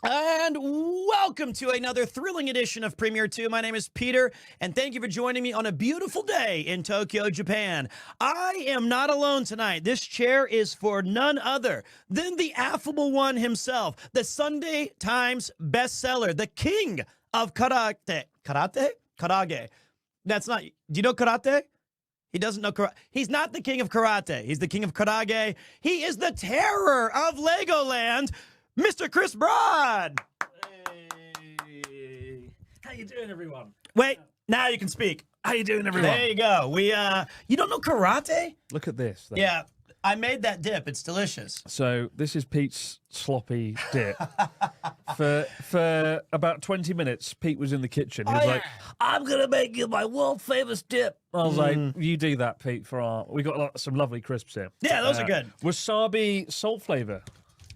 And welcome to another thrilling edition of Premiere 2. My name is Peter, and thank you for joining me on a beautiful day in Tokyo, Japan. I am not alone tonight. This chair is for none other than the affable one himself, the Sunday Times bestseller, the king of karate. Karate? Karage. That's not... Do you know karate? He doesn't know karate. He's not the king of karate. He's the king of karage. He is the terror of Legoland, Mr. Chris Broad. Hey. How you doing, everyone? Wait, now you can speak. How you doing, everyone? There you go. You don't know karate? Look at this. Though. Yeah, I made that dip. It's delicious. So this is Pete's sloppy dip. for about 20 minutes, Pete was in the kitchen. He was like, "I'm gonna make you my world famous dip." I was like, "You do that, Pete." We got some lovely crisps here. Yeah, those are good. Wasabi salt flavor.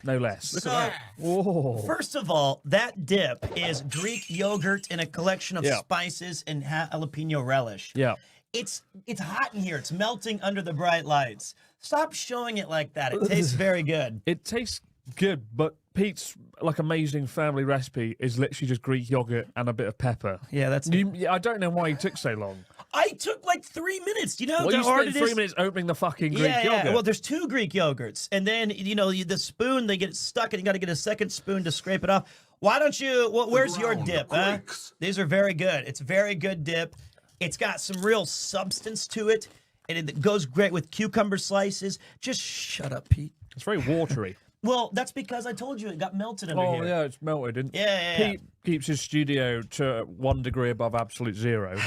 No less. Look at that. Whoa. First of all, that dip is Greek yogurt in a collection of Yeah. spices and jalapeno relish. Yeah. It's hot in here. It's melting under the bright lights. Stop showing it like that. It tastes very good. It tastes good, but Pete's amazing family recipe is literally just Greek yogurt and a bit of pepper. Yeah, that's... I don't know why he took so long. I took like 3 minutes. Do you know Well, how you hard spent it 3 is? minutes opening the fucking Greek yogurt. Well, there's 2 Greek yogurts, and then the spoon, they get stuck, and you got to get a second spoon to scrape it off. Why don't you? Well, where's your dip? Huh? These are very good. It's a very good dip. It's got some real substance to it, and it goes great with cucumber slices. Just shut up, Pete. It's very watery. Well, that's because I told you it got melted under here. Oh, yeah, it's melted. And Yeah. Pete keeps his studio to 1 degree above absolute zero.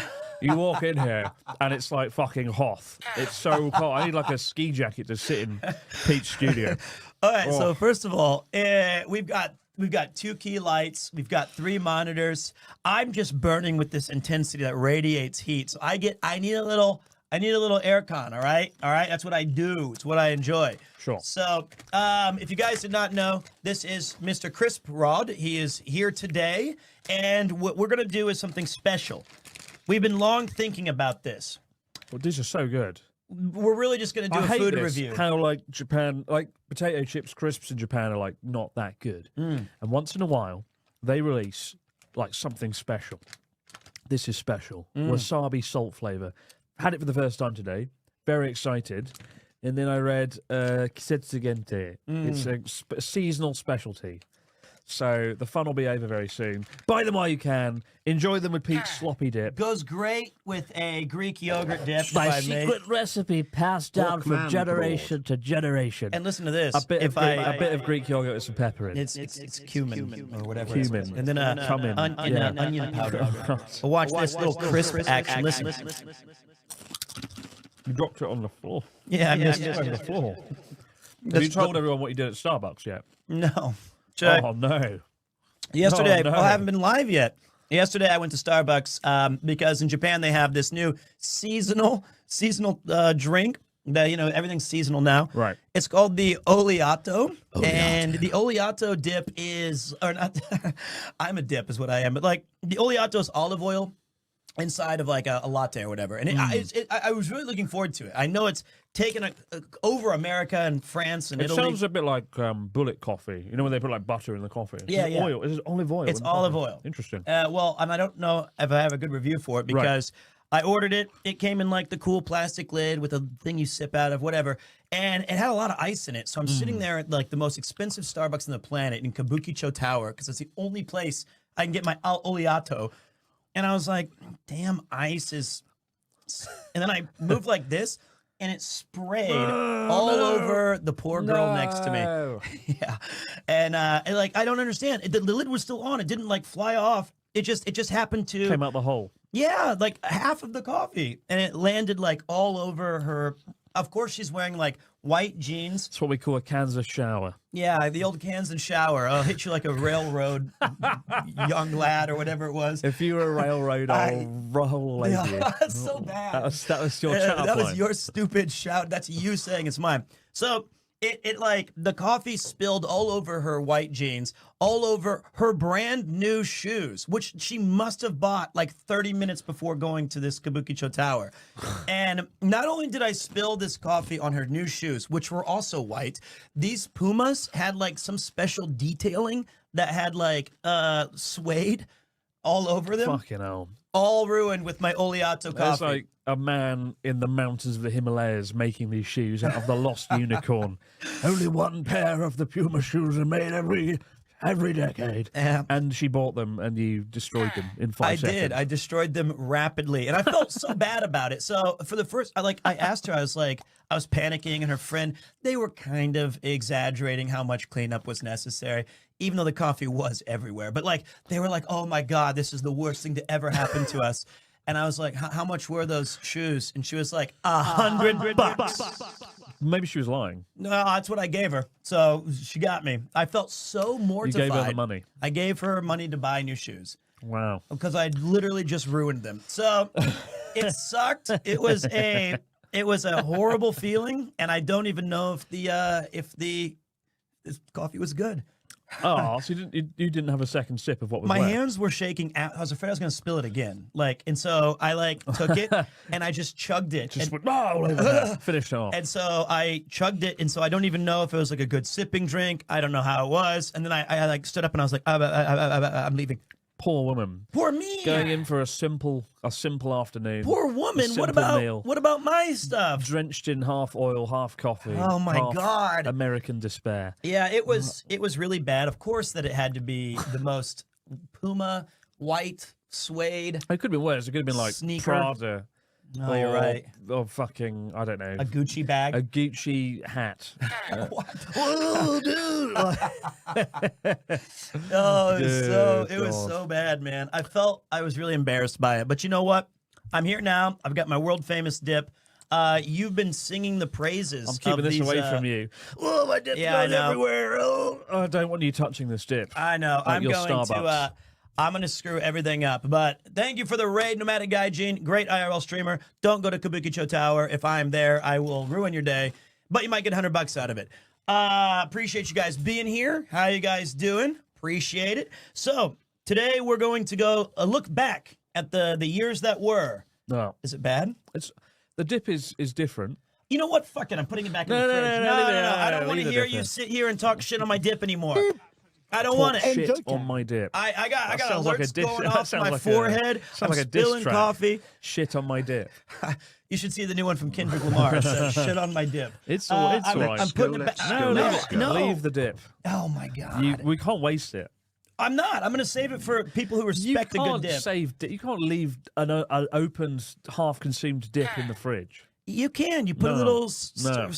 You walk in here, and it's like fucking Hoth. It's so cold. I need like a ski jacket to sit in Pete's studio. All right, so first of all, we've got 2 key lights. We've got 3 monitors. I'm just burning with this intensity that radiates heat. So I need a little aircon, all right? All right, that's what I do. It's what I enjoy. Sure. So, if you guys did not know, this is Mr. Chris Broad. He is here today, and what we're going to do is something special. We've been long thinking about this. Well, these are so good. We're really just going to do I a hate food this, review. how Japan, potato chips crisps in Japan are not that good. And once in a while, they release something special. This is special. Wasabi salt flavor. Had it for the first time today. Very excited. And then I read Kisetsu Gente. It's a seasonal specialty. So the fun will be over very soon. Buy them while you can. Enjoy them with Pete's sloppy dip. Goes great with a Greek yogurt dip. My if I may. secret recipe passed down from generation to generation. And listen to this. A bit of Greek yogurt with some pepper in. It's cumin or whatever. Cumin. And then Cumin. onion powder. Watch this little crisp action. Listen. You dropped it on the floor. Yeah, I missed It's it. on the floor. Have you told everyone what you did at Starbucks yet? No. Oh, no. Yesterday, Oh, no. I haven't been live yet. Yesterday, I went to Starbucks because in Japan they have this new seasonal drink. That everything's seasonal now. Right. It's called the oleato, and the oleato dip is, or not. I'm a dip, is what I am. But the oleato is olive oil inside of a latte or whatever, and I was really looking forward to it. I know it's taken over America and France and It Italy. sounds a bit like bullet coffee. You know when they put butter in the coffee? Yeah, It's yeah. Oil. It's olive oil. It's in olive coffee. oil. Interesting. Well, and I don't know if I have a good review for it because I ordered it. It came in the cool plastic lid with a thing you sip out of, whatever. And it had a lot of ice in it. So I'm sitting there at the most expensive Starbucks on the planet in Kabukicho Tower because it's the only place I can get my oleato. And I was like, damn, ice is... And then I moved like this, and it sprayed all over the poor girl next to me. Yeah. And I don't understand. The lid was still on. It didn't fly off. It just happened to... Came out the hole. Yeah, half of the coffee. And it landed all over her... Of course, she's wearing white jeans. It's what we call a Kansas shower. Yeah, the old Kansas shower. I'll hit you like a railroad young lad or whatever it was. If you were a railroad, I'll roll over you. That's so bad. That was your chat That was line. your stupid shout. That's you saying it's mine. So it the coffee spilled all over her white jeans, all over her brand new shoes, which she must have bought 30 minutes before going to this Kabukicho Tower. And not only did I spill this coffee on her new shoes, which were also white, these Pumas had some special detailing that had like suede all over them. Fucking hell. All ruined with my oleato coffee. There's like a man in the mountains of the Himalayas making these shoes out of the lost unicorn. Only one pair of the Puma shoes are made every decade. And she bought them, and you destroyed them in 5 seconds. I did. I destroyed them rapidly, and I felt so bad about it. So for the first, I asked her. I was panicking, and her friend, they were kind of exaggerating how much cleanup was necessary, even though the coffee was everywhere. But like, they were like, "Oh my God, this is the worst thing to ever happen to us." And I was like, "How much were those shoes?" And she was like, $100. Maybe she was lying. No, that's what I gave her. So she got me. I felt so mortified. You gave her the money. I gave her money to buy new shoes. Wow. Because I literally just ruined them. So it sucked. It was a horrible feeling, and I don't even know if this coffee was good. Oh, so you didn't have a second sip of what was My left. hands were shaking. I was afraid I was going to spill it again. And so I took it and I just chugged it. Just and, went, all over that. Finished off. And so I chugged it, and so I don't even know if it was like a good sipping drink. I don't know how it was. And then I stood up and I was like, I'm leaving. Poor woman. Poor me. Going in for a simple afternoon. Poor woman. What meal. about my stuff? Drenched in half oil, half coffee. Oh my half God. American despair. Yeah, it was really bad. Of course that it had to be the most Puma white suede. It could have been worse. It could have been like Sneaker. Prada. Oh, you're right. Or fucking, I don't know. A Gucci bag. A Gucci hat. Whoa, dude! Oh, it was so bad, man. I was really embarrassed by it. But you know what? I'm here now. I've got my world famous dip. You've been singing the praises. I'm keeping this away from you. Oh, my dip goes everywhere. Oh. I don't want you touching this dip. I know. Like I'm going to screw everything up. But thank you for the raid, Nomadic Guy Gene. Great IRL streamer. Don't go to Kabukicho Tower. If I'm there, I will ruin your day. But you might get $100 out of it. Appreciate you guys being here. How you guys doing? Appreciate it. So today we're going to go look back at the years that were. No. Is it bad? The dip is different. You know what? Fuck it. I'm putting it back in the fridge. No. I don't want to hear you sit here and talk shit on my dip anymore. I don't want it. Shit on my dip. I got sounds like a alerts dish- going that off sounds my like forehead. I'm like a diss spilling track. coffee. Shit on my dip. You should see the new one from Kendrick Lamar. It says, shit on my dip. It's all right. I'm putting it back. No. Leave the dip. Oh my God. We can't waste it. I'm not. I'm going to save it for people who respect a good dip. You can't leave an opened, half-consumed dip in the fridge. You can. You put a little... No.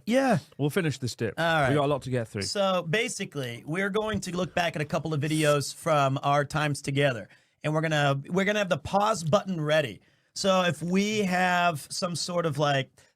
Yeah. We'll finish this dip. All right. We got a lot to get through. So basically, we're going to look back at a couple of videos from our times together, and we're gonna have the pause button ready. So if we have some sort of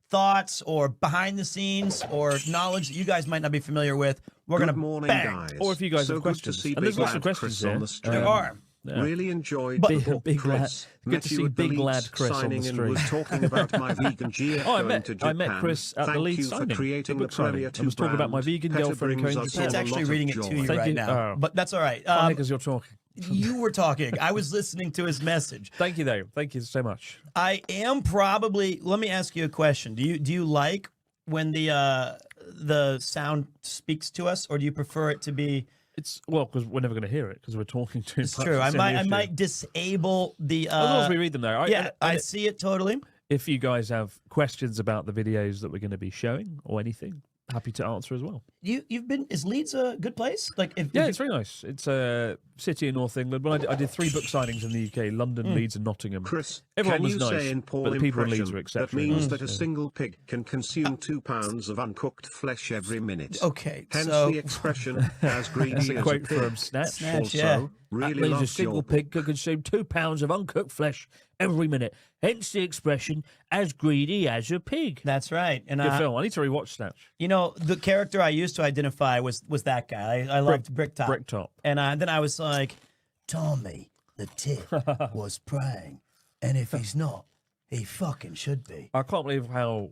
thoughts or behind the scenes or knowledge that you guys might not be familiar with, we're Good gonna morning, bang. guys. Or if you guys have questions. To see And there's Big lots of Lad questions Chris on here. the stream. There are. Yeah. Really enjoyed Big lad. Chris. Good to Met you see at the Big Lad Leeds Chris on the signing and stream. was talking about my vegan GF Oh, I going met- to I Japan. met Chris at the Thank Leeds you signing, for creating the the book signing. Premier I 2 was talking about my brand. vegan Petter girlfriend brings going us to all It's a actually lot reading of it to joy. you Thank right you. now, Oh. but that's all right. Because you're talking. You were talking. I was listening to his message. Thank you, though. Thank you so much. I am probably. Let me ask you a question. Do you like when the sound speaks to us, or do you prefer it to be? Because we're never going to hear it because we're talking too much. It's true. I might disable the. As long as we read them, though. I see it totally. If you guys have questions about the videos that we're going to be showing or anything, happy to answer as well. You've been. Is Leeds a good place? It's very nice. It's a city in North England. When I did 3 book signings in the UK: London, Leeds, and Nottingham. Chris, Everyone can was you nice, say in Paul but the people in Leeds impression were that exceptionally means nice. that a single pig can consume 2 pounds of uncooked flesh every minute? Okay, Hence so the expression, as greedy That's as a a quote pig. from Snatch. Snatch, Also, yeah. really That means a loves single your pig could consume 2 pounds of uncooked flesh every minute. Hence the expression, as greedy as a pig. that's right. And Good film. I need to rewatch Snatch. the character I used to identify was that guy. I loved Bricktop. Bricktop. And then I was like, Tommy, the tip, was praying, and if he's not, he fucking should be. I can't believe how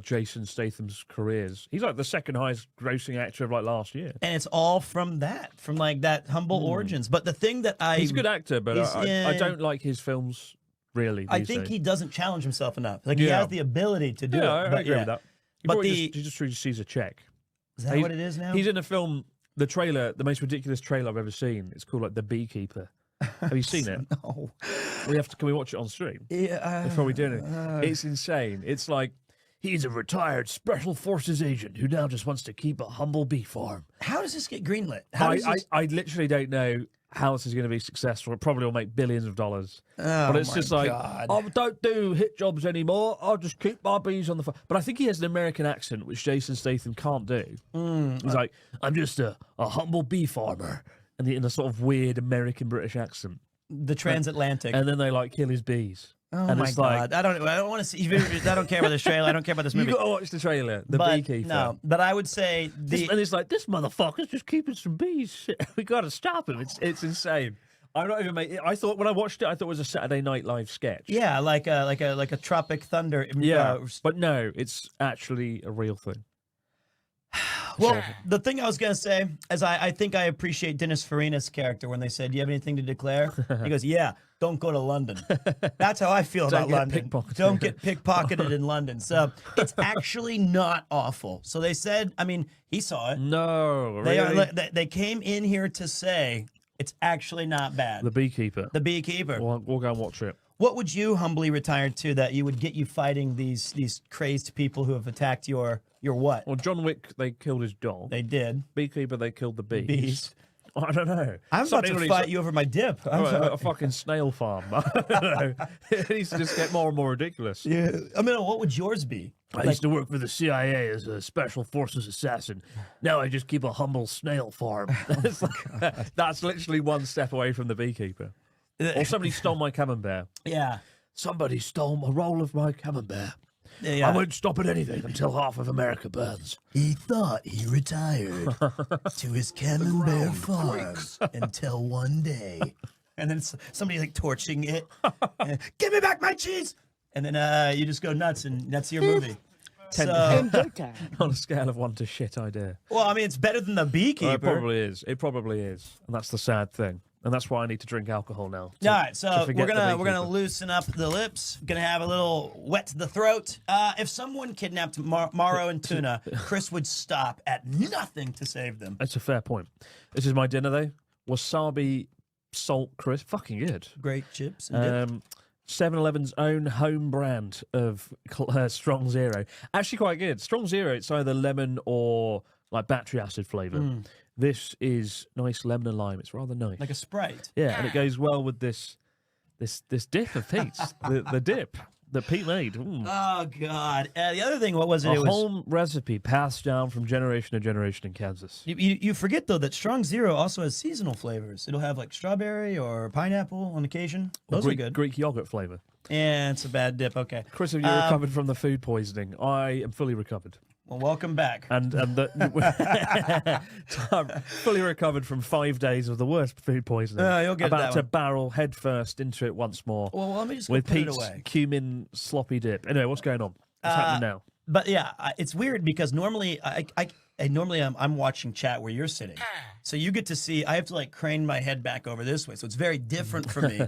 Jason Statham's career is. He's the second highest grossing actor of last year. And it's all from that humble origins. But the thing that He's a good actor, but He's I in- don't like his films really. I these think days. he doesn't challenge himself enough. He Yeah. has the ability to do it. I But agree with that. But He just sees a check. is that what it is now? He's in a film the trailer, the most ridiculous trailer I've ever seen. It's called like The Beekeeper. Have you seen it? No. Can we watch it on stream? Yeah. Before we do it. It's insane. It's like He's a retired Special Forces agent who now just wants to keep a humble bee farm. How does this get greenlit? How does this... I literally don't know how this is going to be successful. It probably will make billions of dollars. Oh, but it's just like, God. I don't do hit jobs anymore. I'll just keep my bees on the farm. But I think he has an American accent, which Jason Statham can't do. He's like, I'm just a humble bee farmer. and in a sort of weird American British accent. The transatlantic. And then they like kill his bees. Oh and my it's God! Like, I don't want to see. I don't care about this trailer. I don't care about this movie. You got to watch the trailer. The but, Beekeeper. No, but I would say and it's like, this motherfucker's just keeping some bees. We got to stop him. It's insane. I'm not even making. I thought when I watched it, I thought it was a Saturday Night Live sketch. Yeah, like a Tropic Thunder. Yeah, but no, it's actually a real thing. Well, the thing I was going to say is I think I appreciate Dennis Farina's character when they said, do you have anything to declare? He goes, yeah, don't go to London. That's how I feel about London. Don't get pickpocketed in London. So it's actually not awful. So they said, I mean, he saw it. No, really? They came in here to say it's actually not bad. The Beekeeper. The Beekeeper. We'll go and watch it. What would you humbly retire to that you would get you fighting these crazed people who have attacked your what? Well, John Wick, they killed his dog. They did. Beekeeper, they killed the bees. Bees. I don't know. I'm about to fight you over my dip. A fucking snail farm. I don't know. It needs to just get more and more ridiculous. Yeah. I mean, what would yours be? I used to work for the CIA as a Special Forces assassin. Now I just keep a humble snail farm. That's literally one step away from the Beekeeper. Or somebody stole my camembert. Yeah. Somebody stole a roll of my camembert. Yeah. I won't stop at anything until half of America burns. He thought he retired to his camembert farm until one day. And then somebody like torching it. Give me back my cheese! And then you just go nuts, and that's your movie. So, on a scale of 1 to shit idea. well, I mean, it's better than the Beekeeper. It probably is. It probably is. And that's the sad thing. And that's why I need to drink alcohol now. All right, so we're gonna loosen up the lips. Gonna have a little wet to the throat. If someone kidnapped Maro and Tuna, Chris would stop at nothing to save them. That's a fair point. This is my dinner though. Wasabi salt crisp, fucking good. Great chips and dip. 7-Eleven's own home brand of Strong Zero. Actually quite good. Strong Zero, it's either lemon or like battery acid flavour. This is nice lemon and lime. It's rather nice. Like a Sprite. Yeah, and it goes well with this dip of Pete's. the dip that Pete made. Oh, God. The other thing, what was it? A It was home recipe passed down from generation to generation in Kansas. You forget, though, that Strong Zero also has seasonal flavors. It'll have, like, strawberry or pineapple on occasion. Those are good. Greek yogurt flavour. Yeah, it's a bad dip. Okay. Chris, have you recovered from the food poisoning? I am fully recovered. Well, welcome back. And I'm fully recovered from 5 days of the worst food poisoning. You'll get about that to one. barrel headfirst into it once more. Well, let me just with put it Pete's away. cumin sloppy dip. Anyway, what's going on? What's happening now? But yeah, it's weird because normally I'm watching chat where you're sitting, so you get to see. I have to like crane my head back over this way, so it's very different for me.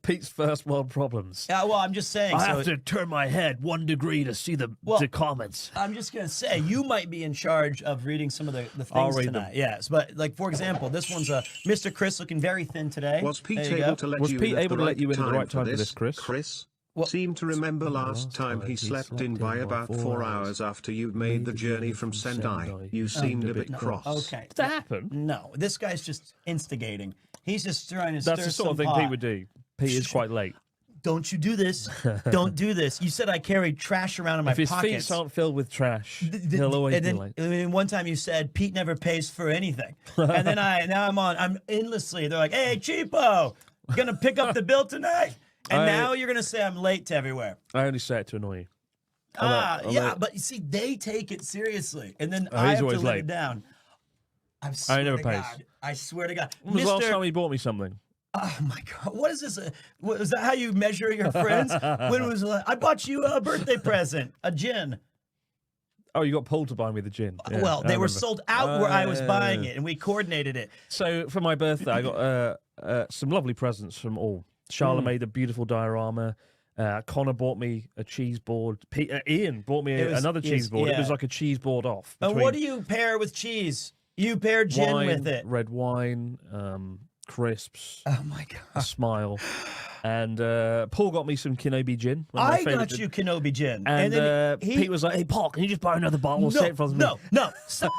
Pete's first world problems. Yeah, well, I'm just saying. I have to turn my head 1 degree to see the comments. I'm just gonna say you might be in charge of reading some of the I'll things read tonight. them. Yes, but like for example, this one's a Mr. Chris looking very thin today. Was Pete There you able go. to let Was you Pete in at able the to let you in at the right time for this, this, Chris? Well, seem to remember last time he slept in by about 4 hours after you'd made the journey from Sendai. You seemed a bit cross. Okay. Did that happen? No, this guy's just instigating. He's just trying to That's stir the sort of some thing pot. Pete would do. Pete is quite late. Don't you do this. Don't do this. You said I carried trash around in my If his pockets. feet aren't filled with trash, he'll always and be then, late. and then one time you said Pete never pays for anything. And then I'm endlessly, they're like, hey, cheapo, you gonna pick up the bill tonight? And now you're gonna say I'm late to everywhere. I only say it to annoy you. Yeah, but you see, they take it seriously. And then I have to always let late. it down. I swear never to pays. God. I swear to God. When was the last time he bought me something? Oh my God! What is this? Is that how you measure your friends? When was I bought you a birthday present, a gin? Oh, you got Paul to buy me the gin. Yeah, Well, I they were remember. sold out where I was buying it, and we coordinated it. So for my birthday, I got some lovely presents from all. Charlotte made a beautiful diorama. Connor bought me a cheese board. Ian bought me another cheese board. yeah. It was like a cheese board off. And what do you pair with cheese? You paired gin wine, with it. red wine, crisps, Oh my a god! smile, and Paul got me some Kenobi gin. I got you Kenobi gin, and then Pete was like, "Hey, Paul, can you just buy another bottle? Save it for me?" No, stop.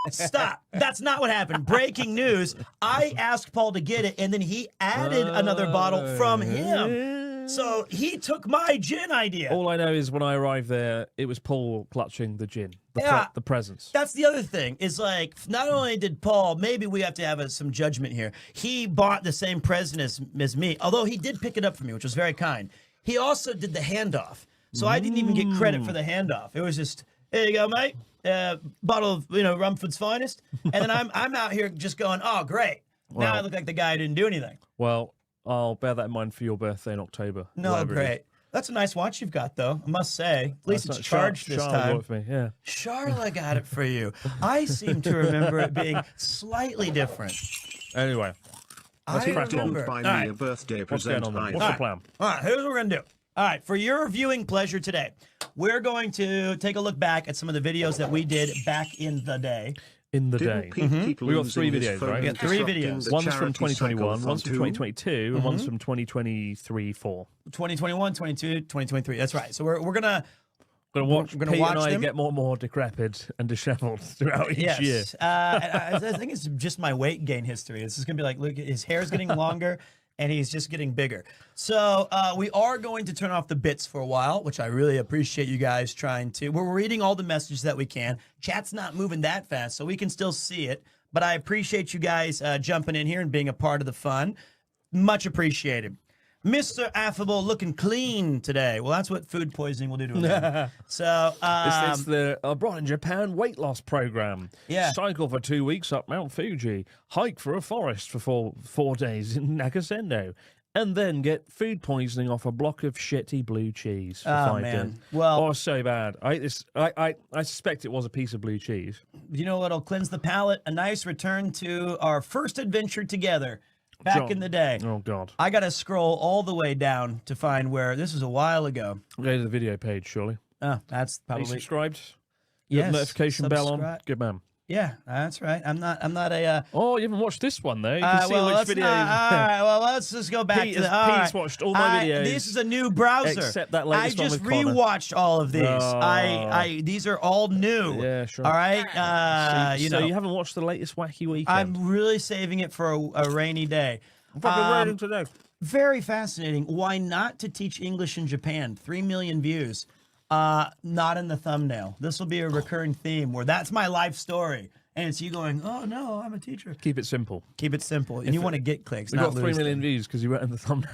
Stop. That's not what happened. Breaking news. I asked Paul to get it, and then he added another bottle from him. So he took my gin idea. All I know is when I arrived there, it was Paul clutching the gin, the presents. That's the other thing. Is like, not only did Paul, maybe we have to have some judgment here. He bought the same present as me, although he did pick it up for me, which was very kind. He also did the handoff. So I didn't even get credit for the handoff. It was just, here you go, mate. Bottle of Rumford's finest, and then I'm out here just going, oh great, now I look like the guy who didn't do anything. Well, I'll bear that in mind for your birthday in October. No, great. That's a nice watch you've got, though. I must say, at least it's charged this time. Bought it for me. Yeah, Charlotte got it for you. I seem to remember it being slightly different. Anyway, I remember. Buy me a birthday what's going present. on? Then? either. What's the plan? All right, here's what we're gonna do. All right, for your viewing pleasure today, we're going to take a look back at some of the videos that we did back in the day. In the Didn't day. Pete keep We got losing 3 his videos, phone right? We and got 3 disrupting videos. the One's from charity 2021, cycleathon one's from too? 2022, and one's from 2023-4. 2021, 22, 2023. That's right. So we're gonna Watch We're gonna Pete watch and I them. get more and more decrepit and dishevelled throughout each yes. year. I think it's just my weight gain history. It's just gonna be like, look, his hair's getting longer. And he's just getting bigger. So we are going to turn off the bits for a while, which I really appreciate you guys trying to. We're reading all the messages that we can. Chat's not moving that fast, so we can still see it. But I appreciate you guys jumping in here and being a part of the fun. Much appreciated. Mr. Affable looking clean today. Well, that's what food poisoning will do to a man. So It's the Abroad in Japan weight loss program. Yeah. Cycle for 2 weeks up Mount Fuji. Hike for a forest for four days in Nakasendo. And then get food poisoning off a block of shitty blue cheese for 5 man. days. Well- oh, so bad. I ate this. I suspect it was a piece of blue cheese. you know what'll cleanse the palate? A nice return to our first adventure together back in the day. Oh God. I got to scroll all the way down to find where this was a while ago. Go to the video page, surely. Oh, that's Are you probably subscribed? yes. Notification bell on. Subscribe. Good man. Yeah, that's right. I'm not a. Oh, you haven't watched this one though. You can see well, which let's video. not, all right. Well, let's just go back to the. All Pete's right. watched all my videos. This is a new browser. Except that I latest one just with Connor. rewatched all of these. Oh. These are all new. Yeah, sure. All right. So you haven't watched the latest Wacky Weekend? I'm really saving it for a rainy day. waiting to know. Very fascinating. Why not to teach English in Japan? 3 million views. Not in the thumbnail. This will be a recurring theme where that's my life story. And it's you going, oh no, I'm a teacher. Keep it simple. Keep it simple. And you want to get clicks, We not got 3 lose million them. views because you weren't in the thumbnail.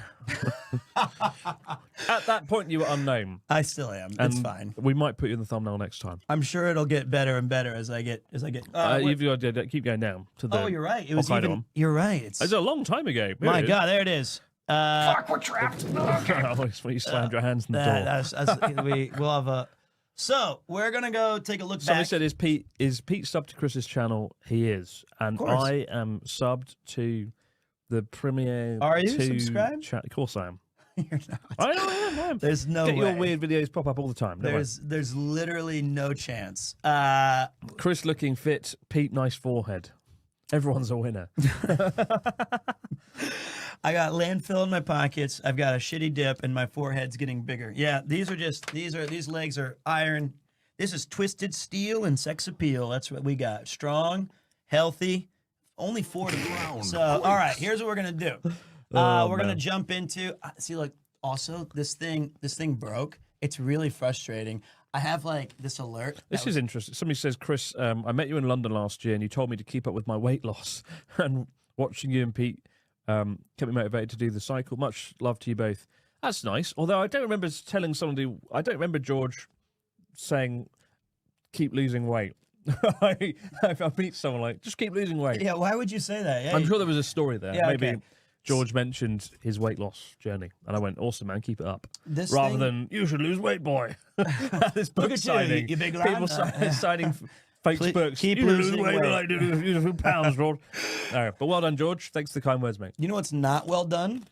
At that point, you were unknown. I still am. It's fine. We might put you in the thumbnail next time. I'm sure it'll get better and better as I get. You've got to keep going down to the. Oh, you're right. It was Hokkaido even. one. You're right. It's It's a long time ago. my God. There it is. Fuck, we're trapped. When you slammed your hands in the door. We'll have a. So we're gonna go take a look Somebody back. said, "Is Pete subbed to Chris's channel?" He is, and course. I am subbed to the Premiere. Are you 2 subscribed? Of course, I am. You're not. I am. There's no Get way. your weird videos pop up all the time. Don't worry. There's literally no chance. Chris looking fit, Pete nice forehead. Everyone's a winner. I got landfill in my pockets. I've got a shitty dip, and my forehead's getting bigger. Yeah, these legs are iron. This is twisted steel and sex appeal. That's what we got. Strong, healthy, only 4 to ground. So, all right, here's what we're gonna do. We're gonna jump into. See, look. Also, this thing broke. It's really frustrating. I have like this alert. This is interesting. Somebody says, Chris, I met you in London last year, and you told me to keep up with my weight loss. And watching you and Pete kept me motivated to do the cycle. Much love to you both. That's nice. Although I don't remember telling somebody. I don't remember George saying, "Keep losing weight." I meet someone like, "Just keep losing weight." Yeah, why would you say that? Yeah, I'm sure there was a story there. Yeah, Maybe okay. George mentioned his weight loss journey, and I went, "Awesome, man, keep it up." This Rather thing- than "You should lose weight, boy." This book Look at you, signing, you big people lad. signing fake Please books. keep You lose losing weight, weight. like lose a few pounds, George. All right, but well done, George. Thanks for the kind words, mate. You know what's not well done?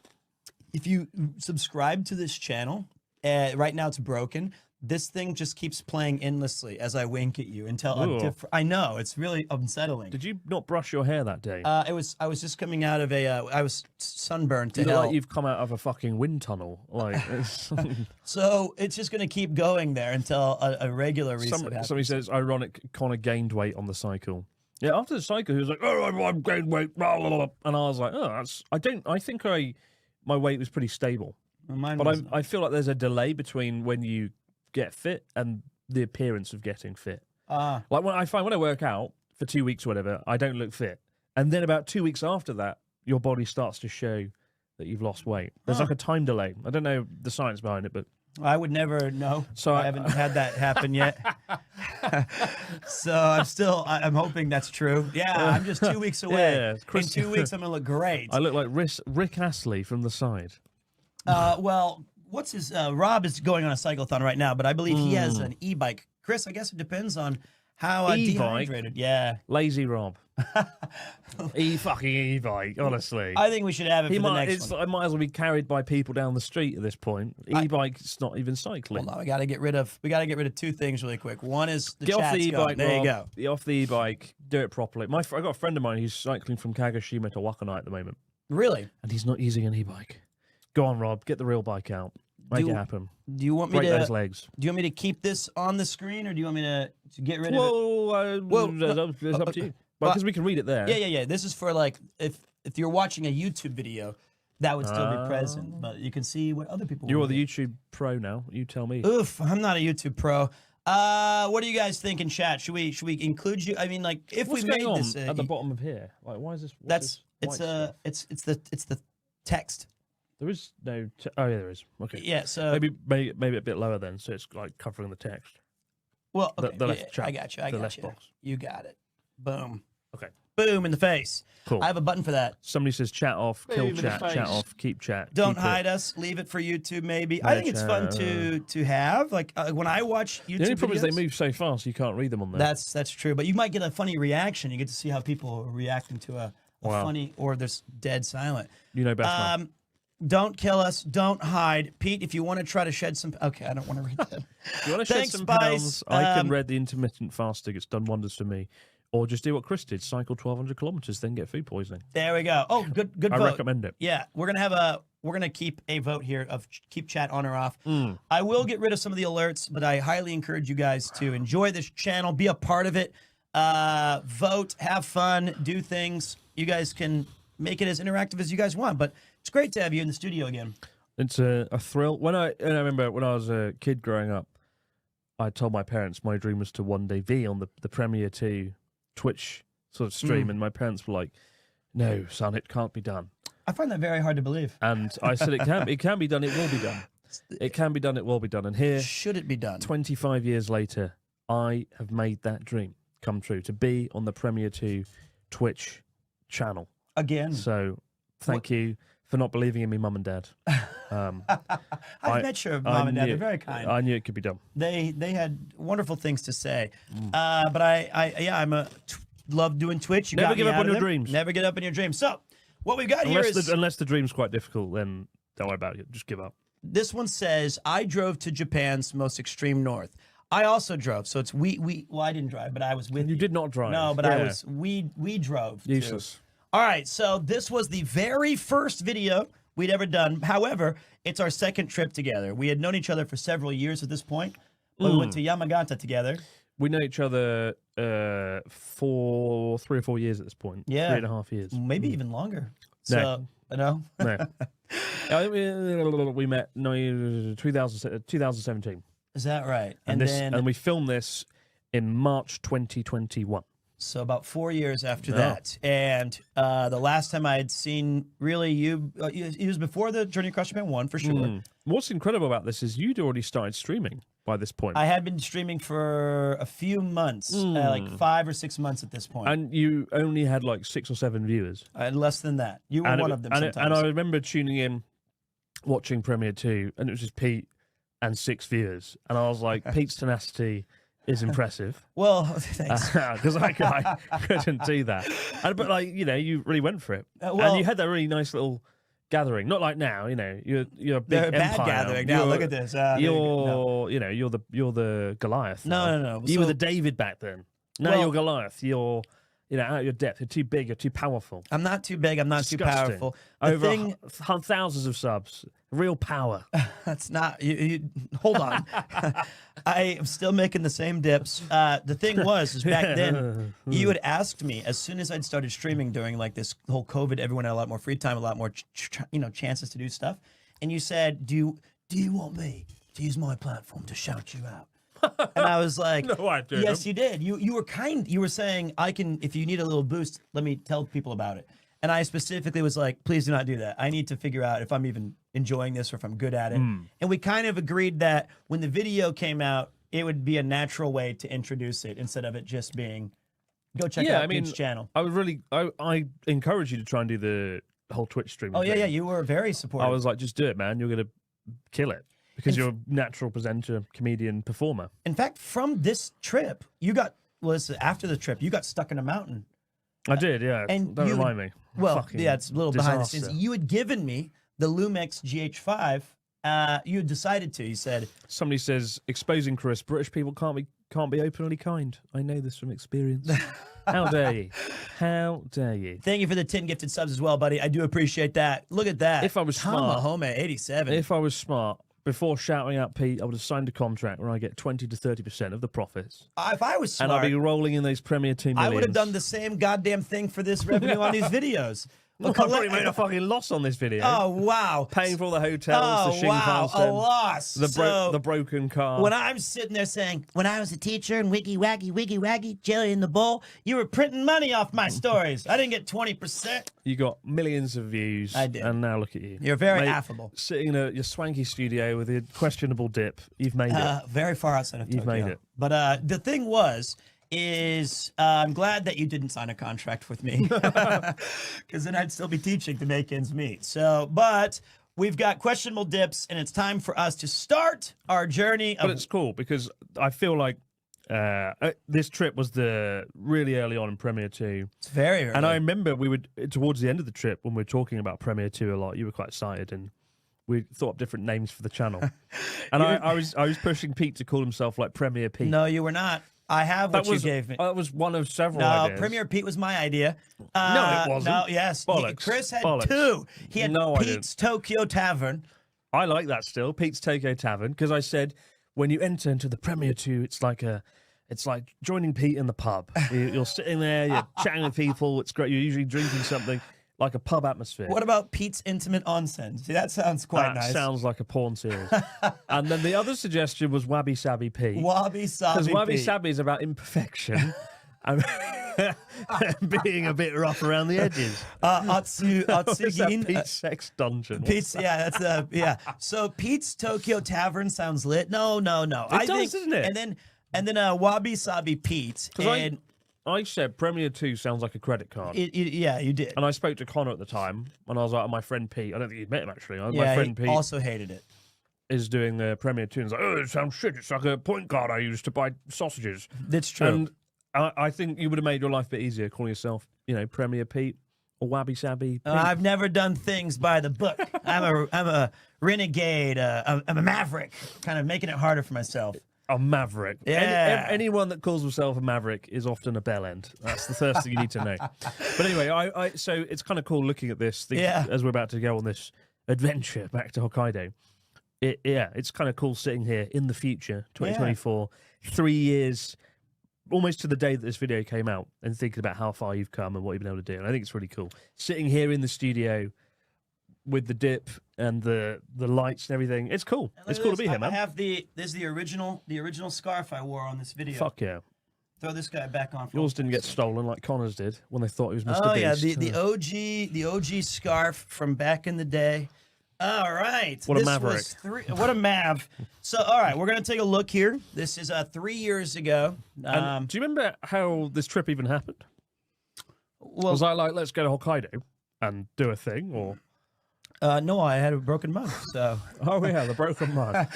If you subscribe to this channel, right now it's broken, this thing just keeps playing endlessly as I wink at you until a Ooh. different. I know it's really unsettling. Did you not brush your hair that day? I was just coming out of I was sunburned to You look hell. like you've come out of a fucking wind tunnel. Like, So it's just gonna keep going there until a regular reset happens. somebody says, ironic, Connor gained weight on the cycle. Yeah, after the cycle, he was like, "Oh, I've gained weight," blah, blah, blah. And I was like, "Oh, that's." I think my weight was pretty stable, Mine but wasn't. I feel like there's a delay between when you get fit and the appearance of getting fit. Like when I work out for 2 weeks or whatever, I don't look fit, and then about 2 weeks after that, your body starts to show that you've lost weight. There's like a time delay. I don't know the science behind it, but I would never know. So I haven't had that happen yet. So I'm hoping that's true. Yeah, I'm just 2 weeks away. Yeah, In 2 weeks, I'm gonna look great. I look like Rick Astley from the side. Well, what's his? Rob is going on a cyclothon right now, but I believe he has Hmm. an e-bike. Chris, I guess it depends on how E-bike? dehydrated. Yeah, Lazy Rob. fucking e-bike, honestly. I think we should have it He for the might, next one. it might as well be carried by people down the street at this point. E-bike's not even cycling. Hold on, we got to get rid of two things really quick. One is the Get off chat's the gone. e-bike, There you Rob. go. Get off the e-bike. Do it properly. I got a friend of mine who's cycling from Kagoshima to Wakkanai at the moment, Really? and he's not using an e-bike. Go on, Rob. Get the real bike out. Make it happen. Do you want me Break to? those legs. Do you want me to keep this on the screen, or do you want me to get rid of it? Whoa, it's up to you. Because we can read it there. Yeah. This is for like if you're watching a YouTube video, that would still be present, but you can see what other people. You're will the do. YouTube pro now. You tell me. Oof, I'm not a YouTube pro. What do you guys think in chat? Should we include you? I mean, like if What's we going made on this, at the bottom of here? Like, why is this? that's it's it's the text. There is no. Oh yeah, there is. Okay. Yeah. So Maybe a bit lower then, so it's like covering the text. well, the okay, left yeah, chat, I got you. I the got left you. box. You got it. Boom. Okay. Boom in the face. Cool. I have a button for that. Somebody says chat off, kill Boom in the chat, chat face. off, keep chat. Don't keep it. hide us. Leave it for YouTube. Maybe. I think it's fun to have. Like when I watch YouTube. The only problem is they videos, move so fast you can't read them on there. That's true. But you might get a funny reaction. You get to see how people are reacting to a Wow. funny or there's dead silent. You know best, man. Don't kill us. Don't hide. Pete, if you want to try to shed some. Okay, I don't want to read that. If you want to shed Thanks, some Spice. pounds, I can read the intermittent fasting. It's done wonders for me. Or just do what Chris did: cycle 1,200 kilometers, then get food poisoning. There we go. Oh, good I vote. recommend it. Yeah, we're gonna keep a vote here of keep chat on or off. Mm. I will get rid of some of the alerts, but I highly encourage you guys to enjoy this channel, be a part of it, vote, have fun, do things. You guys can make it as interactive as you guys want, but it's great to have you in the studio again. It's a thrill. I remember when I was a kid growing up, I told my parents my dream was to one day be on the Premiere 2 Twitch sort of stream, and my parents were like, "No, son, it can't be done." I find that very hard to believe. And I said, "It can be done. It will be done. It can be done. It will be done." And here, Should it be done? 25 years later, I have made that dream come true to be on the Premiere 2 Twitch channel. Again. So, thank you for not believing in me, mum and dad. I've met your mom and dad. They're very kind. I knew it could be done. They had wonderful things to say. But I'm love doing Twitch. You Never got give me up out on of your there. dreams. Never get up in your dreams. So what we've got here is Unless the dream's quite difficult, then don't worry about it. Just give up. this one says I drove to Japan's most extreme north. I also drove, so it's well, I didn't drive, but I was with You did not drive. No, but Yeah. we drove. too. Useless. All right, so this was the very first video we'd ever done. However, it's our second trip together. We had known each other for several years at this point. We went to Yamagata together. We know each other for 3 or 4 years at this point. Yeah. 3.5 years. Maybe even longer. No. So, no. No. We met 2017. Is that right? And we filmed this in March 2021. So about 4 years after that. And the last time I had seen really you, it was before the Journey Across Japan 1 for sure. What's incredible about this is you'd already started streaming by this point. I had been streaming for a few months, like 5 or 6 months at this point. And you only had like 6 or 7 viewers. Less than that. You were one of them sometimes. And I remember tuning in, watching Premiere 2, and it was just Pete and 6 viewers. And I was like, Pete's tenacity is impressive. Well, thanks. Because I couldn't do that. But like, you really went for it. well- and you had that really nice little gathering. Not like now, you know. You're a big They're a bad empire gathering now. Look at this. You're the Goliath. No. You were So- the David back then. Now Well- you're Goliath. You're out of your depth. You're too big. You're too powerful. I'm not too big. I'm not too Disgusting. powerful. The Over thing thousands of subs. Real power. that's not. You hold on. I am still making the same dips. The thing was back then, you had asked me as soon as I'd started streaming during like this whole COVID. Everyone had a lot more free time, a lot more chances to do stuff. And you said, "Do you want me to use my platform to shout you out?" And I was like, No, I didn't. Yes, you did. You were kind. You were saying, I can, if you need a little boost, let me tell people about it. And I specifically was like, please do not do that. I need to figure out if I'm even enjoying this or if I'm good at it. And we kind of agreed that when the video came out, it would be a natural way to introduce it instead of it just being, go check out Pete's channel. I encourage you to try and do the whole Twitch stream. Oh, yeah. You were very supportive. I was like, just do it, man. You're going to kill it. Because you're a natural presenter, comedian, performer. In fact, from this trip, you got, after the trip, you got stuck in a mountain. I did, yeah. And Don't you- remind me. Well, Fucking yeah, it's a little behind the scenes. disaster. You had given me the Lumix GH5. You had decided to. You said, Somebody says, exposing Chris, British people can't be openly kind. I know this from experience. How dare you? How dare you? thank you for the 10 gifted subs as well, buddy. I do appreciate that. Look at that. If I was smart- Tomahome 87. If I was smart, before shouting out Pete, I would have signed a contract where I get 20 to 30% of the profits. If I was And smart, I'd be rolling in those Premier 2 millions. I would have done the same goddamn thing for this revenue on these videos. I probably made a fucking loss on this video. Oh, wow. Paying for all the hotels, the Oh, wow. Shinkansen, A loss. the broken car. When I'm sitting there saying, when I was a teacher and wiggy waggy, jelly in the bowl, you were printing money off my stories. I didn't get 20%. You got millions of views. I did. And now look at you. You're very Mate, affable. Sitting in your swanky studio with a questionable dip. You've made it. Very far outside of Tokyo. You've made it. But the thing is I'm glad that you didn't sign a contract with me because then I'd still be teaching to make ends meet. So, but we've got questionable dips and it's time for us to start our journey. But it's cool because I feel like this trip was the really early on in Premiere 2. It's very early. And I remember we would, towards the end of the trip, when we were talking about Premiere 2 a lot, you were quite excited and we thought up different names for the channel. And I was pushing Pete to call himself like Premiere Pete. No, you were not. I have what you gave me. That was one of several No, ideas. Premier Pete was my idea. No, it wasn't. No, yes. Bollocks. Chris had Bollocks. 2. He had No, I didn't. Pete's Tokyo Tavern. I like that still, Pete's Tokyo Tavern, because I said when you enter into the Premiere 2, it's like joining Pete in the pub. You're sitting there, you're chatting with people. It's great. You're usually drinking something, like a pub atmosphere. What about Pete's Intimate Onsen? See, that sounds quite That nice. sounds like a porn series. And then the other suggestion was Wabi Sabi Pete. Wabi Sabi Because Wabi Pete. Sabi is about imperfection and being a bit rough around the edges. What's that, Atsugin. Pete's sex dungeon. Pete's, yeah, that's yeah. So Pete's Tokyo Tavern sounds lit. No. It does, doesn't it? And then Wabi Sabi Pete. And I said Premiere 2 sounds like a credit card. yeah, you did. And I spoke to Connor at the time, and I was like, my friend Pete, I don't think you'd met him actually. My Yeah, friend he Pete also hated it. is doing the Premiere 2, and he's like, oh, it sounds shit. It's like a point card I used to buy sausages. That's true. And I think you would have made your life a bit easier calling yourself, Premiere Pete or Wabi Sabi Pete. I've never done things by the book. I'm a renegade. I'm a maverick, kind of making it harder for myself. A maverick. Yeah. Anyone that calls himself a maverick is often a bell end. That's the first thing you need to know. But anyway, so it's kind of cool looking at this as we're about to go on this adventure back to Hokkaido. It's kind of cool sitting here in the future, 2024, 3 years, almost to the day that this video came out, and thinking about how far you've come and what you've been able to do. And I think it's really cool. Sitting here in the studio with the dip and the lights and everything. It's cool. It's cool to be here, man. I have this is the original scarf I wore on this video. Fuck yeah. Throw this guy back on. Yours didn't get stolen like Connor's did when they thought he was Mr. Oh Beast. yeah, the OG scarf from back in the day. All right. What a This maverick. was what a mav. So all right, we're gonna take a look here. This is 3 years ago. And do you remember how this trip even happened? Well, Was I like, let's go to Hokkaido and do a thing, or No, I had a broken mug, so Oh yeah, the broken mug.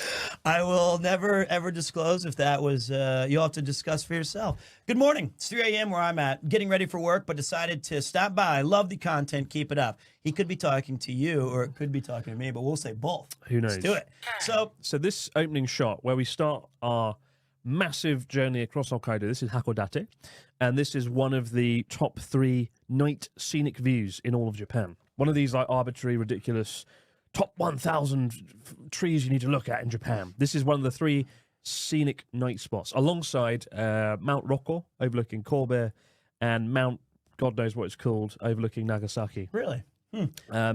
I will never ever disclose if that was. You'll have to discuss for yourself. Good morning. It's 3 a.m. where I'm at, getting ready for work, but decided to stop by. Love the content. Keep it up. He could be talking to you, or it could be talking to me, but we'll say both. Who knows? Let's do it. So this opening shot where we start our massive journey across Hokkaido. This is Hakodate, and this is one of the top 3 night scenic views in all of Japan. One of these like arbitrary, ridiculous top 1,000 trees you need to look at in Japan. This is one of the 3 scenic night spots alongside Mount Rokko overlooking Kobe and Mount God knows what it's called overlooking Nagasaki. really.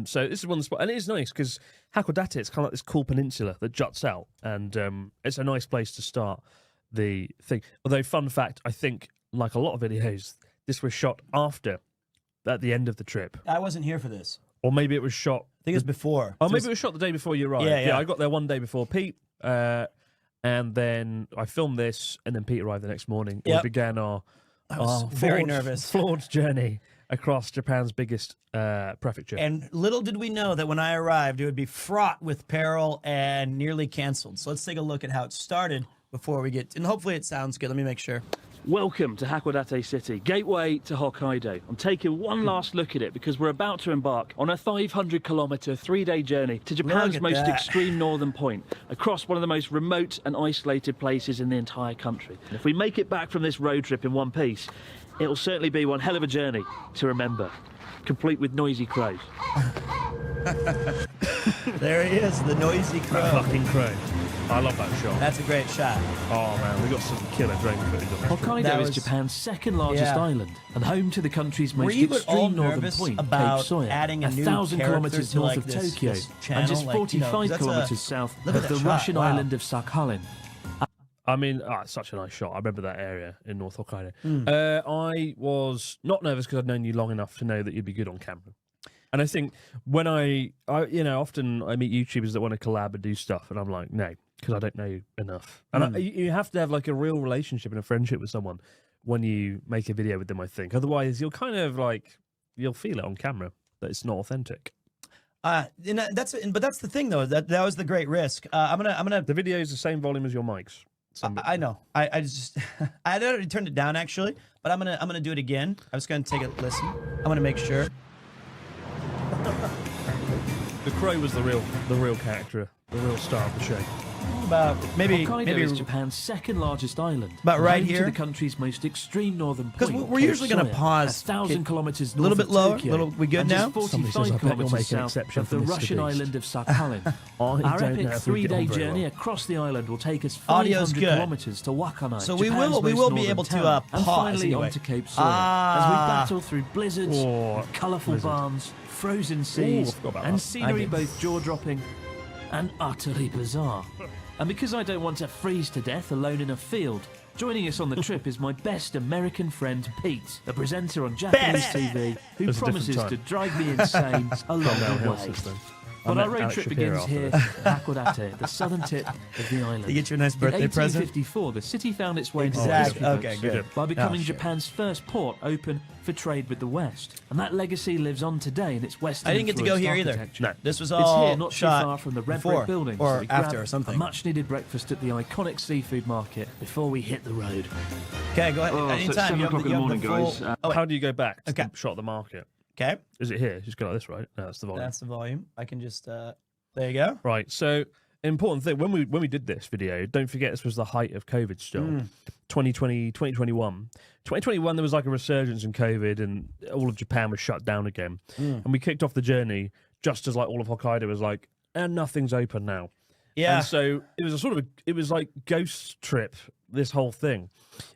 So this is one spot, and it is nice because Hakodate, it's kind of like this cool peninsula that juts out, and it's a nice place to start the thing. Although, fun fact, I think, like a lot of videos, this was shot at the end of the trip. I wasn't here for this. Or maybe it was shot... I think it was before. Oh, maybe it was shot the day before you arrived. Yeah. I got there one day before Pete, and then I filmed this, and then Pete arrived the next morning. Yep. We began our very nervous. flawed journey across Japan's biggest prefecture. And little did we know that when I arrived, it would be fraught with peril and nearly canceled. So let's take a look at how it started before we get... And hopefully it sounds good. Let me make sure. Welcome to Hakodate City, gateway to Hokkaido. I'm taking one last look at it because we're about to embark on a 500-kilometre 3-day journey to Japan's at most that. extreme northern point, across one of the most remote and isolated places in the entire country. And if we make it back from this road trip in one piece, it'll certainly be one hell of a journey to remember, complete with noisy crows. There he is, the noisy crow. Fucking crow. I love that shot. That's a great shot. Oh man, we got some killer drone footage on that. Hokkaido That is was- Japan's second largest Yeah. island and home to the country's most Were you at all extreme northern nervous point, about Cape Soya, adding a new 1,000 character kilometers to, north like, of this Tokyo channel? and just Like, 45 that's kilometers south look at of the that shot. Russian Wow. island of Sakhalin. I mean, it's such a nice shot. I remember that area in North Hokkaido. Hmm. I was not nervous because I'd known you long enough to know that you'd be good on camera. And I think when I often I meet YouTubers that want to collab and do stuff, and I'm like, no, because I don't know you enough. And you have to have like a real relationship and a friendship with someone when you make a video with them, I think. Otherwise, you'll kind of like, you'll feel it on camera that it's not authentic. But that's the thing though. That was the great risk. I'm gonna. The video is the same volume as your mics. I know. I just I already turned it down actually, but I'm gonna do it again. I'm just gonna take a listen. I'm gonna make sure. The crow was the real character, the real star of the show. About maybe Hokkaido is Japan's second largest island. About and right home here? to the country's most extreme northern point. 'Cause we're Cape usually gonna Soya, pause 1,000 kilometers a little north bit of lower, Tokyo, we good and now? just Somebody 45 says, I bet you'll kilometers make an south exception of for the Mr. Russian Beast. island of Sakhalin. I Our don't know epic if we get on 3-day very journey well. across the island will take us Audio's 500 good. kilometers to Wakkanai, So we Japan's will most be northern able to, town, and pause finally anyway. onto Cape Soya as we Ah. battle through blizzards, Oh, colourful blizzard. barns, frozen seas, I forgot about and that. scenery I did. both jaw-dropping and utterly bizarre. And because I don't want to freeze to death alone in a field, joining us on the trip is my best American friend Pete, a presenter on Japanese TV who There's a different promises time. to drive me insane along the downhill way. system. But I our met road Alex trip Shapiro begins after here this. at Hakodate, the southern tip of the island. To get you a nice In birthday present. 1854, the city found its way into the Exactly. history Okay, books good. by becoming Oh, shit. Japan's first port open for trade with the West. And that legacy lives on today in its western I didn't get to go here influenced either. architecture. No. This was It's all here, not too shot far from the red before brick buildings. or so we after grab or something. A much-needed breakfast at the iconic seafood market before we hit the road. Okay, go ahead. Oh, so it's Anytime. 7 You have o'clock in the morning, the full- guys. Oh, wait. How do you go back to Okay. the shot of the market? Okay, Is it here? Just go like this, right? No, that's the volume. that's the volume. I can just. There you go. Right. So, important thing when we did this video, don't forget this was the height of COVID still. 2020, 2021. 2021 there was like a resurgence in COVID and all of Japan was shut down again. And we kicked off the journey just as like all of Hokkaido was like, and nothing's open now. Yeah. And so it was it was like ghost trip, this whole thing.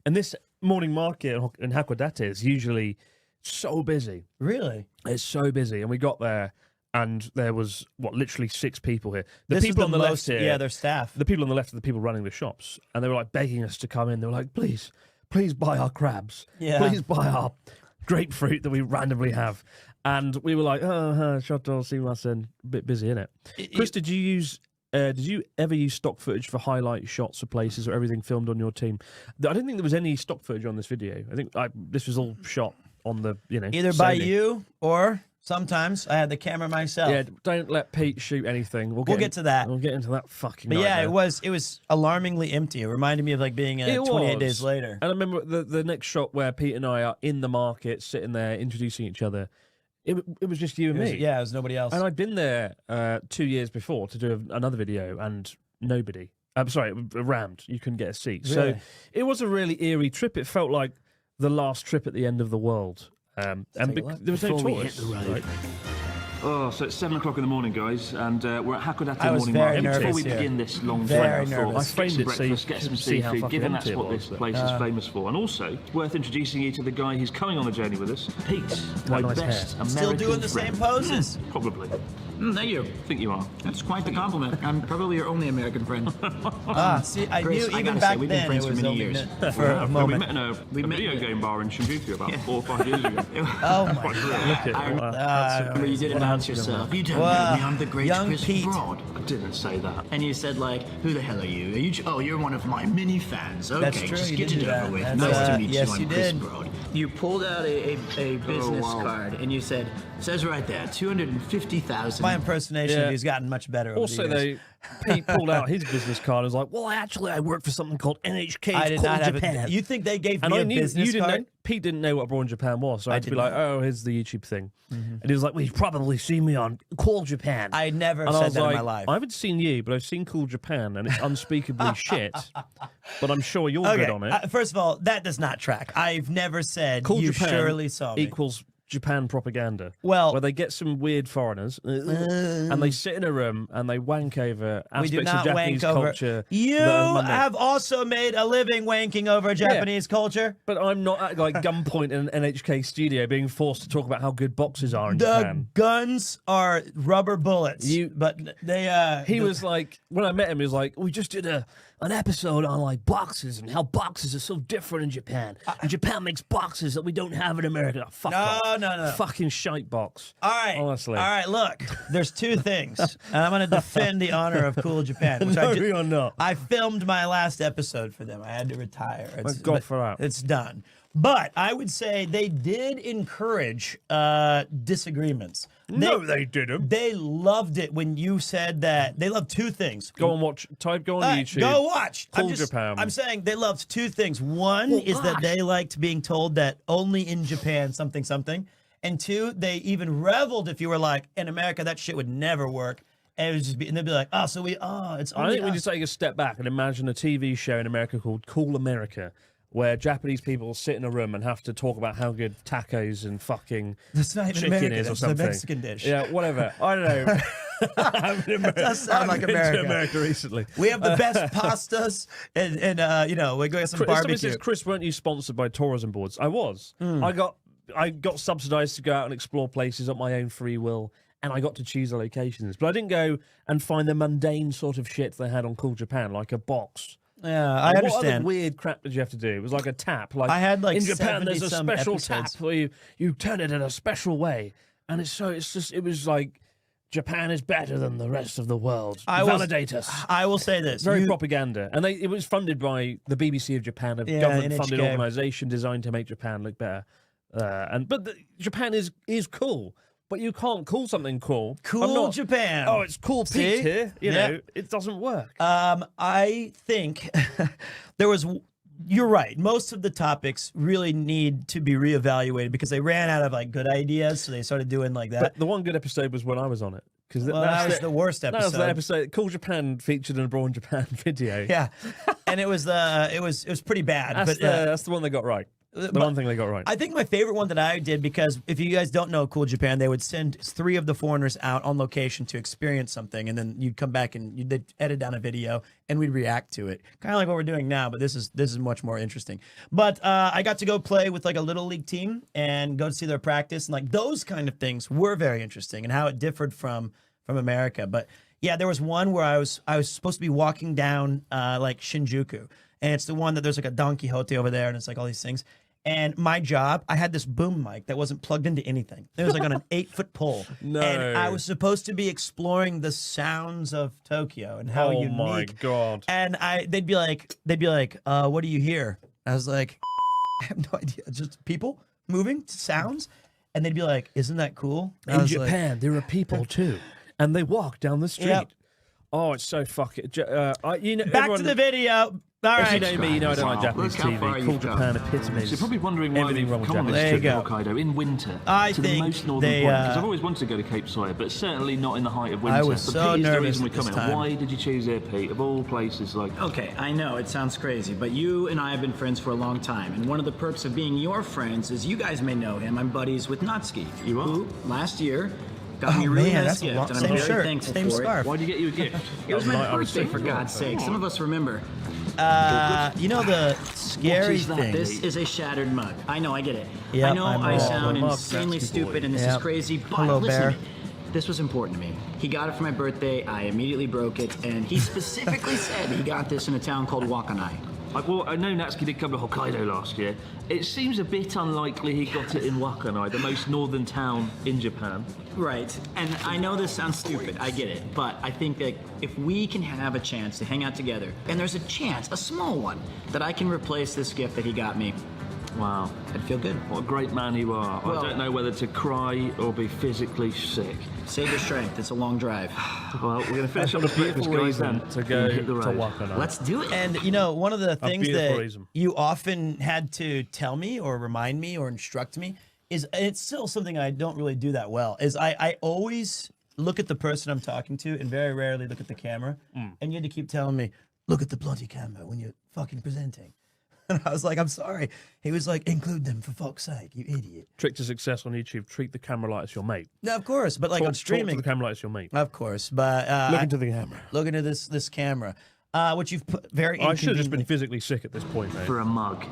And this morning market in Hakodate is usually so busy. Really? It's so busy. And we got there and there was literally 6 people here. The This is people on the most, left here, yeah, their staff. the people on the left are the people running the shops, and they were like begging us to come in. They were like, please buy our crabs. Yeah. Please buy our grapefruit that we randomly have. And we were like, shotto sumimasen, a bit busy, innit? Chris, did you ever use stock footage for highlight shots of places or everything filmed on your team? I don't think there was any stock footage on this video. I think this was all shot on the, Either by Sony. you or Sometimes I had the camera myself. Yeah, don't let Pete shoot anything. We'll get to that. We'll get into that fucking. But nightmare. yeah, it was alarmingly empty. It reminded me of like being 28 days later. And I remember the next shot where Pete and I are in the market, sitting there introducing each other. It was just you and me. Yeah, it was nobody else. And I'd been there 2 years before to do another video, and nobody. I'm sorry, it rammed. You couldn't get a seat. Really? So it was a really eerie trip. It felt like the last trip at the end of the world. And there was no tourists. Right? Oh, so it's 7 o'clock in the morning, guys, and we're at Hakodate I was Morning very Market. nervous Before we here. begin this long Very flight, I thought, nervous. I framed get it some so you breakfast, get some could see how seafood, fucking given that's empty it what was, this but- place is famous for. And also, it's worth introducing you to the guy who's coming on the journey with us, Pete, my nice best hair. American Still doing the friend. same poses. Probably. Thank you. Think you are. That's quite the compliment. I'm probably your only American friend. See, I Chris, knew I even gotta back say, we've been then it friends for was many only years. meant for a We moment. met in a video game bar in Shinjuku about 4 or 5 years ago. Oh my god. Look at Remember you did announce yourself. You told Wow. me I'm the great Young Chris Pete. Broad. I didn't say that. And you said like, who the hell are you? You're one of my mini fans. Okay, That's true, just you get did it do over that. with. That's, Nice to meet yes, you. I'm you Chris did. Broad. You pulled out a business wow. card and you said, says right there, 250,000. My impersonation Yeah. of you's gotten much better. Over Also, the years. Pete pulled out his business card and was like, "Well, I work for something called NHK I did not have Japan." it. You think they gave And me I a knew business you didn't card? know. Pete didn't know what Abroad in Japan was, so I had to be did like, not. "Oh, here's the YouTube thing," and he was like, "Well, you've probably seen me on Cool Japan." I never and I said was that like, in my life. I haven't seen you, but I've seen Cool Japan, and it's unspeakably shit. But I'm sure you're Okay, good on it. first of all, that does not track. I've never said Cool you Japan surely saw me. equals Japan propaganda. Well- where they get some weird foreigners and they sit in a room and they wank over We do aspects not of Japanese wank over. culture. You that are Monday. have also made a living wanking over Japanese culture. But I'm not at like gunpoint in an NHK studio being forced to talk about how good boxes are in The Japan. guns are rubber bullets. But they He was like, when I met him, he was like, "We just did an episode on like boxes and how boxes are so different in Japan. And Japan makes boxes that we don't have in America." Oh, fuck off. No. Fucking shite box. All right. Honestly. All right, look. There's two things. And I'm going to defend the honor of Cool Japan. Which No, I ju- you're not. I filmed my last episode for them. I had to retire. Thank God for that. It's done. But I would say they did encourage disagreements. They didn't. They loved it when you said that. They loved two things. Go and watch. Go on All right, YouTube. go watch. Cool Japan. I'm saying they loved two things. One is that they liked being told that only in Japan something. And two, they even reveled if you were like, in America, that shit would never work. And it would just be, and they'd be like, it's I only think we us. just take a step back and imagine a TV show in America called Cool America, where Japanese people sit in a room and have to talk about how good tacos and fucking That's not even chicken American. is or That's something. the Mexican dish. Yeah, whatever. I don't know. It does sound like I've been to America. America recently. We have the best pastas, and we go get some Somebody barbecue. says, "Chris, weren't you sponsored by tourism boards?" I was. Hmm. I got subsidised to go out and explore places at my own free will, and I got to choose the locations. But I didn't go and find the mundane sort of shit they had on Cool Japan, like a box. Yeah, I What understand. other weird crap did you have to do? It was like a tap. Like I had, like, in Japan, there's a 70-some special episodes. tap where you turn it in a special way, and it was like Japan is better than the rest of the world. Validate us. I will say this. Very You- propaganda, and it was funded by the BBC of Japan, a Yeah, government-funded NHK. organisation designed to make Japan look better. Japan is cool, but you can't call something cool. I'm Cool not- Japan. Oh, it's cool See? Pete here. You Yeah. know, it doesn't work. I think there was. You're right. Most of the topics really need to be reevaluated because they ran out of like good ideas, so they started doing like that. But the one good episode was when I was on it. Because Well, that was the worst That was the episode. episode. Cool Japan featured in a Brawl in Japan video. Yeah, and it was pretty bad. That's, but uh, that's the one they got right. The but one thing they got right. I think my favorite one that I did, because if you guys don't know Cool Japan, they would send 3 of the foreigners out on location to experience something, and then you'd come back and they'd edit down a video, and we'd react to it, kind of like what we're doing now. But this is much more interesting. But I got to go play with like a little league team and go to see their practice, and like those kind of things were very interesting, and how it differed from America. But yeah, there was one where I was supposed to be walking down like Shinjuku, and it's the one that there's like a Don Quixote over there, and it's like all these things. And my job, I had this boom mic that wasn't plugged into anything. It was like on an 8-foot pole. No. And I was supposed to be exploring the sounds of Tokyo and how unique. Oh my god. And they'd be like, what do you hear? I was like, I have no idea. Just people moving, sounds. and they'd be like, "Isn't that cool?" And I In was like, Japan, there are people too, and they walk down the street. Yep. Oh, it's so fucking. You know, back everyone, to the video. All If you right. know me, you know I don't like Japanese Look how far TV. you've Cool come. Japan epitomes. So you're probably wondering why everything we've wrong with come on Japanese. this There trip you to go. Hokkaido in winter I to the think most northern they, point, because I've always wanted to go to Cape Sawyer, but certainly not in the height of winter. I was but so Pete is the nervous reason we're this coming. time. Why did you choose here, Pete? Of all places, like... Okay, I know it sounds crazy, but you and I have been friends for a long time, and one of the perks of being your friends is you guys may know him. I'm buddies with Natsuki, You are? who last year got me a Oh really man, nice that's a gift, lot. and I'm Same very shirt, thankful same for scarf. Why did you get you a gift? It was my I was birthday, for thinking, God's sake. Some of us remember. You know the scary is that? thing. This is a shattered mug. I know, I get it. Yep, I know I'm I all- sound Mark insanely Natsuki boy. stupid and this Yep. is crazy, but Hello, listen Bear. to me. This was important to me. He got it for my birthday. I immediately broke it, and he specifically said he got this in a town called Wakanai. Well, I know Natsuki did come to Hokkaido last year. It seems a bit unlikely he got it in Wakanai, the most northern town in Japan. Right, and I know this sounds stupid, I get it, but I think that if we can have a chance to hang out together, and there's a chance, a small one, that I can replace this gift that he got me, Wow. I'd feel good. What a great man you are. Well- I don't know whether to cry or be physically sick. Save your strength, it's a long drive. Well, we're going to finish That's up a the breakfast, beautiful guys, reason then. to go Hit the to road. Wakana. Let's do it. And you know, one of the things beautiful that reason. you often had to tell me or remind me or instruct me is, and it's still something I don't really do that well, is I always look at the person I'm talking to and very rarely look at the camera. And you had to keep telling me, look at the bloody camera when you're fucking presenting. And I was like, I'm sorry. He was like, include them for fuck's sake, you idiot. Trick to success on YouTube: treat the camera like it's your mate. No, of course, but like on Talk to streaming, the camera like it's your mate. of course. But Look into the camera. look into this camera, which you've put very. I should have just been inconveniently- physically sick at this point, mate. For a mug.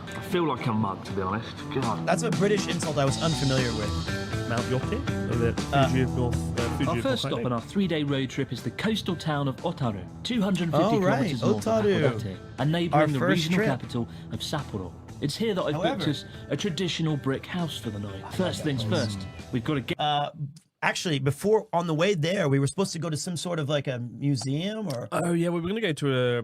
I feel like a mug, to be honest. God. That's a British insult I was unfamiliar with. Mount Yotte, the Fuji of North. Fuji Our of first Hokkaido. stop on our 3-day road trip is the coastal town of Otaru, 250 Oh, right, kilometres north Otaru. of函館, and Our neighbouring the first regional trip. capital of Sapporo. It's here that I've booked However- us a traditional brick house for the night. First things first, we've got to get... Actually, before on the way there, we were supposed to go to some sort of like a museum or. Oh yeah, we were going to go to a.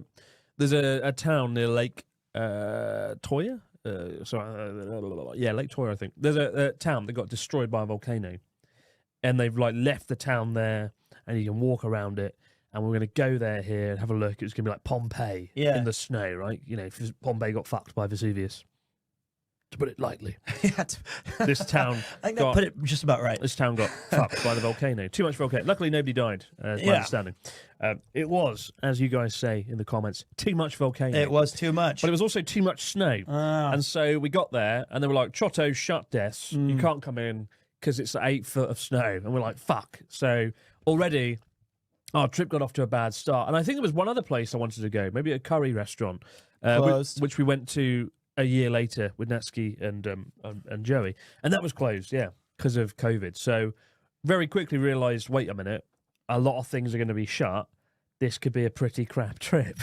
There's a town near Lake Toya. Lake Toya. I think there's a town that got destroyed by a volcano, and they've like left the town there, and you can walk around it. And we're going to go there here and have a look. It's going to be like Pompeii in the snow, right? You know, Pompeii got fucked by Vesuvius. To put it lightly, this town. I think that put it just about right. This town got fucked by the volcano. Too much volcano. Luckily, nobody died, as my understanding. It was, as you guys say in the comments, too much volcano. It was too much. But it was also too much snow. And so we got there, and they were like, Chotto, shut this. You can't come in because it's 8 foot of snow. And we're like, fuck. So already our trip got off to a bad start. And I think there was one other place I wanted to go, maybe a curry restaurant, which we went to a year later with Natsuki and Joey, and that was closed, because of COVID. So very quickly realised, wait a minute, a lot of things are going to be shut. This could be a pretty crap trip.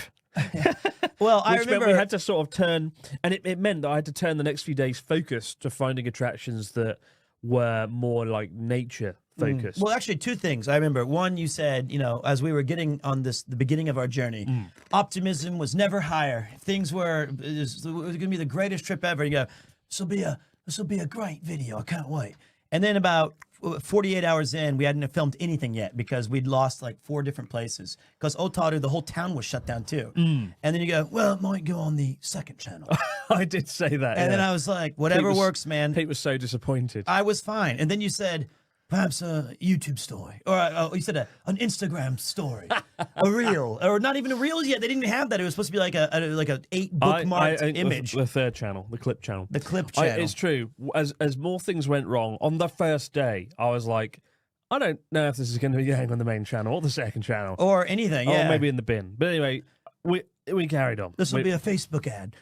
Well, I Which meant remember we had to sort of turn, and it meant that I had to turn the next few days focused to finding attractions that were more like nature focused. Well, actually, two things. I remember. One, you said, as we were getting on the beginning of our journey, optimism was never higher. Things were, it was going to be the greatest trip ever. You go, this will be a great video. I can't wait. And then about 48 hours in, we hadn't filmed anything yet because we'd lost like 4 different places. Because Otaru, the whole town was shut down too. And then you go, well, it might go on the second channel. I did say that. And then I was like, whatever works, man. Pete was so disappointed. I was fine. And then you said, perhaps a YouTube story, or you said an Instagram story, a reel, or not even a reel yet. They didn't have that. It was supposed to be like a 8 bookmarked image. The third channel, the clip channel. The clip channel. It's true. As more things went wrong on the first day, I was like, I don't know if this is going to be going on the main channel or the second channel, or anything. or Yeah, maybe in the bin. But anyway, we carried on. this will be a Facebook ad.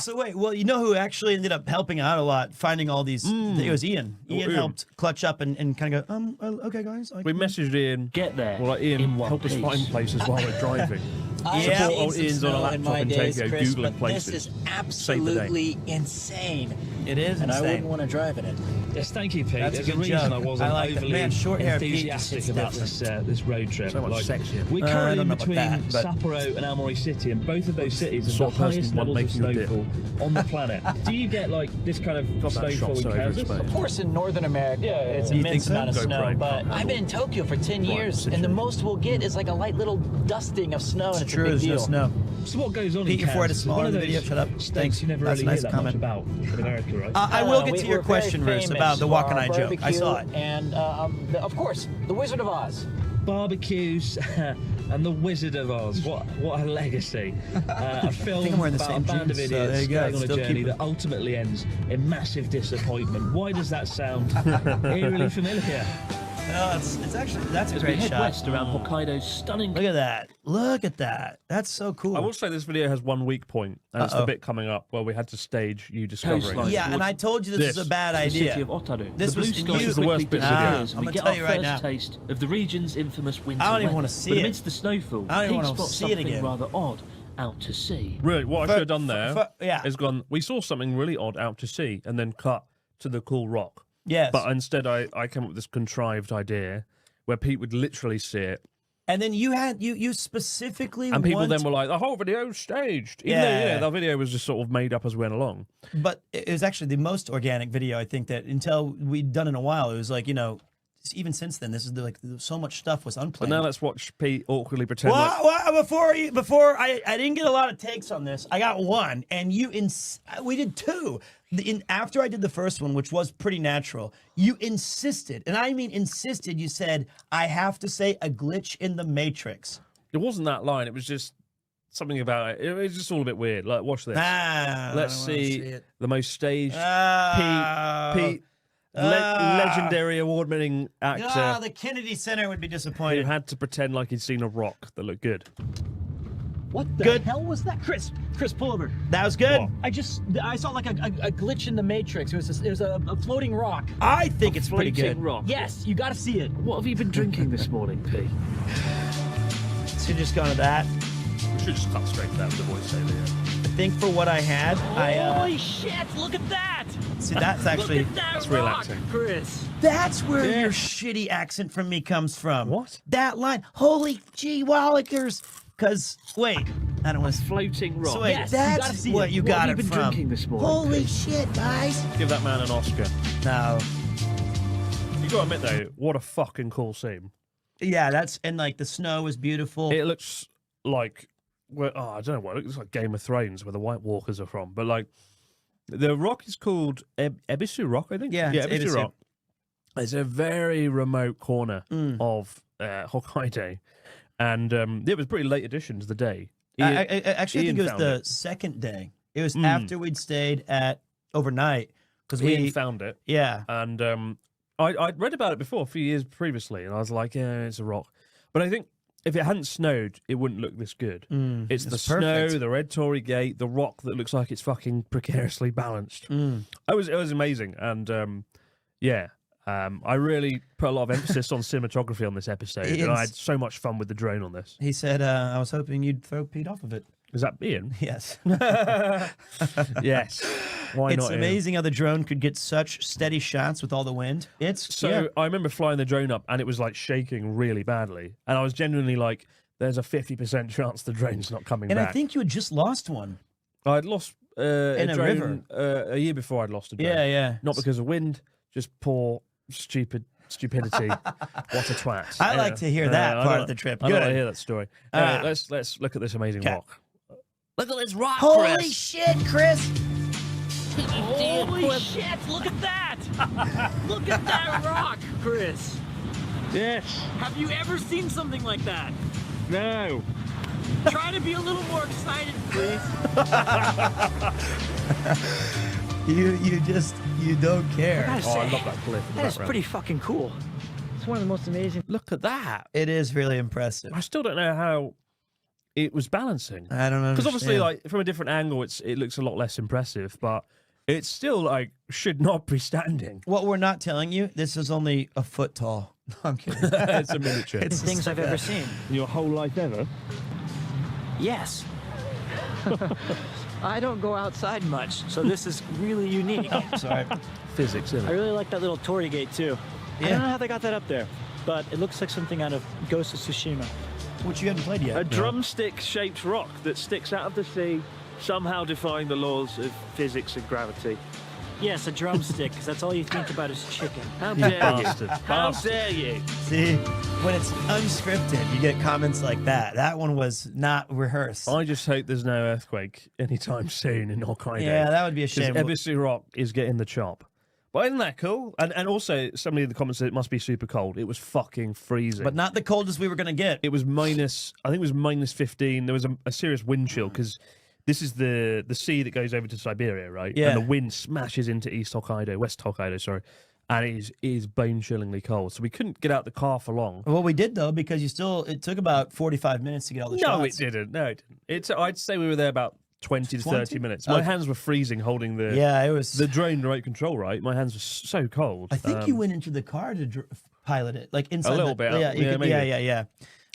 So wait, well, you know who actually ended up helping out a lot, finding all these? It was Ian. Ian helped clutch up and kind of go, okay, guys. We messaged Ian. Get there Well, like, Ian, in one help us piece. find places while we're driving. Yeah. Support old Ian's on a laptop in my and days, take Chris, Googling but places. this is Save the day. absolutely insane. It is And I insane. wouldn't want to drive in it. Yes, thank you, Pete. That's a There's a good reason joke. I wasn't I like that. overly Man, short hair Pete enthusiastic is about this road trip. So much sexier. We're I currently don't know about between that, but- Sapporo and Aomori City, and both of those cities have Sort the of person highest one levels of making a dip. snowfall on the planet. Do you get like this kind of God, that snowfall shot's in so Kansas? overexposed. Of course, in Northern America, it's You an think immense so? amount of Go snow. brain. But I've been in Tokyo for 10 years, and the most we'll get is like a light little dusting of snow, and it's True, a big there's no deal. snow. So what goes on Pete, in your forehead is Kansas? smaller One in of the those video. Shut up. states Thanks. you never That's really a nice hear that much comment. about in America, right? I will get We- to your we're question, very Roost, famous about the for our Wakanai joke. I saw it. barbecue And, of course, The Wizard of Oz. Barbecues and the Wizard of Oz. What a legacy! A film I'm wearing the about a same band of jeans, so idiots there you go. going on a Still journey keep that ultimately ends in massive disappointment. Why does that sound eerily familiar? No, it's actually, that's a As we great head shot. west around Hokkaido's stunning. Look at that. Look at that. That's so cool. I will say this video has one weak point, and it's the bit coming up where we had to stage you discovering. Coastline. Yeah, and I told you this is a bad The idea. city of Otaru. This the was- blue sky you- This is the worst quickly bit of the video. disappears, and I'm we gonna get tell our you right first now. taste of the region's infamous winter I don't even weather. wanna see But it. amidst the snowfall, I don't even Pete wanna spots see it something again. rather odd out to sea. Really, what I should have done there yeah. is gone, we saw something really odd out to sea, and then cut to the cool rock. Yes. But instead, I came up with this contrived idea where Pete would literally see it, And then you specifically and people want, then were like, the whole video's staged. Even though, Yeah. the video was just sort of made up as we went along. but it was actually the most organic video I think that until we'd done in a while. It was like, even since then, this is like so much stuff was But unplanned. now let's watch Pete awkwardly pretend like... Before I didn't get a lot of takes on this. I got one, and we did two. After I did the first one, which was pretty natural, you insisted, and I mean insisted. You said I have to say a glitch in the Matrix. It wasn't that line, it was just something about it. It was just all a bit weird. Like, watch this. Let's see the most staged Pete legendary award-winning actor the Kennedy Center would be who disappointed. had to pretend like he'd seen a rock that looked good. What the Good. hell was that? Chris, pull over. That was good. What? I saw like a glitch in the Matrix. It was a floating rock. I think it's pretty Floating good. rock. Yes, you got to see it. What have you been drinking this morning, Pete? So just going to that. We should just cut straight to that with the voiceover. I think for what I had, Holy shit! Look at that! see that's actually Look at that That's rock, relaxing. Chris. that's where your shitty accent from me comes from. What? That line? Holy gee wallikers! Because wait, I don't want to. Floating rock. So wait, Yes, you gotta that's see what it. you What got have you it been from. drinking this morning, Holy Pete? shit, guys! Give that man an Oscar. No, You gotta admit though, what a fucking cool scene. yeah, that's and like the snow is beautiful. It looks like, well, I don't know what, it looks like Game of Thrones where the White Walkers are from. But like, the rock is called Ebisu Rock, I think. Yeah, yeah, it's Ebisu Ebisu. Rock. It's a very remote corner Mm. of Hokkaido, and it was a pretty late addition to the day. I actually Ian think it was found the it. second day. It was after we'd stayed at overnight because we Ian found it, yeah. and I'd read about it before a few years previously, and I was like, yeah, it's a rock. But I think if it hadn't snowed, it wouldn't look this good. It's the snow, perfect. the red Tory Gate, the rock that looks like it's fucking precariously balanced. It was amazing, and I really put a lot of emphasis on cinematography on this episode, and I had so much fun with the drone on this. He said, "I was hoping you'd throw Pete off of it." Is that Ian? Yes. Yes. Why It's not? Ian? amazing how the drone could get such steady shots with all the wind. It's So I remember flying the drone up, and it was like shaking really badly, and I was genuinely like, "There's a 50% chance the drone's not coming and back." I think you had just lost one. I'd lost In a a drone a year before I'd lost a drone. Yeah. Not because of wind, just poor stupidity. What a twat. I like to hear that I part don't- of the trip. I don't want to Good. hear that story. Ah. Let's look at this amazing 'Kay. rock. Look at this rock, Holy Chris. shit, Chris! Holy shit! Look at that! Look at that rock, Chris. Yes. Have you ever seen something like that? No. Try to be a little more excited, please. You don't care. I Oh, I love that cliff in the That is background. pretty fucking cool. It's one of the most amazing. Look at that. It is really impressive. I still don't know how it was balancing. I don't know. Because obviously, like from a different angle, it looks a lot less impressive, but it's still like should not be standing. What we're not telling you, this is only a foot tall. No, I'm kidding. It's a miniature. It's Things I've ever seen. Your whole life ever? Yes. I don't go outside much, so this is really unique. Sorry. Physics, isn't I it? really like that little torii gate too. I Yeah. don't know how they got that up there, but it looks like something out of Ghost of Tsushima. Which you haven't played yet. A drumstick-shaped rock that sticks out of the sea, somehow defying the laws of physics and gravity. Yes, a drumstick, because that's all you think about is chicken. How dare you? Bastard. How dare you? See, when it's unscripted, you get comments like that. That one was not rehearsed. I just hope there's no earthquake anytime soon in Hokkaido. Yeah, that would be a 'Cause shame. Ebisu Rock is getting the chop. But isn't that cool? And also, somebody in the comments said it must be super cold. It was fucking freezing. But not the coldest we were going to get. It was minus, I think it was minus 15. There was a serious wind chill because this is the sea that goes over to Siberia, right? Yeah. And the wind smashes into West Hokkaido, sorry. And it is bone-chillingly cold. So we couldn't get out the car for long. Well, we did, though, because it took about 45 minutes to get all the No, shots. it didn't. No, it didn't. I'd say we were there about 20 to 20? 30 minutes. My hands were freezing holding the Yeah, it was. the drone remote control, right? My hands were so cold. I think you went into the car to pilot it, like inside. little bit, Yeah, yeah, maybe. yeah.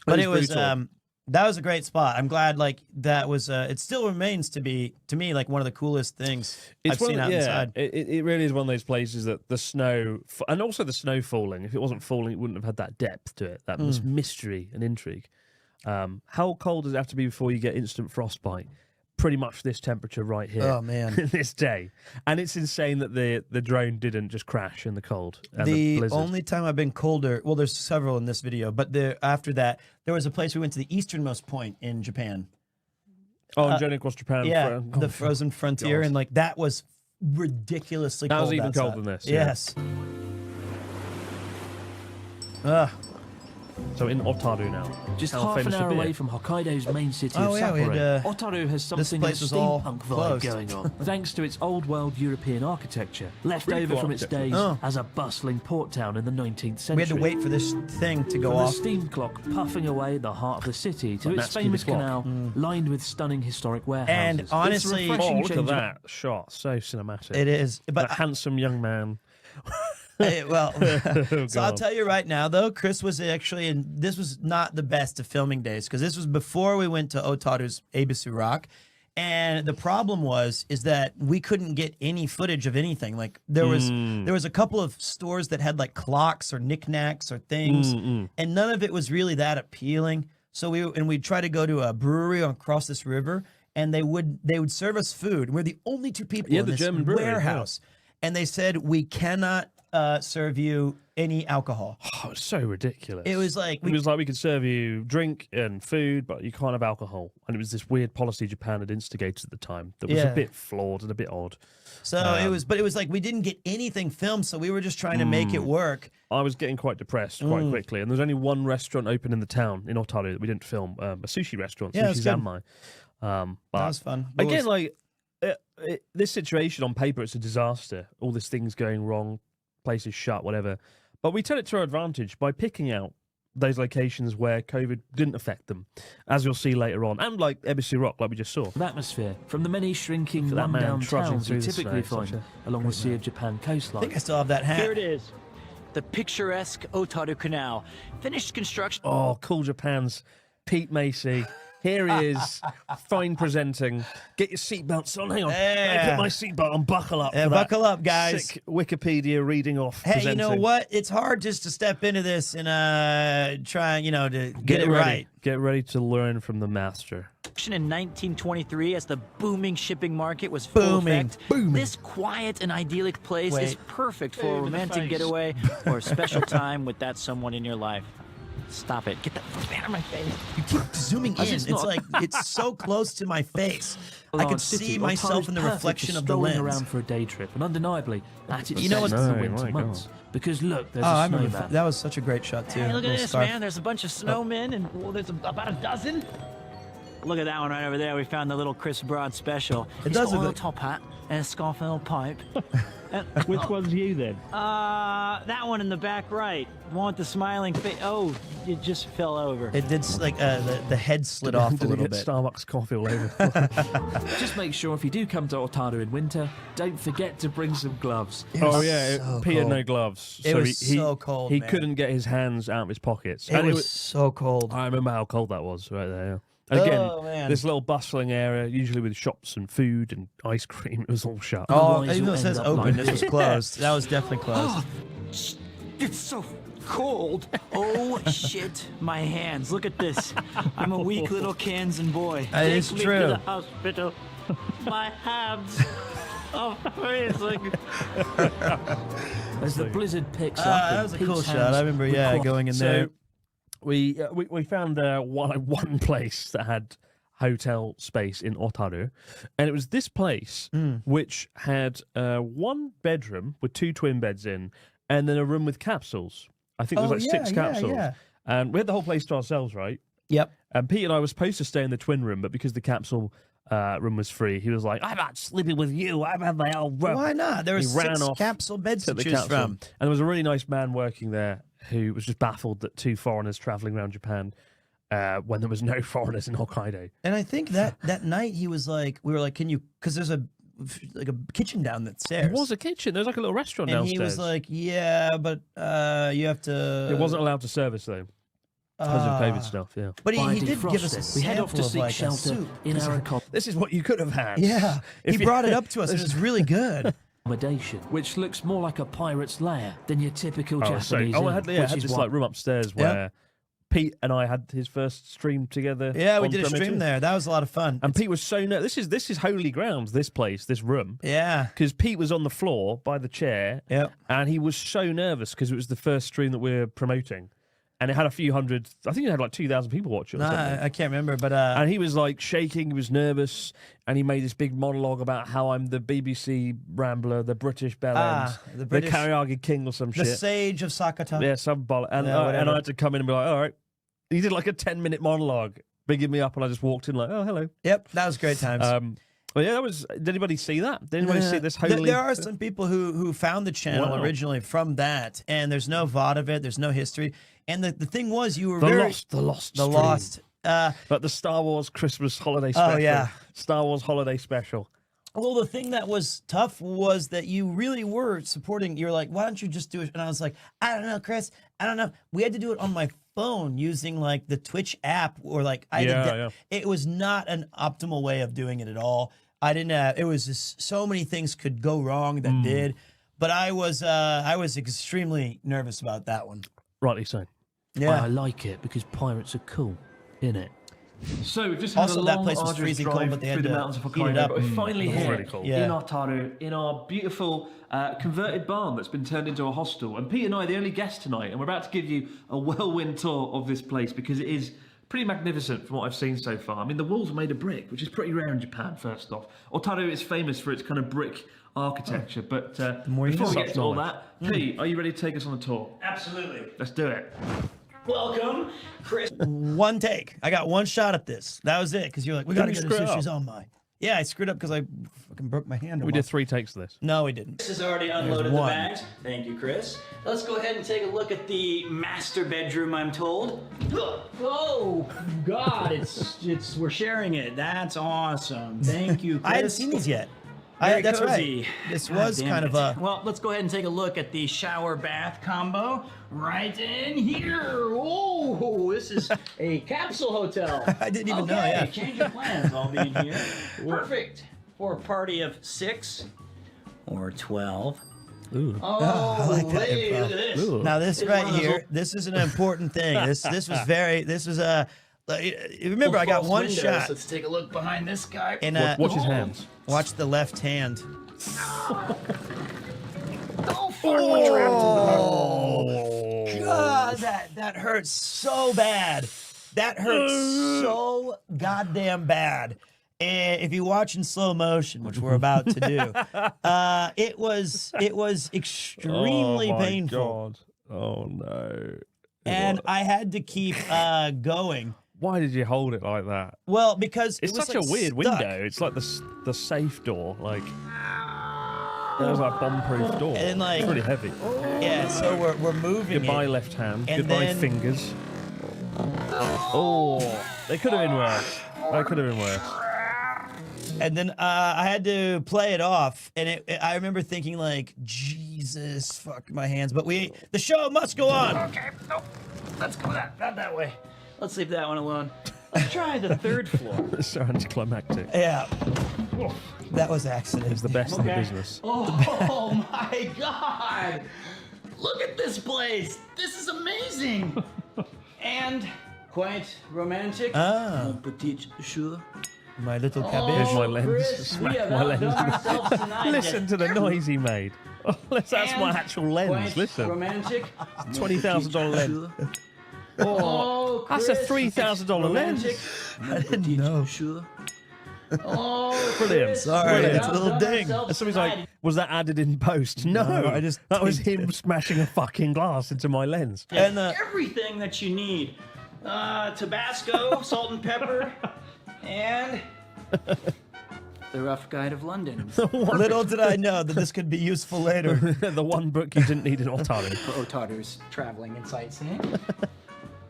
But it was brutal. that was a great spot. I'm glad, like that was. It still remains to me like one of the coolest things I've seen out inside. It really is one of those places that the snow and also the snow falling. If it wasn't falling, it wouldn't have had that depth to it, that mystery and intrigue. How cold does it have to be before you get instant frostbite? Pretty much this temperature right here. Oh, man. This day, and it's insane that the drone didn't just crash in the cold. And The blizzard. only time I've been colder, well, there's several in this video, but after that, there was a place we went to the easternmost point in Japan. Journey across Japan. Yeah, the frozen frontier, God. and like that was ridiculously That cold. was even outside. colder than this, yeah. Yes. So in Otaru now. Just How half an famous hour the beer? away from Hokkaido's main city Oh, of yeah, we Sapporo, had, Otaru has something place of a was all steampunk vibe closed. going on, thanks to its old world European architecture, left over from its days Oh. as a bustling port town in the 19th century. We had to wait for this thing to go From the off. steam clock puffing away at the heart of the city to Like its Natsuki the famous clock. canal lined with stunning historic warehouses. And It's a honestly- refreshing Oh, look at change of- that shot! So cinematic. It is, That but handsome young man. well, Oh, so I'll God. tell you right now, though, Chris was actually, and this was not the best of filming days because this was before we went to Otaru's Ebisu Rock, and the problem is that we couldn't get any footage of anything. Like there was a couple of stores that had like clocks or knickknacks or things, and none of it was really that appealing. So we'd try to go to a brewery across this river, and they would serve us food. We're the only two people Yeah, in the this German brewery, yeah. warehouse. And they said, we cannot serve you any alcohol. Oh, it's so ridiculous. It was like, it was like we could serve you drink and food, but you can't have alcohol. And it was this weird policy Japan had instigated at the time that was Yeah. a bit flawed and a bit odd. it was like we didn't get anything filmed, so we were just trying to make it work. I was getting quite depressed quite quickly, and there was only one restaurant open in the town in Otaru that we didn't film, a sushi restaurant, Yeah, Sushi it's good. Zanmai. But That was fun. But again, like this situation on paper, it's a disaster. All these things going wrong, places shut, whatever. But we turn it to our advantage by picking out those locations where COVID didn't affect them, as you'll see later on, and like Ebisu Rock, like we just saw. atmosphere from the many shrinking Look at that man rundown trudging towns we through the typically snow, find such a along the Sea of Japan I coastline. think I still have that hat. Here it is, the picturesque Otaru Canal. Finished construction. Oh, cool Japan's Pete Macy. Here he is, fine presenting. Get your seatbelts on. Hang on. Yeah. Let me put my seatbelt on. Buckle up. Yeah, for that buckle up, guys. Sick Wikipedia reading off. Hey, presenting. you know what? It's hard just to step into this and try, to get it ready. right. Get ready to learn from the master. In 1923, as the booming shipping market was full Booming. effect, this quiet and idyllic place is perfect for a romantic getaway or a special time with that someone in your life. Stop it. Get that out of my face. You keep zooming in. just It's not- like it's so close to my face. I Large could city, see Otaru's myself in the perfect reflection for of the strolling lens. around for a day trip, and undeniably at its You know best what- in the No, winter my months. God. Because look, there's Oh, a I remember snowman. that was such a great shot too. Hey, look at Little this, scarf. man. There's a bunch of snowmen, and there's about a dozen. Look at that one right over there. We found the little Chris Broad special. He's does got a look little top hat and a scarf and a little pipe. Which one's you then? That one in the back right. One with the smiling face. Oh, it just fell over. It did like the head slid off a Did he little get bit. Starbucks coffee all over? Just make sure if you do come to Otaru in winter, don't forget to bring some gloves. Oh yeah, so Peter cold. no gloves. It so was he, so cold, He man. couldn't get his hands out of his pockets. It And was so cold. I remember how cold that was right there. Yeah. And again, Oh, man. this little bustling area, usually with shops and food and ice cream, it was all shut. Oh, Otherwise even though you'll it says end up open, like this was closed. That was definitely closed. It's so cold. Oh shit, my hands. Look at this. I'm a weak little Kansan boy. That is Take me true. to the hospital. My hands are freezing. As the blizzard picks up, That and was a Pete's cool shot. hands I remember, yeah, require- going in there. So we found one place that had hotel space in Otaru, and it was this place which had one bedroom with 2 twin beds in, and then a room with capsules. I think there was like 6 capsules, and we had the whole place to ourselves, right? Yep. And Pete and I were supposed to stay in the twin room, but because the capsule room was free, he was like, "I'm not sleeping with you. I'm having my own room." Why not? There were He ran 6 off, capsule beds to took the choose capsule, from. and there was a really nice man working there who was just baffled that 2 foreigners traveling around Japan when there was no foreigners in Hokkaido. And I think that night he was like, we were like, can you, because there's a kitchen down the stairs. There was a kitchen. There was like a little restaurant and downstairs. he was like, yeah, but you have to. It wasn't allowed to service though because of COVID stuff. Yeah. But By he did give us a defroster, we head off sample to of seek like a shelter soup. in our This is what you could have had. Yeah, If he you- brought it up to us. It was really good. accommodation, which looks more like a pirate's lair than your typical Oh, Japanese I inn, had, which I had is this what like room upstairs where Pete and I had his first stream together. Yeah, we on did a stream Primitive. there. That was a lot of fun. And Pete was so nervous. This is holy ground. This place, this room. Yeah. Because Pete was on the floor by the chair. Yep. And he was so nervous because it was the first stream that we're promoting, and it had a few hundred. I think it had like 2,000 people watch it. Or Nah, something. I can't remember, but And he was like shaking, he was nervous, and he made this big monologue about how I'm the BBC Rambler, the British Bellend, the British- Karaoke King or some the shit. Sage of Sakata. Yeah, some bollock. And, Yeah, and I whatever. had to come in and be like, all right. He did like a 10-minute monologue, bigging me up, and I just walked in like, oh, hello. Yep, that was great times. But yeah, that was. Did anybody see that? Did anybody see this holy? There are some people who found the channel Wow. originally from that, and there's no VOD of it. There's no history. And the thing was, you were the very lost, the stream. lost. Like the Star Wars Christmas holiday special. Oh, yeah. Star Wars holiday special. Well, the thing that was tough was that you really were supporting. You're like, why don't you just do it? And I was like, I don't know, Chris. I don't know. We had to do it on my phone using like the Twitch app, or like it was not an optimal way of doing it at all. I didn't. It was just so many things could go wrong that did. But I was extremely nervous about that one. Rightly so. Yeah. I like it because pirates are cool, innit? So we've just had Also, a that long, place was arduous freezing drive cold, but they had through the to mountains of heat it Hokkaido, up. but we're finally That was here really cool. Yeah. in Otaru, in our beautiful converted barn that's been turned into a hostel. And Pete and I are the only guests tonight, and we're about to give you a whirlwind tour of this place because it is pretty magnificent from what I've seen so far. I mean, the walls are made of brick, which is pretty rare in Japan, first off. Otaru is famous for its kind of brick architecture, but more you before we know. get to all that, Pete, are you ready to take us on a tour? Absolutely. Let's do it. Welcome, Chris. One take. I got one shot at this. That was it. Because you're like, we got to Didn't get you the screw it sushis up? on my. Yeah, I screwed up because I fucking broke my hand. We did 3 takes of this. No, we didn't. Chris has already unloaded the one. bags. Thank you, Chris. Let's go ahead and take a look at the master bedroom, I'm told. Oh, God, it's we're sharing it. That's awesome. Thank you, Chris. I hadn't seen these yet. Very That's cozy. right. This God was damn kind it. of a. Well, let's go ahead and take a look at the shower bath combo right in here. Oh, this is a capsule hotel. I didn't even know, Okay, yeah. change of plans. I'll be in here. Perfect for a party of 6 or 12. Ooh. Oh, I like that hey, info. look at this. Ooh. Now this It's right one of those here, this is an important thing. This was very. This was a. Remember, I got False one windows. shot. Let's take a look behind this guy. And Watch his hands. watch the left hand. Oh. God, that hurts so bad. That hurts so goddamn bad. And if you watch in slow motion, which we're about to do, it was extremely Oh my painful, God. Oh no. and I had to keep going. Why did you hold it like that? Well, because It's it was such like a weird stuck. window. It's like the safe door. Like that was like a bomb-proof door. And, like- it's really heavy. Yeah, so we're moving. Goodbye it. left hand. And Goodbye then- fingers. Oh, they could have been worse. They could have been worse. And then I had to play it off, and I remember thinking like, Jesus, fuck my hands. But the show must go on. Okay, nope. Let's go not that way. Let's leave that one alone. Let's try the 3rd floor. It's so anticlimactic. Yeah. That was accident. It's the best in the business. Oh my God! Look at this place. This is amazing. And quite romantic. Ah, Petite choux. my little Oh, cabbage. Here's my lens. Chris, Smack we have my outdone lens. ourselves tonight. Listen to the noise he made. Oh, that's my And actual lens. quite Listen. Romantic. $20,000 lens. Oh, That's a Chris, $3,000 lens. romantic. I didn't know. Oh, Brilliant. Chris, Sorry, we have it's a little outdone ding. ourselves Somebody's like, tonight. was that added in post? No, I just that was taped him smashing a fucking glass into my lens. And everything that you need. Tabasco, salt and pepper, and The Rough Guide of London. little did I know that this could be useful later. The one book you didn't need in Otaru. For Otaru's traveling and sightseeing.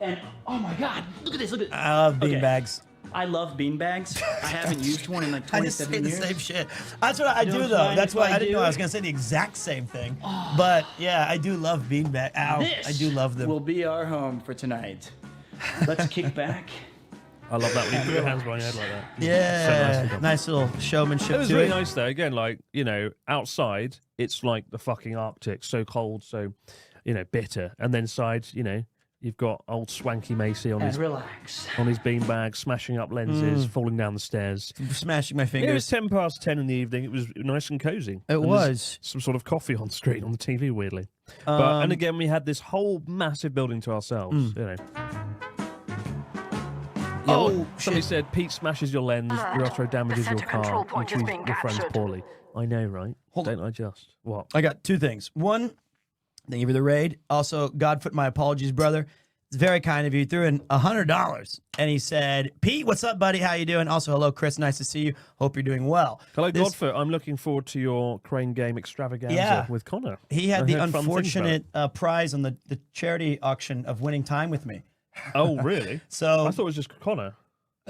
And oh my God, look at this! Look at this. I love beanbags. I love beanbags. I haven't used one in like I just say 27 the years. same shit. That's what I do, Don't though. mind That's if why I I didn't know do. I was going to say the exact same thing. But yeah, I do love beanbags. Ow, This I do love them. will be our home for tonight. Let's kick back. I love that when you put your hands behind your head like that. Yeah, So nicely done. nice little showmanship It was to really it. nice though. Again, like, you know, outside it's like the fucking Arctic, so cold, so, you know, bitter. And then inside, you know, you've got old Swanky Macy on And his relax. beanbag, smashing up lenses, falling down the stairs. Smashing my It was fingers. 10 in the evening. It was nice and cozy. It And there's was. some sort of coffee on screen on the TV, weirdly. But and again, we had this whole massive building to ourselves. You know. Oh, Somebody said Pete smashes your lens, the Otro damages your center control car, point you is treat being your friends captured. poorly. I know, right? Hold Don't I just? What? I got two things. One, thank you for the raid. Also, Godfoot, my apologies, brother. It's very kind of you. He threw in $100, and he said, "Pete, what's up, buddy? How you doing?" Also, hello, Chris. Nice to see you. Hope you're doing well. Hello, This- Godfoot. I'm looking forward to your crane game extravaganza Yeah. with Connor. He had I the heard fun things about unfortunate prize on the charity auction of winning time with me. it. Oh, really? So I thought it was just Connor.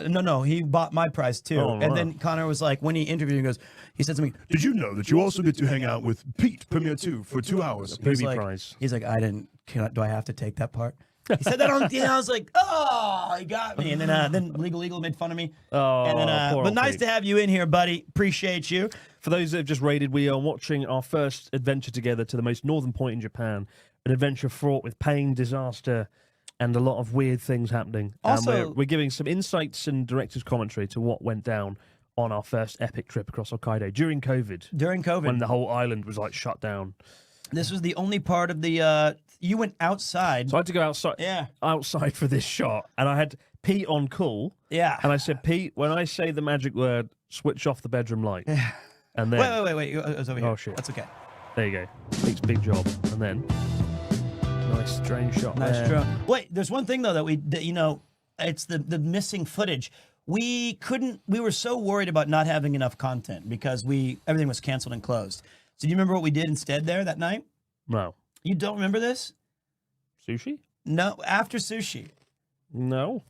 no, he bought my prize too. Oh, And right. then Connor was like, when he interviewed, he said to me, Did you know that you also get to hang out with Pete Premier 2 for 2 hours? he was Booby like, prize. he's like, do I have to take that part? He said that on the I was like, oh, he got me. And then Legal Eagle made fun of me. Oh, And then, poor but old nice Pete. to have you in here, buddy. Appreciate you. For those that have just raided, we are watching our first adventure together to the most northern point in Japan. An adventure fraught with pain, disaster, and a lot of weird things happening. Also- we're giving some insights and director's commentary to what went down on our first epic trip across Hokkaido during COVID, During COVID, when the whole island was like shut down. this was the only part of the. You went outside. So I had to go outside. Yeah. Outside for this shot, and I had Pete on call. Yeah. And I said, Pete, when I say the magic word, switch off the bedroom light. And then Wait. It was over here. Oh, shit. That's okay. there you go, Pete's big job, and then nice drone shot. Nice there. drone. Wait, there's one thing though that it's the missing footage. We were so worried about not having enough content because everything was canceled and closed. So do you remember what we did instead there that night? No. You don't remember this? Sushi? No, after sushi. No.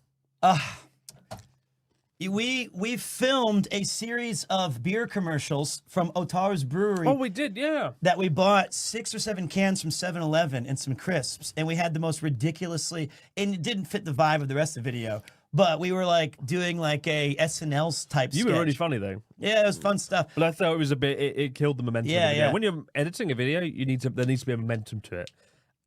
We filmed a series of beer commercials from Otaru's brewery. Oh, we did, yeah. That we bought 6 or 7 cans from 7-Eleven and some crisps, and we had the most ridiculously, and it didn't fit the vibe of the rest of the video, but we were like doing like a SNL type You sketch. were really funny though. Yeah, it was fun stuff. But I thought it was a bit. It killed the momentum. Yeah, of the video. yeah. When you're editing a video, there needs to be a momentum to it,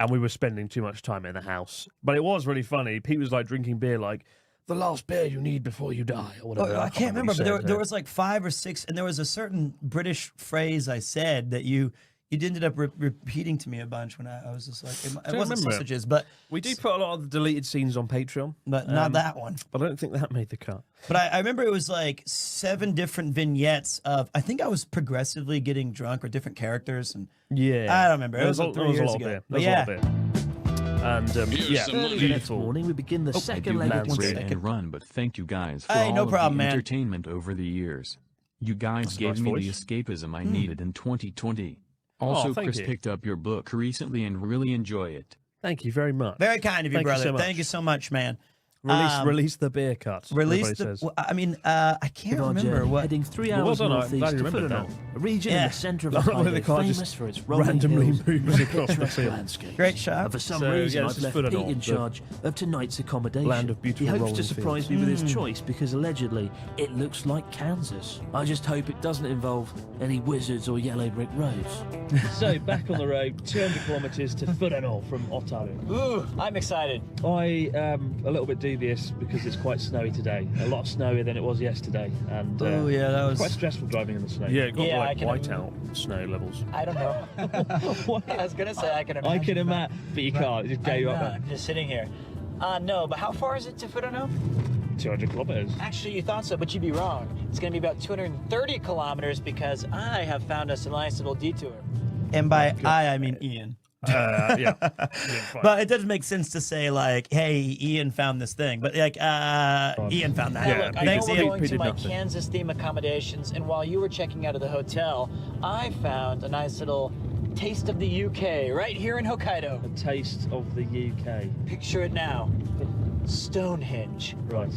and we were spending too much time in the house. But it was really funny. Pete was like drinking beer, like the last beer you need before you die, or whatever. I can't remember, what but he there said. was like 5 or 6, and there was a certain British phrase I said that you ended up repeating to me a bunch when I was just like, it wasn't remember it. sausages, but We do put a lot of the deleted scenes on Patreon, but not that one. but I don't think that made the cut. But I remember it was like 7 different vignettes of, I think I was progressively getting drunk or different characters. And Yeah, I don't remember. It was there 3 was a years lot of ago. beer. But There was yeah. a lot of beer. And yeah, Early the next beautiful. morning, we begin the second leg of landscape. one second. and run, but thank you guys for Hey, all no of problem, the man. entertainment over the years. You guys That's a gave nice me voice. the escapism I needed in 2020. Also, thank Chris you. picked up your book recently and really enjoy it. Thank you very much. Very kind of you, Thank you brother. so much. Thank you so much, man. Release the beer cuts. Release everybody the. says. Well, I mean, I can't remember what. Heading 3 Well, hours wasn't I? northeast Glad you to remembered Furano, that. a region in Yeah. the centre of Like, Hokkaido, the car just famous for its rolling randomly hills and moves across the picturesque field. landscapes. Great shot. And for some So, reason, yeah, I've this is left Furano, Pete in the charge of tonight's accommodation. land of beautiful He hopes rolling to surprise me with his choice because allegedly it looks like Kansas. I just hope it doesn't involve any wizards or yellow brick roads. So back on the road, 200 kilometres to Furano from Otaru. Ooh, I'm excited. I am a little bit dubious because it's quite snowy today. A lot snowier than it was yesterday, and Oh yeah, that was quite stressful driving in the snow. Yeah, it got Yeah, I like can- whiteout snow levels. I don't know. I was gonna say I can imagine. I can imagine, but you can't. It just gave you up there. I'm just sitting here. No, but how far is it to Furano? 200 kilometres. Actually, you thought so, but you'd be wrong. It's gonna be about 230 kilometers because I have found us a nice little detour. And by I mean Ian. Yeah. But it doesn't make sense to say like, "Hey, Ian found this thing," but like, Ian found that. Yeah, Look, I Thanks, know we're Ian. going to did my nothing. Kansas theme accommodations, and while you were checking out of the hotel, I found a nice little taste of the UK right here in Hokkaido. A taste of the UK. Picture it now. Stonehenge. Right.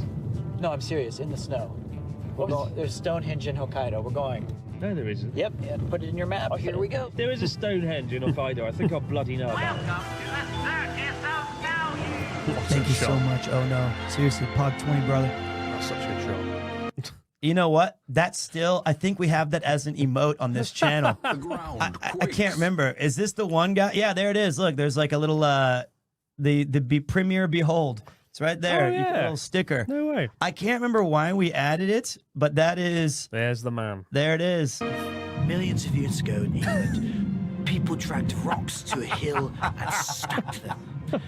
No, I'm serious. In the snow. There's Stonehenge in Hokkaido. We're going. No, there isn't. Yep. Yeah, put it in your map. Here we go. There is a Stonehenge in Hokkaido. I think I bloody know about it. Thank you so much. Oh no, seriously, Pog 20, brother. That's such a shot. You know what? That's still. I think we have that as an emote on this channel. I can't remember. Is this the one guy? Yeah, there it is. Look, there's like a little the premiere behold. It's right there. Oh, You get a yeah. little sticker. No way. I can't remember why we added it, but that is. There's the man. There it is. Millions of years ago in England, people dragged rocks to a hill and stacked them.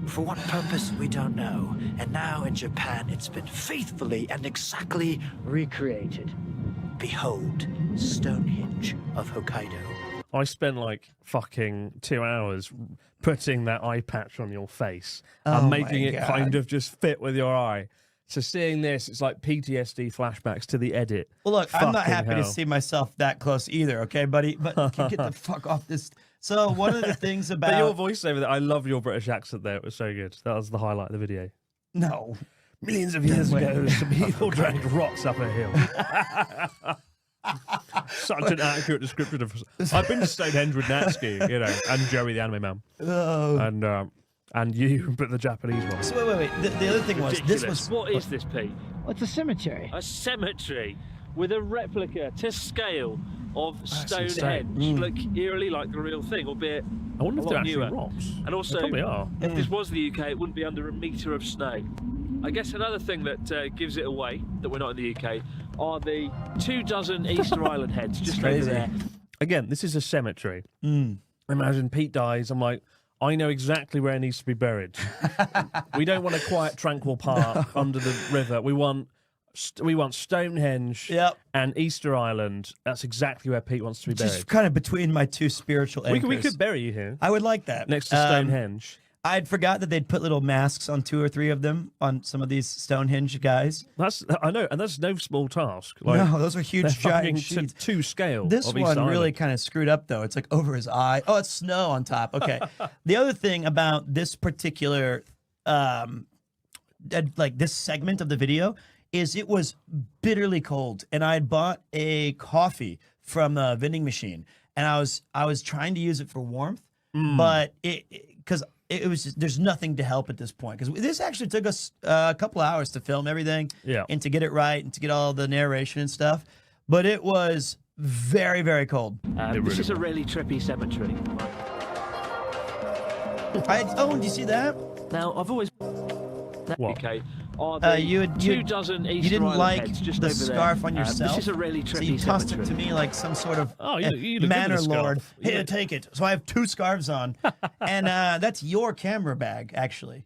For what purpose, we don't know. And now in Japan, it's been faithfully and exactly recreated. Behold, Stonehenge of Hokkaido. I spent like fucking 2 hours putting that eye patch on your face Oh and making my it God. kind of just fit with your eye. So seeing this, it's like PTSD flashbacks to the edit. Well, look, I'm not Fucking happy to hell. see myself that close either, okay, buddy? But can you get the fuck off this. So one of the things But your about voiceover there, I love your British accent there. It was so good. That was the highlight of the video. no, Millions of years ago, some people dragged rocks up a hill. Such an accurate description of. I've been to Stonehenge with Natsuki, you know, and Joey the Anime Man, and you, but the Japanese one. so wait. The other thing was this was What is this, Pete? What's a cemetery? A cemetery with a replica to scale of insane. Stonehenge. Look eerily like the real thing, albeit I wonder a if they're lot actually newer. rocks. And also, They probably are. if this was the UK, it wouldn't be under a metre of snow. I guess another thing that gives it away that we're not in the UK are the 24 Easter Island heads just over crazy. there. Again, this is a cemetery. Imagine Pete dies. I'm like, I know exactly where he needs to be buried. We don't want a quiet, tranquil park under the river. We want Stonehenge Yep. and Easter Island. That's exactly where Pete wants to be buried. just kind of between my two spiritual anchors. We could bury you here I would like that next to Stonehenge. I'd forgot that they'd put little masks on 2 or 3 of them on some of these Stonehenge guys. I know, and that's no small task. Like, No, those are they're huge, fucking giant sheets. to scale. This of East one really Island. kind of screwed up, though. It's like over his eye. Oh, it's snow on top. Okay. The other thing about this particular, like this segment of the video, is it was bitterly cold, and I had bought a coffee from a vending machine, and I was trying to use it for warmth, but because it was just, there's nothing to help at this point because this actually took us a couple hours to film everything, Yeah. and to get it right and to get all the narration and stuff, but it was very, very cold. This is a really trippy cemetery. Oh, do you see that? Now, I've always... What? Okay. Are the You 24 Easter you didn't Island like heads just the over there. scarf on yourself. This is a really so trippy you tossed it to cemetery. me like some sort of Oh, you look good with manor the scarf. lord. You Here, look- take it. So I have 2 scarves on, and that's your camera bag, actually.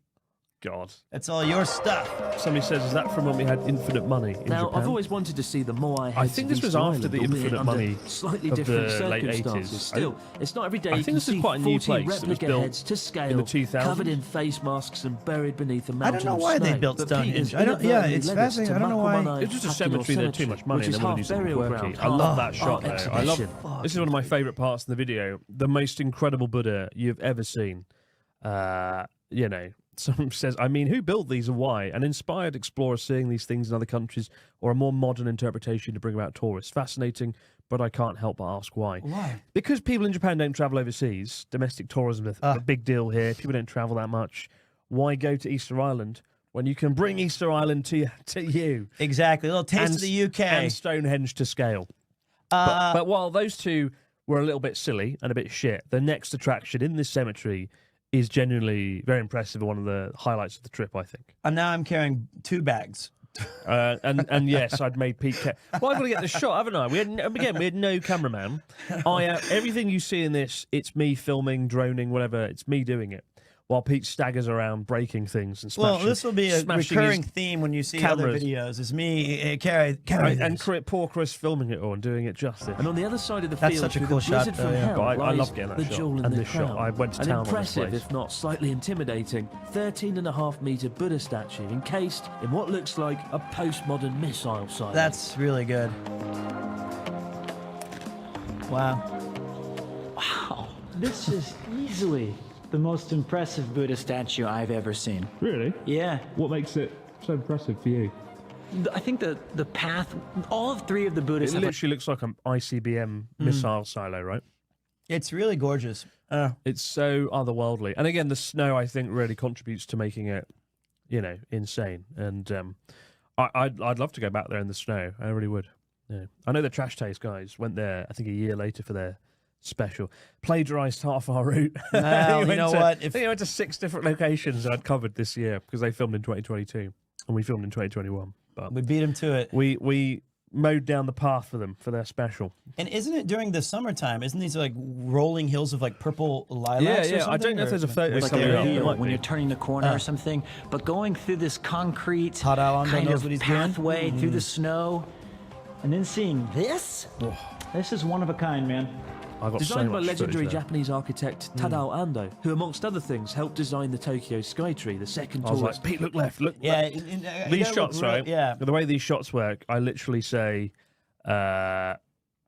God. That's all your stuff. Somebody says, is that from when we had infinite money in Now, Japan? I've always wanted to see the Moai heads think of this was Easter after Island, the albeit infinite under money slightly of different the late circumstances. 80s. Still, it's not every day I you think can this is see quite a new 40 place. It was replica built heads to scale, in the 2000s. covered in face masks and buried beneath a I mountain don't know of why they snow. built But Stonehenge. Peters I don't- yeah, inadvertently it's led us fascinating. to I don't know why- Makumanai It's just a Hakuno cemetery. They had too much money which and is they wanted to half do something burial quirky. ground, I love half that shot art there. I love. exhibition. This is one of my favourite parts in the video. The most incredible Buddha you've ever seen. You know, Someone says, I mean, who built these and why? An inspired explorer seeing these things in other countries, or a more modern interpretation to bring about tourists? Fascinating, but I can't help but ask why. Why? Because people in Japan don't travel overseas. Domestic tourism is a big deal here. People don't travel that much. Why go to Easter Island when you can bring Easter Island to you? Exactly. A little taste of the UK. And Stonehenge to scale. But while those two were a little bit silly and a bit shit, the next attraction in this cemetery is genuinely very impressive and one of the highlights of the trip, I think. And now I'm carrying 2 bags. And yes, I'd made Pete. Well, I've got to get the shot, haven't I? We had no cameraman. Everything you see in this, it's me filming, droning, whatever. It's me doing it. While Pete staggers around breaking things and smashing. Well, this will be a recurring theme when you see other videos. Is me carry and poor Chris filming it all and doing it justice. And on the other side of the That's field, such a through cool the blizzard shot, from though, yeah. hell, I lies love getting that the shot. jewel in And the this shot. crown. I went to An town on this impressive, place. if not slightly intimidating, 13.5-meter Buddha statue encased in what looks like a postmodern missile silo. That's really good. Wow. Wow. This is easily the most impressive Buddha statue I've ever seen. Really? Yeah. What makes it so impressive for you? I think the path, all of 3 of the Buddhas It have literally looks like an ICBM missile silo, right? It's really gorgeous. It's so otherworldly. And again, the snow, I think, really contributes to making it, insane. And I'd love to go back there in the snow. I really would. Yeah. I know the Trash Taste guys went there, I think, a year later for their special. Plagiarised half our route. Well, you know what? I think I went to 6 different locations that I'd covered this year because they filmed in 2022 and we filmed in 2021. But We beat them to it. we mowed down the path for them for their special. And isn't it during the summertime? Isn't these like rolling hills of like purple lilacs? Yeah, or something? I don't know if there's a photo like coming a up. It reveal might when be. you're turning the corner or something. But going through this concrete Tadao Ando kind knows of what he's doing. pathway through the snow, and then seeing this, this is one of a kind, man. I got Designed so by much legendary footage there. Japanese architect Tadao Ando, who, amongst other things, helped design the Tokyo Skytree, the second I was tallest. like, Pete, look left, look Yeah. left. You These gotta shots, look real- right? Yeah. The way these shots work, I literally say,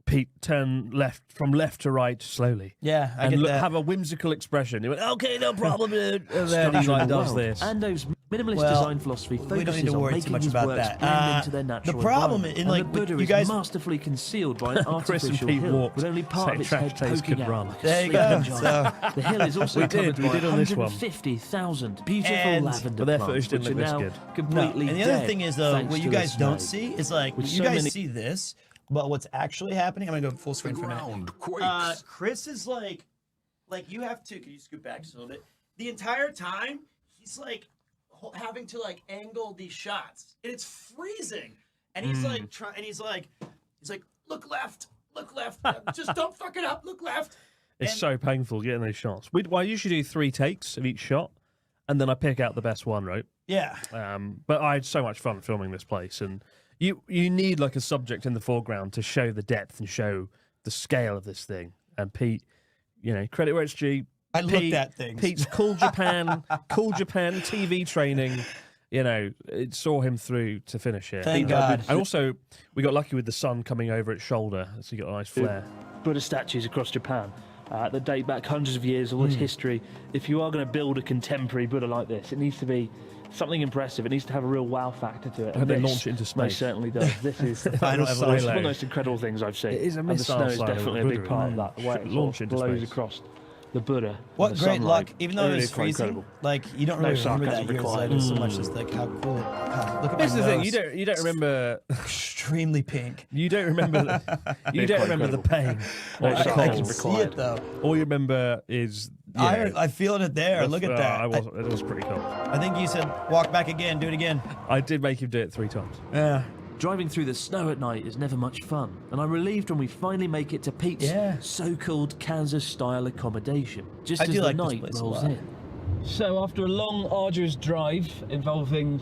Pete, turn left from left to right slowly. Yeah, I and get that. have a whimsical expression. He went, okay, no problem, dude. And then he Structural does world. this. Ando's minimalist Well, design philosophy we don't need focuses to on worry too making much his about works that. blend into their natural problem environment. in, And like, the Buddha you is guys- masterfully concealed by an Chris and artificial Pete hill walked, with only part so of its Trash head Taste poking could out run. like a There you sleeping go. giant. The hill is also We covered did, we by did on this one. 150,000 beautiful And- lavender But their plants, footage didn't which look are now this good. No. completely And the other dead thing is, though, thanks what to you the guys snow. don't see is like With you so guys many- see this, but what's actually happening? I'm gonna go full screen for a minute. Chris is like you have to. Can you scoot back just a little bit? The entire time he's like having to like angle these shots, and it's freezing. And he's like trying, and he's like, look left, just don't fuck it up, look left. It's And- so painful getting those shots. I usually do 3 takes of each shot, and then I pick out the best one, right? Yeah. But I had so much fun filming this place, and you need like a subject in the foreground to show the depth and show the scale of this thing. And Pete, credit where it's due. I looked at things. Pete's cool Japan TV training. It saw him through to finish it. Thank God. And also, we got lucky with the sun coming over its shoulder, so you got a nice flare. Buddha statues across Japan that date back hundreds of years, all its history. If you are going to build a contemporary Buddha like this, it needs to be something impressive. It needs to have a real wow factor to it. And then this launch it into most space. certainly does. This is Final one of the silo. most incredible things I've seen. It is a and the missile snow is silo definitely a with big Buddha part in of it. that. The way Should it launch sort of into blows space. across the Buddha. What in the great sunlight. luck, even though Really it was quite freezing. incredible. Like you don't really remember that sarcasm years required. later so much as like how cool. God, look at Here's my the thing: nose. you don't remember. Extremely pink. You don't remember the pain or the I can cold. see it though. All you remember is I'm feeling it there. Look at that. It was pretty cool. I think you said walk back again, do it again. I did make him do it 3 times. Yeah. Driving through the snow at night is never much fun, and I'm relieved when we finally make it to Pete's so-called Kansas-style accommodation, just I as do the like this night place a rolls lot. in. So after a long, arduous drive involving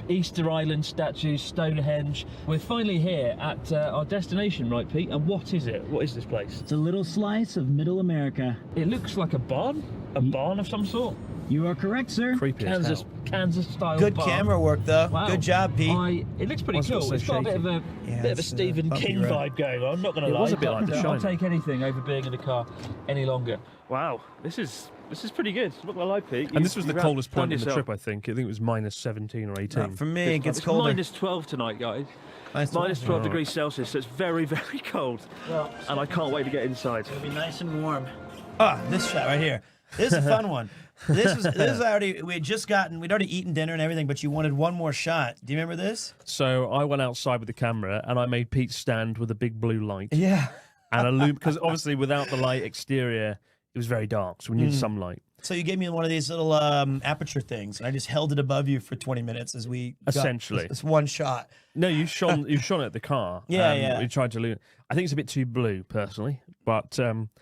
Easter Island statues, Stonehenge, we're finally here at our destination, right, Pete? And what is it? What is this place? It's a little slice of Middle America. It looks like a barn? A barn of some sort? You are correct, sir. Creepy as hell. Kansas-style Good barn. camera work though. Wow. Good job, Pete. It looks pretty Why's it cool. so It's got a bit of a Yeah, bit of a it's, Stephen bumpy King road. vibe going on. I'm not going to lie. was a bit like The I'll Shining. take anything over being in a car any longer. Wow, this is This is pretty good. Not gonna lie, Pete. And this was the coldest point in the yourself. trip, I think. I think it was minus 17 or 18. For me, it gets It's colder. minus 12 tonight, guys. Minus 12 degrees Celsius, so it's very, very cold. Well, And I can't wait to get inside. it'll be nice and warm. Ah, this shot right here. This is a fun one. This is already, we'd already eaten dinner and everything, but you wanted one more shot. Do you remember this? So I went outside with the camera and I made Pete stand with a big blue light. Yeah. And a loop, because obviously without the light exterior, it was very dark, so we needed some light. So you gave me one of these little aperture things, and I just held it above you for 20 minutes as we Essentially. got this one shot. No, you shone it at the car. Yeah. We tried to loop. I think it's a bit too blue, personally, but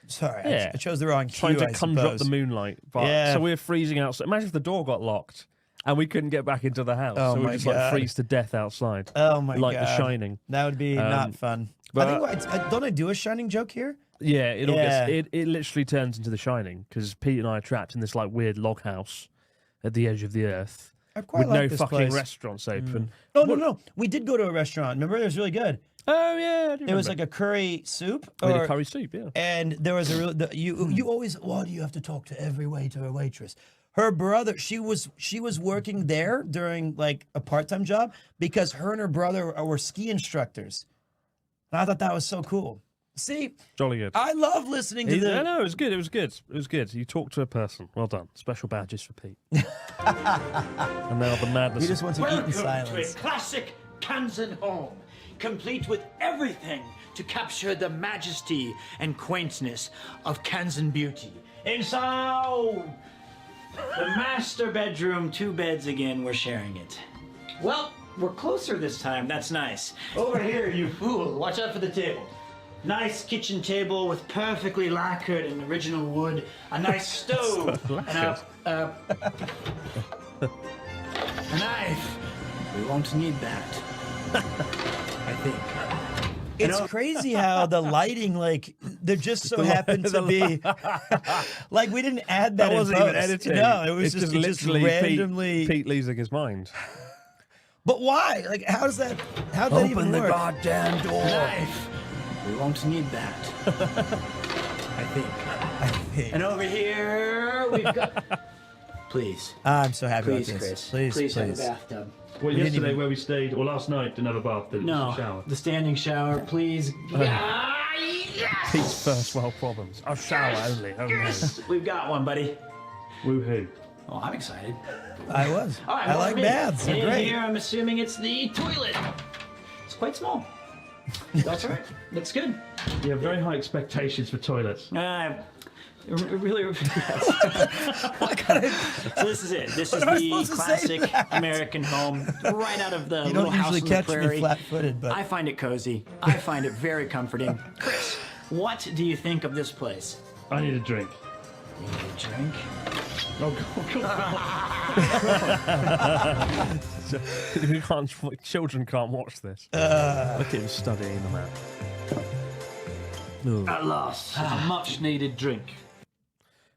Sorry, yeah. I chose the wrong cue, trying to I conjure up suppose. the moonlight. But, Yeah. So we were freezing outside. Imagine if the door got locked and we couldn't get back into the house. Oh so we my just God. like freeze to death outside. Oh my like God. The Shining. That would be not fun. but- I think don't I do a Shining joke here? Yeah, it all Yeah. gets, it literally turns into The Shining because Pete and I are trapped in this like weird log house at the edge of the earth I quite with like no this fucking place. restaurants open. No. We did go to a restaurant. Remember, it was really good. Oh yeah, It was like a curry soup. we had a curry soup. Yeah. And there was a real you always, why do you have to talk to every waiter or waitress? Her brother, she was working there during like a part-time job because her and her brother were ski instructors. And I thought that was so cool. See, Jolly good. I love listening to the. No, it was good. It was good. It was good. You talked to a person. Well done. Special badges for Pete. And now the madness. He just wants to eat in Welcome to a silence. classic Kanzen home, complete with everything to capture the majesty and quaintness of Kanzen beauty. Inside, the master bedroom, 2 beds again, we're sharing it. Well, we're closer this time, that's nice. Over here, you fool, watch out for the table. Nice kitchen table with perfectly lacquered and original wood, a nice stove, and a knife. We won't need that. I think. It's crazy how the lighting, like, there just so happened to be, like, we didn't add that. That in wasn't even post. edited. No, it was It's just literally randomly. Pete losing his mind. But why? Like, how's that? How'd that even work? goddamn door. Knife. We won't need that. I think. And over here, we've got. Please. I'm so happy Please, about Chris. this. Please. have a bathtub. Well, didn't yesterday even- where we stayed, or last night, didn't have a bath, did No, shower. the standing shower, please. Pete's first world problems. I'll shower only. Oh no. We've got one, buddy. Woohoo. Oh, I'm excited. I was. All right, I well, like for me, baths. They're in great. here, I'm assuming it's the toilet. It's quite small. That's all right. Looks good. You have very high expectations for toilets. Really. So this is it. This is am I the supposed to say classic American home, right out of the You little don't house usually on the catch prairie. me flat-footed, but I find it cozy. I find it very comforting. Chris, what do you think of this place? I need a drink. You need a drink? Oh, God. We can't. Children can't watch this. Look at him studying the map. Ooh. At last, a much needed drink.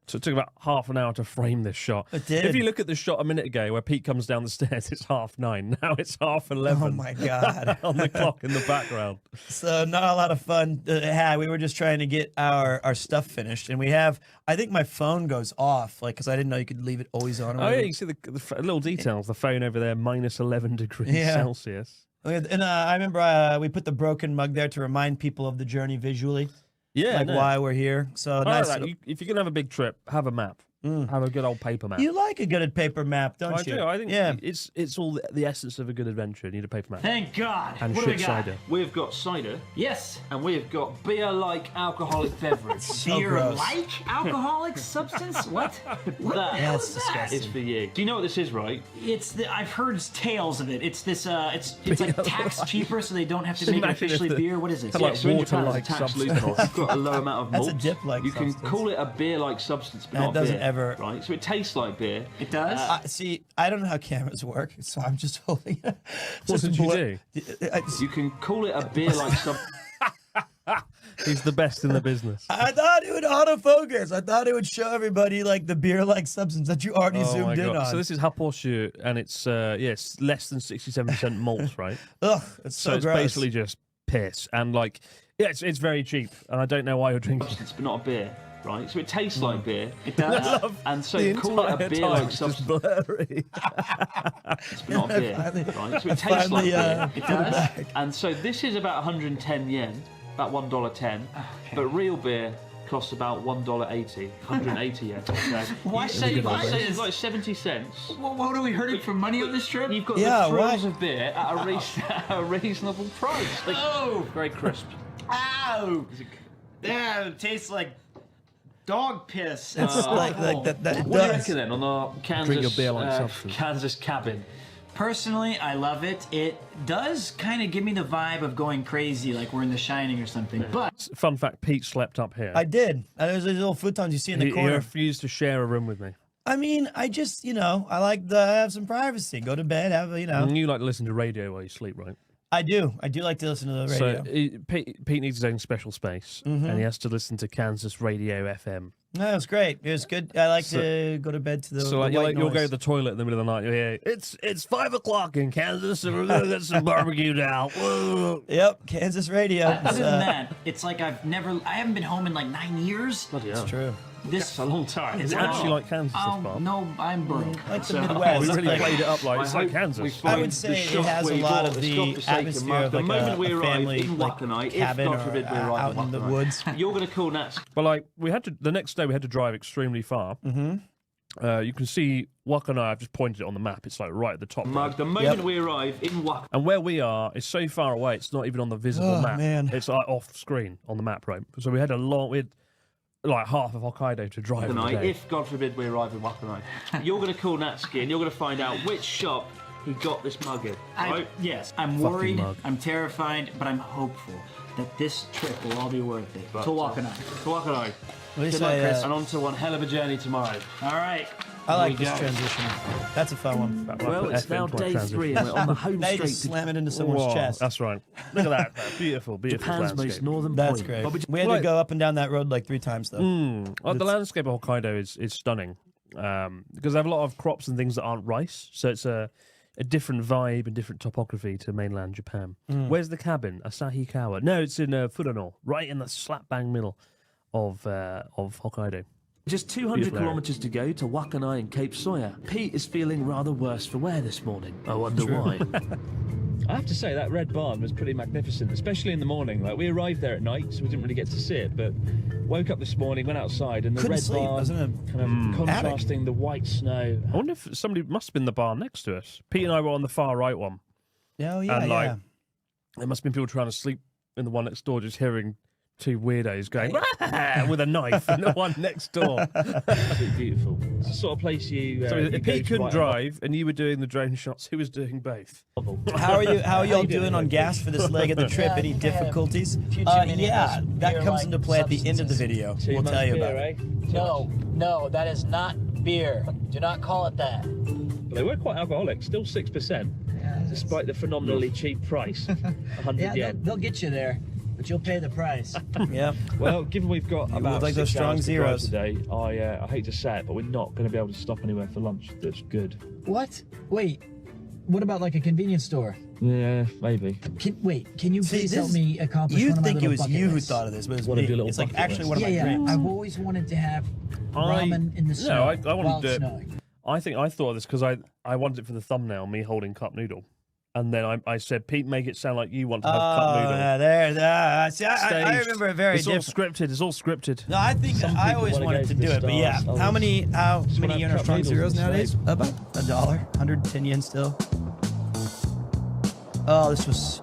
So it took about half an hour to frame this shot. It did. If you look at the shot a minute ago where Pete comes down the stairs, it's 9:30. Now it's 11:30. oh my God. On the clock in the background. So not a lot of fun. We were just trying to get our stuff finished, and we have. I think my phone goes off, like, because I didn't know you could leave it always on. or Oh yeah, whatever. you see the little details. The phone over there, minus 11 degrees Yeah. Celsius. And I remember we put the broken mug there to remind people of the journey visually, Yeah, like no. why we're here. So I nice. like that. If you're gonna have a big trip, have a map. Have a good old paper map. You like a good paper map, don't I you? do. I think Yeah. it's all the essence of a good adventure. You need a paper map. Thank God. And what do we shit got? cider. We've got cider, Yes. and we've got beer-like alcoholic beverage. So gross. Beer-like alcoholic substance? What? What the hell That's is that? disgusting. It's for you. Do you know what this is, right? It's the. I've heard tales of it. It's this. It's like tax cheaper, so they don't have to make it Imagine if officially the- beer. What is it? had, like, So in Japan, water-like it's a tax substance. loophole. You've got a low amount of That's malt. a dip-like You can substance. call it a beer-like substance, but And it not doesn't beer, ever- right? So it tastes like beer. It does. See, I don't know how cameras work, so I'm just holding it. What did you do? You can call it a beer-like substance. He's the best in the business. I thought it would autofocus. I thought it would show everybody like the beer-like substance that you already Oh my zoomed in God. on. So this is Haposhu, and it's yes, less than 67% malt, right? Ugh, it's So so it's gross. basically just piss, and like, yeah, it's very cheap, and I don't know why you're drinking. Substance, but not a beer. right? So it tastes like beer. It does. And so call it a beer-like substance. blurry. It's not a beer, right? So it tastes like beer. It does. And so this is about 110 yen, about $1.10. But real beer costs about $1.80, 180 yen. Okay. Why say It's like 70 cents. What are we hurting for money on this trip? You've got the thrills of beer at a reasonable price. Like, very crisp. Ow! Yeah, it tastes like dog piss. It's like that. It What do you does. reckon then on our Drink your beer like Kansas, substance. Kansas cabin? Personally, I love it. It does kind of give me the vibe of going crazy, like we're in The Shining or something. But Fun fact: Pete slept up here. I did. There's those little futons you see in the He corner. refused to share a room with me. I mean, I just, I like to have some privacy. Go to bed, And you like to listen to radio while you sleep, right? I do. I do like to listen to the radio. So Pete needs his own special space, and he has to listen to Kansas Radio FM. No, it was great. It was good. I like to go to bed to the So the white you'll go to noise. the toilet in the middle of the night. You'll hear, it's 5 o'clock in Kansas, and we're gonna get some barbecue now. Yep, Kansas radio. other than that, it's like I haven't been home in like 9 years. Bloody hell. It's true. That's a long time. Is it actually like Kansas, this Oh, part? no, I'm broke. Like the So- Midwest. We It's really like- played it up like it's I like hope we Kansas. find I would the say it shop has a where lot you of bought the godforsaken atmosphere mug. of The like moment we a arrive family in like Wakkanai, if cabin God or forbid we arrive out in the Wakkanai, woods. you're going to call Nats. But like the next day we had to drive extremely far. Mm-hmm. You can see Wakkanai. I've just pointed it on the map. It's like right at the top. Mug. The moment we arrive in Wakkanai, And where we are is so far away, it's not even on the visible Oh, map. man. It's like off screen on the map, right? So we had like half of Hokkaido to drive. in a day. if God forbid we arrive in Wakkanai, you're going to call Natsuki and you're going to find out which shop he got this mug in. Right? Yes, I'm Fucking worried, mug. I'm terrified, but I'm hopeful that this trip will all be worth it. To Wakkanai. To Wakkanai. At least Good luck, Chris. I, And on to one hell of a journey tomorrow. All right. I like we this go. transition. That's a fun one. Well, it's now day 3 and we're on the home Now you straight just to slam it into someone's Whoa, chest. That's right. Look at that. Beautiful, beautiful Japan's most landscape. northern That's point. great. We had to go up and down that road like 3 times though. The landscape of Hokkaido is stunning because they have a lot of crops and things that aren't rice, so it's a different vibe and different topography to mainland Japan. Where's the cabin? Asahikawa? No, it's in Furano, right in the slap bang middle of Hokkaido. Just 200 Beautiful area. kilometres to go to Wakkanai and Cape Sawyer. Pete is feeling rather worse for wear this morning. I wonder why. I have to say that red barn was pretty magnificent, especially in the morning. Like we arrived there at night, so we didn't really get to see it. But woke up this morning, went outside, and the Couldn't red sleep. I barn was in a kind of contrasting the white snow. I wonder if somebody must have been the barn next to us. Pete and I were on the far right one. Oh yeah, And, yeah. like, there must have been people trying to sleep in the one next door, just hearing 2 weirdos going with a knife in the one next door. Absolutely beautiful. It's the sort of place you. So you if go Pete to couldn't right drive and you were doing the drone shots, who was doing both? How are y'all doing on gas for this leg of the trip? Any difficulties? Yeah, that comes into play at the end of the video. Too We'll much tell you beer, about it. eh? No, that is not beer. Do not call it that. But they were quite alcoholic, still 6%, despite the phenomenally cheap price, 100 yen. They'll get you there, but you'll pay the price. Yeah. Well, given we've got about like those 6 strong hours to drive zeros. today, I hate to say it, but we're not going to be able to stop anywhere for lunch. That's good. What? Wait. What about like a convenience store? Yeah, maybe. Can you See, please this- help me accomplish You'd one of my think it little was bucket you who lists? thought of this, but it's Wanna do a me. little It's like bucket actually list. one of my Yeah, dreams. I've always wanted to have ramen in the snow I while wanted it's to. snowing. I think I thought of this because I wanted it for the thumbnail, me holding cup noodle. And then I said, Pete, make it sound like you want to have cup noodle. See, I Staged. remember it very It's different. all scripted. It's all scripted. No, I think Some I people always wanna wanted go to to do the it, but yeah. stars. How many wanna yen have are strong cup zeros noodles nowadays? instead. About $1, 110 yen still. Oh, this was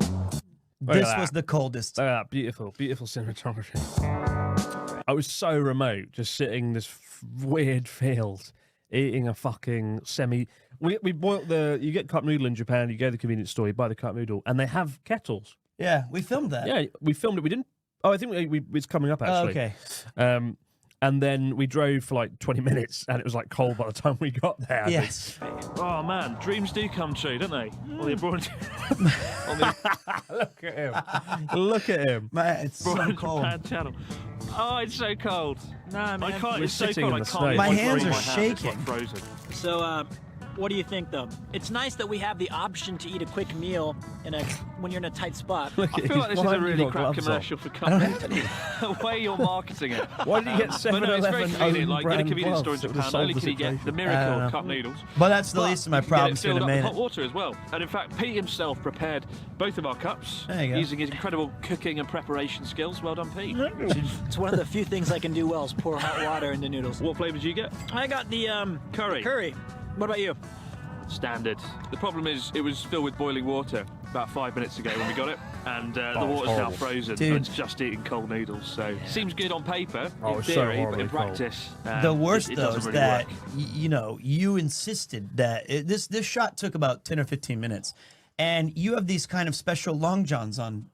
Look at that. the coldest. Look at that. Beautiful, beautiful cinematography. I was so remote, just sitting in this weird field, eating a fucking semi. We bought you get cup noodle in Japan, you go to the convenience store, you buy the cup noodle, and they have kettles. Yeah, we filmed that. Yeah, we filmed it. We didn't. Oh, I think it's coming up Oh, actually. okay. And then we drove for like 20 minutes, and it was like cold by the time we got there. Yes. Oh man, dreams do come true, don't they? On the abroad. Look at him. Look at him. Man, it's so cold. Japan channel. Oh, it's so cold. Nah, man. I can't. We're It's so sitting cold. in I the can't. snow. even My breathe hands are my hand, it's like shaking. frozen. So, What do you think, though? It's nice that we have the option to eat a quick meal when you're in a tight spot. I feel like this is a really crap commercial for company. The way you're marketing it. Why did you get 7-Eleven? But no, it's very convenient. Like, in a brand convenience gloves? store in It would Japan, have not only solved can you the get the situation. miracle cup noodles, But that's the least of my you can get problems it filled in a up with minute. hot water as well. And in fact, Pete himself prepared both of our cups There you go. using his incredible cooking and preparation skills. Well done, Pete. It's one of the few things I can do well is pour hot water into noodles. What flavour did you get? I got the Curry. curry. What about you? Standard. The problem is it was filled with boiling water about 5 minutes ago when we got it, and the water's now frozen. Dude. So it's just eating cold noodles. So seems good on paper, in it's so theory, but horribly in practice, The worst it though doesn't is really that work. you insisted that this shot took about 10 or 15 minutes, and you have these kind of special long johns on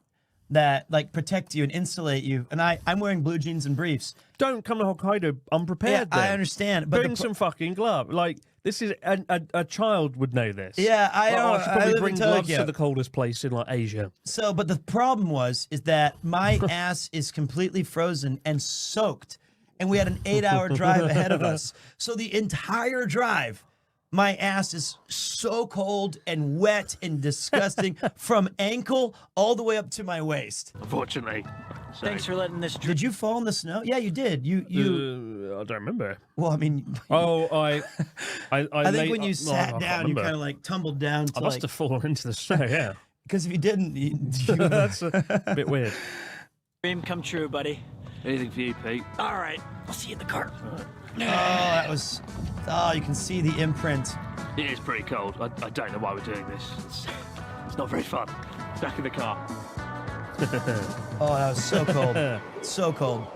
that like protect you and insulate you. And I'm wearing blue jeans and briefs. Don't come to Hokkaido unprepared. Yeah, I then. understand, but Bring some fucking glove. Like this is a child would know this. Yeah, I Like, know. I should I probably live in bring gloves Tokyo. to the coldest place in like Asia. So, but the problem is that my ass is completely frozen and soaked, and we had an 8-hour drive ahead of us. So the entire drive, my ass is so cold and wet and disgusting from ankle all the way up to my waist. Unfortunately. So, Thanks for letting this. Did you fall in the snow? Yeah, you did. You. I don't remember. Well, I mean. Oh, I think when you sat down, you kind of like tumbled down. To I must have fallen into the snow. Yeah. Because if you didn't, That's a bit weird. Dream come true, buddy. anything for you, Pete. All right, I'll see you in the car. Oh, that was. Oh, you can see the imprint. It is pretty cold. I don't know why we're doing this. It's not very fun. Back in the car. Oh, that was so cold. So cold.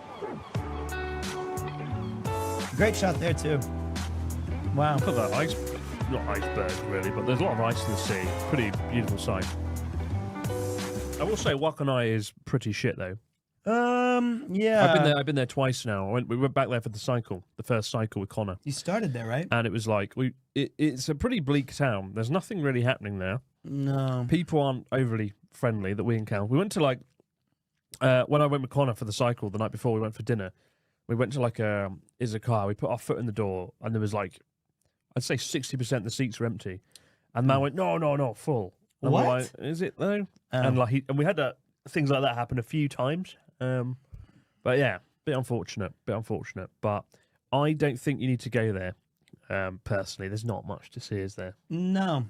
Great shot there, too. Wow. Look at that ice. Not iceberg, really, but there's a lot of ice in the sea. Pretty beautiful sight. I will say Wakanai is pretty shit, though. Yeah. I've been there twice now. We went back there for the first cycle with Connor. You started there, right? And it was like, it's a pretty bleak town. There's nothing really happening there. No. People aren't overly friendly that we encounter. We went to like, when I went with Connor for the cycle the night before we went for dinner, we went to like a izakaya. We put our foot in the door and there was like, I'd say 60% of the seats were empty. And man went, no, full. And What? we're like, is it though? And like, and we had things like that happen a few times. But yeah, bit unfortunate. But I don't think you need to go there. Personally, there's not much to see, is there? No.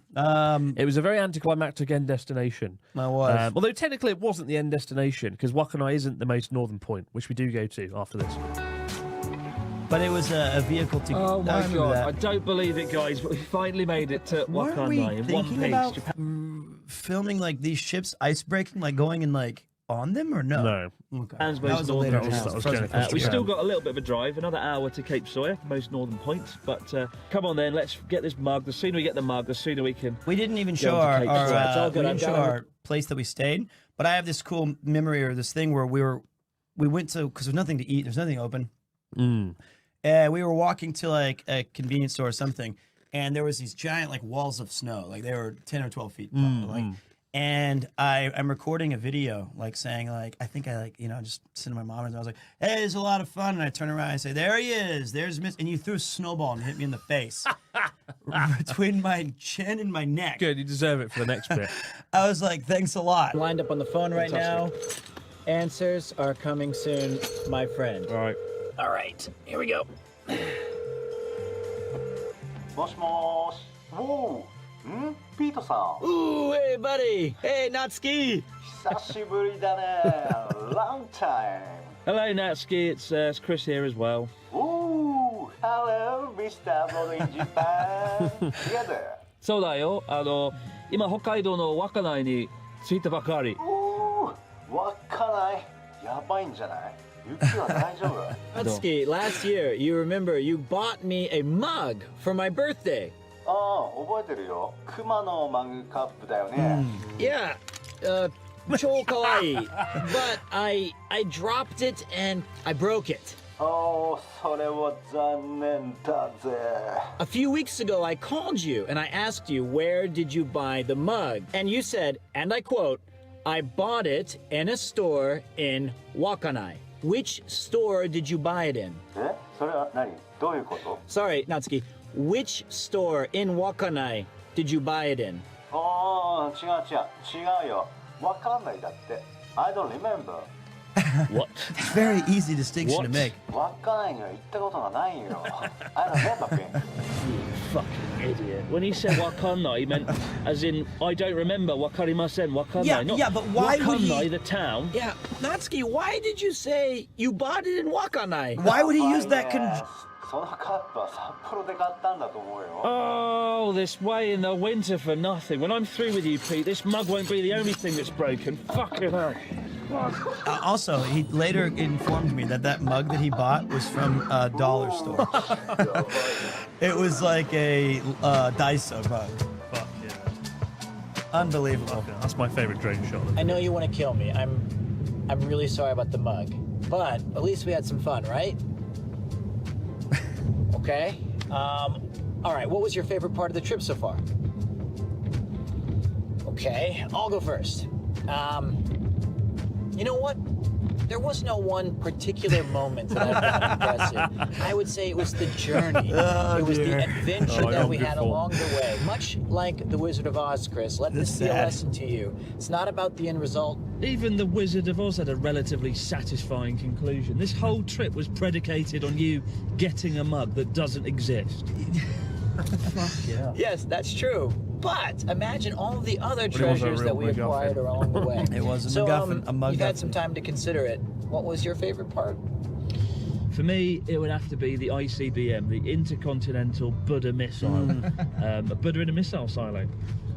It was a very anticlimactic end destination. My wife. Although technically it wasn't the end destination because Wakanai isn't the most northern point, which we do go to after this. But it was a vehicle to. Oh I my remember god, that. I don't believe it, guys, but we finally made it to Weren't we Wakanai in one thinking piece. about Japan. filming like these ships ice breaking, like going in like on them or no? No. Okay. Japan's That most was a northern later that was- town. that was Frozen Jennifer's Coast We Japan. still got a little bit of a drive, another hour to Cape Sawyer, most northern point. But come on then, let's get this mug. The sooner we get the mug, the sooner we can. We didn't even Go show to our, Cape Sawyer. It's all we good. didn't I've show got our place that we stayed. But I have this cool memory or this thing where we went to because there's nothing to eat, there's nothing open. And we were walking to like a convenience store or something, and there was these giant like walls of snow, like they were 10 or 12 feet tall. Like, and I'm recording a video, like saying like I think I like just sitting to my mom and I was like, "Hey, it's a lot of fun." And I turn around and I say, "There he is. There's Miss." And you threw a snowball and hit me in the face between my chin and my neck. Good, you deserve it for the next bit. I was like, "Thanks a lot." Lined up on the phone right now. Answers are coming soon, my friend. All right. All right, here we go. もしもーし。おう。ピートさん。 Ooh, hey, buddy. Hey, Natsuki. 久しぶりだね。Long time. Hello, Natsuki. It's Chris here as well. Ooh, hello, Mr. Blood in Japan. Together. そうだよ。今北海道の稚内に着いたばかり。 Ooh, 稚内。やばいんじゃない？雪は大丈夫？ Natsuki, last year, you remember you bought me a mug for my birthday. ああ、覚えてるよ。熊のマグカップだよね。 Yeah,超カワイい. But I dropped it and I broke it. おー、それは残念だぜ。 A few weeks ago, I called you and I asked you, where did you buy the mug? And you said, and I quote, I bought it in a store in Wakanai. Which store did you buy it in? え、それは何？どういうこと？ Sorry, Natsuki. which store in Wakanai did you buy it in? ああ、違うよ。わかんないだって。I don't remember. What? It's a very easy distinction to make. 稚内には行ったことがないよ。I don't remember being. You fucking idiot. When he said Wakanai, he meant as in, I don't remember Wakarimasen, Wakanai. Yeah, not yeah, but why would he- Wakanai, the town. Yeah, Natsuki, why did you say you bought it in Wakanai? Why would he use that? そのカップは札幌で買ったんだと思うよ。 Oh, this way in the winter for nothing. When I'm through with you, Pete, this mug won't be the only thing that's broken. Fucking hell. Also, he later informed me that that mug that he bought was from a dollar store. It was like a Daiso mug. Fuck yeah. Unbelievable. Okay, that's my favorite drone shot. I know you want to kill me. I'm really sorry about the mug. But at least we had some fun, right? Okay. All right, what was your favorite part of the trip so far? Okay, I'll go first. You know what? There was no one particular moment that I found impressive. I would say it was the journey. It was the adventure that we had along the way. Much like The Wizard of Oz, Chris, let this be a lesson to you. It's not about the end result. Even The Wizard of Oz had a relatively satisfying conclusion. This whole trip was predicated on you getting a mug that doesn't exist. Fuck yeah. Yes, that's true. But imagine all the other treasures that we acquired along the way. It was a so, MacGuffin, a MacGuffin. You've had some time to consider it. What was your favorite part? For me, it would have to be the ICBM, the Intercontinental Buddha Missile. A Buddha in a missile silo.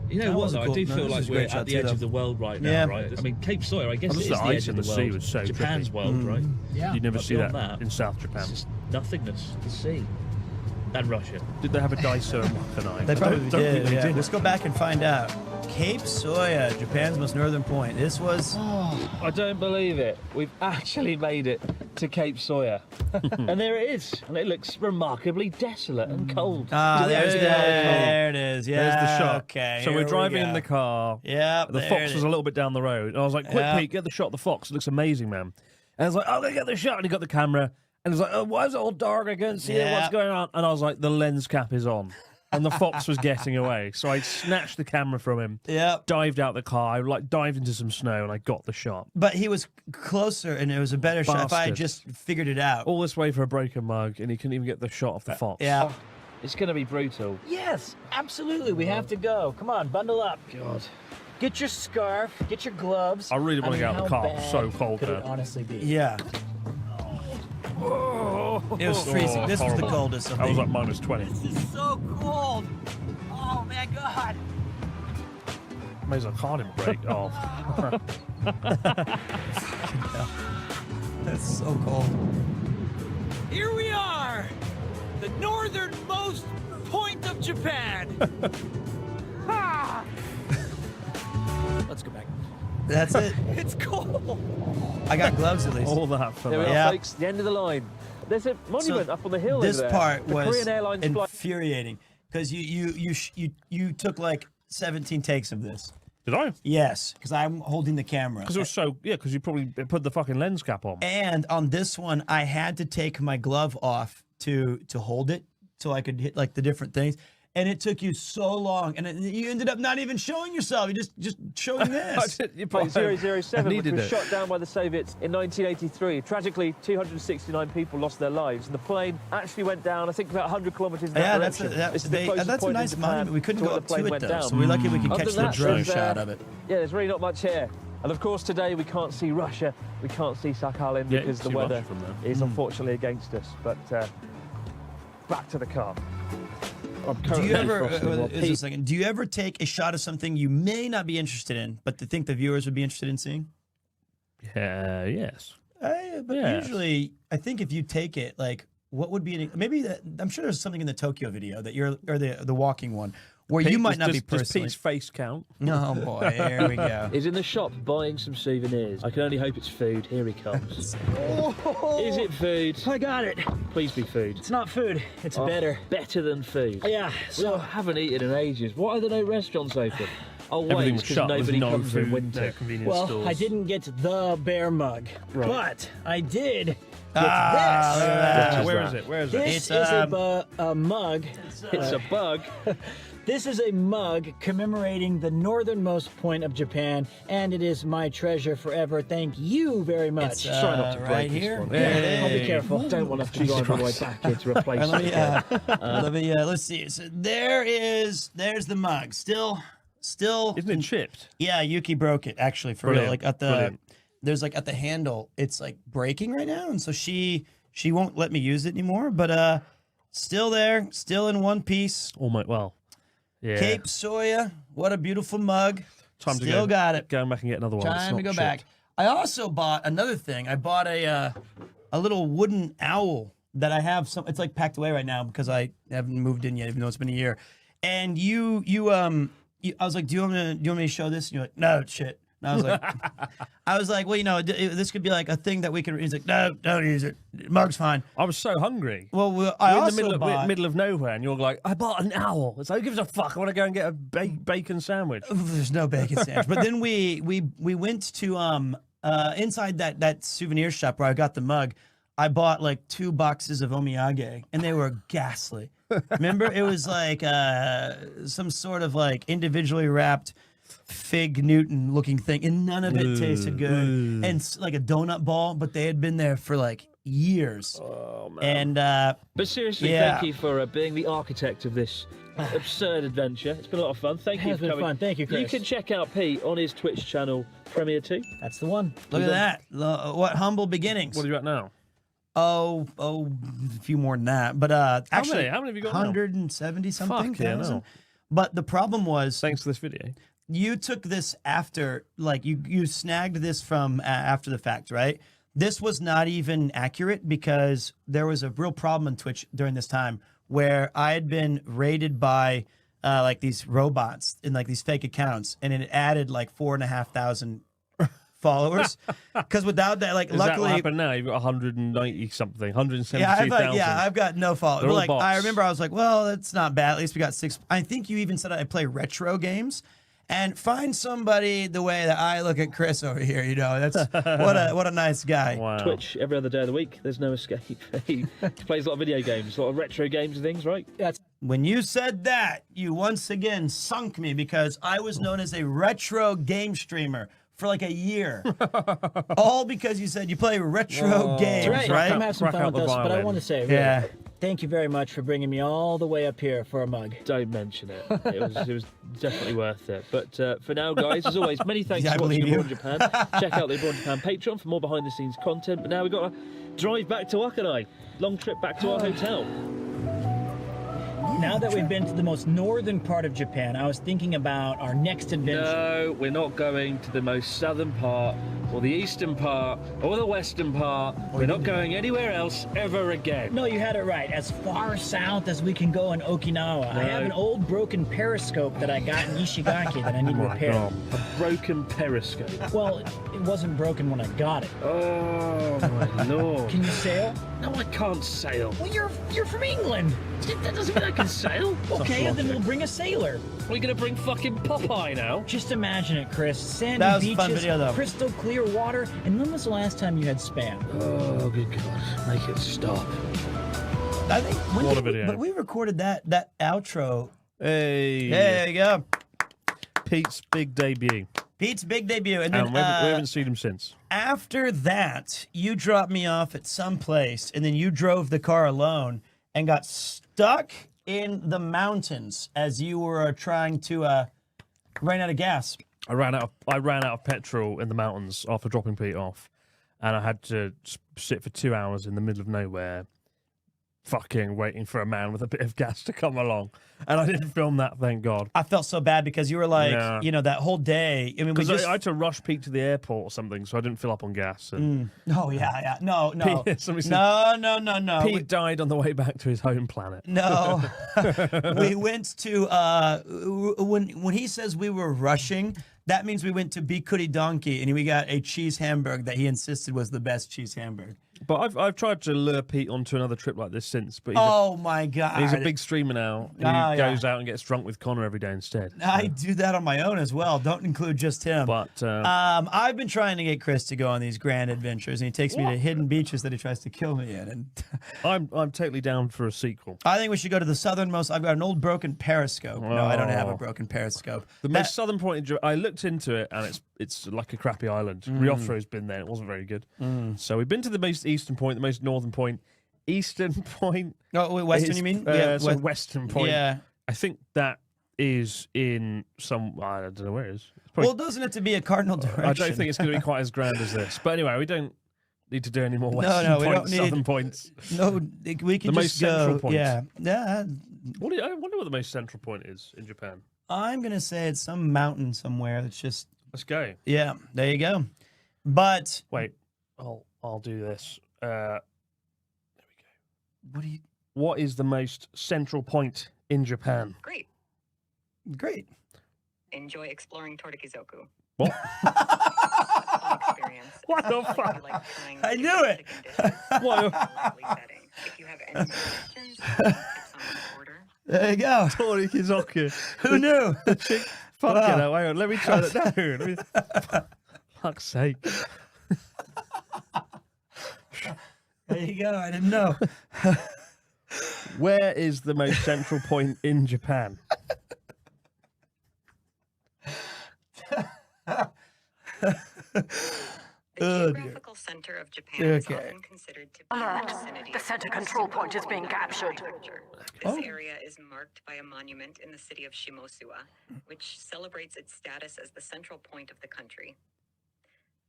You know That what, was a though? cool- I do no, feel this like is a we're great shot at the too, edge though. of the world right now, Yeah. right? I mean, Cape Sawyer, I guess it is Just the the edge ice of in the the sea world. was so Japan's trippy. world, right? Yeah. You'd never But see that beyond that, in South Japan. It's just nothingness to see. And Russia. Did they have a Daiso in Wakanai? They probably don't did. think they Yeah. did. Let's go back and find out. Cape Sawyer, Japan's most northern point. This was. I don't believe it. We've actually made it to Cape Sawyer. And there it is. And it looks remarkably desolate and cold. Ah, There's there it is. Yeah. There's the shot. Okay. So here we're we driving go. in the car. Yeah. The fox was a little bit down the road. And I was like, quick, Yeah. Pete, get the shot of the fox. It looks amazing, man. And I was like, I'm going to get the shot. And he got the camera. And he was like, oh, why is it all dark? I can't see it. Yeah. What's going on? And I was like, the lens cap is on. And the fox was getting away. So I snatched the camera from him, Yep. dived out the car, I dived into some snow, and I got the shot. But he was closer, and it was a better shot if I had Bastard. just figured it out. All this way for a broken mug, and he couldn't even get the shot of the fox. Yeah. It's going to be brutal. Yes, absolutely. We have to go. Come on, bundle up. God. Get your scarf, get your gloves. I really want to get out of the how car. It's bad so cold could there. it honestly be? Yeah. It was freezing. This was the horrible. coldest of I was the. like -20. This is so cold. Oh, my God. Maybe I can't even break. Oh. That's so cold. Here we are, the northernmost point of Japan. Ah, Let's go back. That's it. it's cold. I got gloves at least. All that for There we that. are, Yeah. folks. The end of the line. There's a monument So up on the hill This over there. part The was Korean Airlines flight. infuriating because you took like 17 takes of this. Did I? Yes, because I'm holding the camera. Because it was so, yeah, because you probably put the fucking lens cap on. And on this one, I had to take my glove off to hold it so I could hit like the different things. And it took you so long, and you ended up not even showing yourself. You just showing this. Flight 007, which needed was it. shot down by the Soviets in 1983. Tragically, 269 people lost their lives, and the plane actually went down, I think, about 100 kilometres in that Yeah, direction. This is the closest that's a point in nice Japan monument. We couldn't to go where up the plane to it went though, down. so we're lucky we could Other catch than the that, drone there's, shot of it. Yeah, there's really not much here. And of course, today we can't see Russia, we can't see Sakhalin Yeah, because you the see weather Russia from there. is unfortunately against us. But back to the car. I'm Do currently you ever defrosting while just a Pete- second? Do you ever take a shot of something you may not be interested in, but to think the viewers would be interested in seeing? Yeah, yes. But Yes. usually, I think if you take it, like, what would be maybe that? I'm sure there's something in the Tokyo video that you're or the walking one where you Pete, might not be does personally. Pete's face count? Oh boy, here we go. Is in the shop buying some souvenirs. I can only hope it's food. Here he comes. Is it food? I got it. Please be food. It's not food. It's Oh, better. Better than food. Yeah. So I haven't eaten in ages. Why are there no restaurants open? everything Always, was because shut. There was nobody no comes food, in winter. no convenience Well, stores. I didn't get the bear mug, Right. but I did get Look at that. Where is it? Where is it? this. It's, This is a mug. It's a bug. This is a mug commemorating the northernmost point of Japan, and it is my treasure forever. Thank you very much. It's Try not to right break this here. one. Yeah, I'll be careful. Don't want to have to drive all the way back here to replace Let me, it. let's see. So there's the mug. Still. Isn't it chipped? Yeah, Yuki broke it actually for real. Brilliant, Like at the brilliant. there's like at the handle, it's like breaking right now, and so she won't let me use it anymore. But still there, still in one piece. Oh my, well, yeah. Cape Soya, what a beautiful mug. Time to Still go, got it. Go back and get another one. It's Time to not go back. chipped. I also bought another thing. I bought a little wooden owl that I have. It's like packed away right now because I haven't moved in yet, even though it's been a year. And I was like, do you want me to show this? And you're like, no, shit. And I was like, well, you know, this could be like a thing that we could. He's like, no, don't use it. Mug's fine. I was so hungry. Well, I We're in also the bought. middle of nowhere, and you're like, I bought an owl. It's like, who gives a fuck? I want to go and get a bacon sandwich. There's no bacon sandwich. But then we went to inside that souvenir shop where I got the mug. I bought like 2 boxes of omiyage, and they were ghastly. Remember, it was like some sort of like individually wrapped Fig Newton looking thing, and none of it tasted good. And like a donut ball, but they had been there for like years. Oh man! And But seriously, yeah. thank you for being the architect of this absurd adventure. It's been a lot of fun. Thank you It's for been coming. fun. Thank you, Chris. You can check out Pete on his Twitch channel, Premier 2. That's the one. look at that. What humble beginnings. What are you at now? Oh, a few more than that. But actually, How many have you got now? 170 something Fuck yeah, thousand. no. But the problem was, Thanks to this video. you took this after, like you snagged this from after the fact, right? This was not even accurate because there was a real problem on Twitch during this time where I had been raided by like these robots in like these fake accounts, and it added like 4,500 followers. Because without that, like, Is that what luckily, happened now? You've got 190 something, 172,000. I've got no followers. They're all Like, I bots. remember I was like, well, that's not bad. At least we got 6. I think you even said I play retro games. And find somebody the way that I look at Chris over here. You know, that's what a nice guy. Wow. Twitch every other day of the week. There's no escape. He plays a lot of video games, a lot of retro games and things, right? That's When you said that, you once again sunk me because I was known as a retro game streamer for like a year. All because you said you play retro games, right. right? Come have some Crack fun out with the us. But I violin. want to say, really, Yeah. thank you very much for bringing me all the way up here for a mug. Don't mention it. It was definitely worth it. But for now, guys, as always, many thanks Yeah, I for watching believe Abroad in Japan. Check out the Abroad in Japan Patreon for more behind-the-scenes content. But now we've got to drive back to Hokkaido. Long trip back to our hotel. Now that we've been to the most northern part of Japan, I was thinking about our next adventure. No, we're not going to the most southern part, or the eastern part, or the western part. We're not going anywhere else ever again. No, you had it right. As far south as we can go in Okinawa. I have an old broken periscope that I got in Ishigaki that I need repaired. A broken periscope. Well, it wasn't broken when I got it. Oh my lord. Can you sail? No, I can't sail. Well, you're from England. That doesn't mean I can sail. Okay, then we'll bring a sailor. Are we gonna bring fucking Popeye now? Just imagine it, Chris. Sandy That was a beaches, fun video, though. crystal clear water. And when was the last time you had spam? Oh, good God. Make it stop. I think What a video. But we recorded that outro. Hey. There you go. Pete's big debut. Pete's big debut. And then And we haven't seen him since. after that, you dropped me off at some place, and then you drove the car alone and got stuck in the mountains as you were trying to run out of gas. I ran out of petrol in the mountains after dropping Pete off, and I had to sit for 2 hours in the middle of nowhere, fucking waiting for a man with a bit of gas to come along. And I didn't film that, thank God. I felt so bad because you were like, Yeah. you know, that whole day. I mean, we Because just. I had to rush Pete to the airport or something, so I didn't fill up on gas. And Oh yeah. No. Pete, somebody said- No. Pete died on the way back to his home planet. No, we went to when he says we were rushing, that means we went to Bikuri Donkey and we got a cheese hamburger that he insisted was the best cheese hamburger. But I've tried to lure Pete onto another trip like this since. But my God. he's a big streamer now. He goes out and gets drunk with Connor every day instead. I do that on my own as well. Don't include just him. But I've been trying to get Chris to go on these grand adventures, and he takes me to hidden beaches that he tries to kill me in. And I'm totally down for a sequel. I think we should go to the southernmost. I've got an old broken periscope. No, I don't have a broken periscope. The most southern point. I looked into it, and it's like a crappy island. Riofro's been there. It wasn't very good. So we've been to the most eastern point, the most northern point. Eastern point. Oh, wait, western, you mean? So western point. Yeah. I think that is in some. I don't know where it is. Well, doesn't it to be a cardinal direction? I don't think it's going to be quite as grand as this. But anyway, we don't need to do any more western no, we points, don't need, southern points. No, we can the just most central go. point. Yeah. I wonder what the most central point is in Japan. I'm going to say it's some mountain somewhere that's just... Let's go. Yeah, there you go. But... Wait, I'll do this. There we go. What What is the most central point in Japan? Great. Enjoy exploring Tortikizoku. What? Experience. What the fuck? Like I knew it. What? If you have any questions, tips on the order. There you go. Tortikizoku. Who knew? Fuck it. Hang on. Let me try that down. Fuck's sake. There you go. I didn't know. Where is the most central point in Japan? The geographical center of Japan is often considered to be in the vicinity. The center control point is being captured. This area is marked by a monument in the city of Shimosuwa, which celebrates its status as the central point of the country.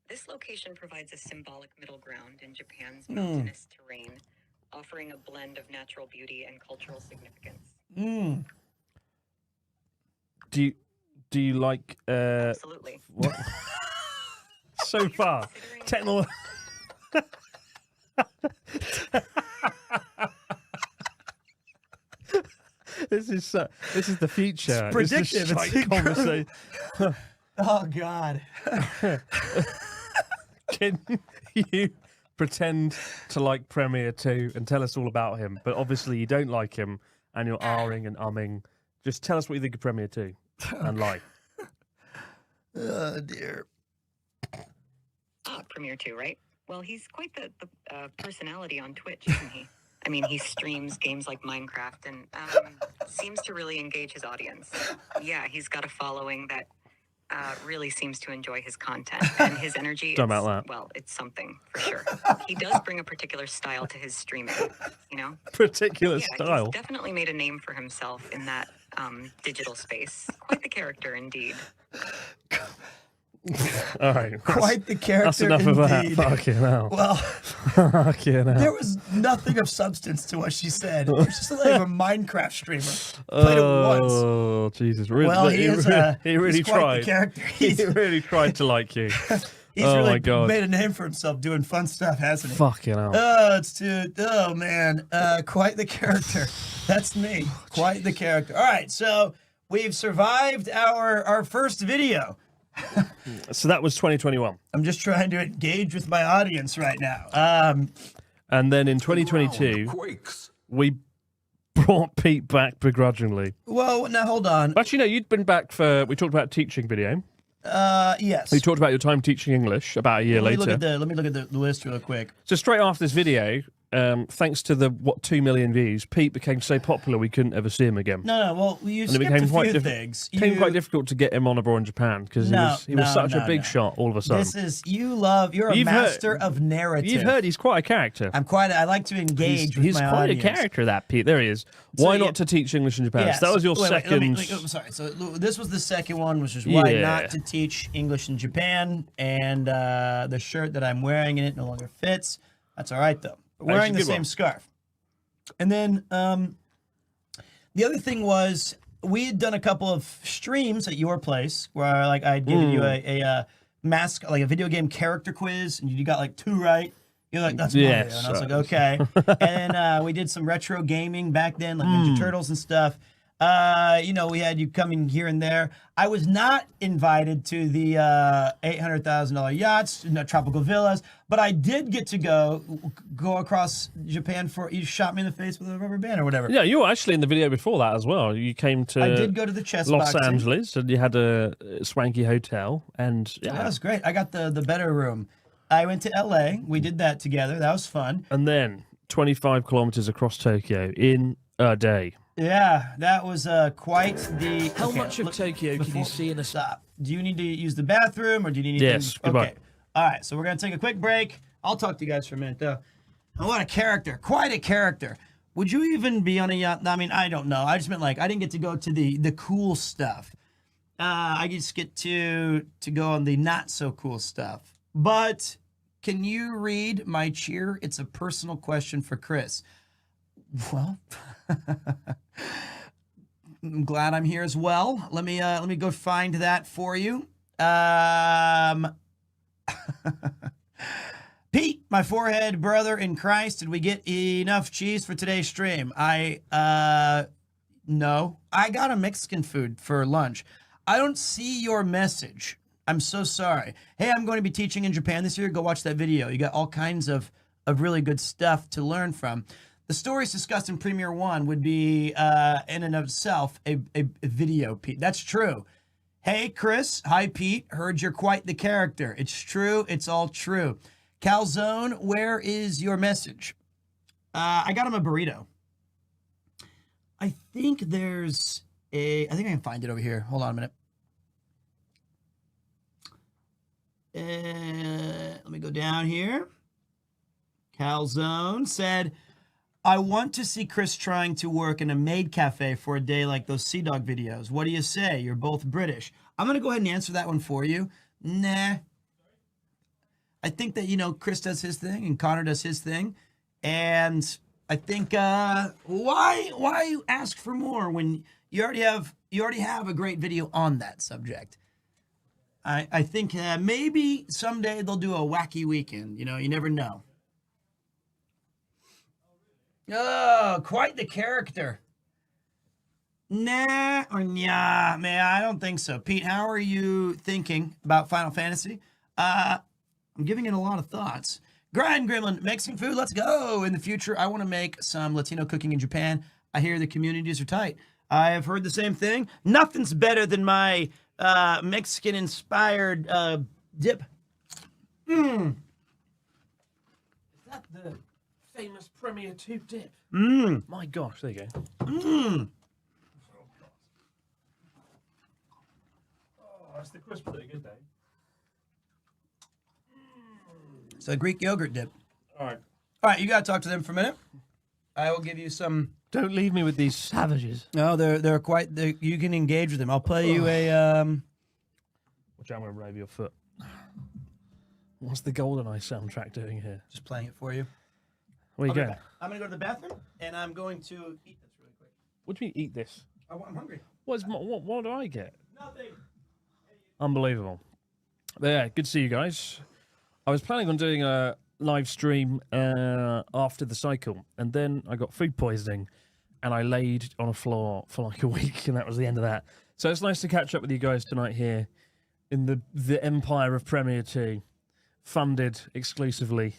This location provides a symbolic middle ground in Japan's mountainous terrain, offering a blend of natural beauty and cultural significance. Do you like Absolutely. What? So far, technology. This is the future. It's predictive. It's conversation. Oh God. Can you pretend to like Premiere 2 and tell us all about him? But obviously you don't like him, and you're ahhing and umming. Just tell us what you think of Premiere 2 and lie. Oh dear. Premiere 2, right? Well, he's quite the personality on Twitch, isn't he? I mean, he streams games like Minecraft and seems to really engage his audience. Yeah, he's got a following that really seems to enjoy his content, and his energy is, well, it's something for sure. He does bring a particular style to his streaming, you know? Particular style? He's definitely made a name for himself in that digital space. Quite the character, indeed. All right. Quite the character. That's enough indeed. of that. Fucking hell. Well, fucking hell. There was nothing of substance to what she said. It was just like a Minecraft streamer. Played it once. Oh, Jesus. Really, well, he really he's quite tried. The character. He really tried to like you. He's really my God. Made a name for himself doing fun stuff, hasn't he? Fucking hell. Oh, man. Quite the character. That's me. Quite the character. All right, so we've survived our first video. So that was 2021. I'm just trying to engage with my audience right now. And then in 2022, we brought Pete back begrudgingly. Well, now hold on. Actually, no, you'd been back for, we talked about teaching video. Yes. We talked about your time teaching English about a year later. Let me look at the list real quick. So straight after this video, thanks to the 2 million views, Pete became so popular we couldn't ever see him again. No. Well, you skipped a few things. It became quite difficult to get him on abroad in Japan because he was such a big shot all of a sudden. This is you're a master of narrative. You've heard he's quite a character. I like to engage with my quite audience. a character, that Pete. There he is. Why not to teach English in Japan? Yes. So that was your second. Sorry. So this was the second one, which is why not to teach English in Japan. And the shirt that I'm wearing in it no longer fits. That's all right though. Wearing the same scarf. And then the other thing was we had done a couple of streams at your place where I'd given you a mask, like a video game character quiz, and you got like 2 right. You're like, that's Mario. And I was like, okay. And we did some retro gaming back then, like Ninja Turtles and stuff. We had you coming here and there. I was not invited to the $800,000 yachts, tropical villas, but I did get to go across Japan for. You shot me in the face with a rubber band or whatever. Yeah, you were actually in the video before that as well. You came to. I did go to the chess Los boxing. Angeles, and you had a swanky hotel, and yeah, that was great. I got the better room. I went to LA. We did that together. That was fun. And then 25 kilometers across Tokyo in a day. Yeah, that was quite the. How much of Tokyo can you see in a stop? Do you need to use the bathroom or do you need? Yes. Goodbye. Okay. All right. So we're gonna take a quick break. I'll talk to you guys for a minute though. And what a character! Quite a character. Would you even be on a yacht? I mean, I don't know. I just meant like I didn't get to go to the cool stuff. I just get to go on the not so cool stuff. But can you read my cheer? It's a personal question for Chris. Well, I'm glad I'm here as well. Let me go find that for you. Pete, my forehead brother in Christ, did we get enough cheese for today's stream? No. I got a Mexican food for lunch. I don't see your message. I'm so sorry. Hey, I'm going to be teaching in Japan this year. Go watch that video. You got all kinds of really good stuff to learn from. The stories discussed in Premiere One would be, in and of itself, a video, Pete. That's true. Hey, Chris. Hi, Pete. Heard you're quite the character. It's true. It's all true. Calzone, where is your message? I got him a burrito. I think there's I think I can find it over here. Hold on a minute. Let me go down here. Calzone said, I want to see Chris trying to work in a maid cafe for a day like those Sea Dog videos. What do you say? You're both British. I'm going to go ahead and answer that one for you. Nah. I think that, Chris does his thing and Connor does his thing. And I think, why ask for more when you already have a great video on that subject? I think maybe someday they'll do a wacky weekend. You never know. Oh, quite the character. Nah or nah, man, I don't think so. Pete, how are you thinking about Final Fantasy? I'm giving it a lot of thoughts. Grind Gremlin, Mexican food, let's go. In the future, I want to make some Latino cooking in Japan. I hear the communities are tight. I have heard the same thing. Nothing's better than my Mexican-inspired dip. Is that the famous Premier 2 dip? My gosh, there you go. Oh, that's the crisp pretty good, Dave. It's a Greek yogurt dip. All right, you got to talk to them for a minute. I will give you some. Don't leave me with these savages. No, they're quite. You can engage with them. I'll play you a. Watch out, I'm going to rave your foot. What's the GoldenEye soundtrack doing here? Just playing it for you. Where you going? I'm going to go to the bathroom, and I'm going to eat this really quick. What do you mean, eat this? I'm hungry. What do I get? Nothing. Unbelievable. But yeah, good to see you guys. I was planning on doing a live stream after the cycle, and then I got food poisoning, and I laid on a floor for like a week, and that was the end of that. So it's nice to catch up with you guys tonight here in the empire of Premiere 2, funded exclusively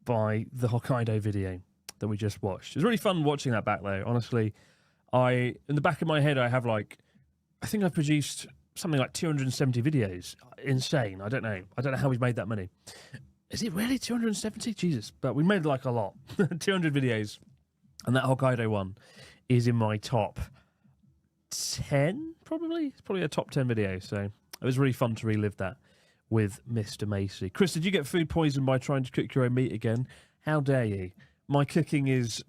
by the Hokkaido video that we just watched. It was really fun watching that back, though. Honestly, in the back of my head, I think I produced something like 270 videos. Insane. I don't know how we've made that many. Is it really 270? Jesus. But we made like a lot. 200 videos. And that Hokkaido one is in my top 10, probably. It's probably a top 10 video. So it was really fun to relive that with Mr. Macy. Chris, did you get food poisoned by trying to cook your own meat again? How dare you? My cooking is,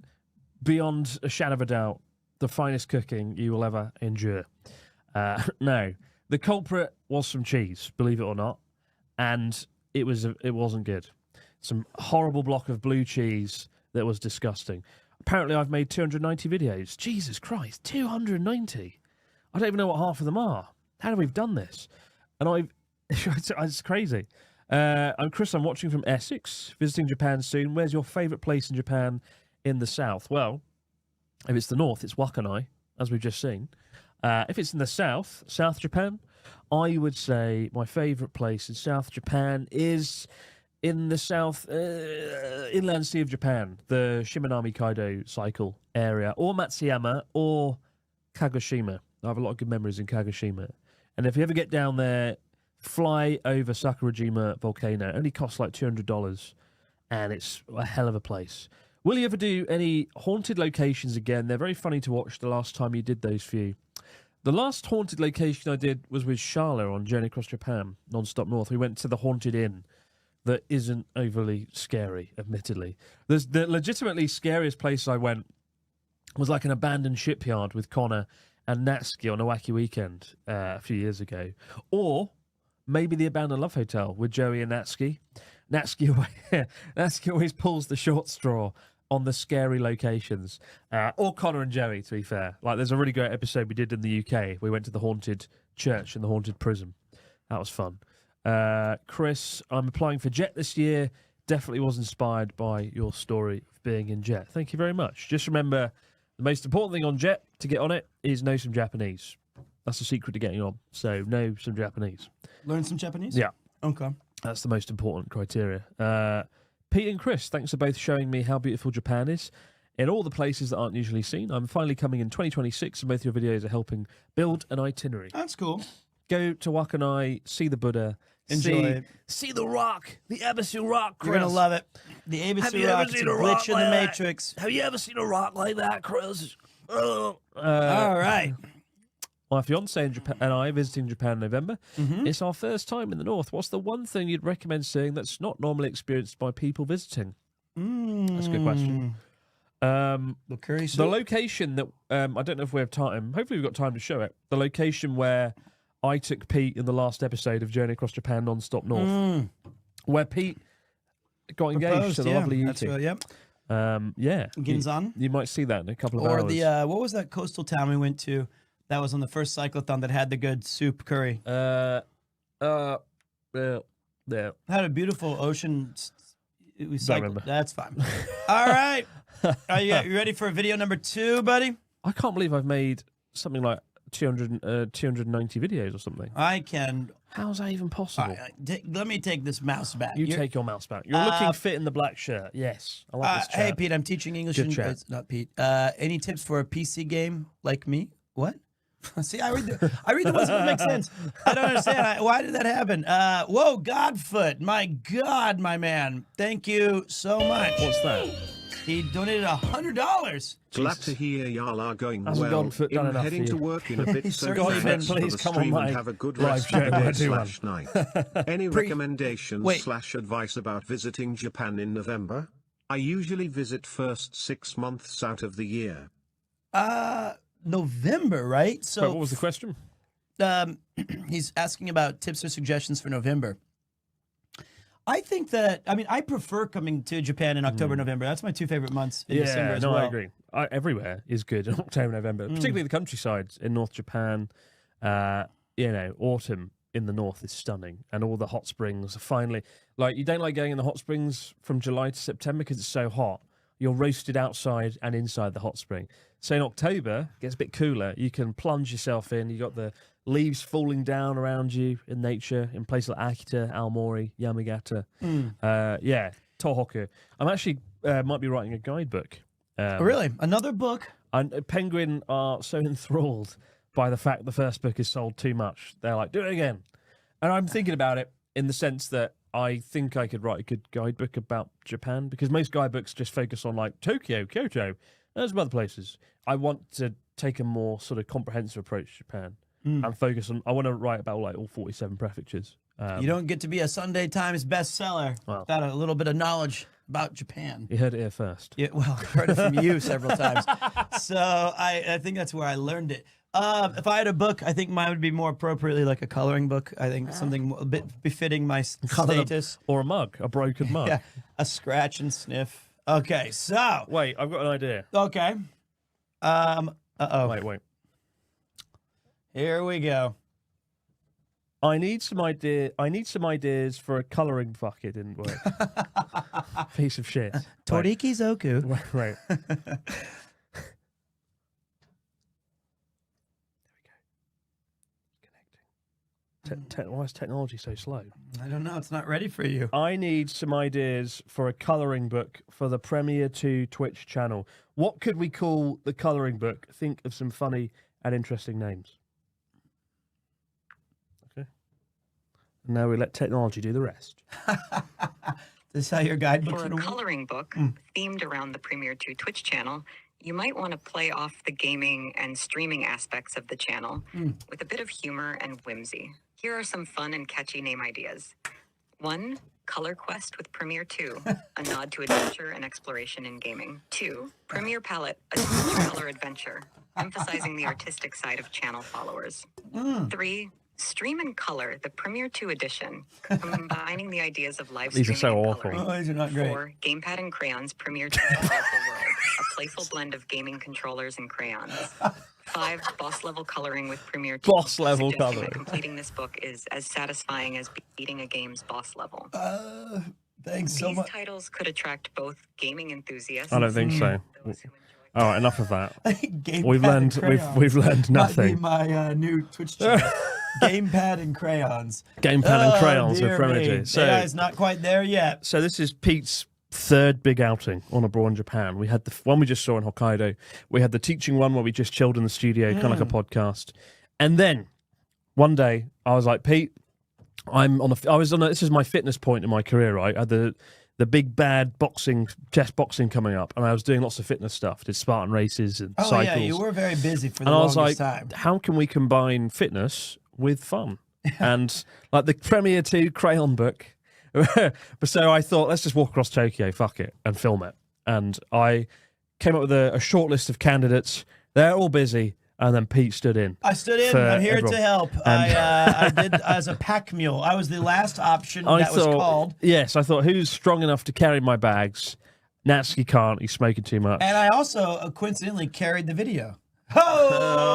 beyond a shadow of a doubt, the finest cooking you will ever endure. No. The culprit was some cheese, believe it or not, and it wasn't good. Some horrible block of blue cheese that was disgusting. Apparently, I've made 290 videos. Jesus Christ, 290! I don't even know what half of them are. How have we done this? And it's crazy. I'm Chris. I'm watching from Essex, visiting Japan soon. Where's your favourite place in Japan in the south? Well, if it's the north, it's Wakkanai. as we've just seen. If it's in the South Japan, I would say my favourite place in South Japan is in the South Inland Sea of Japan, the Shimanami Kaido cycle area, or Matsuyama, or Kagoshima. I have a lot of good memories in Kagoshima. And if you ever get down there, fly over Sakurajima volcano. It only costs like $200, and it's a hell of a place. Will you ever do any haunted locations again? They're very funny to watch the last time you did those few. The last haunted location I did was with Charla on Journey Across Japan, Non-Stop North. We went to the Haunted Inn that isn't overly scary, admittedly. The legitimately scariest place I went was like an abandoned shipyard with Connor and Natsuki on a wacky weekend a few years ago. Or maybe the abandoned love hotel with Joey and Natsuki. Natsuki always pulls the short straw on the scary locations. Or Connor and Joey, to be fair. Like, there's a really great episode we did in the UK. We went to the haunted church and the haunted prison. That was fun. Chris, I'm applying for JET this year. Definitely was inspired by your story of being in JET. Thank you very much. Just remember, the most important thing on JET to get on it is know some Japanese. That's the secret to getting on. So know some Japanese. Learn some Japanese? Yeah. Okay. That's the most important criteria. Pete and Chris, thanks for both showing me how beautiful Japan is in all the places that aren't usually seen. I'm finally coming in 2026, and both your videos are helping build an itinerary. That's cool. Go to Wakanai, see the Buddha, see the rock, the Abisu rock, Chris. You're going to love it. The Abisu rock, it's a glitch in the Matrix. Have you ever seen a rock like that, Chris? All right. My fiance and I visiting Japan in November. Mm-hmm. It's our first time in the north. What's the one thing you'd recommend seeing that's not normally experienced by people visiting? That's a good question. The location that I don't know if we have time. Hopefully, we've got time to show it. The location where I took Pete in the last episode of Journey Across Japan Non-Stop North, where Pete got engaged to the lovely Yuki. That's right, yep. Yeah, Ginzan. You might see that in a couple of or hours. The what was that coastal town we went to? That was on the first cyclothon that had the good soup curry. Yeah. Had a beautiful ocean. We cycled. remember. That's fine. All right. Are you ready for video number 2, buddy? I can't believe I've made something like 290 videos or something. I can. How's that even possible? Let me take this mouse back. You take your mouse back. You're looking fit in the black shirt. Yes. I like this chat. Hey, Pete, I'm teaching English. Good Not Pete. Any tips for a PC game like me? What? See, I read the ones that make sense. I don't understand. Why did that happen? Whoa, Godfoot. My God, my man. Thank you so much. What's that? He donated $100. Glad to hear y'all are going Hasn't well. Godfoot done I'm enough heading for to you? work in a bit, so Godfoot, thanks for please the come on stream my and have a good live rest show. of the I day do one. / night. Any recommendations / advice about visiting Japan in November? I usually visit first 6 months out of the year. November, right? So what was the question? He's asking about tips or suggestions for November. I think that, I prefer coming to Japan in October, November. That's my 2 favorite months in December as well. I agree. Everywhere is good in October, November, particularly the countryside in North Japan. Autumn in the north is stunning, and all the hot springs are finally, you don't like going in the hot springs from July to September because it's so hot. You're roasted outside and inside the hot spring. So in October, it gets a bit cooler. You can plunge yourself in. You got the leaves falling down around you in nature in places like Akita, Aomori, Yamagata. Tohoku. I'm actually might be writing a guidebook. Really? Another book? And Penguin are so enthralled by the fact the first book is sold too much. They're like, do it again. And I'm thinking about it in the sense that I think I could write a good guidebook about Japan, because most guidebooks just focus on Tokyo, Kyoto, and some other places. I want to take a more sort of comprehensive approach to Japan and focus on. I want to write about all 47 prefectures. You don't get to be a Sunday Times bestseller without a little bit of knowledge about Japan. You heard it here first. Yeah, well, I heard it from you several times. So I think that's where I learned it. If I had a book, I think mine would be more appropriately like a coloring book. I think something a bit befitting my status. Or a mug, a broken mug. Yeah, a scratch and sniff. Okay, so. Wait, I've got an idea. Okay. Uh-oh. Wait. Here we go. I need some ideas for a coloring book. It didn't work. Piece of shit. Toriki Zoku. Right. Why is technology so slow? I don't know. It's not ready for you. I need some ideas for a colouring book for the Premiere 2 Twitch channel. What could we call the colouring book? Think of some funny and interesting names. Okay. And now we let technology do the rest. This is how your guidebook For a should work? coloring book themed around the Premiere 2 Twitch channel, you might want to play off the gaming and streaming aspects of the channel with a bit of humor and whimsy. Here are some fun and catchy name ideas. 1. Color Quest with Premiere 2, a nod to adventure and exploration in gaming. 2. Premiere Palette, a color adventure, emphasizing the artistic side of channel followers. 3. Stream in Color, the Premiere 2 edition, combining the ideas of live streaming These are so and awful. coloring. Oh, these are not great. 4. Gamepad and Crayons Premiere 2 Colorful World, a playful blend of gaming controllers and crayons. 5. Boss level coloring with Premiere 2. Boss level suggesting coloring. that completing this book is as satisfying as beating a game's boss level. Thanks so These much. titles could attract both gaming enthusiasts. I don't think so. All right, enough of that. Gamepad We've learned. and crayons. We've learned Might be nothing. my new Twitch channel. Gamepad and crayons. Gamepad and crayons dear with Premiere me. 2. So, Yeah, it's not quite there yet. so this is Pete's third big outing on abroad in Japan. We had the one we just saw in Hokkaido. We had the teaching one where we just chilled in the studio, kind of like a podcast. And then one day I was like, Pete, this is my fitness point in my career, right? I had the big bad chess boxing coming up, and I was doing lots of fitness stuff, did Spartan races and Oh, cycles. yeah, you were very busy for the and I was longest like, time. how can we combine fitness with fun? And like the Premiere 2 crayon book. So I thought, let's just walk across Tokyo, fuck it, and film it. And I came up with a short list of candidates. They're all busy. And then Pete stood in. I stood in. I'm here to help. I did as a pack mule. I was the last option was called. Yes, I thought, who's strong enough to carry my bags? Natsuki can't. He's smoking too much. And I also coincidentally carried the video.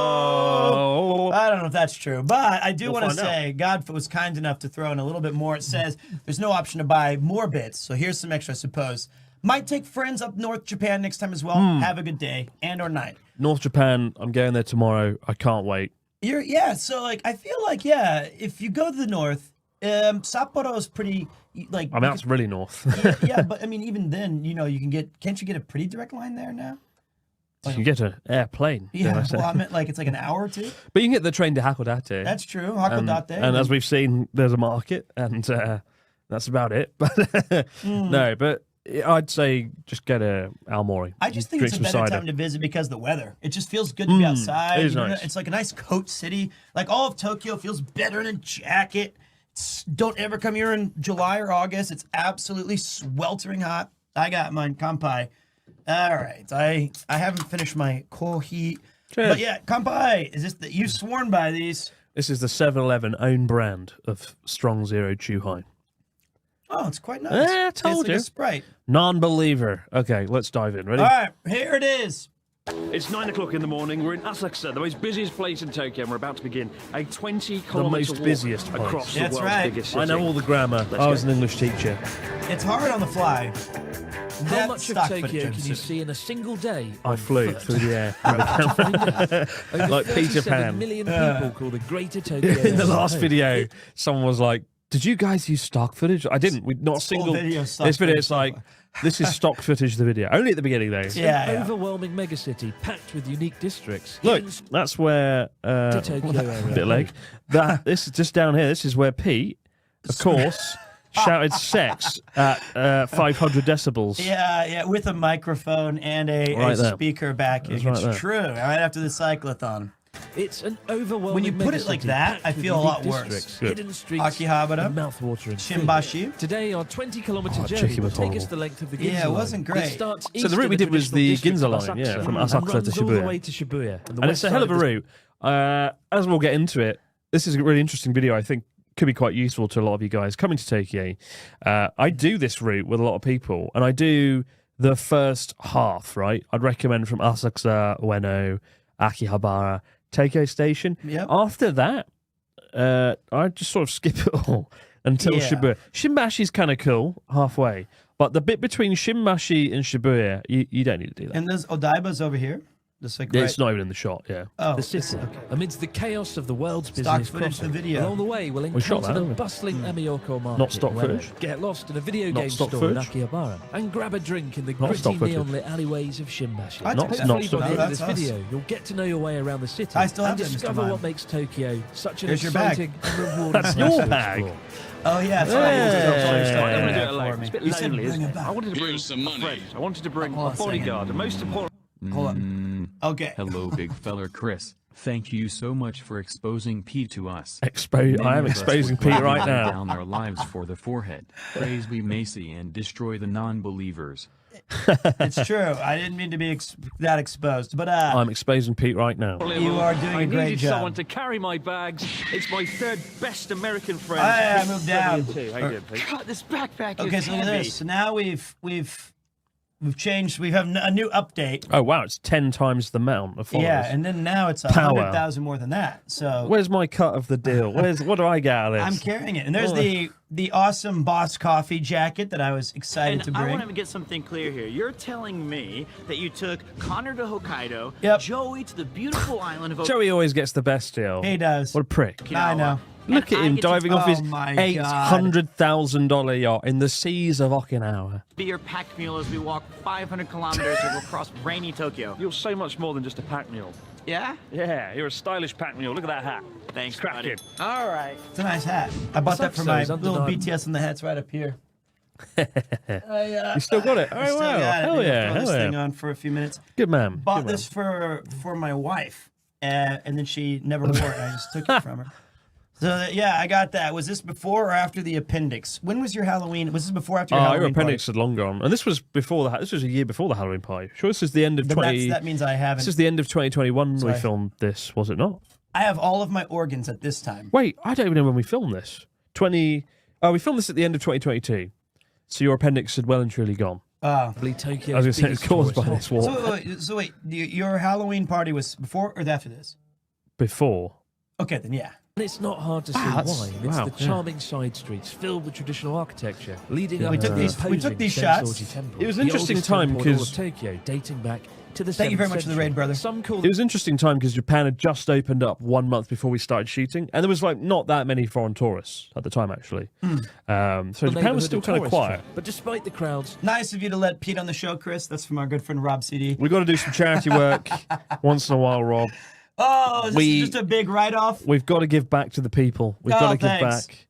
Oh! I don't know if that's true, but I do want to say God was kind enough to throw in a little bit more. It says there's no option to buy more bits, so here's some extra, I suppose. Might take friends up North Japan next time as well. Have a good day and or night. North Japan, I'm going there tomorrow. I can't wait. So like I feel like if you go to the north, Sapporo is pretty like. I mean, that's really north. yeah, but I mean, even then, you can get. Can't you get a pretty direct line there now? You can get an airplane. Yeah, well, I meant like it's like an hour or two. But you can get the train to Hakodate. That's true, Hakodate. And as we've seen, there's a market, and that's about it. But no, but I'd say just get a Aomori. I just think it's a better time to visit because of the weather. It just feels good to be outside. It is nice. It's like a nice coat city. Like all of Tokyo feels better in a jacket. Don't ever come here in July or August. It's absolutely sweltering hot. I got mine, Kampai. All right. I haven't finished my kohi. Cheers. But yeah, Kampai. Is this you've sworn by these? This is the 7-Eleven own brand of Strong Zero Chuhai. Oh, it's quite nice. I told it's like you. a Sprite. Non-believer. Okay, let's dive in. Ready? All right, here it is. It's 9 o'clock in the morning. We're in Asakusa, the most busiest place in Tokyo, and we're about to begin a 20-kilometer most walk busiest place. across the That's world's right. biggest city. I know all the grammar. I was an English teacher. It's hard on the fly. How That's much of stock Tokyo footage, can I'm you assuming. see in a single day? I on flew foot? through the air with a camera. Like Peter 37 Pan. million people call the Greater Tokyo. In the last home. video, someone was like, "Did you guys use stock footage?" I didn't. We not a single. video stock This video, footage. it's like this is stock footage. Of the video only at the beginning though. Yeah, An yeah. overwhelming megacity packed with unique districts. Look, Hidden that's where to Tokyo area. bit leg. This is just down here. This is where Pete, of course, shouted sex at 500 decibels. Yeah, with a microphone and a Right there. speaker backing. That's right It's there. true. Right after the cyclothon. It's an overwhelming When you put it like megacity that, packed I with feel a lot unique worse. districts, Good. hidden streets, Akihabara, and mouth-watering Shimbashi. Today, our 20-kilometer Oh, journey Chicky will was take horrible. us the length of the Ginza Yeah, it line. wasn't great. It starts So the east route of we did was traditional the district Ginza of line, yeah, from and Asakusa to runs all the Shibuya. way to Shibuya. And it's a hell of a route. As we'll get into it, this is a really interesting video. I think could be quite useful to a lot of you guys coming to Tokyo. I do this route with a lot of people, and I do the first half, right? I'd recommend from Asakusa, Ueno, Akihabara, Tokyo Station. Yep. After that, I just sort of skip it all until Yeah. Shibuya. Shimbashi kind of cool halfway, but the bit between Shimbashi and Shibuya, you don't need to do that. And there's Odaiba's over here. Just like It's not even in the shot, yeah. Oh, the city. Amidst the chaos of the world's stock business footage, crossing. the video. Along the way, we'll We shot encounter that, the haven't we? Hmm. bustling Amiyoko market. Not stock where footage. Get lost in a video Not game stock store in footage. Akihabara and grab a drink in the Not stock gritty footage. neon-lit alleyways of Shimbashi. I Not- took not that. stock By the end of this That's us. video, you'll get to know your way around the city I still and have that, Mr. discover Mime. what makes Tokyo such an Here's your bag. exciting and rewarding That's place your to bag. explore. Oh yeah, Hey. sorry. I didn't want to do it Yeah. alone. It's a bit You said lonely, bring isn't it it? back. I wanted to bring a friend. I wanted to bring Hold a on a second. bodyguard, and most important. Hold on. Okay. Hello, big feller Chris. Thank you so much for exposing Pete to us. I Many am of us exposing would Pete gladly right lay now. down our lives for the forehead. Praise be Macy and destroy the non-believers. It's true. I didn't mean to be that exposed, but I'm exposing Pete right now. you are doing I a great needed job. someone to carry my bags. It's my third best American friend. I Pete moved down. W2. How you doing, Pete? God, this backpack Okay, is so look at heavy. this. So now we've changed. We have a new update. Oh wow, it's 10 times the amount of followers. Yeah, and then now it's Power. 100,000 more than that. So Where's my cut of the deal? What do I get out of this? I'm carrying it, and there's the awesome Boss Coffee jacket that I was excited to And I bring. want to get something clear here. You're telling me that you took Connor to Hokkaido, Yep. Joey to the beautiful island of Joey always gets the best deal. He does. What a prick. I know. Look at him diving off his Oh my $800,000 yacht in the seas of Okinawa. Be your pack mule as we walk 500 kilometers across rainy Tokyo. You're so much more than just a pack mule. Yeah? Yeah, you're a stylish pack mule. Look at that hat. Thanks, It's cracking. buddy. All right. It's a nice hat. I bought that for my episode's little undeniable. BTS on the hats right up here. You still got it? I Oh, still wow. got it. Hell Maybe I'll yeah. throw Hell this thing yeah. on for a few minutes. Good man. Bought Good man. this for my wife, and then she never wore it. And I just took it from her. So yeah, I got that. Was this before or after the appendix? When was your Halloween? Was this before or after your Your Halloween appendix had long gone, and this was before the. This was a year before the Halloween party. Sure, this is the end of party? 20. That means I haven't. This is the end of 2021. Sorry. We filmed this, was it not? I have all of my organs at this time. Wait, I don't even know when we filmed this. Oh, we filmed this at the end of 2022. So your appendix had well and truly gone. Tokyo. I was going to say it's caused by this war. So wait, your Halloween party was before or after this? Before. Okay, then yeah. And it's not hard to see that's- why. It's wow, the yeah. charming side streets filled with traditional architecture, leading up We to took the these- we took imposing these Sensoji shots. Temple, It was the an interesting oldest time temple in all because- of Tokyo, dating back to the Thank you very 7th much for the century. raid, brother. Some call it was an interesting time because Japan had just opened up 1 month before we started shooting, and there was like not that many foreign tourists at the time actually. So Japan was still kind of quiet. But despite the crowds, Nice of you to let Pete on the show, Chris. That's from our good friend Rob CD. we got to do some charity work once in a while, Rob. Oh, is this We- just a big write-off? We've got to give back to the people. We've Oh, got to give thanks. back.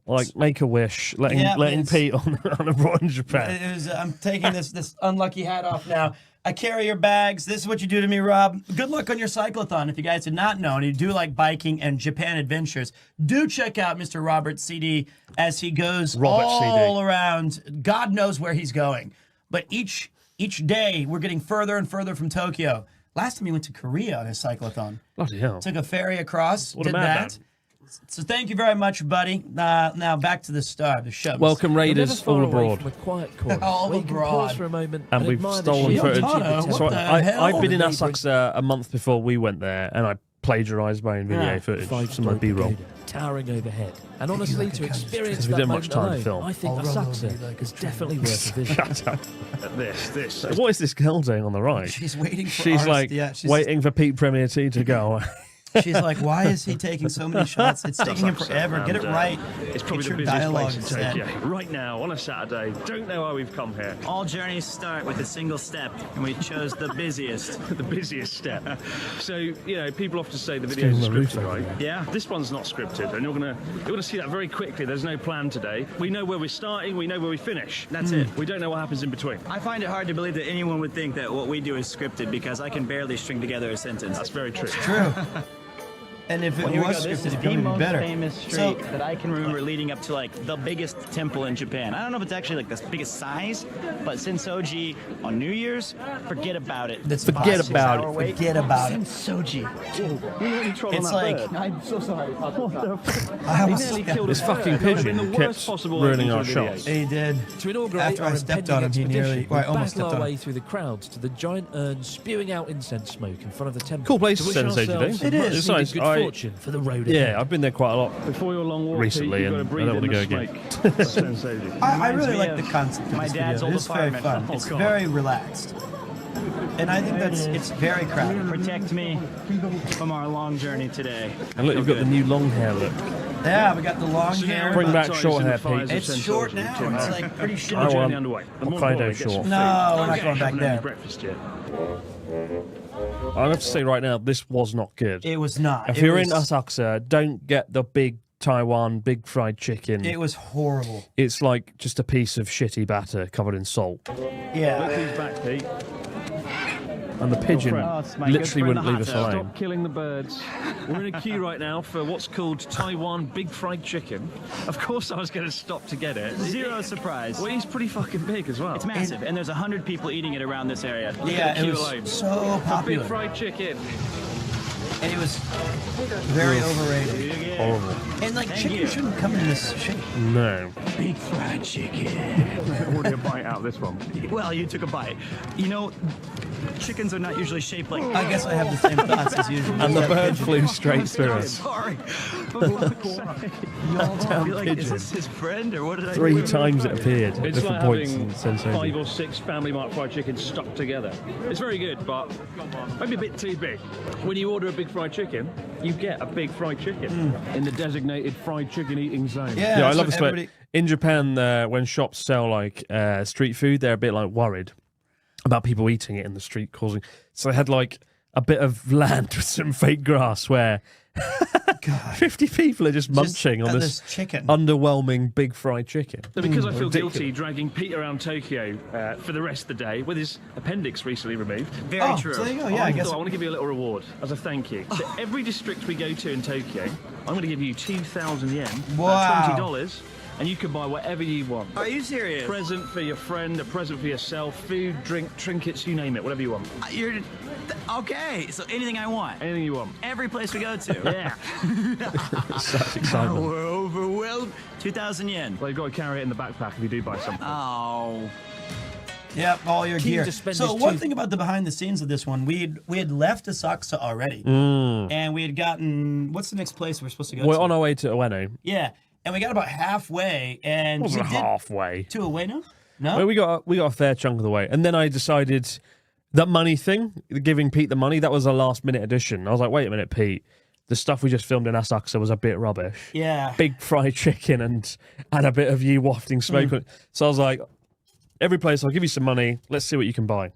Like make a wish, letting Yeah, it's- Pete on abroad in Japan. It was, I'm taking this unlucky hat off now. I carry your bags. This is what you do to me, Rob. Good luck on your cyclothon. If you guys did not know, and you do like biking and Japan adventures, do check out Mr. Robert CD as he goes all around. God knows where he's going. But each day, we're getting further and further from Tokyo. Last time he went to Korea on his cyclothon. Bloody hell. Took a ferry across, What a did madman. that. So thank you very much, buddy. Now back to the star of the show. Welcome, We're never Raiders, far all away abroad. from a quiet corner, All where you can abroad. pause for a moment And we've admire the stolen sheer footage. beauty of the What temple. the I've hell? been in Asakusa a month before we went there, and I plagiarised my own video footage, some of my B-roll. Towering overhead. And honestly, to experience Because we that didn't have much moment time to alone, film. I think Asakusa is definitely worth a visit. Shut up. This. What is this girl doing on the right? She's waiting for She's ours. like Yeah, she's- waiting for Pete Premier T to go. She's like, why is he taking so many shots? It's taking him forever. Get it right. It's probably Get the your busiest dialogue place in set. Tokyo. Right now, on a Saturday. Don't know why we've come here. All journeys start with a single step, and we chose the busiest. The busiest step. So, you know, people often say the videos are scripted, right? Yeah. This one's not scripted, and you're gonna see that very quickly. There's no plan today. We know where we're starting, we know where we finish. That's it. We don't know what happens in between. I find it hard to believe that anyone would think that what we do is scripted because I can barely string together a sentence. That's very true. True. And if it Well, here we was go. This scripted, is it'd the probably be most better. famous street that I can remember leading up to like the biggest temple in Japan. I don't know if it's actually like the biggest size, but Sensoji on New Year's, forget about it. Let's Forget 5-6 about hour it. wait. Forget about it. Sensoji. It's like I'm so sorry. I almost Nearly killed This a fucking bird. That would've pigeon been the kept worst possible ruining ending our to the video. shots. he did. To inaugurate After I our stepped impending on him, he expedition, nearly- well, I we almost battle stepped our on him. way through the crowds to the giant urn spewing out incense smoke in front of the temple. Cool place to to wish send Sage ourselves today. some It is. much-needed It's good nice. fortune for the road Yeah, ahead. I've been there quite a lot. Before your long walk, Recently, Pete, you've got to and I breathe don't in wanna the go again. smoke. Sensoji. I Reminds really me like of the concept of my this dad's video. old It's very apartment. fun. Oh, It's God. very relaxed. And I think it's very crowded. Protect me from our long journey today. And look, you've got the new long hair look. Yeah, we got the long hair. Bring back short hair, Pete. It's short now. It's like pretty short. I want Hokkaido short. No, we're not going back there. Breakfast yet. I have to say right now, this was not good. It was not. If you're in Asakusa, don't get the big Taiwan big fried chicken. It was horrible. It's like just a piece of shitty batter covered in salt. Yeah. Look who's back, Pete. And the pigeon literally wouldn't leave us alone. Stop killing the birds. We're in a queue right now for what's called Taiwan big fried chicken. Of course I was going to stop to get it. Zero surprise. Well, he's pretty fucking big as well. It's massive, and there's 100 people eating it around this area. Yeah, it was so popular. Big fried chicken. And it was very overrated. Horrible. And like chicken shouldn't come in this shape. No. Big fried chicken. Already a bite out of this one. Well, you took a bite. You know, chickens are not usually shaped like. I guess I have the same thoughts as usual. And the bird flew straight through us. Sorry. Like, is this his friend or what did I do? 3 times it appeared. It's Different like points. having And sensation. 5 or 6 Family Mart fried chicken stuck together. It's very good, but maybe a bit too big. When you order a big fried chicken, you get a big fried chicken in the designated fried chicken eating zone. Yeah, I love this way. In Japan, when shops sell like street food, they're a bit like worried about people eating it in the street, causing. So they had like a bit of land with some fake grass where 50 people are just munching on this chicken. Underwhelming big fried chicken. So because I feel Ridiculous. guilty dragging Pete around Tokyo for the rest of the day with his appendix recently removed. Very true. So there you go. Yeah, I guess. I want to give you a little reward as a thank you. So every district we go to in Tokyo, I'm going to give you 2,000 yen. Wow. That's $20. And you can buy whatever you want. Are you serious? Present for your friend, a present for yourself, food, drink, trinkets, you name it, whatever you want. You're okay. So anything I want. Anything you want. Every place we go to. Yeah. Such excitement. We're overwhelmed. 2,000 yen. Well, you've got to carry it in the backpack if you do buy something. Oh. Yep, all your gear. to spend So his one thing about the behind the scenes of this one, we had left Asakusa already, and we had gotten what's the next place we're supposed to go? We're to? on our way to Ueno. Yeah, and we got about halfway, and Wasn't we did halfway. to Ueno. No, Well, we got a fair chunk of the way, and then I decided that money thing, giving Pete the money, that was a last minute addition. I was like, wait a minute, Pete. The stuff we just filmed in Asakusa was a bit rubbish. Yeah. Big fried chicken and a bit of you wafting smoke. So I was like, every place, I'll give you some money. Let's see what you can buy.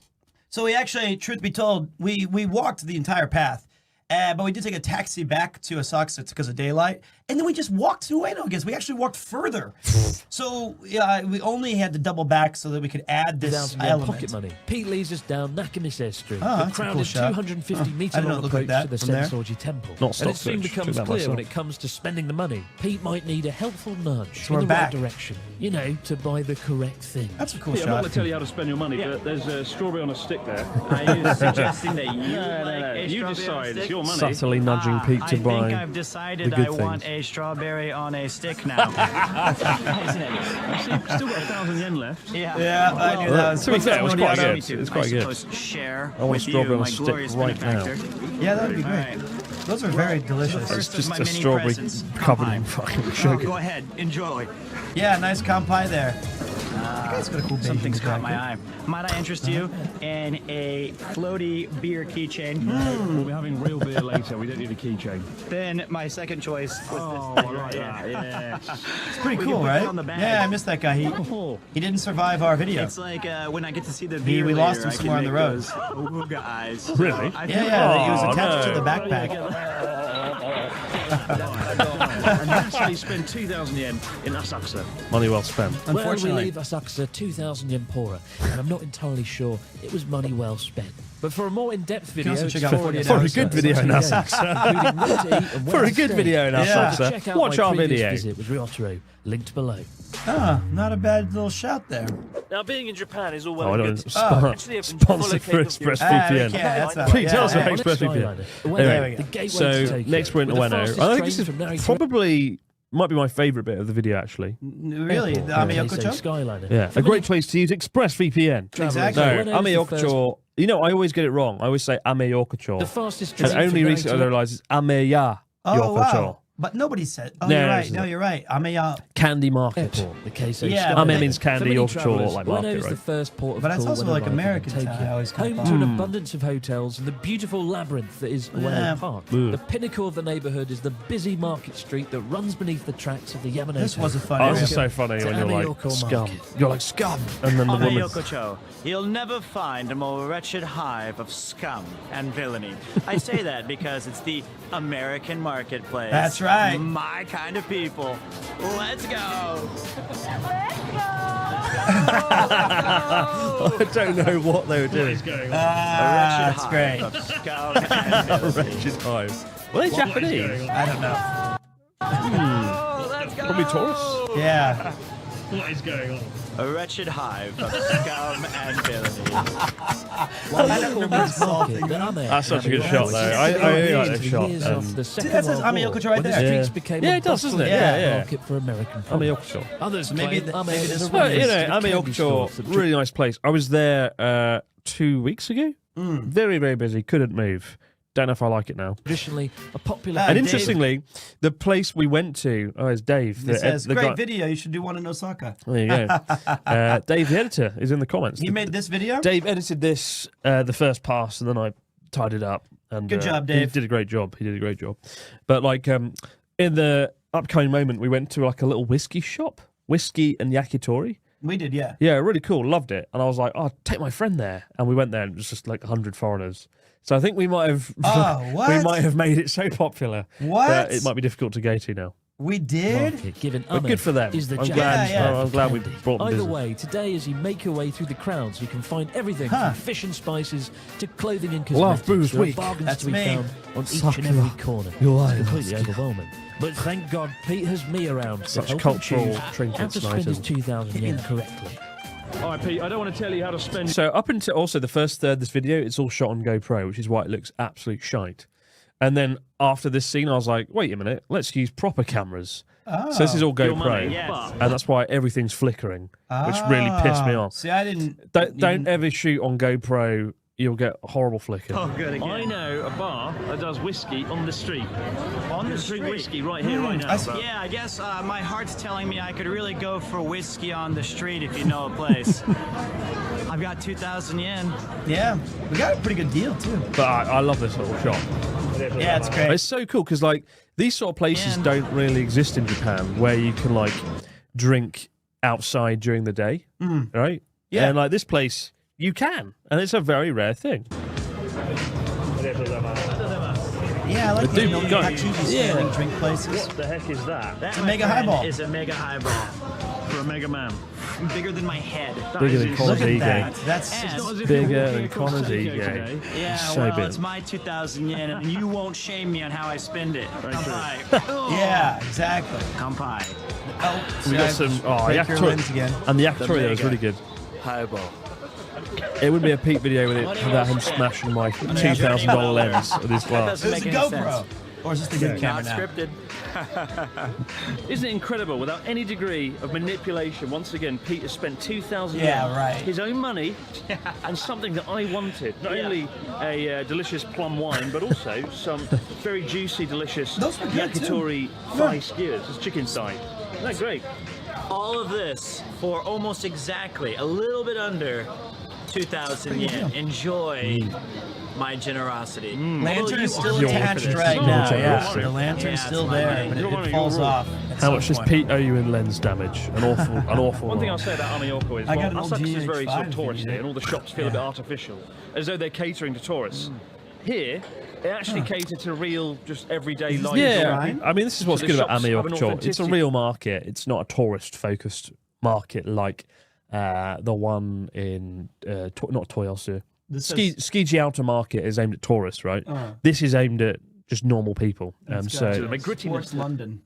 So we actually, truth be told, we walked the entire path, but we did take a taxi back to Asakusa because of daylight, and then we just walked to Ueno again. We actually walked further. So yeah, we only had to double back so that we could add this element. Pocket money. Pete leads us down Nakamiss Street, Oh, the that's a cool crowded shot. 250-metre I didn't know long it looked like approach to that the from there. Sensoji Temple. Not And stock it soon footage. becomes Took that clear myself. when it comes to spending the money. Pete might need a helpful nudge So in we're the right back. direction. You know, to buy the correct thing. That's a cool Pete, I'm not shot. going to tell you how to spend your money, but there's a strawberry on a stick there. Are you suggesting that you No. You decide. It's your money. Subtly nudging Pete to I buy think I've decided the good I want things. a strawberry on a stick now. Isn't it? Still got 1,000 yen left. Yeah. Yeah, I knew that. To be fair, it was quite Me good. too. It's quite I good. suppose share I want with strawberry you, on a my stick glorious right now. benefactor. Yeah, that would be All great. right. Those are very delicious. First of Just my a many strawberry presents. covered in Kampai. fucking Oh, sugar. go ahead, enjoy. Yeah, nice kampai there. That guy's got a cool baby Something's in the caught my back. eye. Might I interest you in a floaty beer keychain? We'll be having real beer later. We don't need a keychain. Then my second choice was Oh, this I thing like right here. that. Yes. It's pretty We cool, can put it right? on the bag. Yeah, I missed that guy. He didn't survive our video. It's like when I get to see the beer we lost later, him I can somewhere on the make road. those ooga eyes. Really? Yeah, he was Oh, attached no. to the backpack. And actually spend 2,000 yen in Asakusa. Money well spent. Well, we Unfortunately. leave Asakusa 2,000 yen poorer, and I'm not entirely sure it was money well spent. But for a more in-depth video, also check out exploring 48 For a hours good of video in games, Asakusa. including what to eat and where For a to good stay, video in check Asakusa. out Watch my our previous video. visit with Otaru, linked below. Ah, not a bad little shout there. Now, being in Japan is all Oh, well I and don't good. sponsored for ExpressVPN. that's not- Pete, tell us yeah, about yeah. ExpressVPN. There we go. The gateway to So Tokyo, next we're in with the Ueno. fastest I think train this is from Narita to probably might be my favourite bit of the video actually. Really? The Airport, Ameyoko Keisei Cho? Skyliner. Yeah, For a many great place to use ExpressVPN. Exactly. No, Ueno is the Ameyokucho. You know, I always get it wrong. I always say Ameyokucho. The fastest And train only from recently I Narita- realised it's Ameya Oh, Yokocho. wow. But nobody said. Oh, No, you're no, right. this No, is you're right. Candy market. The Keisei Yeah, Sky. Ame means candy, For many Yorkshire, travellers, like Ueno market, is the right? first port of But that's call also when like arriving American in town, Tokyo. I always come Home by. to an abundance of hotels and the beautiful labyrinth that is Ueno Yeah. Park. The pinnacle of the neighbourhood is the busy market street that runs beneath the tracks of the Yamanote. This was a funny Oh, this area. is so funny when you're like, Ameyoko scum. market. You're like, scum. And then the woman... Ameyokocho, you'll never find a more wretched hive of scum and villainy. I say that because it's the American marketplace. That's right. My kind of people. Let's go. I don't know what they were doing. That's great. Of scum and villainy. Wretched hive. Were they Japanese? I don't know. Probably tourists. Yeah. What is going on? A wretched hive of scum and villainy. That's such a good shot, though. I really like this shot. See, that says Ameyokocho right there. Yeah. Became Yeah, a it does, doesn't it? bustling Yeah. market for American Ameyokocho. Others Maybe claim maybe Ame this is a one Well, you know, candy Ameyokocho, stores that really nice place. I was there 2 weeks ago. Very, very busy. Couldn't move. Don't know if I like it now. traditionally a popular. And Dave. interestingly, the place we went to, it's Dave. It says, the great guy- video. You should do one in Osaka. There you go. Dave, the editor, is in the comments. You made this video? Dave edited this, the first pass, and then I tied it up. And, Good job, He Dave. did a great job. But like in the upcoming moment, we went to like a little whiskey shop, whiskey and yakitori. We did, yeah. Yeah, really cool. Loved it. And I was like, oh, take my friend there. And we went there, and it was just like 100 foreigners. So I think we might have what? we might have made it so popular What? that it might be difficult to go to now. We did? market given But good for them. Is the I'm Japanese glad, word I'm for glad we candy. brought them Either business. way, today as you make your way through the crowds, you can find everything Huh. from fish and spices to clothing and Love cosmetics. Booze There are Week. bargains That's to be me. found on each Suck and it every up. corner. You're It's lying. completely overwhelming. But thank God Pete has me around to Such help cultural him choose trinkets how to and spend his items. 2,000 yen correctly. All right, Pete, I don't want to tell you how to spend. So up until also the first third of this video, it's all shot on GoPro, which is why it looks absolute shite. And then after this scene, I was like, wait a minute, let's use proper cameras. Oh. So this is all Your GoPro, money, yes. and that's why everything's flickering, which really pissed me off. See, I didn't. Don't ever shoot on GoPro; you'll get horrible flicker. Oh, good again. I know a bar that does whiskey on the street. On the Drink street. whiskey right here, right now. bro. Yeah, I guess my heart's telling me I could really go for whiskey on the street if you know a place. I've got 2,000 yen. Yeah, we got a pretty good deal too. But I love this little shot. Yeah, it's great. It's so cool because like these sort of places Yeah. don't really exist in Japan, where you can like drink outside during the day, right? Yeah. And like this place, you can, and it's a very rare thing. Yeah, I like Dude, the go- standing drink places. What the heck is that? That, a my mega friend, highball. is a mega highball. For a Mega Man. Bigger than my head. Bigger than is Connor's Look at ego. that. That's And- Not as if Bigger you're walking than across Connor's Tokyo ego. today. Yeah, So well, big. it's my 2,000 yen, and you won't shame me on how I spend it. Very true. Kampai. yeah, exactly. Kampai. Oh, We got some break your lens yakitori, again. and the yakitori there was mega. really good. Highball. It would be a Pete video with it without him smashing my $2,000 lens with his glass. doesn't This is make a any GoPro. sense. Or is this the good camera Not now? scripted. Isn't it incredible? Without any degree of manipulation, once again, Pete has spent 2,000 Yeah, yen, right. his own money, and something that I wanted. Not only a delicious plum wine, but also some very juicy, delicious Those were good, yakitori thigh skewers. It's chicken thigh. Isn't that great? All of this for almost exactly a little bit under 2,000 yen. Enjoy my generosity. Lantern is still Your attached confidence. right Your now. Yeah, generosity. the lantern's Yeah, still it's my there, money. but Your money, it falls your rule. off. at How some much does point. Pete owe you in lens damage? An awful One thing lot. I'll say about Ameyoko is, I got an well, old Osaka is very sort of GH5 touristy, video. and all the shops feel a bit artificial, as though they're catering to tourists. Here, they actually cater to real, just everyday life. Yeah, I mean, this is what's So the good about shops have an Ameyokocho. It's a authenticity. real market. It's not a tourist-focused market like the one in not Toyosu. Tsukiji Outer Market is aimed at tourists, right? This is aimed at just normal people. Sports London.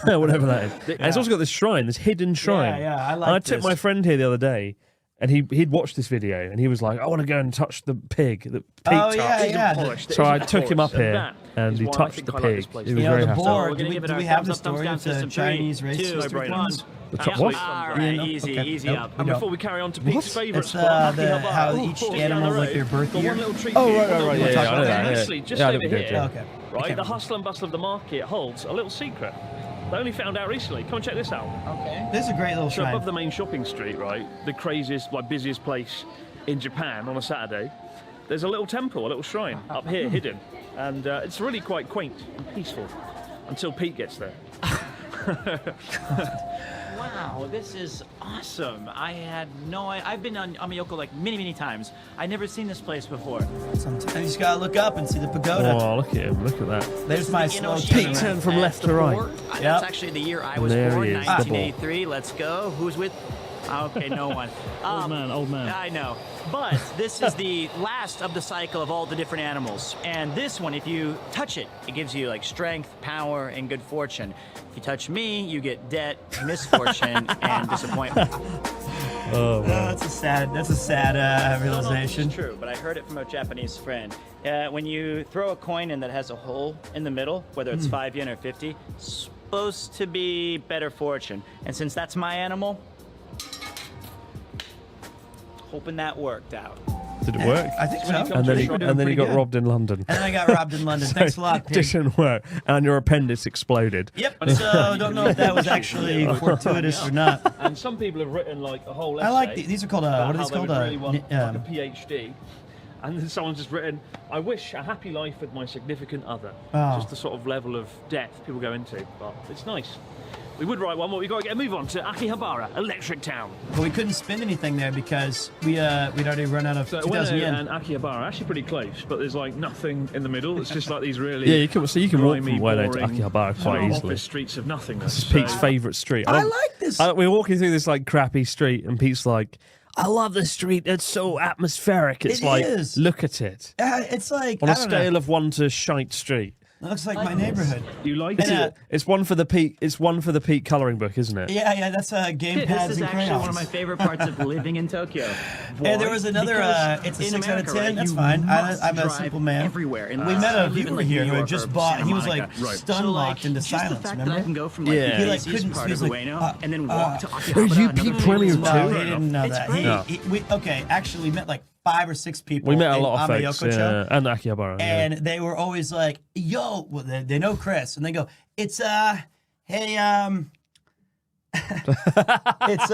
Whatever that is. And it's also got this shrine, this hidden shrine. Yeah, I like And I took this. my friend here the other day, and he'd watched this video, and he was like, "I want to go and touch the pig that Pete Oh, touched." yeah, yeah. Polished. It So I isn't took him up polished, here, that and is he why I touched think the I like pig. this place. He was You know, very the happy. We're board. gonna Do give it we our have the thumbs up, story thumbs of down the system. 3, Chinese race 2, history right, ones? The top what? All right, Yeah, easy, okay. easy Nope. up. And No. before we carry on to Pete's favourite It's spot, how each animal, like their birth got year. one little treat Oh, for you. right, One yeah, little yeah, I know treat. that, yeah. Actually, just Yeah, I over know we here, did, yeah. Okay. right? The hustle and bustle of the market holds a little secret. I only found out recently. Come and check this out. Okay. This is a great little So shrine. above the main shopping street, right, the craziest, like busiest place in Japan on a Saturday, there's a little temple, a little shrine up here, hidden, and it's really quite quaint and peaceful until Pete gets there. Wow, this is awesome. I had no idea. I've been on Amiyoko like many times. I'd never seen this place before. Sometimes you just gotta look up and see the pagoda. Oh, look at him. Look at that. There's my slow Pete turned from left to right. That's actually the year I was There born, he is, the 1983. Let's go. Who's with? Okay, no one. Old man. I know. But this is the last of the cycle of all the different animals. And this one, if you touch it, it gives you like strength, power, and good fortune. If you touch me, you get debt, misfortune, and disappointment. Oh, wow. That's a sad realization. It's true, but I heard it from a Japanese friend. When you throw a coin in that has a hole in the middle, whether it's 5 yen or 50, supposed to be better fortune. And since that's my animal, hoping that worked out. Did it work? I think so. And then he got robbed in London. And then I got robbed in London. Thanks a lot, Pete. Didn't work. And your appendix exploded. Yep. So don't know if that was actually fortuitous or not. And some people have written like a whole essay. I like these are called what are these called? Really want, like a PhD. And then someone's just written, I wish a happy life with my significant other. Just the sort of level of depth people go into. But it's nice. We would write one, but we've got to get a move on to Akihabara, Electric Town. But we couldn't spend anything there because we'd already run out of 2,000 yen. And Akihabara are actually pretty close, but there's like nothing in the middle. It's just like these really Yeah, you can walk from Ueno to boring, Akihabara quite easily. office streets of nothingness. This is Pete's favourite street. I like this. We're walking through this like crappy street, and Pete's like, "I love this street. It's so atmospheric. It's It like, is. look at it." It's like On I a don't scale know. of 1 to shite street. It looks like my neighborhood. You like And, It's one for the Pete. It's one for the Pete coloring book, isn't it? yeah, that's game pads This is and actually crayons. one of my favorite parts of living in Tokyo. And there was another. Because It's a in 6 out of America, 10. right, That's you fine. must I'm a drive simple man. everywhere. We Unless met you a live in, viewer like, here New who had York just or bought. He was Santa like Monica. stun So, locked into just the silence. fact Remember? that I can go from like Yeah. the He, like, easiest couldn't- part he of was like, Ueno and then walk to Are Akihabara. you another Pete Premier 40 too? No, miles. he didn't know It's that. great. Okay, actually, we met like 5 or 6 people. We met a in lot of folks, Amiyoko-cho, and Akihabara. and they were always like, "Yo," well, they know Chris, and they go, "It's hey it's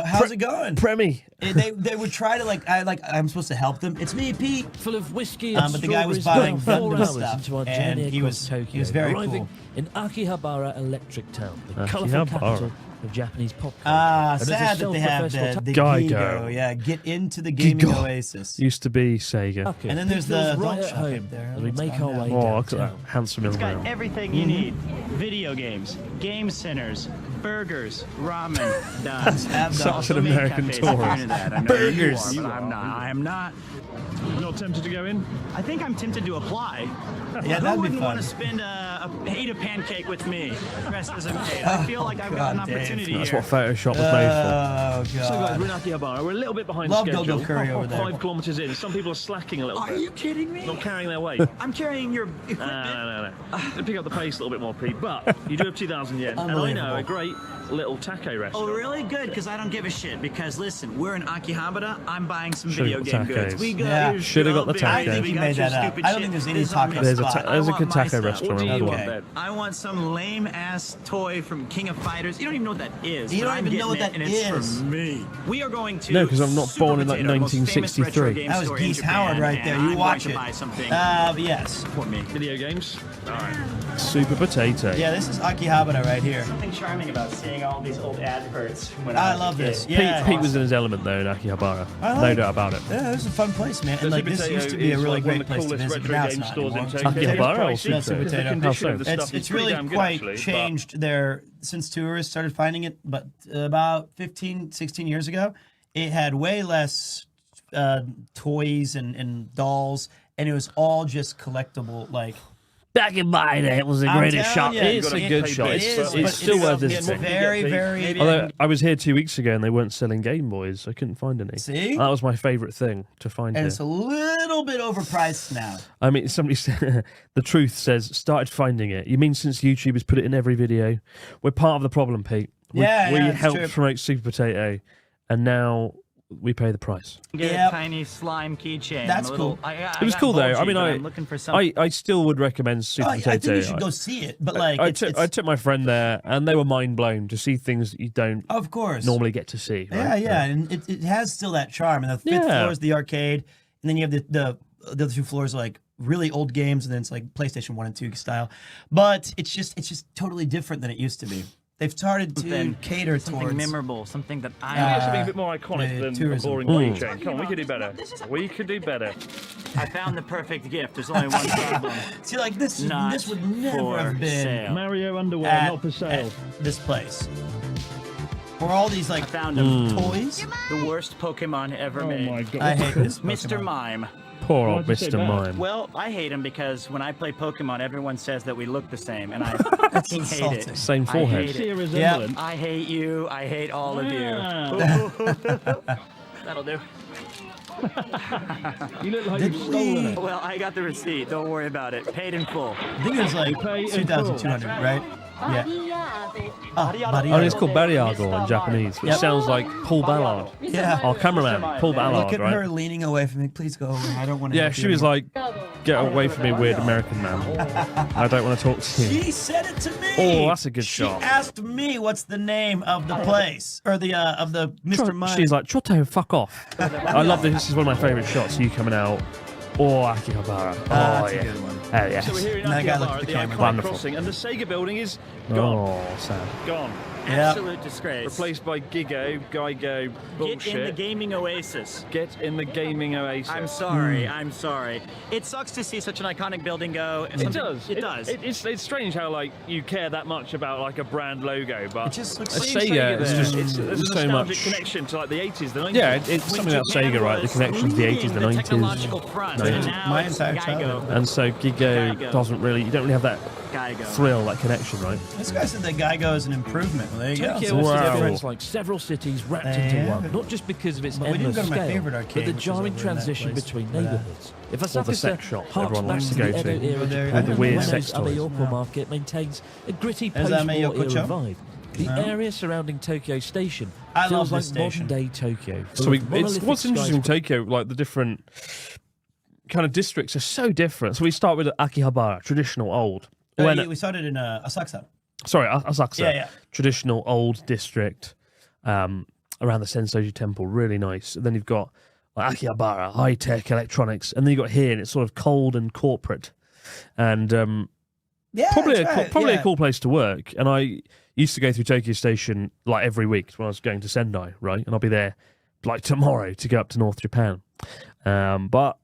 how's it going?" Premi. They would try to I'm supposed to help them. It's me, Pete. Full of whiskey But the guy was buying Gundam stuff, into our and journey he across was Tokyo, very arriving cool. in Akihabara Electric Town, the colourful Akihabara. capital of Japanese pop culture. Sad that they have the Geigo. Gigo. Yeah, get into the gaming Gigo. oasis. Used to be Sega. And then there's the right adult at shop home up there. as we make our way Oh, look at that downtown. handsome young It's got man. everything you need. Video games, game centers, burgers, ramen, done. Such Also an maid American cafes if you're tourist. into that. I know Burgers. you are, but I'm not. I am not. You're not tempted to go in? I think I'm tempted to apply. Yeah, Who that'd be wouldn't fun. want to spend eat a pancake with me, dressed as a maid? I feel like I've got an God, Dave. opportunity That's here. what Photoshop was made for. Oh So guys, god. we're in Akihabara. We're a little bit behind Love schedule. Go-Go Curry over there. 5 kilometres in. Some people are slacking a little Are bit. you kidding me? Not carrying their weight. I'm carrying your equipment. No. Pick up the pace a little bit more, Pete. But you do have 2,000 yen. And I know a great little taco restaurant. Oh, really? Good, because I don't give a shit. Because listen, we're in Akihabara. I'm buying some Should've video got game goods. tacos. We go. Yeah. here's Should've got the big I tacos. think we you got made your that up. stupid I don't shit. think there's any This is taco amazing. There's a spot. there's a I good want my taco stuff. restaurant What do around you the want corner. then? I want some lame ass toy from King of Fighters. You don't even know what that is. You but don't I'm even know what getting that it, and is. it's for me. We are going to. No, 'cause I'm not Super born in, like, Potato, the most famous 1963. retro game That was store in Geese Japan, Howard right there. and You I'm watch going it. to buy something Yes. for me. Video games? Alright. Super potato. Yeah, this is Akihabara right here. Something charming about seeing all these old adverts when I was a love kid. this. Yeah. Pete was in his element though in Akihabara. I No like- doubt about it. Yeah, this is a fun place, man. And The like Super this Potato used to be a is really like one great of the place to coolest visit, but retro now it's game not stores in anymore. Tokyo. Akihabara or It's Super pricey, No, Super because the Potato. condition of the It's stuff is it's pretty really damn good, quite actually, but- changed there since tourists started finding it, but about 15, 16 years ago, it had way less toys and dolls, and it was all just collectible, like. Back in my day, it was the I'm greatest shop. telling you, It's a good shop. It is, It's but still worth it's visiting. very, very. Although I was here 2 weeks ago and they weren't selling Game Boys, I couldn't find any. See? That was my favourite thing to find And here. it's a little bit overpriced now. I mean, somebody said, the truth says, started finding it. You mean since YouTube has put it in every video? We're part of the problem, Pete. We Yeah, we that's helped true. promote Super Potato, and now we pay the price. Get a tiny slime keychain. That's a little, cool. It was cool though. I mean, I'm looking for something. I still would recommend Super Potato. I think you should go see it. But like, I took my friend there, and they were mind blown to see things that you don't, of course, normally get to see. Right? Yeah, and it has still that charm. And the fifth floor is the arcade, and then you have the other two floors are like really old games, and then it's like PlayStation 1 and 2 style. But it's just totally different than it used to be. They've started to cater something towards memorable, something that I Maybe something a bit more iconic than a boring keychain. Come on, we could do better. We could do better. I found the perfect gift. There's only one problem. See, like this would never for have been sale. Mario underwear, not for sale. At this place. Or all these like found him. Toys. The worst Pokemon ever made. Oh my god! I hate this Mr. Mime. Poor old Mr. Mime. Well, I hate him because when I play Pokemon, everyone says that we look the same, and I fucking hate it. Same forehead. I hate it. Yeah. I hate you. I hate all of you. That'll do. You look like you've stolen it. Well, I got the receipt. Don't worry about it. Paid in full. I think it was like 2,200, right? Yeah. Oh, it's called Bariago in Japanese, which sounds like Paul Ballard. Yeah. Our cameraman, Paul Ballard, Look at right? her leaning away from me. Please go away. I don't want to. Yeah, she was like, "Get away from me, weird American man. I don't want to talk to you." She said it to me. Oh, that's a good shot. She asked me what's the name of the place or the of the Mr. Mime. She's like, "Choto, fuck off." I love this. This is one of my favourite shots. You coming out. Oh, Akihabara. Oh, That's yeah. a good one. Oh, yes. So we're here in That guy looked Akihabara at at the the camera. iconic Wonderful. crossing, and the Sega building is gone. Oh, sad. Gone. Absolute disgrace. Replaced by Gigo, Geigo, bullshit. Get in the gaming oasis. Get in the gaming oasis. I'm sorry. I'm sorry. It sucks to see such an iconic building go. It does. It does. It's strange how like you care that much about like a brand logo, but It just looks seeing Sega is there, just- there's there's a so nostalgic much- connection to like the 80s, the 90s. Yeah, it's something about Sega, right? The connection to the 80s, the 90s. technological front, and now My it's entire Geigo. childhood. And so Gigo doesn't really, you don't really have that Geigo. thrill, that connection, right? This guy said that Geigo is an improvement. Well, there you Tokyo go. is Wow. different like several cities wrapped There. into one, not just because of its But we didn't endless go to my scale, favorite but arcade, the which is jarring over in that transition place. between Yeah. neighbourhoods. If Or the Asakusa sex shop harks everyone back likes to to go the to. Edo era With the Japan, weird Ueno's sex toys. Ameyoko market maintains a gritty There's that post-war Ameyoko-chan. era vibe. The Yeah. area surrounding Tokyo Station I feels love like this station. modern-day Tokyo. So what's interesting in Tokyo, like the different kind of districts are so different. So we start with Akihabara, traditional old. We started in Asakusa. Sorry, Asakusa. Yeah. Traditional old district around the Sensoji Temple, really nice. And then you've got like Akihabara, high-tech electronics. And then you've got here, and it's sort of cold and corporate. And probably a cool place to work. And I used to go through Tokyo Station like every week when I was going to Sendai, right? And I'll be there like tomorrow to go up to North Japan. But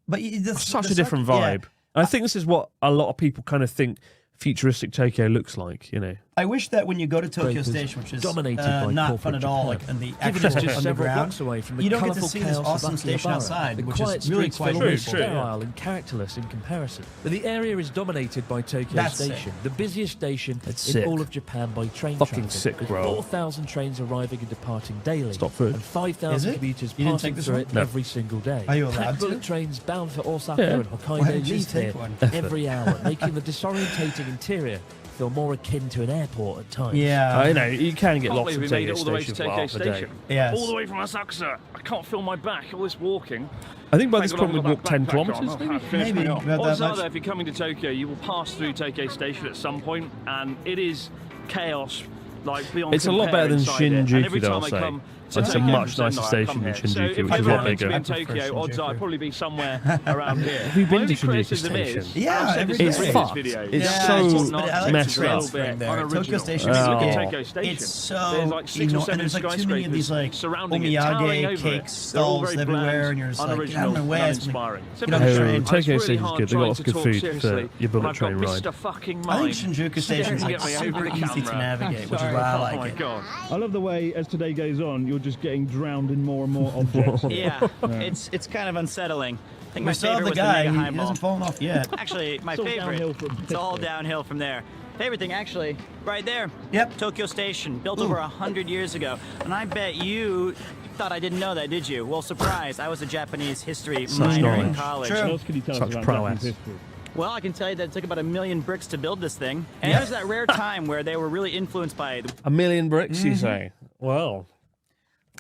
such a different vibe. And I think this is what a lot of people kind of think futuristic Tokyo looks like, you know. I wish that when you go to Tokyo Breakers Station, which is dominated by not fun corporate at all, Japan. like in the Given actual it's just several underground, blocks away from the you don't get to colourful see this chaos awesome of station Akihabara. outside, The which quiet is really streets quite feel almost beautiful. sterile and characterless in comparison. But the area is dominated by Tokyo That's Station, the busiest station That's in sick. all of Japan by train Fucking traffic, sick, with bro. 4,000 trains arriving and departing daily, Stop food. and Is 5,000 it? commuters You didn't passing take this through one? it No. every single day. Are you allowed Packed to? bullet trains bound for Osaka Yeah. and Why Hokkaido didn't you leave just take here one? every hour, making the disorientating interior feel more akin to an airport at times. Yeah. I know, you can get I can't lost believe in we made Tokyo it all the way to Station for Tokyo half a day. Station. Yes. All the way from Asakusa. I can't feel my back. All this walking. I think by Thank this God point I've we've got walked that 10 backpack kilometres, on. maybe? I've finished Maybe. my job. About that Odds are much. that if you're coming to Tokyo, you will pass through Tokyo Station at some point, and it is chaos. Like beyond It's a lot compare better than inside it. And every Shinjuku, time I'll I say. come to It's a Tokyo much from nicer Sendai, I station come than here. So Shinjuku, if which you're is a lot meant to be bigger. in I prefer Tokyo, odds are I'll Shinjuku. probably be somewhere around here. Have you been My to only Shinjuku criticism Station? is, Yeah, I've said every this day. in It's previous fucked. videos, It's yeah, so it's not But I like messed the up. trails right there. unoriginal. Tokyo Station If is you look at cool. Tokyo Station, It's so, there's like 6 or 7 and there's like too many of skyscrapers these like surrounding it, towering omiyage over cake it. stalls They're all very everywhere, bland, and you're just like, get out unoriginal, of my way. and It's like, uninspiring. So get on the it's train. really Tokyo hard Station's good. They've got trying lots to of good talk food seriously for your bullet when I've got train ride. Mr. Fucking I think Mime Shinjuku Station is staring like at me over super the easy to camera. navigate, which is Sorry. why I Oh like my it. God. I love the way, as today goes on, you're just getting drowned in more and more objects. Yeah, it's kind of unsettling. I think We my still have favorite the was guy. the He Mega Highball. hasn't fallen off yet. Actually, my It's all favorite. downhill from It's all downhill from there. Favorite thing, actually, right there. Yep. Tokyo Station, built over 100 years ago. And I bet you thought I didn't know that, did you? Well, surprise, I was a Japanese history minor in knowledge. college. What else can you tell us Such about prowess. Japanese history? Well, I can tell you that it took about 1 million bricks to build this thing. And there's that rare time where they were really influenced by... 1 million bricks, you say? Well.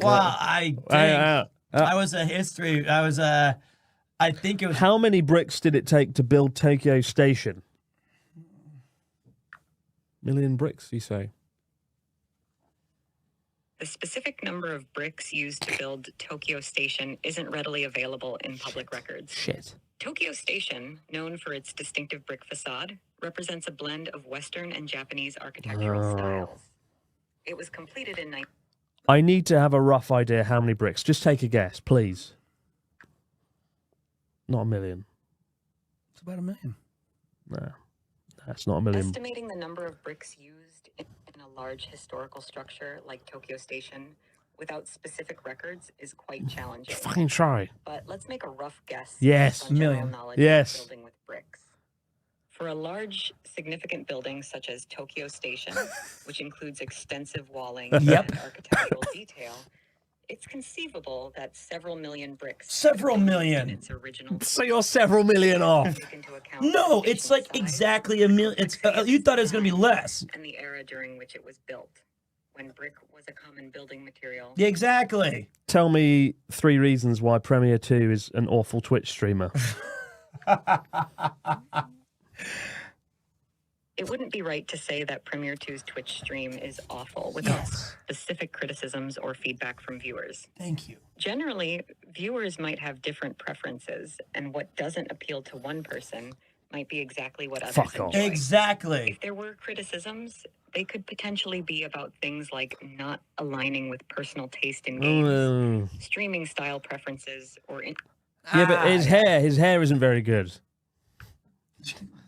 Well, I think I was a history. I think it was. How many bricks did it take to build Tokyo Station? Million bricks, you say? The specific number of bricks used to build Tokyo Station isn't readily available in public records. Shit. Tokyo Station, known for its distinctive brick facade, represents a blend of Western and Japanese architectural styles. It was completed in I need to have a rough idea how many bricks. Just take a guess, please. Not a million. It's about a million. No, that's not a million. Estimating the number of bricks used in a large historical structure like Tokyo Station without specific records is quite challenging. Fucking try. But let's make a rough guess. Yes, based on general million. knowledge Yes. of building with bricks. For a large, significant building such as Tokyo Station, which includes extensive walling and architectural detail, it's conceivable that several million bricks. Several million. In its original So you're several million off. No, it's like exactly a million. It's you thought it was going to be less. And the era during which it was built, when brick was a common building material. Yeah, exactly. Tell me 3 reasons why Premiere 2 is an awful Twitch streamer. It wouldn't be right to say that Premiere 2's Twitch stream is awful without specific criticisms or feedback from viewers. Thank you. Generally, viewers might have different preferences, and what doesn't appeal to one person might be exactly what others Fuck off. enjoy. Exactly. If there were criticisms, they could potentially be about things like not aligning with personal taste in games, streaming style preferences, or... Yeah, but his hair isn't very good.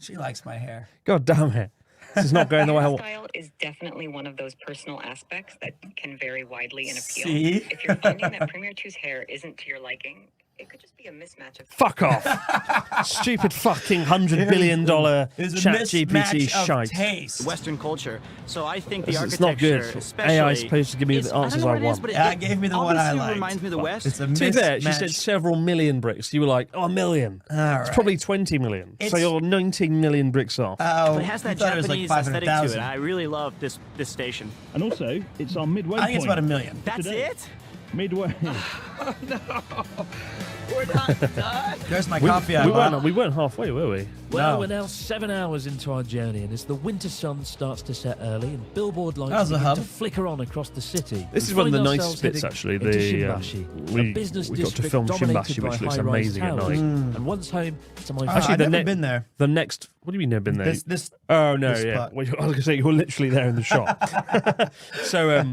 She likes my hair. God damn it. This is not going the way I want. Style is definitely one of those personal aspects that can vary widely in appeal. See? If you're finding that Premiere 2's hair isn't to your liking, it could just be a mismatch of... Fuck off. Stupid fucking $100 billion chat GPT shite. Taste. Western culture. So I think the It's architecture, not good. especially... AI is supposed to give me the answers I want. Yeah, gave me the one I liked. reminds me of the West. It's a To be fair, she mismatch. said several million bricks. You were like, oh, a million. All It's right. probably 20 million. So It's- you're 19 million bricks off. Oh, But it has that I thought it was like Japanese aesthetic to 500,000. it. I really love this station. And also, it's our midway point. I think it's about a million. That's Today. it? Midway. We're not done. There's my coffee. We weren't halfway, were we? Well, No. we're now 7 hours into our journey, and as the winter sun starts to set early and billboard That lights was a begin hub. to flicker on across the city, This is we one of the find nice ourselves bits, heading actually. into Shimbashi, a business We got to district film dominated Shimbashi, by which looks high-rise amazing at towers, night. and once home to my I've never been there. The next... What do you mean never been there? This Oh, no, this yeah. spot. Well, I was going to say, you're literally there in the shop. So,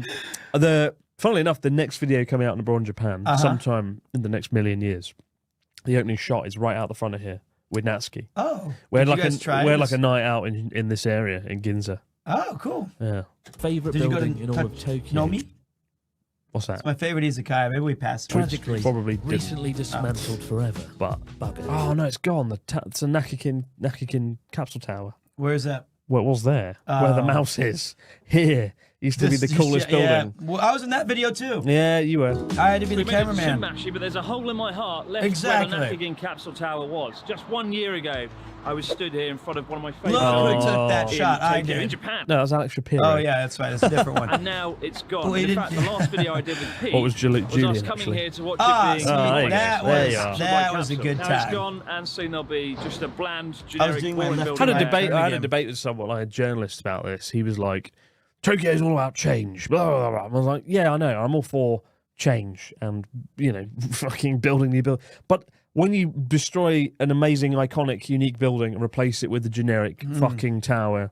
funnily enough, the next video coming out in abroad in Japan, sometime in the next million years, the opening shot is right out the front of here with Natsuki. Oh. We had Did you like guys try we had this? like a night out in this area in Ginza. Oh, cool. Yeah. favourite Did you go building to in all of Tokyo. Nomi? What's that? It's my favorite izakaya. Maybe we passed it. Tragically, Probably didn't. recently dismantled forever. But Bugger. oh no, it's gone. It's a Nakikin capsule tower. Where is that? Well, it was there where the Oh. mouse is. Here used to be the coolest building. Yeah. Well, I was in that video too. Yeah, you were. I had to be We the made it to cameraman. Shimbashi, but there's a hole in my heart left Exactly. where the Nakagin Capsule Tower was. Just 1 year ago, I was stood here in front of one of my favourite Look who buildings took that in shot. I Tokyo, did. in Japan. No, that was Alex Shapiro. Oh yeah, that's right. That's a different one. And now it's gone. Well, he And in didn't- fact, the last video I did with Pete What was Julian, was us coming actually? here to watch Ah, it being so there you go. that There was you are. that was a good now time. it's gone, and soon there'll be just a bland, generic, doing my boring left building. I had a Right, debate. turn I had a again. debate with someone, like a journalist, about this. He was like, "Tokyo's all about change." Blah, blah, blah. I was like, "Yeah, I know. I'm all for change and fucking building new build." But when you destroy an amazing, iconic, unique building and replace it with a generic fucking tower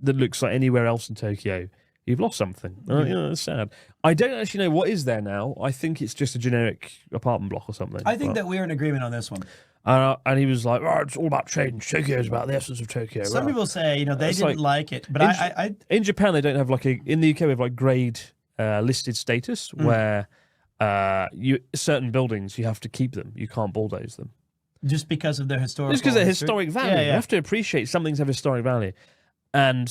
that looks like anywhere else in Tokyo, you've lost something. It's sad. I don't actually know what is there now. I think it's just a generic apartment block or something. I think that we're in agreement on this one. And he was like, "Oh, it's all about change. Tokyo's about the essence of Tokyo." Some Right. people say they It's didn't like it, but in, in Japan they don't have in the UK we have grade listed status where certain buildings you have to keep them, you can't bulldoze them just because of their historical. just because of history. historic value. Yeah, You yeah. have to appreciate some things have historic value, and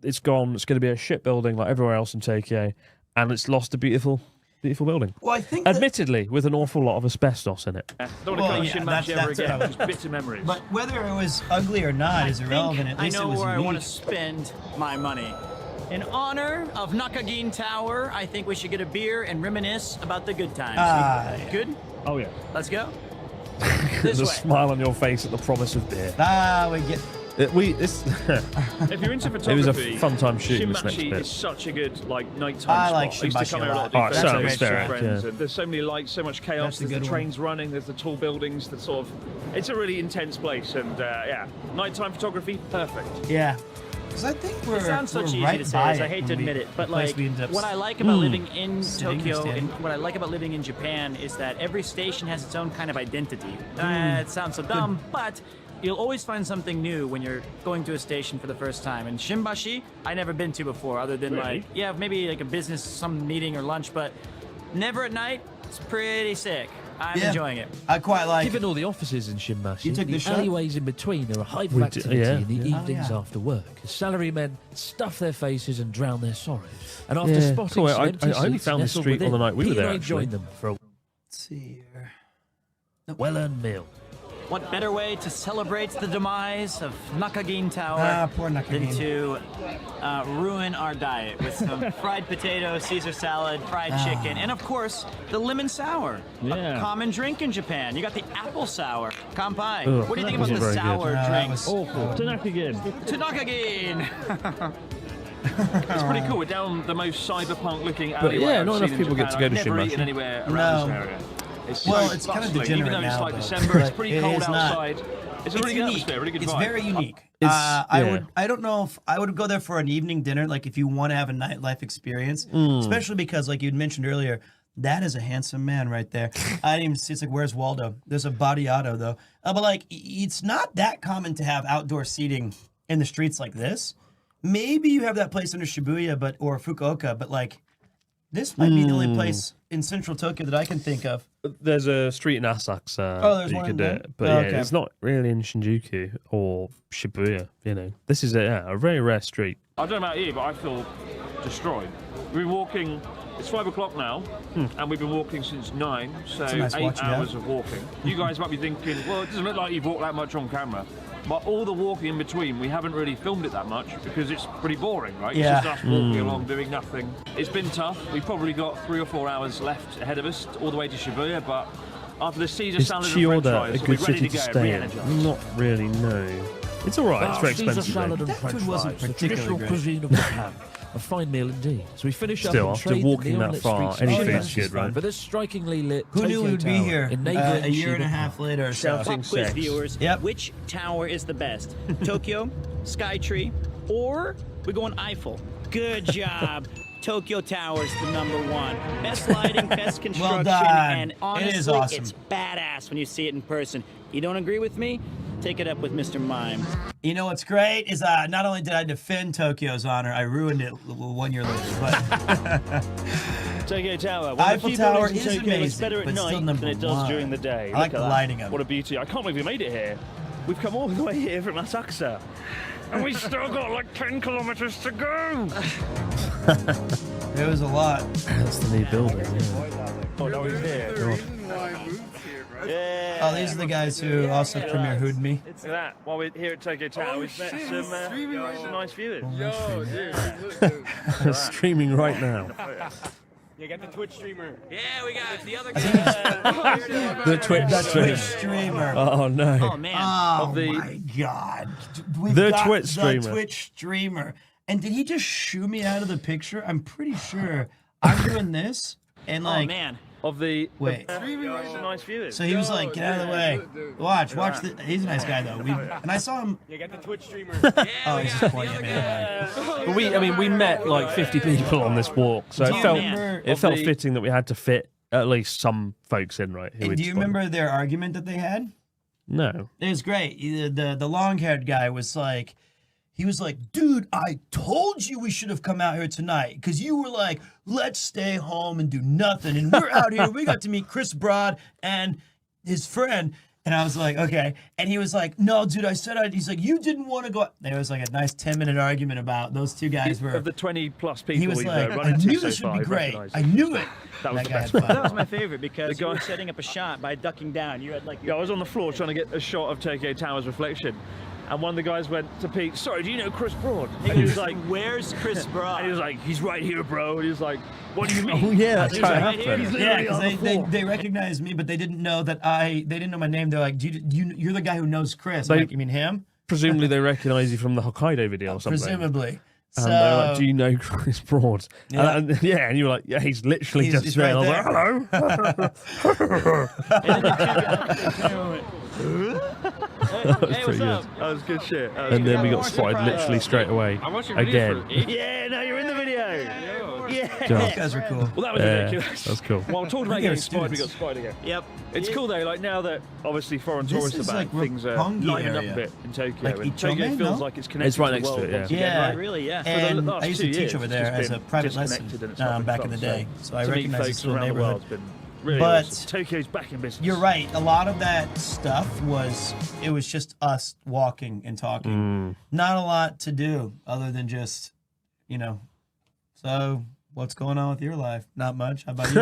it's gone. It's going to be a shit building like everywhere else in Tokyo, and it's lost a beautiful building. Well, I think admittedly with an awful lot of asbestos in it. Don't want to come to Shimbashi ever again. Just bitter memories. But whether it was ugly or not is irrelevant. At I least know it was where I want to unique. spend my money. In honor of Nakagin Tower, I think we should get a beer and reminisce about the good times. Yeah. Good? Oh, yeah. Let's go. There's a smile on your face at the promise of beer. We get... If you're into photography, it was a fun time shooting this next Shinmachi bit. is such a good nighttime I spot. like I used to come Shinmachi here a a lot. lot. Oh, certainly fair, And there's so many lights, so much chaos. That's a There's the good trains running. There's the tall buildings. That sort of, it's a really intense place. And yeah, nighttime photography, perfect. Yeah. Because I think It sounds so cheesy right to say, by as I hate to admit it, but like what I like about living in Tokyo and what I like about living in Japan is that every station has its own kind of identity. It sounds so dumb, but you'll always find something new when you're going to a station for the first time. And Shimbashi, I never been to before, other than maybe like a business, some meeting or lunch, but never at night. It's pretty sick. I'm enjoying it. I quite like Given all the offices in Shimbashi, You took the this shot? alleyways in between are a hive of activity in the evenings after work. As salarymen stuff their faces and drown their sorrows. And after spotting some empty I only seats found this nestled street on the within, night we were Pete and there, I actually. joined them for a Let's see here. well-earned meal. What better way to celebrate the demise of Nakagin Tower Poor Nakagin. than to ruin our diet with some fried potato, Caesar salad, fried chicken, and of course, the lemon sour. A common drink in Japan. You got the apple sour. Kampai. What do you think about the sour drinks? Awful. Tanaka-gin. Tanaka-gin! It's pretty cool. We're down the most cyberpunk looking alleyway. yeah, I've not seen enough in people get to Japan. go to I've never Shinmachi. eaten anywhere around this area. It's Well, so it's kind of bustling. degenerate Even though it's now, like though. December, it's Like, pretty it cold is not. outside. It's a really good atmosphere, really good It's vibe. very unique. Yeah. I don't know if I would go there for an evening dinner, like if you want to have a nightlife experience, especially because, like you'd mentioned earlier, that is a handsome man right there. I didn't even see. It's like, where's Waldo? There's a Badiato though, but like it's not that common to have outdoor seating in the streets like this. Maybe you have that place under Shibuya, or Fukuoka, but like this might be the only place in central Tokyo that I can think of. There's a street in Asakusa there's that you one could in do there? it, but Okay. it's not really in Shinjuku or Shibuya. This is a very rare street. I don't know about you, but I feel destroyed. We've been walking. It's 5 o'clock now, and we've been walking since 9, so a nice 8 watch, yeah. hours of walking. You guys might be thinking, well, it doesn't look like you've walked that much on camera. But all the walking in between, we haven't really filmed it that much because it's pretty boring, right? Yeah. It's just us walking along, doing nothing. It's been tough. We've probably got 3 or 4 hours left ahead of us, all the way to Shibuya, but after the Caesar Is salad and french Chiyoda fries, a we'll be good ready city to to go, stay in? re-energized. Not really, no. It's all right. It's very Caesar expensive. salad though. and french food wasn't fries, the particularly traditional great. cuisine of Japan. A fine meal indeed. So we finish Still, up and after trade walking the that neon-lit far, streets of any Shinjuku food's good, right? for this strikingly lit Who knew we would be Tokyo here Tower in neighboring a year and a Shibuya. half later or so? Shouting Pop quiz sex. viewers, Yep. which tower is the best? Tokyo, Skytree, or we go on Eiffel? Good job. Tokyo Tower's the #1. Best lighting, best construction, done. and It honestly, is awesome. it's badass when you see it in person. You don't agree with me? Take it up with Mr. Mime. You know what's great is not only did I defend Tokyo's honor, I ruined it 1 year later. But Tokyo Tower. One of Eiffel the few Tower buildings in is Tokyo that's amazing, better at but still night than it does #1. during the day. I like Look the at lighting that. of What it. a beauty. I can't believe we made it here. We've come all the way here from Asakusa. And we still got like 10 kilometers to go. it was a lot. That's the new building. Yeah. Oh, no, he's here. Yeah. Oh, these are the guys who also premiere Hood Me. Look at that. While we're here at Tokyo Tower, we've met some nice viewers. Streaming right now. You got the Twitch streamer. Yeah, we got the other guy. The Twitch streamer. Oh no. Oh, man. Oh the- my God! We've The got Twitch the streamer. Twitch streamer. And did he just shoo me out of the picture? I'm pretty sure I'm doing this, and Oh, like, man. Of the wait. some nice viewers. So he was like, "Get out of the way! Watch. He's a nice guy though." And I saw him. You got the Twitch streamer. Oh, he's just pointing at me. But we met like 50 people on this walk, so Do it you felt remember- it felt fitting that we had to fit at least some folks in, right? And do you remember their argument that they had? No. It was great. The long-haired guy was like, he was like, dude, I told you we should have come out here tonight because you were like, let's stay home and do nothing. And we're out here. We got to meet Chris Broad and his friend. And I was like, okay. And he was like, no, dude, I said he's like, you didn't want to go. There was like a nice 10-minute argument about those two guys were. Of the 20 plus people He was we've like, run I into knew so this would far, be I've great. recognised. I knew it. That was the best guy part. That was my favorite because The you guy- were setting up a shot by ducking down. You had like Yeah, I was on the floor trying to get a shot of Tokyo Tower's reflection. And one of the guys went to Pete, sorry, do you know Chris Broad? He And he goes, was like, where's Chris Broad? And he was like, he's right here, bro. And he was like, what do you mean? Oh yeah, that's He was right. like, he's Yeah, literally on the because floor. they recognized me, but they didn't know that they didn't know my name. They're like, you're the guy who knows Chris. I'm like, you mean him? Presumably they recognise you from the Hokkaido video or something. Presumably. And So, they were like, do you know Chris Broad? Yeah. And you were like, yeah, he's literally just he's there. right I was like, hello. That was pretty good. That was good shit. And then we got spotted literally straight away. Again. Yeah, no, you're in the video. Yeah. those guys were cool. Well, that was ridiculous. That's cool. Well, talking about getting spotted, we got spotted again. Yep. It's cool though, like now that obviously foreign This tourists is are back, like things are Roppongi lighting up area. a bit in Tokyo. Like And Tokyo Ichome, feels no? like it's connected It's right to next the to world it, yeah. once again, Yeah, right? Really, yeah. For the And last I used 2 to teach years, over it's there just as a been private lesson disconnected and it's not been back in the fun. day. So I to meet recognize folks this little around the neighborhood. world's been really But awesome. Tokyo's back in business. you're right. A lot of that stuff was just us walking and talking. Not a lot to do other than just, so what's going on with your life? Not much. How about you?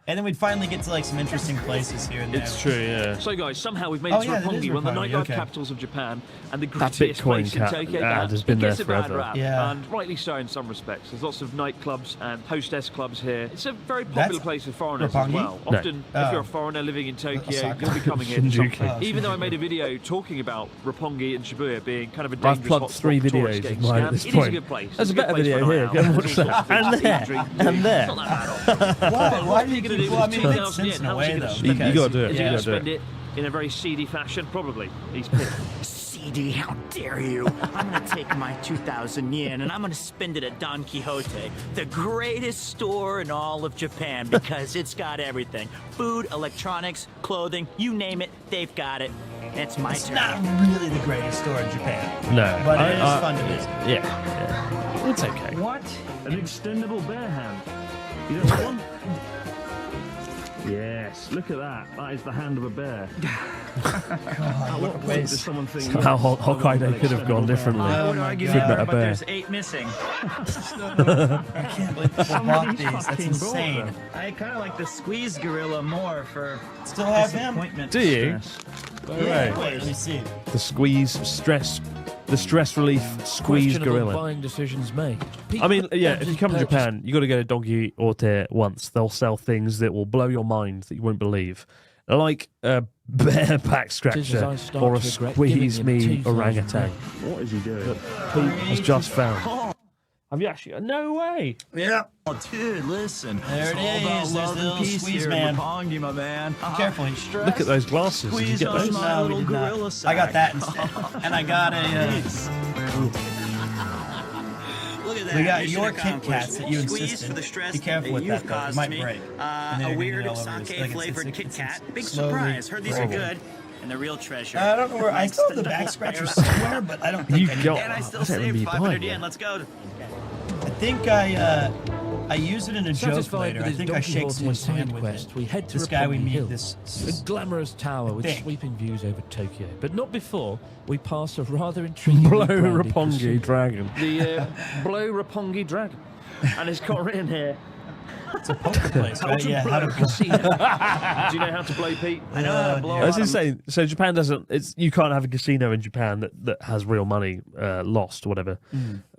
And then we'd finally get to like some interesting places here and there. It's true, yeah. So guys, somehow we've made Oh, it to yeah, that is Roppongi, one of the Roppongi, nightlife okay. capitals of Japan, and the That grittiest Bitcoin place in cat Tokyo. has been It there gets a bad forever. rap, Yeah. and rightly so in some respects. There's lots of nightclubs and hostess clubs here. It's a very popular That's place for foreigners Roppongi? as well. No. Often, Oh. if you're a foreigner living in Tokyo, Osaka. you'll be coming here for Shinjuku. something. Oh, Even though I Shinjuku. made a video talking about Roppongi and Shibuya being kind of a I've dangerous plugged hotspot 3 for tourists videos getting of mine at scammed, this it is a point. good place. There's It's a better good place video for a here. night Go out. and There's watch all sorts that. of And food, there. drink, And there. It's not that bad. Why do you What are keep? you Well, I gonna mean, do it with makes sense in a 2,000 way yen? though. How's he gonna You gotta do it. Is he You going to gotta do spend it in a very seedy fashion? Probably. He's pissed. CD, how dare you? I'm gonna take my 2,000 yen and I'm gonna spend it at Don Quixote, the greatest store in all of Japan, because it's got everything. Food, electronics, clothing, you name it, they've got it. It's my It's turn. not really the greatest store in Japan. No. But it is fun to visit. Yeah. It's okay. What? An extendable bear hand. You don't want one? Yes, look at that. That is the hand of a bear. God, what a place. Does someone think How Hokkaido could have gone differently. I would argue Couldn't that, have but bear. there's 8 missing. I can't believe people bought these. That's insane. I kind of like the squeeze gorilla more for Still have him? disappointment. Do you? Yeah, wait, let me see. The stress relief squeeze Questionable gorilla. buying decisions made. I mean, yeah, if Purchase- you come to Japan, you got to go to Donkey Orte once. They'll sell things that will blow your mind that you won't believe. Like a bear back scratcher or a squeeze me orangutan. What is he doing? Pete has just found. Have you actually? No way. Yeah. Oh, dude, listen. There it it's all is. about There's love the and little peace squeeze here, man. Roppongi, my man. Be careful. Look at those glasses. Did you Squeeze get on those? my No, we little did not. gorilla sack. I got that instead. And I got a. Look at that. We got Mission your Kit accomplished. Kats that you Squeeze insisted. for the stress Be careful with you've that, though. It caused might me. break. And then A you're gonna weird get it all over this. Like, sake-flavored it's Kit Kat. Big slowly surprise. Heard these are rolling. good. And the real treasure. I don't know where I still have the back scratcher somewhere, but I don't think You I need got- it. And I still I don't remember saved you 500 buying yen. it. Let's go. I think I use it in a joke Satisfied later. with I his think I Donkey shake Horse someone's side hand with quest, it. we head to This guy we Roppongi meet, Hill, this a glamorous tower with thing. sweeping views over Tokyo. But not before we pass a rather intriguing Blow Roppongi dragon. The Blow Roppongi dragon. And it's got written here. It's a poker place, How right? to Yeah, blow how to casino. Do you know how to blow, Pete? I know how to blow I was on 'em. just saying, so Japan doesn't. You can't have a casino in Japan that has real money lost or whatever.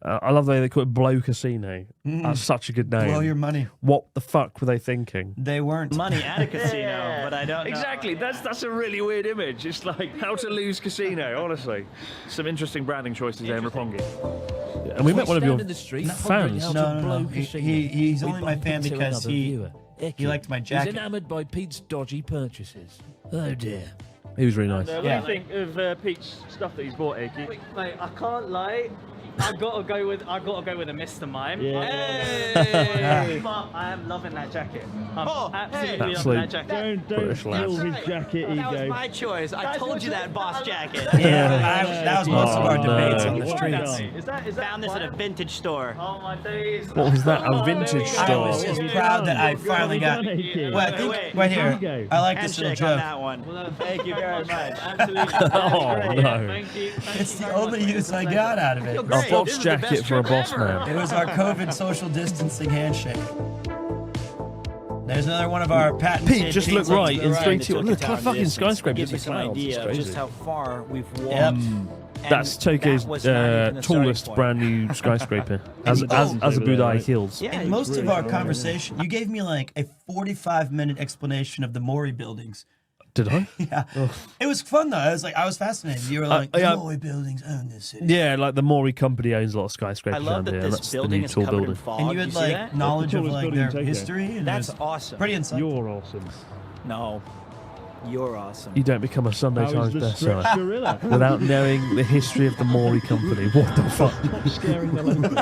I love the way they call it Blow Casino. That's such a good name. blow your money. What the fuck were they thinking? They weren't. Money at a casino, but I don't know. Exactly. That's a really weird image. It's like how to lose casino. Honestly, some interesting branding choices there in Roppongi. And we met one of your stand in the street, pondering fans. how to No. blow casino. He's We only my bump fan into because another he viewer, Eki, liked my who's jacket. enamoured by Pete's dodgy purchases. Oh dear. He was really nice. What do you think of Pete's stuff that he's bought, Eki? Mate, I can't lie. I gotta go with a Mr. Mime. Yeah. But I am loving that jacket. I'm absolutely Absolute loving that jacket. Don't British steal lads. his jacket, That was ego. my choice. I told you that, boss jacket. Yeah, that was most of our debates on the Well streets. done. Is that Found this at a vintage store. Oh my days. What was that? A vintage I store. was just proud that I finally got. Well, I think right here. I like this little Handshake on joke. that one. Well, Thank you very much. Absolutely. Oh no! Thank you. It's the only use I got out of it. A Great. boss This is the jacket best for a trip boss ever. man. It was our COVID social distancing handshake. There's another one of our patented. Pete, just look pizza to right the in right. 3, 2. Look, Town fucking distance skyscraper. gives you It's a some cloud. It's idea of crazy. just how far we've walked. Yep. That's Tokyo's that was not even the starting tallest point. brand new skyscraper. As Abudai Hills. Yeah, in most of our conversation, you gave me like a 45-minute explanation of the Mori buildings. Did I? Yeah. It was fun though. I was fascinated. You were like, the Mori buildings own this city. Yeah, like the Mori company owns a lot of skyscrapers I love around that here. this That's the building new is tall covered in building. fog. And you had like that? knowledge of Tallest like building their in Tokyo. history. And That's it was awesome. Pretty insightful. You're awesome. No, you're awesome. You don't become a Sunday How Times is the stretch bestseller gorilla? without knowing the history of the Mori company. What the fuck? Scaring the locals.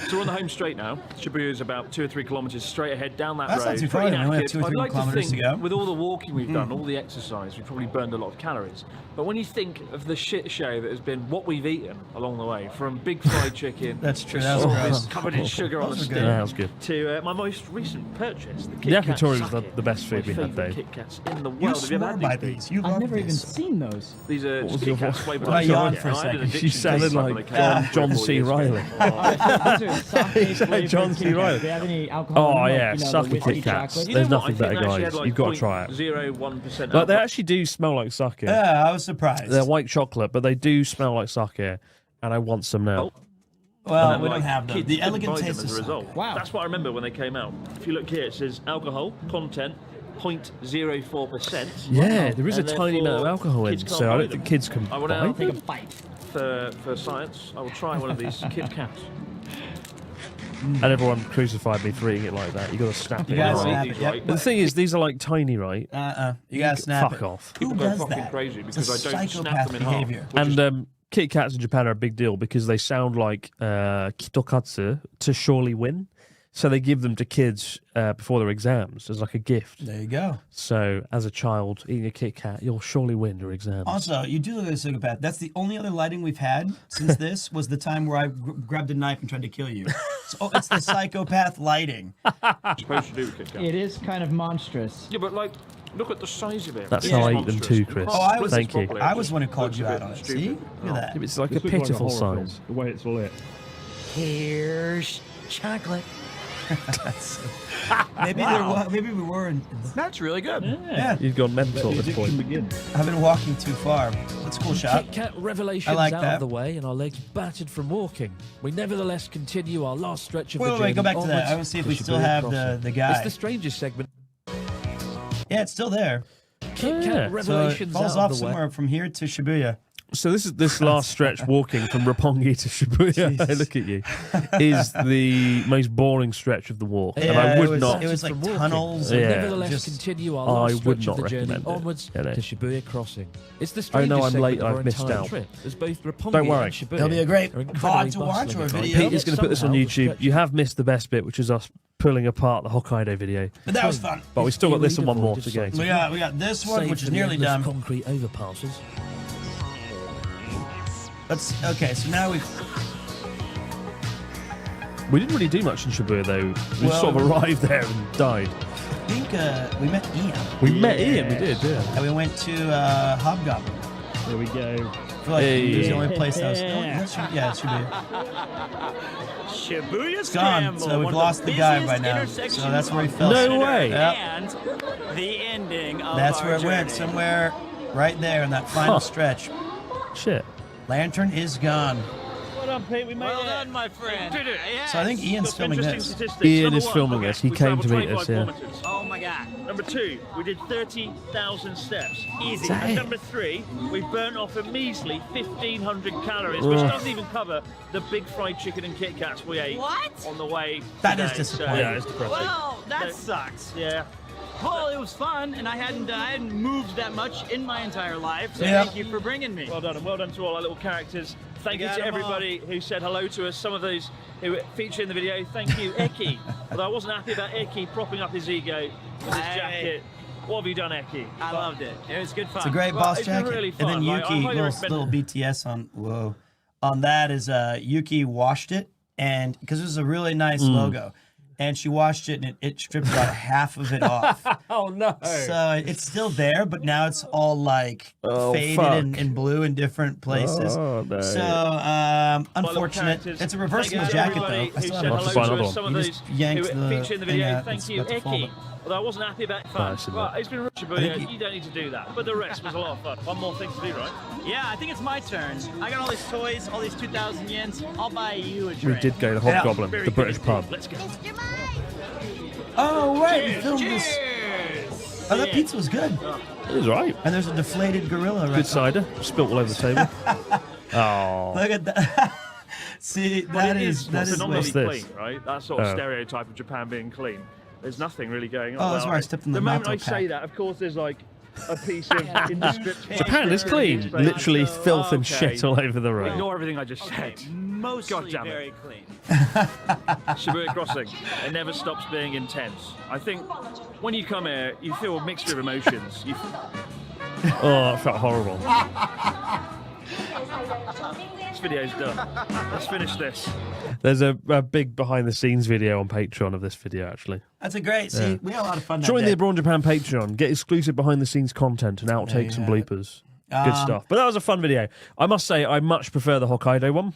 So we're on the home straight now. Shibuya is about 2 or 3 kilometres straight ahead down that That's road. not too Pretty far, we only have knackered. 2 or 3 I'd like to kilometres think, to go. with all the walking we've done, all the exercise, we've probably burned a lot of calories. But when you think of the shit show that has been what we've eaten along the way, from big fried chicken, That's true, to that was sauce gross. covered in sugar on a Those were stick, good. Yeah, that was good. to my most recent purchase, the Kit The Kat yakitori was sake. the best food My we had, favourite Dave. Kit Kats in the world. You Have you ever swore had by these? these. You I've love never even this. seen those. These are was just your Kit Kats voice? flavoured I with yawned chocolate. for a I had an second. addiction She sounded to like chocolate John 4 C. years ago. Riley. John C. Riley. Do they have any alcohol? Oh in them, yeah, like, you know, suck the a whiskey Kit Kats. chocolate? You There's know what? nothing I think better, they actually guys. had, like, You've got to try it. 0.01% Like they alcohol. actually do smell like sake. Yeah, I was surprised. They're white chocolate, but they do smell like sake, and I want some now. Well, And, we like, don't have them. kids The couldn't elegant buy them taste as a of result. sake. Wow. That's what I remember when they came out. If you look here, it says alcohol content 0.04%. Yeah, there is a And tiny amount of therefore, alcohol in, kids can't so I buy don't think them. kids can I will buy now them. for science. I will try one of these Kit Kats. And everyone crucified me for eating it like that. You got to snap You it. gotta right? snap it, yep. But the thing is, these are like tiny, right? You gotta snap Fuck it. off. Who People go does fucking that? crazy It's because a I don't snap psychopath them in half. behavior. And Kit Kats in Japan are a big deal because they sound like kitokatsu, to surely win. So they give them to kids before their exams as like a gift. There you go. So as a child eating a Kit Kat, you'll surely win your exams. Also, you do look like a psychopath. That's the only other lighting we've had since this was the time where I grabbed a knife and tried to kill you. So it's the psychopath lighting. Supposed to do Kit Kat. It is kind of monstrous. Yeah, but like, look at the size of it. That's It's how I eat them monstrous. too, Chris. Oh, I was, Thank you. I was the one who called you out on it. See? Look at that. It's like This a looks like pitiful horror film, size. the way it's lit. Here's chocolate. Maybe maybe we were. That's really good. Yeah. You've gone mental at this point. I've been walking too far. That's a cool shot. Kit Kat revelations I like out that. of the way and our legs battered from walking. We nevertheless continue our last stretch of the Wait, journey go back to that. onwards I want to see if to we still Shibuya have Crossing. the guy. It's the strangest segment. Yeah, it's still there. Kit Kat yeah. So it revelations falls out off of the way. somewhere from here to Shibuya. So this last stretch walking from Roppongi to Shibuya, Jesus. look at you, is the most boring stretch of the walk, and I Yeah, would not. It was like From walking. tunnels. We Yeah. nevertheless Just- continue our I last would stretch not of the journey recommend it. onwards Yeah, no. to Shibuya Crossing. It's the Oh, strangest no, I'm segment late, of our I've missed entire out. trip, as both Roppongi Don't worry. and Shibuya It'll be a great are incredibly VOD to watch bustling or a at night. video. Peter's going to put this on Somehow the YouTube. stretch You have missed the best bit, which is us pulling apart the Hokkaido video. But that was fun. But we still got this and one more to go. avoided We got this one, Save which is for the nearly endless done. concrete overpasses. Okay, so now We didn't really do much in Shibuya though. We Well, sort of arrived there and died. I think we met Ian. We met Ian, we did, yeah. And we went to Hobgoblin. There we go. I feel like it was the only place that was. Yeah. It should be. Shibuya It's gone. So we've lost the guy by now. So that's where he fell. No way. Yep. And the ending of That's our where it went. journey. Somewhere right there in that final stretch. Shit. Lantern is gone. Well done, Pete. We made Well it. done, my friend. Did it? So I think Ian's filming this. Ian Number is one, filming okay, this. He we came to travelled meet us, 25 yeah. kilometres. Oh my god. Number 2, we did 30,000 steps. Easy. Damn. And number 3, we've burnt off a measly 1,500 calories, which Ugh. doesn't even cover the big fried chicken and Kit Kats we ate What? on the way. That is today. disappointing. Yeah, it's depressing. Well, that So- sucks. Yeah. Well, it was fun, and I hadn't moved that much in my entire life. So Yeah. thank you for bringing me. Well done, and well done to all our little characters. Thank you got to 'em everybody who said hello to us. Some of those who feature in the video. Thank you, Eki. Although I wasn't happy about Eki propping up his ego with his Hey. jacket. What have you done, Eki? I loved it. It was good fun. It's a great Well, boss it's been jacket. really And then fun. Like, I Yuki, highly little, recommend little BTS on that is Yuki washed it, and because it was a really nice logo, and she washed it and it stripped about half of it off. Oh no. So it's still there, but now it's all like Oh, faded fuck. and blue in different places. Oh, no. So unfortunate. characters. It's a Thank reversible you to jacket everybody though. I who still said have to it. buy hello another to us. Some one. of You those just yanked who the feature in the thing video. out, Thank it's you, about to fall Eki. down. Although I wasn't happy about Nice, fun, isn't but it? it's been Shibuya, you don't need to do that. But the rest was a lot of fun. One more thing to do, right? Yeah, I think it's my turn. I got all these toys, all these 2,000 yens. I'll buy you a We drink. did go to Hobgoblin, the British pub. Let's go. Oh, right. We filmed this. Oh, that pizza was good. It was right. And there's a deflated gorilla right Good cider. Spilt all over the table. Oh. Look at that. See, that is phenomenally this? clean, right? That sort of stereotype of Japan being clean. There's nothing really going on. Oh, that's where I stepped in the moment I natto say pack. that, of course, there's like a piece of indescript. Japan is clean. Literally filth and shit all over the road. Ignore everything I just said. Mostly God damn it. very clean. Shibuya Crossing, it never stops being intense. I think when you come here, you feel a mixture of emotions. Oh, that felt horrible. This video's done. Let's finish this. There's a big behind-the-scenes video on Patreon of this video, actually. That's a great. See, we had a lot of fun. Join that the day. Abroad Japan Patreon. Get exclusive behind-the-scenes content and outtakes and bloopers. Good stuff. But that was a fun video. I must say, I much prefer the Hokkaido one.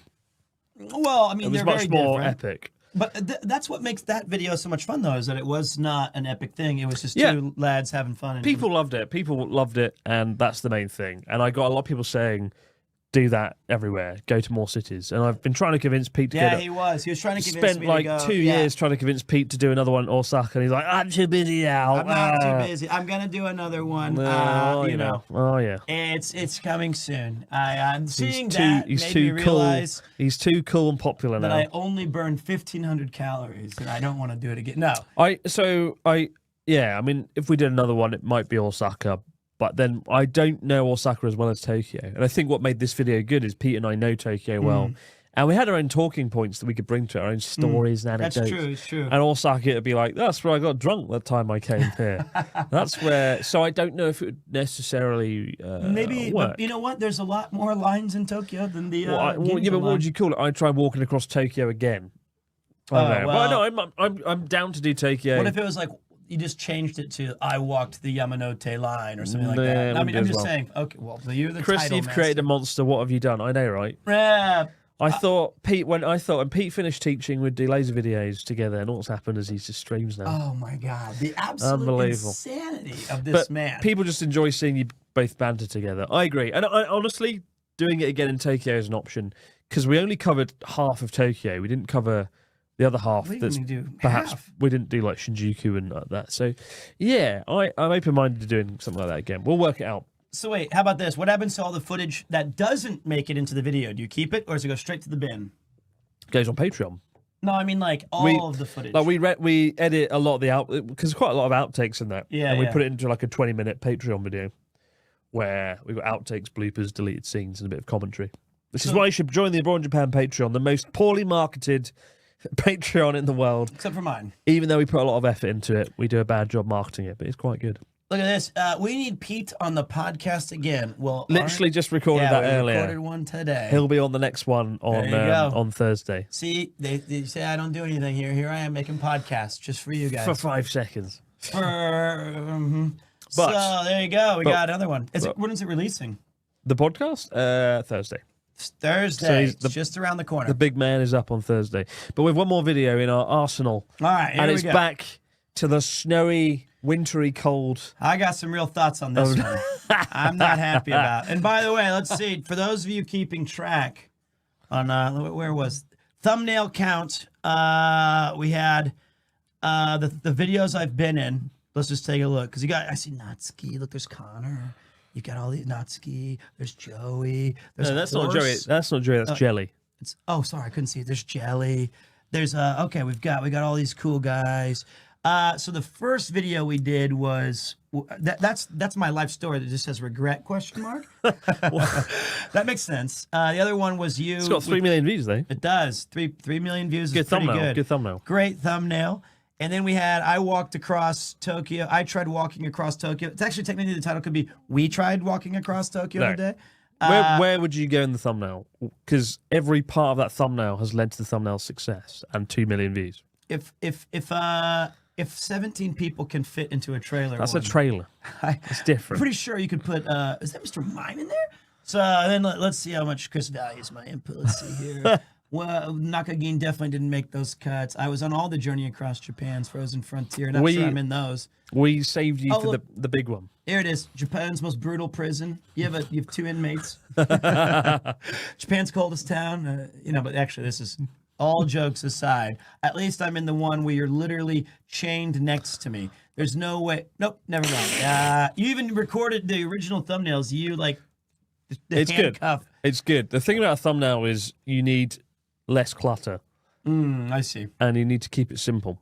Well, I mean, It was they're much very more different. epic. But that's what makes that video so much fun, though, is that it was not an epic thing. It was just two lads having fun. And People loved it. People loved it, and that's the main thing. And I got a lot of people saying, do that everywhere. Go to more cities. And I've been trying to convince Pete to go. he was. He was trying to convince Spent me like to go. 2 years trying to convince Pete to do another one in Osaka, and he's like, I'm too busy now. I'm not too busy. I'm gonna do another one. You know. Oh yeah. It's coming soon. I'm seeing He's made too me cool. realize He's too cool and popular that now. I only burned 1,500 calories, and I don't want to do it again. No. I mean, if we did another one, it might be Osaka. But then I don't know Osaka as well as Tokyo. And I think what made this video good is Pete and I know Tokyo well. And we had our own talking points that we could bring to it, our own stories and anecdotes. That's true, it's true. And Osaka, it'd be like, that's where I got drunk that time I came here. That's where... So I don't know if it would necessarily Maybe, work. but you know what? There's a lot more lines in Tokyo than the But what would you call it? I'd try walking across Tokyo again. I don't know. well- But no, I'm down to do Tokyo. What if it was like you just changed it to I walked the Yamanote line or something like Nah, that? I wouldn't mean, do I'm as just well. saying. Okay, well, you're the Chris, title you've master. created a monster. What have you done? I know, right? I thought when Pete finished teaching, we'd do laser videos together, and all that's happened is he's just streams now. Oh my God, the absolute Unbelievable. insanity of this But man. people just enjoy seeing you both banter together. I agree, and I, honestly, doing it again in Tokyo is an option because we only covered half of Tokyo. We didn't cover the other half. We That's didn't do perhaps half. we didn't do like Shinjuku and like that. So yeah, I'm open-minded to doing something like that again. We'll work it out. So wait, how about this? What happens to all the footage that doesn't make it into the video? Do you keep it, or does it go straight to the bin? Goes on Patreon. No, I mean like all of the footage. Like we edit a lot of the because there's quite a lot of outtakes in that. Yeah, and we yeah. put it into like a 20-minute Patreon video where we've got outtakes, bloopers, deleted scenes, and a bit of commentary. Which is why you should join the Abroad Japan Patreon, the most poorly marketed Patreon in the world. Except for mine. Even though we put a lot of effort into it, we do a bad job marketing it, but it's quite good. Look at this. We need Pete on the podcast again. Well, Literally just recorded that we earlier. Recorded one today. He'll be on the next one There you go. on Thursday. See, they say I don't do anything here. Here I am making podcasts just for you guys. For 5 seconds. But, But- so there you go. We but- got another one. but- When is it releasing? The podcast? Thursday. It's Thursday. So he's It's just around the corner. The big man is up on Thursday. But with one more video in our arsenal. All right, here and we it's go. back to the snowy, wintry cold. I got some real thoughts on this one. I'm not happy about. And by the way, let's see. For those of you keeping track on where was thumbnail count, we had the videos I've been in. Let's just take a look because I see Natsuki. Look, there's Connor. You got all these Natsuki. There's Joey. There's No, that's Horse. not Joey. That's not Joey. That's Jelly. Sorry, I couldn't see it. There's Jelly. There's okay. We got all these cool guys. So the first video we did was that's my life story that just says regret ? That makes sense. The other one was you. It's got 3 million views though. It does. 3 million views. Good is pretty thumbnail. good. Good thumbnail. Great thumbnail. And then we had I walked across Tokyo. I tried walking across Tokyo. It's actually technically the title could be We Tried Walking Across Tokyo No. today. Where would you go in the thumbnail? Because every part of that thumbnail has led to the thumbnail's success and 2 million views. If 17 people can fit into a trailer, That's a trailer. It's different. I'm pretty sure you could put. Is that Mr. Mime in there? So then let's see how much Chris values my input. Let's see here. Well, Nakagin definitely didn't make those cuts. I was on all the Journey Across Japan's Frozen Frontier. Not sure I'm in those. We saved you for the big one. Here it is. Japan's most brutal prison. You have 2 inmates. Japan's coldest town. But actually, this is all jokes aside. At least I'm in the one where you're literally chained next to me. There's no way. Nope, never mind. You even recorded the original thumbnails. You the it's handcuff. Good. It's good. The thing about a thumbnail is you need less clutter. I see. And you need to keep it simple.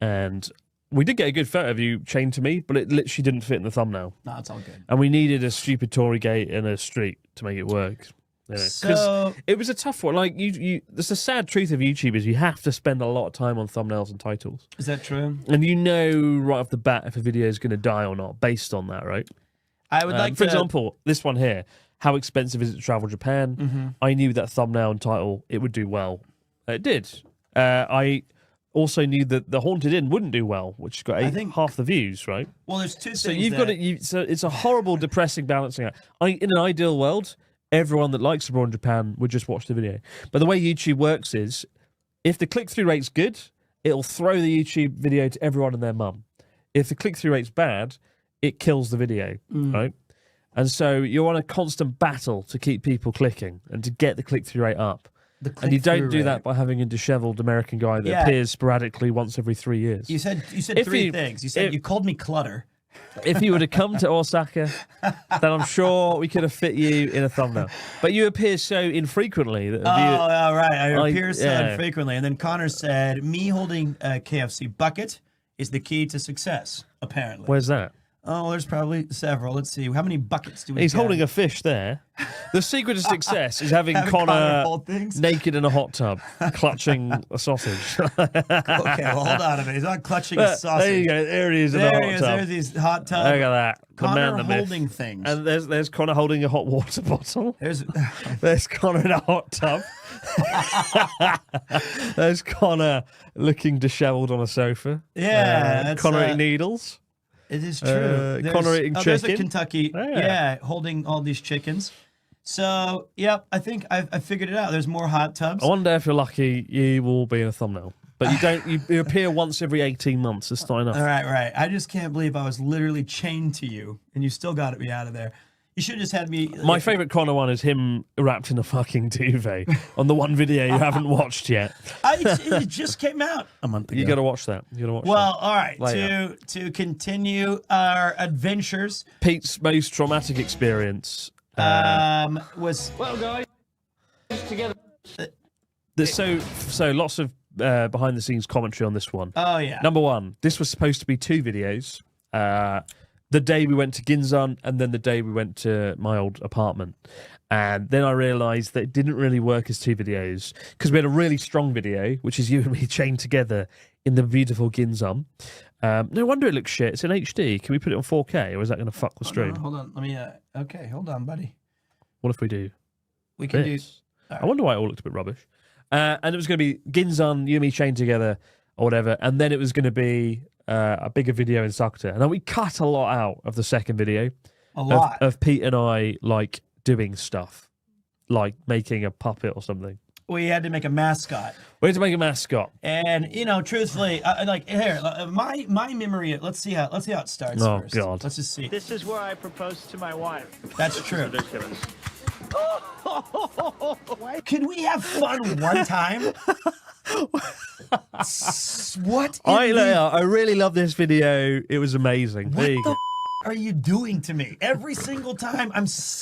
And we did get a good photo of you chained to me, but it literally didn't fit in the thumbnail. No, it's all good. And we needed a stupid Tory gate and a street to make it work. Because it was a tough one. Like there's the sad truth of YouTube is you have to spend a lot of time on thumbnails and titles. Is that true? And you know right off the bat if a video is going to die or not based on that, right? I would like for example, this one here. How expensive is it to travel Japan? Mm-hmm. I knew that thumbnail and title, it would do well. It did. I also knew that the Haunted Inn wouldn't do well, which got half the views, right? Well, there's 2 things. So you've got it. So it's a horrible, depressing balancing act. In an ideal world, everyone that likes Abroad in Japan would just watch the video. But the way YouTube works is, if the click-through rate's good, it'll throw the YouTube video to everyone and their mum. If the click-through rate's bad, it kills the video, right? And so you're on a constant battle to keep people clicking and to get the click-through rate up. And you don't do that by having a disheveled American guy that appears sporadically once every 3 years. You said 3 things. You said you called me clutter. If you would have come to Osaka, then I'm sure we could have fit you in a thumbnail. But you appear so infrequently. That all right. I appear so infrequently. And then Connor said, me holding a KFC bucket is the key to success, apparently. Where's that? Oh, there's probably several. Let's see. How many buckets do we He's got? holding a fish there. The secret to success is having Connor hold things? naked in a hot tub, clutching a sausage. Okay, well, hold on a minute. He's not clutching a sausage. There you go. There he is in the hot tub. There's his hot tub. Look at that. Connor holding things. And there's Connor holding a hot water bottle. There's Connor in a hot tub. There's Connor looking dishevelled on a sofa. Yeah. That's, Connor eating needles. It is true. Connor eating chicken. There's a Kentucky. Yeah, holding all these chickens. So, yep, I think I figured it out. There's more hot tubs. I wonder if you're lucky, you will be in a thumbnail. But you don't. You appear once every 18 months. It's not enough. All right. I just can't believe I was literally chained to you, and you still got me out of there. You should have just had me. My favourite Connor one is him wrapped in a fucking duvet on the one video you haven't watched yet. It just came out a month ago. You got to watch that. Well, all right. To continue our adventures, Pete's most traumatic experience was guys together. So lots of behind the scenes commentary on this one. Oh yeah. Number one, this was supposed to be 2 videos. The day we went to Ginzan and then the day we went to my old apartment. And then I realised that it didn't really work as 2 videos because we had a really strong video, which is you and me chained together in the beautiful Ginzan. No wonder it looks shit. It's in HD. Can we put it on 4K or is that going to fuck the stream? Hold on. Let me. Okay, hold on, buddy. What if we do? We can this? I wonder why it all looked a bit rubbish. And it was going to be Ginzan, you and me chained together or whatever. And then it was going to be a bigger video in Sakuta. And then we cut a lot out of the second video. A lot. Of Pete and I, like, doing stuff. Like making a puppet or something. We had to make a mascot. We had to make a mascot. And, truthfully, like, here, my memory, let's see how it starts first. Oh, God. Let's just see. This is where I proposed to my wife. That's true. Ridiculous. Can we have fun one time? What? I really love this video. It was amazing. What the are you doing to me? Every single time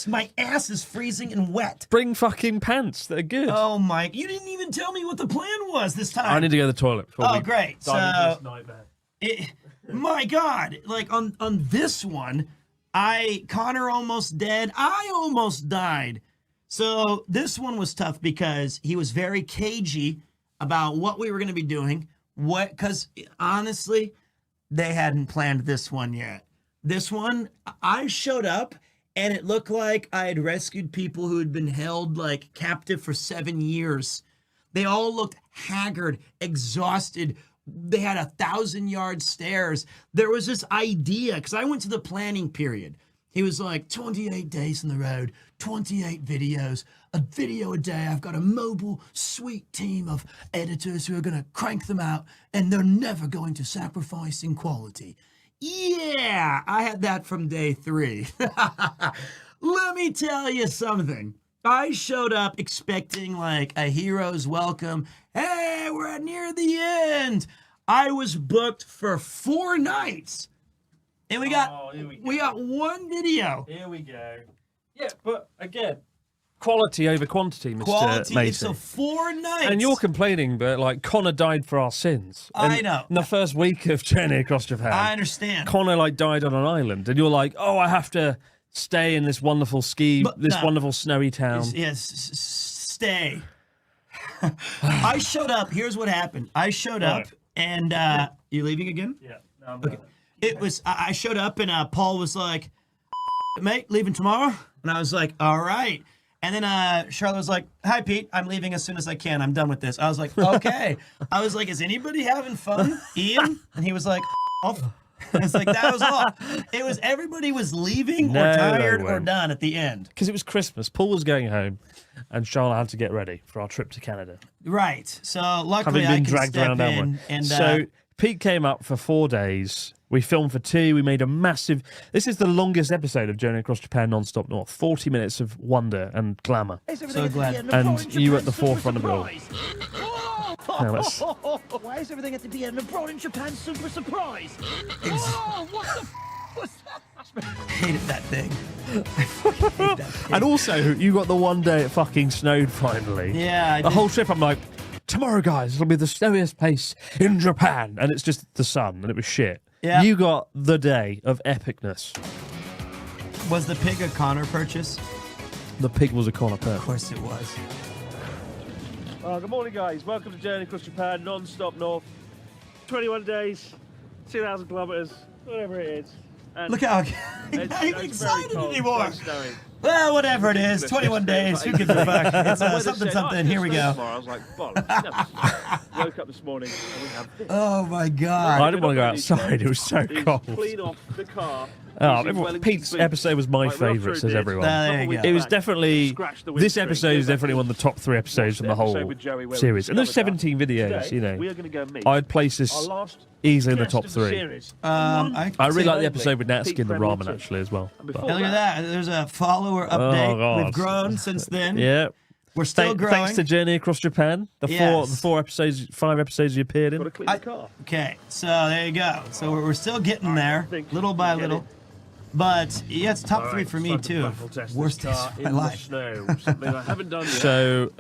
my ass is freezing and wet. Bring fucking pants. They're good. Oh, Mike. You didn't even tell me what the plan was this time. I need to go to the toilet. Oh, great. So, nightmare. My God. Like, on this one, Connor almost dead. I almost died. So this one was tough because he was very cagey about what we were going to be doing. Because honestly, they hadn't planned this one yet. This one, I showed up and it looked like I had rescued people who had been held like captive for 7 years. They all looked haggard, exhausted. They had 1,000-yard stares. There was this idea, because I went to the planning period. He was like, 28 days on the road, 28 videos, a video a day. I've got a mobile, sweet team of editors who are going to crank them out, and they're never going to sacrifice in quality. Yeah, I had that from day 3. Let me tell you something. I showed up expecting like a hero's welcome. Hey, we're near the end. I was booked for 4 nights. And we got one video. Here we go. Yeah, but again, quality over quantity, Mr. Quality, Macy. so 4 nights. And you're complaining, but like Connor died for our sins. I know. In the first week of Journey Across Japan, I understand. Connor like died on an island, and you're like, oh, I have to stay in this wonderful wonderful snowy town. Yes, stay. I showed up. Here's what happened. I showed up, and you leaving again? Yeah. No, I'm okay. It was. I showed up, and Paul was like, "Mate, leaving tomorrow?" And I was like, "All right." And then Charlotte was like, "Hi, Pete. I'm leaving as soon as I can. I'm done with this." I was like, "Okay." I was like, "Is anybody having fun, Ian?" And he was like, "Off." It's like that was all. It was everybody was leaving or tired or done at the end. Because it was Christmas. Paul was going home, and Charlotte had to get ready for our trip to Canada. Right. So luckily Having been I dragged can around step that in one. and So Pete came up for 4 days. We filmed for 2. We made a massive. This is the longest episode of Journey Across Japan non-stop north. 40 minutes of wonder and glamour. So glad. And you at the forefront of it all. Why does everything have to be an abroad in Japan super surprise? Oh, what the was that? I hated that thing. And also, you got the one day it fucking snowed finally. Yeah, the whole trip I'm like, tomorrow, guys, it'll be the snowiest place in Japan. And it's just the sun, and it was shit. Yeah. You got the day of epicness. Was the pig a Connor purchase? The pig was a Connor purchase. Of course it was. Good morning, guys. Welcome to Journey Across Japan, non-stop north. 21 days, 2,000 kilometres, whatever it is. And look how I'm not even excited anymore. Well, whatever it is, 21 days. Who gives a fuck? It's something. Here we go. I was like, bollocks. Woke up this morning and we have this. Oh my god! I didn't want to go outside. It was so cold. Clean off the car. Pete's episode was my favourite, says everyone. There you go. It was definitely, this episode is definitely one of the top 3 episodes from the whole series. And there's 17 videos, you know. I'd place this easily in the top 3. I really like the episode with Natsuki and the ramen, actually, as well. Look at that. There's a follower update. We've grown since then. Yeah. We're still growing. Thanks to Journey Across Japan, the 5 episodes you appeared in. Okay, so there you go. So we're still getting there, little by little. But yeah, it's top 3 for me too. Worst days of my life. Something I haven't done yet. So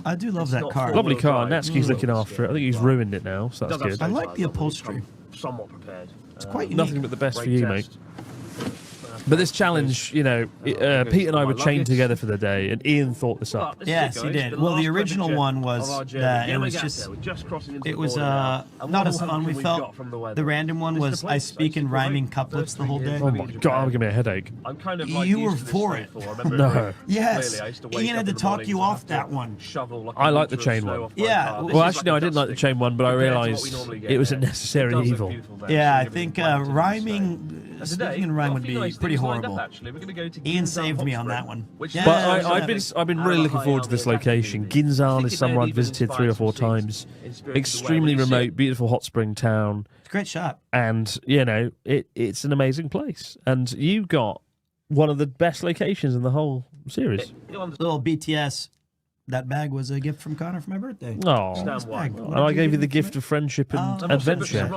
I do love that car. Lovely car. Natsuki's looking after it. I think he's ruined it now, so that's good. I like the upholstery. Somewhat prepared. It's quite unique. Nothing but the best for you, mate. But this challenge, you know, Pete and I were chained together for the day, and Ian thought this up. Yes, he did. Well, the original one was that it was just, it was not as fun. We felt the random one was I speak in rhyming couplets the whole day. Oh my god, I'm giving me a headache. I'm kind of like you were for it. No. Yes, Ian had to talk you off that one. I like the chain one. Yeah. Well, actually, no, I didn't like the chain one, but I realised it was a necessary evil. Yeah, I think rhyming, speaking in rhyme would be pretty horrible. Ian saved me on that one. But I've been really looking forward to this location. Ginzan is somewhere I've visited 3 or 4 times. Extremely remote, beautiful hot spring town. It's a great shot. And, you know, it's an amazing place. And you got one of the best locations in the whole series. Little BTS. That bag was a gift from Connor for my birthday. Oh, and I gave you the gift of friendship and adventure.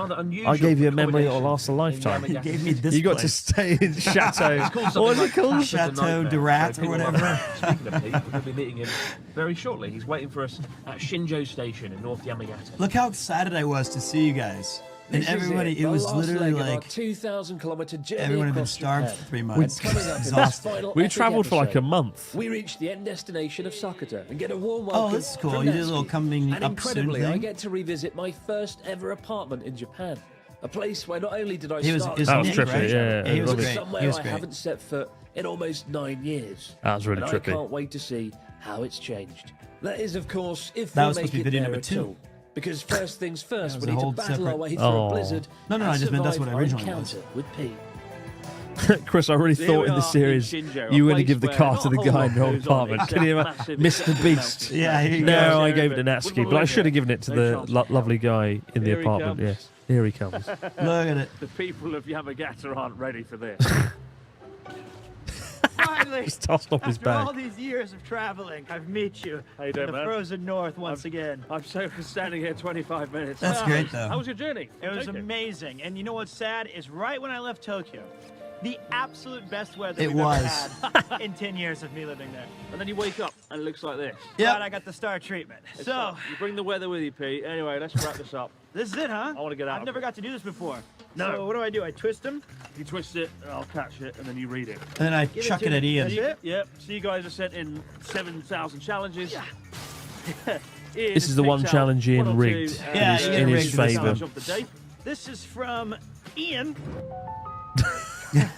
I gave you a memory that will last a lifetime. You gave me this. You got to stay in Chateau. What was it called? Chateau de Rat or whatever. Speaking of Pete, we're going to be meeting him very shortly. He's waiting for us at Shinjo Station in North Yamagata. Look how excited I was to see you guys. And everybody, it was literally like 2,000-kilometer journey. Everyone had been starved for 3 months. Exhausted. We travelled for like a month. We reached the end destination of Sakata and get a warm welcome. Oh, this is cool. You did a little coming and up incredibly, soon thing. I get to revisit my first ever apartment in Japan. A place where not only did I He was start... That was Nick, trippy, right? yeah. He was great. Somewhere He was I great. haven't set foot in almost 9 years. That was really and trippy. I can't wait to see how it's changed. That is, of course, if That we was make supposed to be it video there number at 2. all. Because first things first, was we a need to whole battle our separate- way through Oh. a blizzard. No, and I just meant that's what survive our originally was. encounter with Pete. Chris, I really Here thought we in the are series in Shinjo, you a were going to place give the where car not to the a whole guy lot in your goes on, apartment. except Can you massive imagine? Mr. Beast. Yeah, here you No, go. I gave it to Natsuki, but I should have given it to the lovely guy in the Here he apartment. comes. Yes, here he comes. Look at it. The people of Yamagata aren't ready for this. Finally, He's tossed off his after all bag. these years of traveling, I've met you How you doing, in the man? frozen north once again. I'm so for standing here 25 minutes. That's great, though. How was your journey? It was Tokyo? amazing. And you know what's sad is right when I left Tokyo, the absolute best weather It we've ever was. had in 10 years of me living there. And then you wake up and it looks like this. Yep. But I got the star treatment. It's So, like, you bring the weather with you, Pete. Anyway, let's wrap this up. this is it, huh? I want to get out. I've never got to do this before. No. So what do? I twist them? You twist it, and I'll catch it, and then you read it. And then I Give it chuck to it at me. Ian. That's it? Yep. So you guys are sent in 7,000 challenges. Yeah. This is the one challenge Ian rigged Yeah, in Ian his rigged this favour. Of the day. This is from Ian. Spend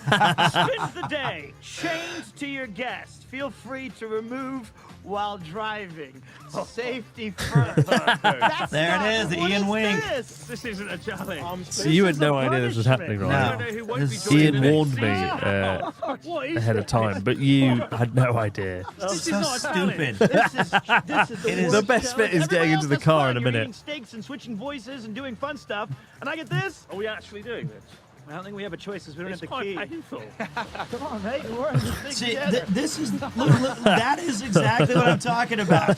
the day chained to your guest. Feel free to remove while driving. Safety first. That's There it is, the what Ian wink. This isn't a challenge. So you had no idea this was happening, No. right? I don't know who won't be joining Ian the next warned me season. What is ahead of this? time, but you had no idea. This So is not a challenge. stupid. This is It is- The worst best bit challenge. is getting Everybody into the else car has in a fun. You're minute. eating steaks and switching voices and doing fun stuff, and I get this. Are we actually doing this? I don't think we have a choice because we don't It's have the quite key. painful. Come on, mate. We're in this thing See, together. this is look, that is exactly what I'm talking about.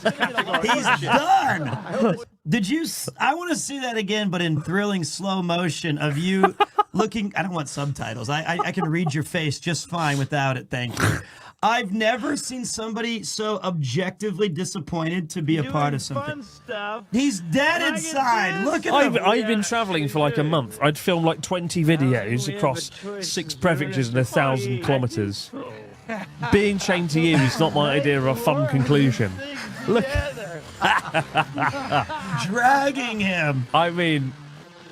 He's done. Did you? I want to see that again, but in thrilling slow motion of you looking. I don't want subtitles. I can read your face just fine without it. Thank you. I've never seen somebody so objectively disappointed to be a part of something. Fun stuff. He's dead And I get inside. this. Look at I've, him. I've been travelling for like a month. I'd filmed like 20 videos across 6 prefectures and 1,000 kilometres. Being chained to you is not my idea of a fun conclusion. Look, Dragging him. I mean,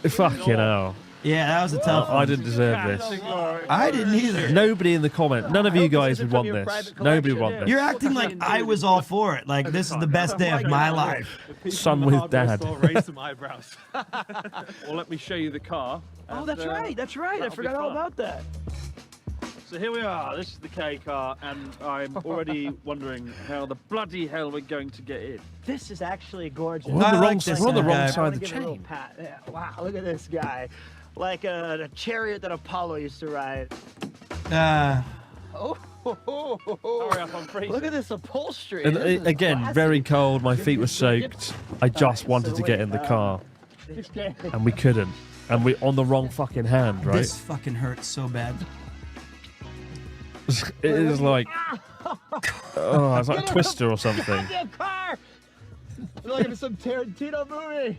fucking hell. Yeah, that was a tough one. I didn't deserve this. I didn't either. Nobody in the comment, none of you guys would want this. Nobody would want You're this. acting like I was all for it. Like this is the best day of my life. Son with dad. Raise some eyebrows. Well, let me show you the car. Oh, and, that's right. That's right. I that'll be forgot all fun. about that. So here we are. This is the K car, and I'm already wondering how the bloody hell we're going to get in. This is actually gorgeous. We're on the I wrong, like this we're on the wrong guy. side I of want the to give it a little chain. pat. Yeah, wow, look at this guy. Like a chariot that Apollo used to ride. Oh, Hurry up, I'm freezing. look at this upholstery. And, This is again, classy. very cold. My feet were soaked. I just wanted to get in the car, and we couldn't. And we're on the wrong fucking hand, right? This fucking hurts so bad. It is like, oh, it's like Twister or something. Goddamn car! I feel like I'm in some Tarantino movie.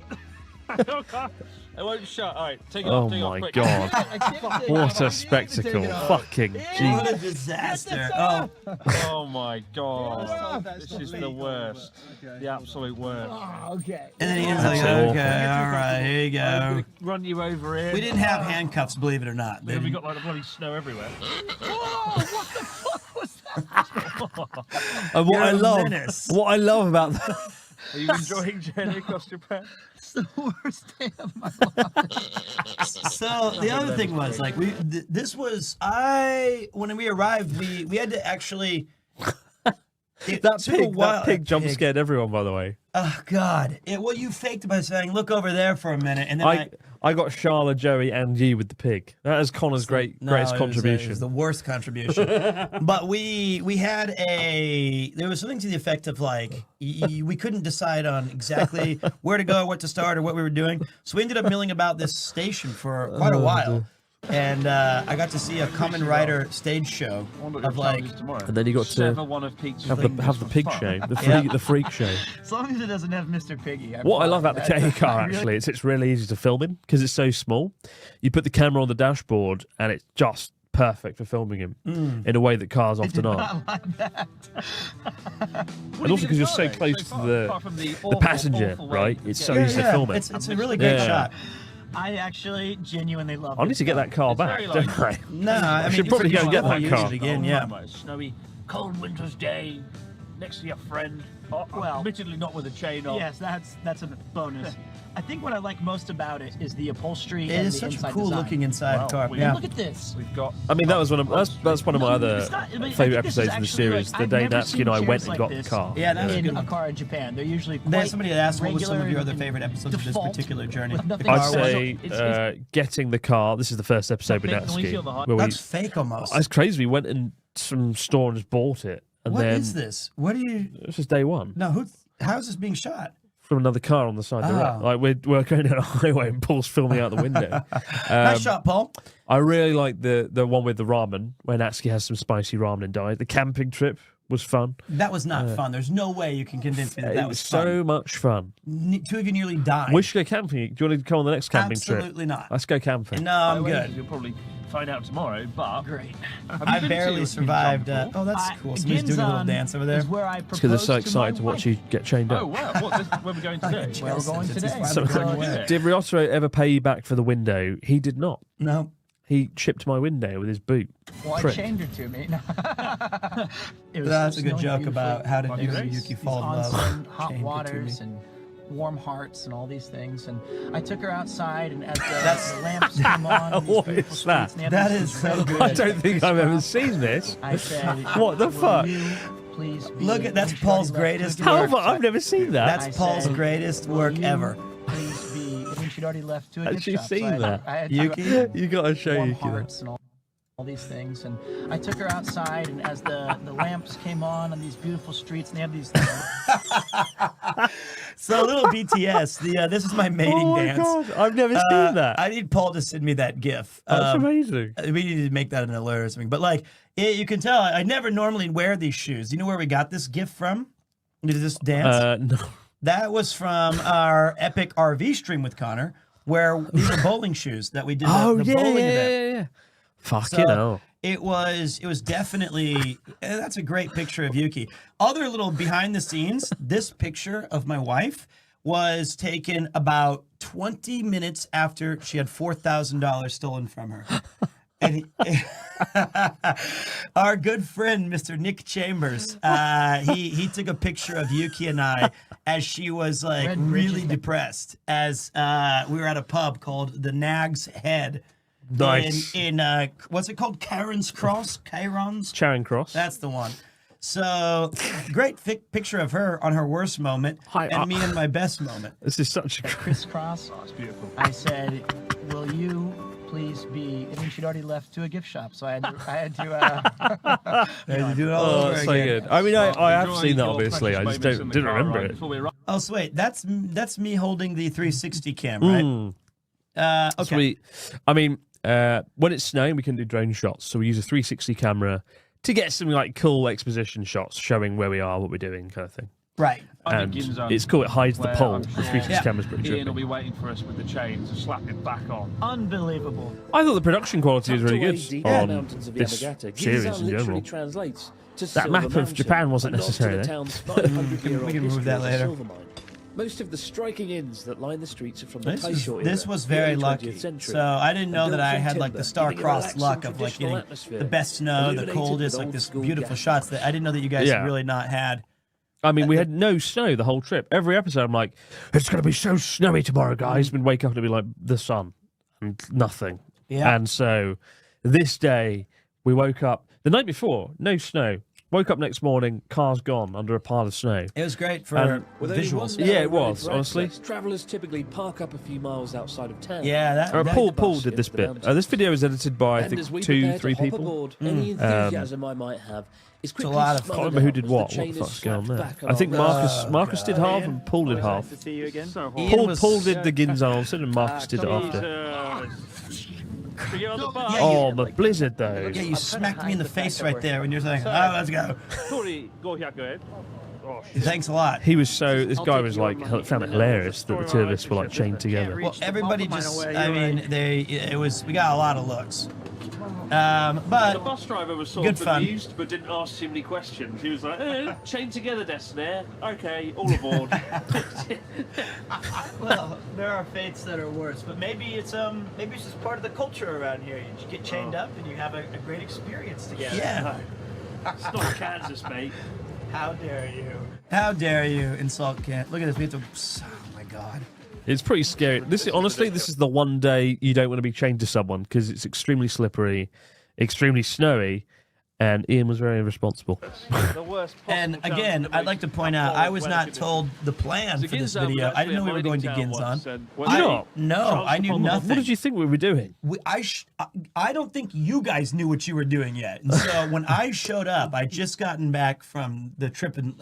It won't shut. All right, take it Oh off. Take it my off, quick. god! What a spectacle! Fucking What a jeez. disaster. Oh, Oh my god! This is the worst. The absolute worst. Okay. and then Ian's like, That's okay, all right, here you I'm go. gonna run you over here. We didn't have handcuffs, believe it or not. Yeah, we got like the bloody snow everywhere. And what You're I a love, menace. what I love about that. Are you enjoying journey across Japan? It's the worst day of my So the other thing was like this was when we arrived we had to actually That pig jump scared everyone, by the way. Oh God! Well, you faked by saying, "Look over there for a minute," and then I got Charlotte, Joey, and you with the pig. That is Connor's greatest contribution. It was the worst contribution. But we had there was something to the effect of like we couldn't decide on exactly where to go, what to start, or what we were doing. So we ended up milling about this station for quite a while. And I got to see a Kamen Rider stage show of like, and then you got to have the pig show, the freak show. As long as it doesn't have Mr. Piggy. What I love about the K car actually is it's really easy to film in because it's so small. You put the camera on the dashboard and it's just perfect for filming him in a way that cars often are. And also because you're so close to the passenger, right? It's so easy to film it. It's a really great shot. I actually genuinely love it. I need to get that car back, don't I? No, I should probably go and get that car. Again, yeah. Snowy, cold winter's day, next to your friend. Well, admittedly not with a chain on. Yes, that's a bonus. I think what I like most about it is the upholstery It and is the such a inside cool design. looking inside Wow. car. We- Yeah. Look at this. We've got. I mean, that was one of that's one of my other It's not- I mean, I favourite think this episodes is of the actually, series. like, The I've day never Natsuki seen and I chairs went and like got the this car. Yeah, that was in good. a car in Japan. They're usually Then quite somebody had asked what was some of regular your other and favorite episodes of this default, particular journey. with The nothing car I'd was. say It's- getting the car. This is the first episode with Can we Natsuki. feel the hype? where That's fake almost. That's crazy. We went in some store and just bought it, and What then is this? What do you? this is day one No, how is this being shot? from another car on the side of the road. Oh. Like we're going down a highway and Paul's filming out the window. Nice shot, Paul. I really like the one with the ramen when Natsuki has some spicy ramen and died. The camping trip was fun. That was not fun. There's no way you can convince me that It was was fun. so much fun. Two of you nearly died. We should go camping. Do you want to come on the next camping trip? Absolutely not. Let's go camping. No, I'm good. You'll probably find out tomorrow, but Great. I barely survived. Oh, that's cool. Somebody's doing a little Ginzan dance over there. is where I It's because they're so proposed excited to my watch you get chained Oh up. wow! Where are we going today? Where we're going today. So, Yeah. did Ryotaro ever pay you back for the window? He did not. No. He chipped my window with his boot. Well, I Prick. chained her to me. It was That's a good snowing joke beautifully. about how did These- Yuki these fall in love. onsen hot Chained her to waters me. and warm hearts and all these things. And I took her outside, and as That's- the lamps came on, and these What beautiful is that? streets, and they had That these is so incredible good. I don't think I've ever seen this. I said, What the "Will fuck? you please be Look at that's when she Paul's already left greatest to How give work. have I've never seen that. That's I Paul's said, greatest "Will work you ever. Please be when she'd already left to a Has gift she shop. So seen I- that? I had Yuki? You gotta show warm Yuki that. hearts and all these things, and I took her outside, and as the lamps came on these beautiful streets, and they have these. So a little BTS. This is my mating Oh my dance. god, I've never seen that. I need Paul to send me that GIF. That's amazing. We need to make that an alert or something. But like, you can tell I never normally wear these shoes. You know where we got this GIF from? Did this dance? No. That was from our epic RV stream with Connor, where these are bowling shoes that we did. Oh the yeah, bowling yeah, event. yeah. Fuck So you know. it was definitely that's a great picture of Yuki. Other little behind the scenes, this picture of my wife was taken about 20 minutes after she had $4,000 stolen from her. And our good friend, Mr. Nick Chambers, he took a picture of Yuki and I as she was like Red Bridges. really depressed as we were at a pub called the Nag's Head. Nice. In what's it called? Charon's Cross? Charing Cross. That's the one. So great picture of her on her worst moment, and me in my best moment. This is such a crisscross. Oh, it's beautiful. I said, "Will you please be?" And then she'd already left to a gift shop, so I had to. And you do it all Oh, over so again. good. I mean, I have Enjoy seen that your obviously. I precious just moments in the didn't car remember ride it. before we arrive. Oh, so wait, that's me holding the 360 cam, right? Okay. Sweet. I mean, when it's snowing, we can do drone shots. So we use a 360 camera to get some like cool exposition shots showing where we are, what we're doing, kind of thing. Right. And it's cool. It hides the Where pole. I'm The sure 360 camera's pretty Ian will trippy. be waiting for us with the chain to slap it back on. Unbelievable. I thought the production quality was really Tucked away good deep in the on mountains of this Yamagata, series Ginzan in literally general. translates to That Silver map of Mountain, Japan wasn't a nod to necessary, the though. town's 500-year-old We can move history that as a later. silver mine. Most of the striking inns that line the streets are from the This Taisho era, was the very early lucky. 20th century, So I didn't know and that built I from had like timber, the star-crossed giving a luck relaxing of like traditional getting atmosphere, the best snow, the illuminated coldest, with like this old-school beautiful gas shots that I didn't know that you guys Yeah. really not had. I mean, we had no snow the whole trip. Every episode, I'm like, it's going to be so snowy tomorrow, guys. We'd wake up and it'd be like the sun and nothing. Yeah. And so this day, we woke up the night before, no snow. Woke up next morning, car's gone under a pile of snow. It was great for And- With only one visuals. narrow Yeah, it road was, for honestly. access, Travellers typically park up a few miles outside of town. Yeah, that, Paul did this bit. This video was edited by, I And think, as we 2, prepare 3 to hop people. aboard, any enthusiasm I might have is quickly a lot of smothered I can't remember who out did as the what. What chain the is fuck's going on slapped there? back on I think our Marcus did half and Paul did half. to see you again. Paul did the Ginzalson and Marcus did it after. Oh, the blizzard though. Yeah, you smacked me in the face right there when you're saying, "Oh, let's go." Thanks a lot. He was so. This guy was like found it hilarious that the two of us were like chained together. Well, everybody just, I mean, we got a lot of looks. But The bus driver was sort good of fun. amused, but didn't ask too many questions. He was like, chained together, Destiny. Okay, all aboard. Well, there are fates that are worse, but maybe it's just part of the culture around here. You just get chained up and you have a great experience together. yeah, It's not Kansas, mate. How dare you? how dare you insult Kent? Look at this. We have to. Oh my God. It's pretty scary. This is the one day you don't want to be chained to someone because it's extremely slippery, extremely snowy, and Ian was very irresponsible. And again, I'd like to point out, I was not told the plan for this video. I didn't know we were going to Ginzan. No, I knew nothing. What did you think we were doing? I don't think you guys knew what you were doing yet. And so when I showed up, I just gotten back from the trip in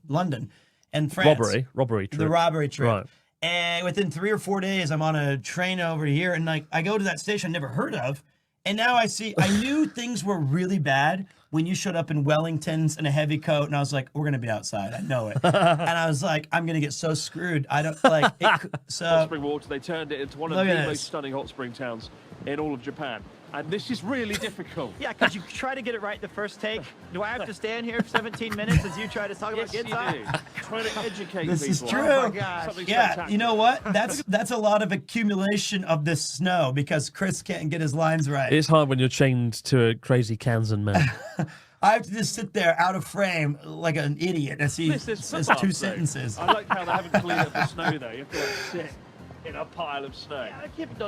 London and France. Robbery trip. The robbery trip. Right. And within 3 or 4 days, I'm on a train over here, and like I go to that station I never heard of. And now I knew things were really bad when you showed up in Wellingtons and a heavy coat, and I was like, we're going to be outside. I know it. And I was like, I'm going to get so screwed. I don't like it. So Hot spring water, they turned it into one of the most stunning hot spring towns in all of Japan. And this is really difficult. Yeah, because you try to get it right the first take. Do I have to stand here for 17 minutes as you try to talk about Ginzan? You do. Trying to educate this people. is true. Oh my gosh. Yeah, you know what? That's a lot of accumulation of this snow because Chris can't get his lines right. It's hard when you're chained to a crazy Kansan man. I have to just sit there out of frame like an idiot as he says 2 sentences. I like how they haven't cleaned up the snow though. You have to like sit in a pile of snow. Yeah, I keep no,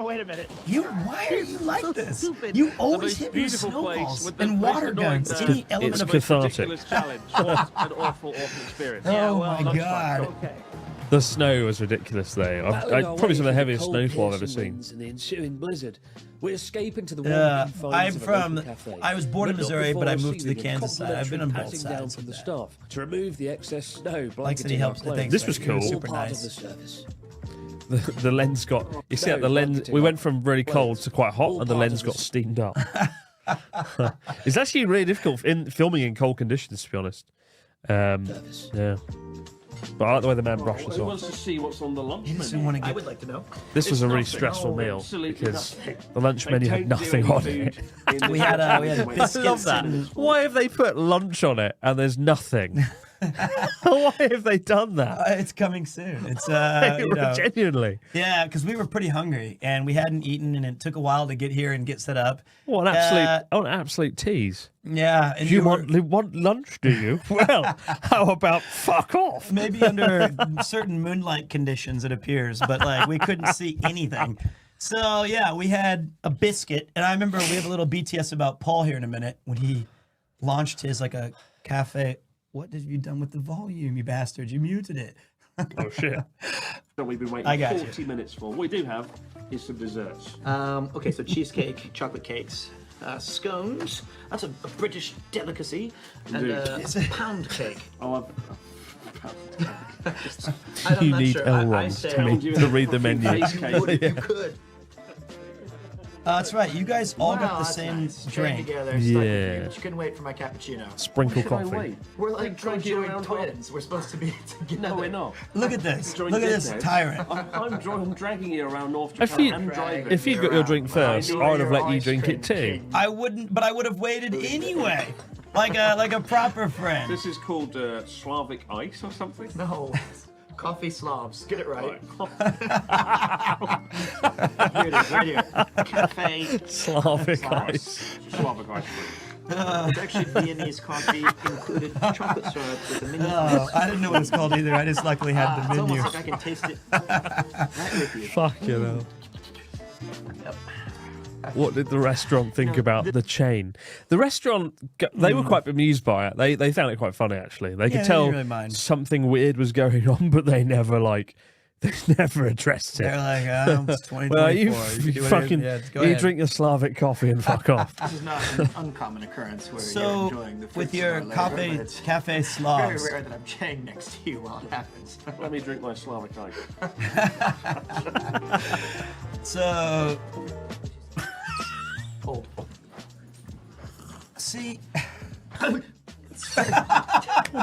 wait a minute. Why are you like this? You always hit me with snowballs and water guns. It's cathartic. Ridiculous challenge. What an awful experience. Oh my God. Okay. The snow was ridiculous though. Probably some of the heaviest snowfall I've ever seen. In the ensuing blizzard, we escape into the warm I was born in Missouri, but I moved to the Kansas side. I've been on both sides from the staff to remove the excess snow. This was cool. Super nice. The lens got. You see, the lens. We went from really cold to quite hot, and the lens got steamed up. It's actually really difficult in filming in cold conditions, to be honest. Yeah. But I like the way the man brushed us Who off. wants to see what's on the lunch menu? I would like to know. This was a really stressful meal because the lunch menu had nothing on it. We had biscuits. Why have they put lunch on it and there's nothing? Why have they done that? It's coming soon. It's genuinely. Yeah, because we were pretty hungry and we hadn't eaten, and it took a while to get here and get set up. What an absolute tease. Yeah. And you want lunch, do you? Well, how about fuck off? Maybe under certain moonlight conditions, it appears, but like we couldn't see anything. So yeah, we had a biscuit, and I remember we have a little BTS about Paul here in a minute when he launched his like a cafe. What have you done with the volume, you bastard? You muted it. Oh shit! That we've been waiting 40 minutes for. What we do have is some desserts. Okay, so cheesecake, chocolate cakes, scones. That's a British delicacy, and a pound cake. Oh, you need Elrond to read the menu. You could. That's right. You guys all got the same drink. Together, yeah. You couldn't wait for my cappuccino. Sprinkle coffee. We're like conjoined twins. We're supposed to be together. No, we're not. Look at this. Look at this tyrant. I'm dragging you around North Japan. If you'd got your drink first, I would have let you drink it too. I wouldn't, but I would have waited anyway, like a proper friend. This is called Slavic ice or something. No. Coffee Slavs. Get it right. Here it is, right here. Cafe Slavic ice. Slavic ice. It's actually Viennese coffee, included chocolate syrup with a mini. Oh, I didn't know what it's called either. I just luckily had the menu. It's almost like I can taste it right with you. Fuck you know. Yep. What did the restaurant think about the chain? The restaurant, they were quite bemused by it. They found it quite funny, actually. They could tell something weird was going on, but they never addressed it. They're like, it's 2024. You drink your Slavic coffee and fuck off. This is not an uncommon occurrence where you're enjoying the fruits with your of our labor, cafe it's Slavs. very rare that I'm chaying next to you while it happens. Let me drink my Slavic ice. So... Cold. See... Well,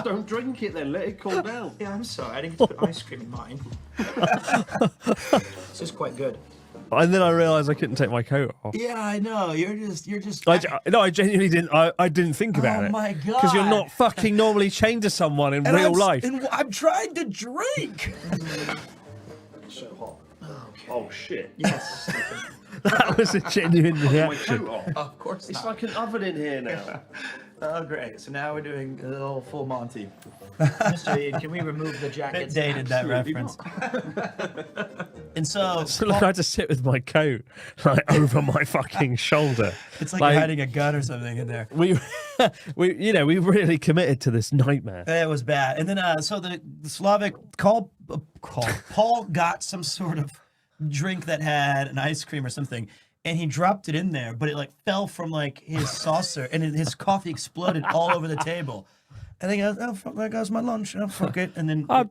don't drink it then. Let it cool down. Yeah, I'm sorry. I didn't get to put ice cream in mine. This is quite good. And then I realised I couldn't take my coat off. Yeah, I know. You're just. I genuinely didn't. I didn't think about it. Oh my god! Because you're not fucking normally chained to someone in real life. I'm trying to drink. It's so hot. Oh shit! Yes. That was a genuine reaction. Of course It's not. like an oven in here now. Oh, great. So now we're doing a little full Monty. Mr. Ian, can we remove the jackets? Dated that reference. And so look, I had to sit with my coat like over my fucking shoulder. It's like you're hiding a gun or something in there. We really committed to this nightmare. It was bad. And then so the Slavic Paul got some sort of drink that had an ice cream or something, and he dropped it in there, but it like fell from like his saucer, and his coffee exploded all over the table. And he goes, "Oh fuck, there goes my lunch." Oh fuck it. And then I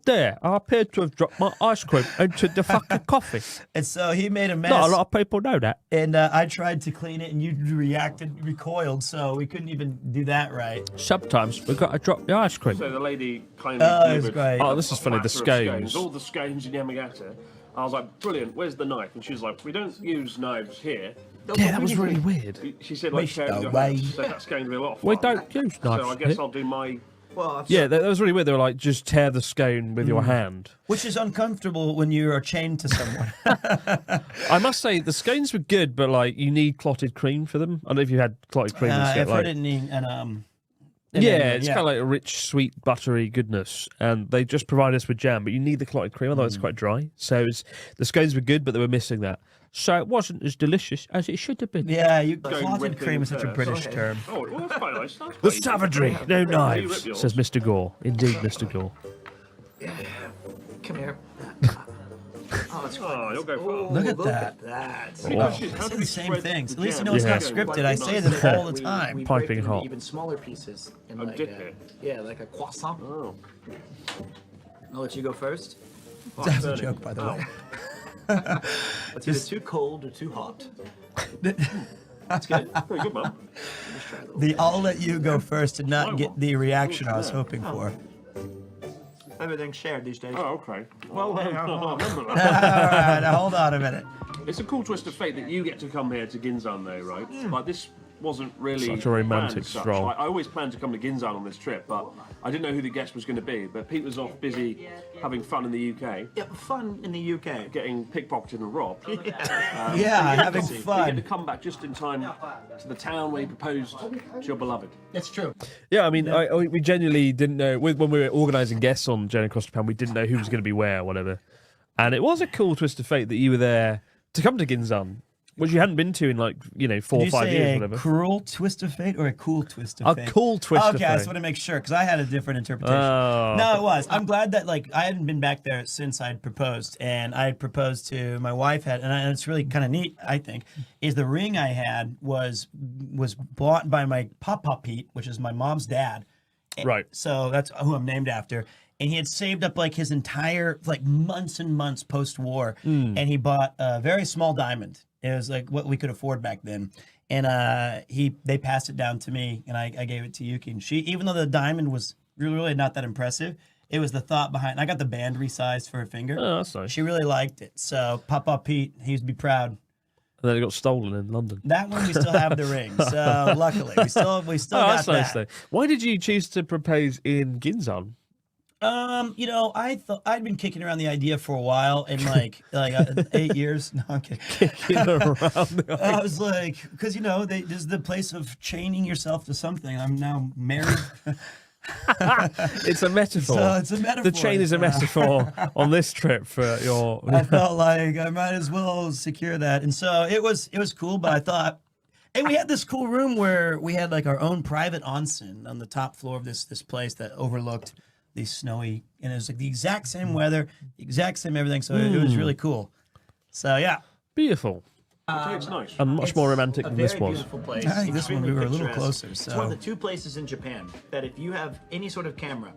appear to have dropped my ice cream into the fucking coffee. And so he made a mess. Not a lot of people know that. And I tried to clean it, and you recoiled, so we couldn't even do that right. Sometimes we've got to drop the ice cream. So the lady kindly delivered This is funny, the scones. All the scones in Yamagata. I was like, brilliant, where's the knife? And she was like, we don't use knives here. Yeah, that was really weird. She said, like, share with your hands, so that's going to be a lot of fun. We don't use knives So I guess here. I'll do my... Yeah, that was really weird. They were like, just tear the scone with your hand. Which is uncomfortable when you are chained to someone. I must say, the scones were good, but like, you need clotted cream for them. I don't know if you had clotted cream. I've heard it it's kind of like a rich, sweet, buttery goodness. And they just provide us with jam, but you need the clotted cream, otherwise it's quite dry. So the scones were good, but they were missing that. So it wasn't as delicious as it should have been. Yeah, clotted cream is such a British term. Oh, well, that's quite nice. The savagery, no knives, says Mr. Gore. Indeed, Mr. Gore. Come here. Oh, that's cool. You'll go far. Look at that. I say the same things. At least you know it's not scripted. I say them all the time. We Piping break them hot. into even smaller pieces. In like dip it. Yeah, like a croissant. Oh. I'll let you go first. That's a joke, by the way. It's either too cold or too hot. That's good. Very good, man. I'll let you go first and not get the reaction I was hoping for. Everything's shared these days. Oh, okay. Well, I remember All right, now hold on a minute. It's a cool twist of fate that you get to come here to Ginzan, though, right? Like, this wasn't really Such a romantic planned as such. stroll. I always planned to come to Ginzan on this trip, but I didn't know who the guest was going to be. But Pete was off busy having fun in the UK. Yeah, fun in the UK. Getting pickpocketed and robbed. Having You fun. get to come back just in time to the town where you proposed to your beloved. That's true. Yeah, I mean, we genuinely didn't know. When we were organising guests on Journey Across Japan, we didn't know who was going to be where or whatever. And it was a cool twist of fate that you were there to come to Ginzan, which you hadn't been to in 4 or 5 years or whatever. A cruel twist of fate or a cool twist of fate? A cool twist of fate. Okay, I just want to make sure because I had a different interpretation. Oh. No, it was. I'm glad that I hadn't been back there since I'd proposed, and I proposed to my wife. And it's really kind of neat. I think is the ring I had was bought by my Papa Pete, which is my mom's dad. Right. So that's who I'm named after. And he had saved up his entire months and months post-war, and he bought a very small diamond. It was what we could afford back then, and they passed it down to me, and I gave it to Yuki. And she, even though the diamond was really not that impressive, it was the thought behind. I got the band resized for her finger. Oh, that's nice. She really liked it. So Papa Pete, he'd be proud. And then it got stolen in London. That one we still have the ring. So luckily, we still got that's nice, that. though. Why did you choose to propose in Ginzan? I thought I'd been kicking around the idea for a while, and 8 years. No, I'm kidding. Kicking around. I was like, because this is the place of chaining yourself to something. I'm now married. It's a metaphor. So it's a metaphor. The chain is a metaphor on this trip for your. I felt like I might as well secure that, and so it was cool. But I thought, and we had this cool room where we had our own private onsen on the top floor of this place that overlooked the snowy, and it was the exact same weather, the exact same everything. So it was really cool. So yeah, beautiful. It's nice. And much more romantic than this was. Beautiful place. I think this one we were a little Picturesque. closer. It's So one of the 2 places in Japan that if you have any sort of camera,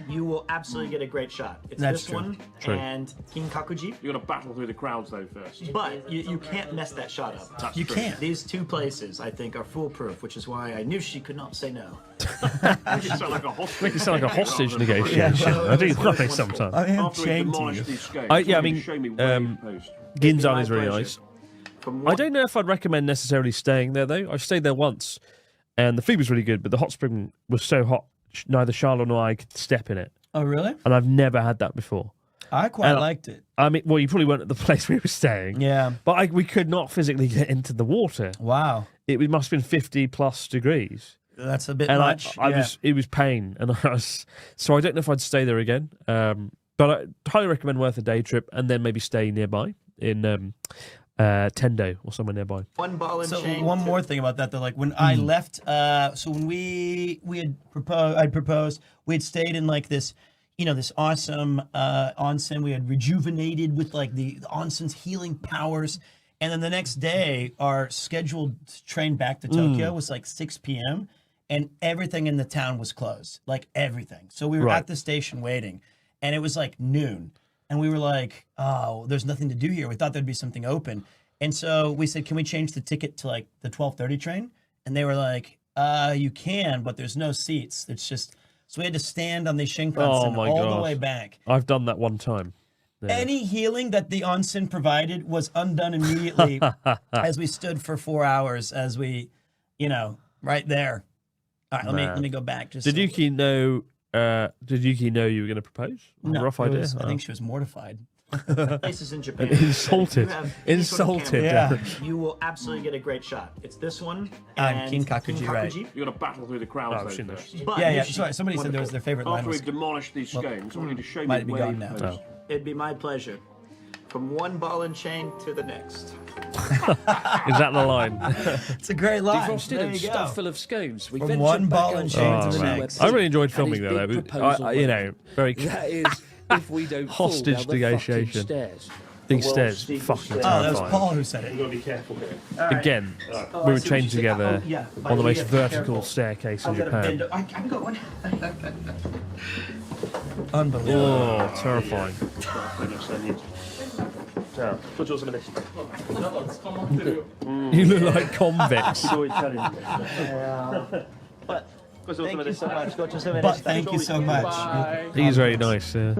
you will absolutely get a great shot. It's That's this true. one True. and Kinkakuji. You got to battle through the crowds though first. But you can't mess that shot up. you can't. These 2 places, I think, are foolproof, which is why I knew she could not say no. You sound like a hostage. Make it sound like a hostage negotiation. I do worry sometimes. I am After we chained to demolished you. these scones, I will you mean, show me where you post? Ginzan is My really pleasure. nice. From I what- don't know if I'd recommend necessarily staying there though. I've stayed there once, and the food was really good, but the hot spring was so hot, neither Charlotte nor I could step in it, Oh really? and I've never had that before. I quite And liked it. I mean, well, you probably weren't at the place we were staying. Yeah. But we could not physically get into the water. Wow. It must have been 50+ degrees. That's a bit and much. It was pain, and so I don't know if I'd stay there again. But I highly recommend worth a day trip, and then maybe stay nearby in Tendo or somewhere nearby. One ball and So chain. one more thing about that, though, like when I left, so when we had proposed, we had stayed in like this, this awesome onsen. We had rejuvenated with like the onsen's healing powers, and then the next day, our scheduled train back to Tokyo was like 6 p.m. and everything in the town was closed, like everything. So we were at the station waiting, and it was like noon. And we were like, oh, there's nothing to do here. We thought there'd be something open. And so we said, can we change the ticket to like the 12:30 train? And they were like, you can, but there's no seats. It's just, so we had to stand on the Shinkansen all the way back. I've done that one time. Yeah. Any healing that the onsen provided was undone immediately as we stood for 4 hours as we, right there. All right, let me go back. Did Yuki know you were going to propose? No, Rough idea. I think she was mortified. Places in Japan. Insulted. Insulted. Yeah. You will absolutely get a great shot. It's this one And Kinkakuji, right. You got to battle through the crowds. But Yeah. Sorry, somebody said there was their favorite line. After Was, we've demolished these scones, I want you to show me might be where gone you now. propose. It'd be my pleasure. From one ball and chain to the next. Is that the line? It's a great line. Defrosted There and you go. stuffed full of scones. We From ventured one back ball and chain outside to the see next. where I really enjoyed Pete and filming his there, big though. proposal went. Very That is, if we don't fall hostage down the negotiation. fucking stairs. These stairs, fucking Oh, that was terrifying. Paul who said it. You've got to be careful here. Again, we were chained together on the most vertical staircase in Japan. I can go one. Unbelievable. Oh, terrifying. Put some of this. You look like convicts. Thank you so much. But thank you so much. He's very nice. Yeah.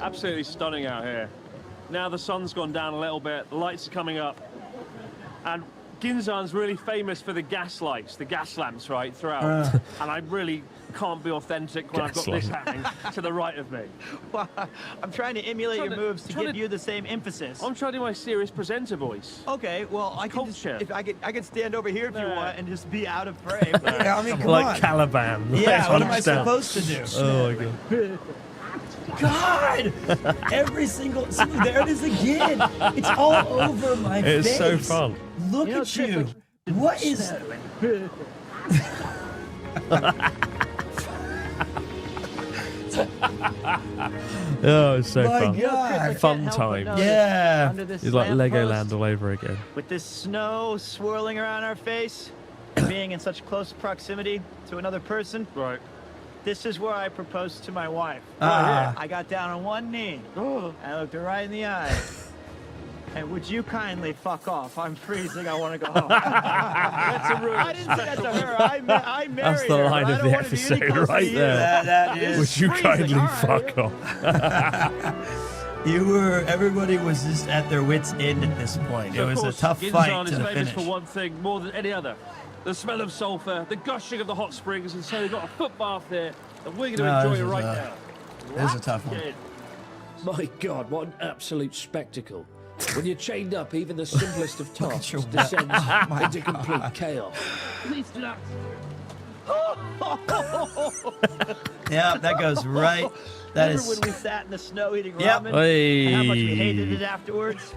Absolutely stunning out here. Now the sun's gone down a little bit, the lights are coming up, and Ginzan's really famous for the gas lights, the gas lamps, right, throughout. And I really can't be authentic when I've got this happening to the right of me. Well, I'm trying to emulate your moves to give you the same emphasis. I'm trying to do my serious presenter voice. Okay, well, I can Culture. if I could stand over here if you want and just be out of frame. Yeah, I mean, come Like on. Caliban. Yeah, what am I Understand. supposed to do? Oh my god. God! Every single... See, there it is again. It's all over my face. It's so fun. Look at you. What is... Oh, it's so My fun. God. Fun time. Yeah. Under this It's like lamppost, Legoland all over again. with this snow swirling around our face, and being in such close proximity to another person. Right. This is where I proposed to my wife. Ah. I got down on one knee. I looked her right in the eye. And would you kindly fuck off? I'm freezing. I want to go home. I didn't say that to her. I married That's the her, line but I of don't the wanna be any episode closer to right you. there. That is... Would you freezing, kindly all right. fuck off? Everybody was just at their wits' end at this point. It was a tough Ginzan fight is to the famous finish. for one thing more than any other. The smell of sulphur, the gushing of the hot springs, and so they've got a foot bath here that we're going to No, enjoy this is right a- now. This is a tough one. Yeah. My God, what an absolute spectacle. When you're chained up, even the simplest of tasks your descends into complete chaos. Please do not. Yeah, that goes right. That Remember is... when we sat in the snow eating Yep. ramen? And how much we hated Hey. it afterwards?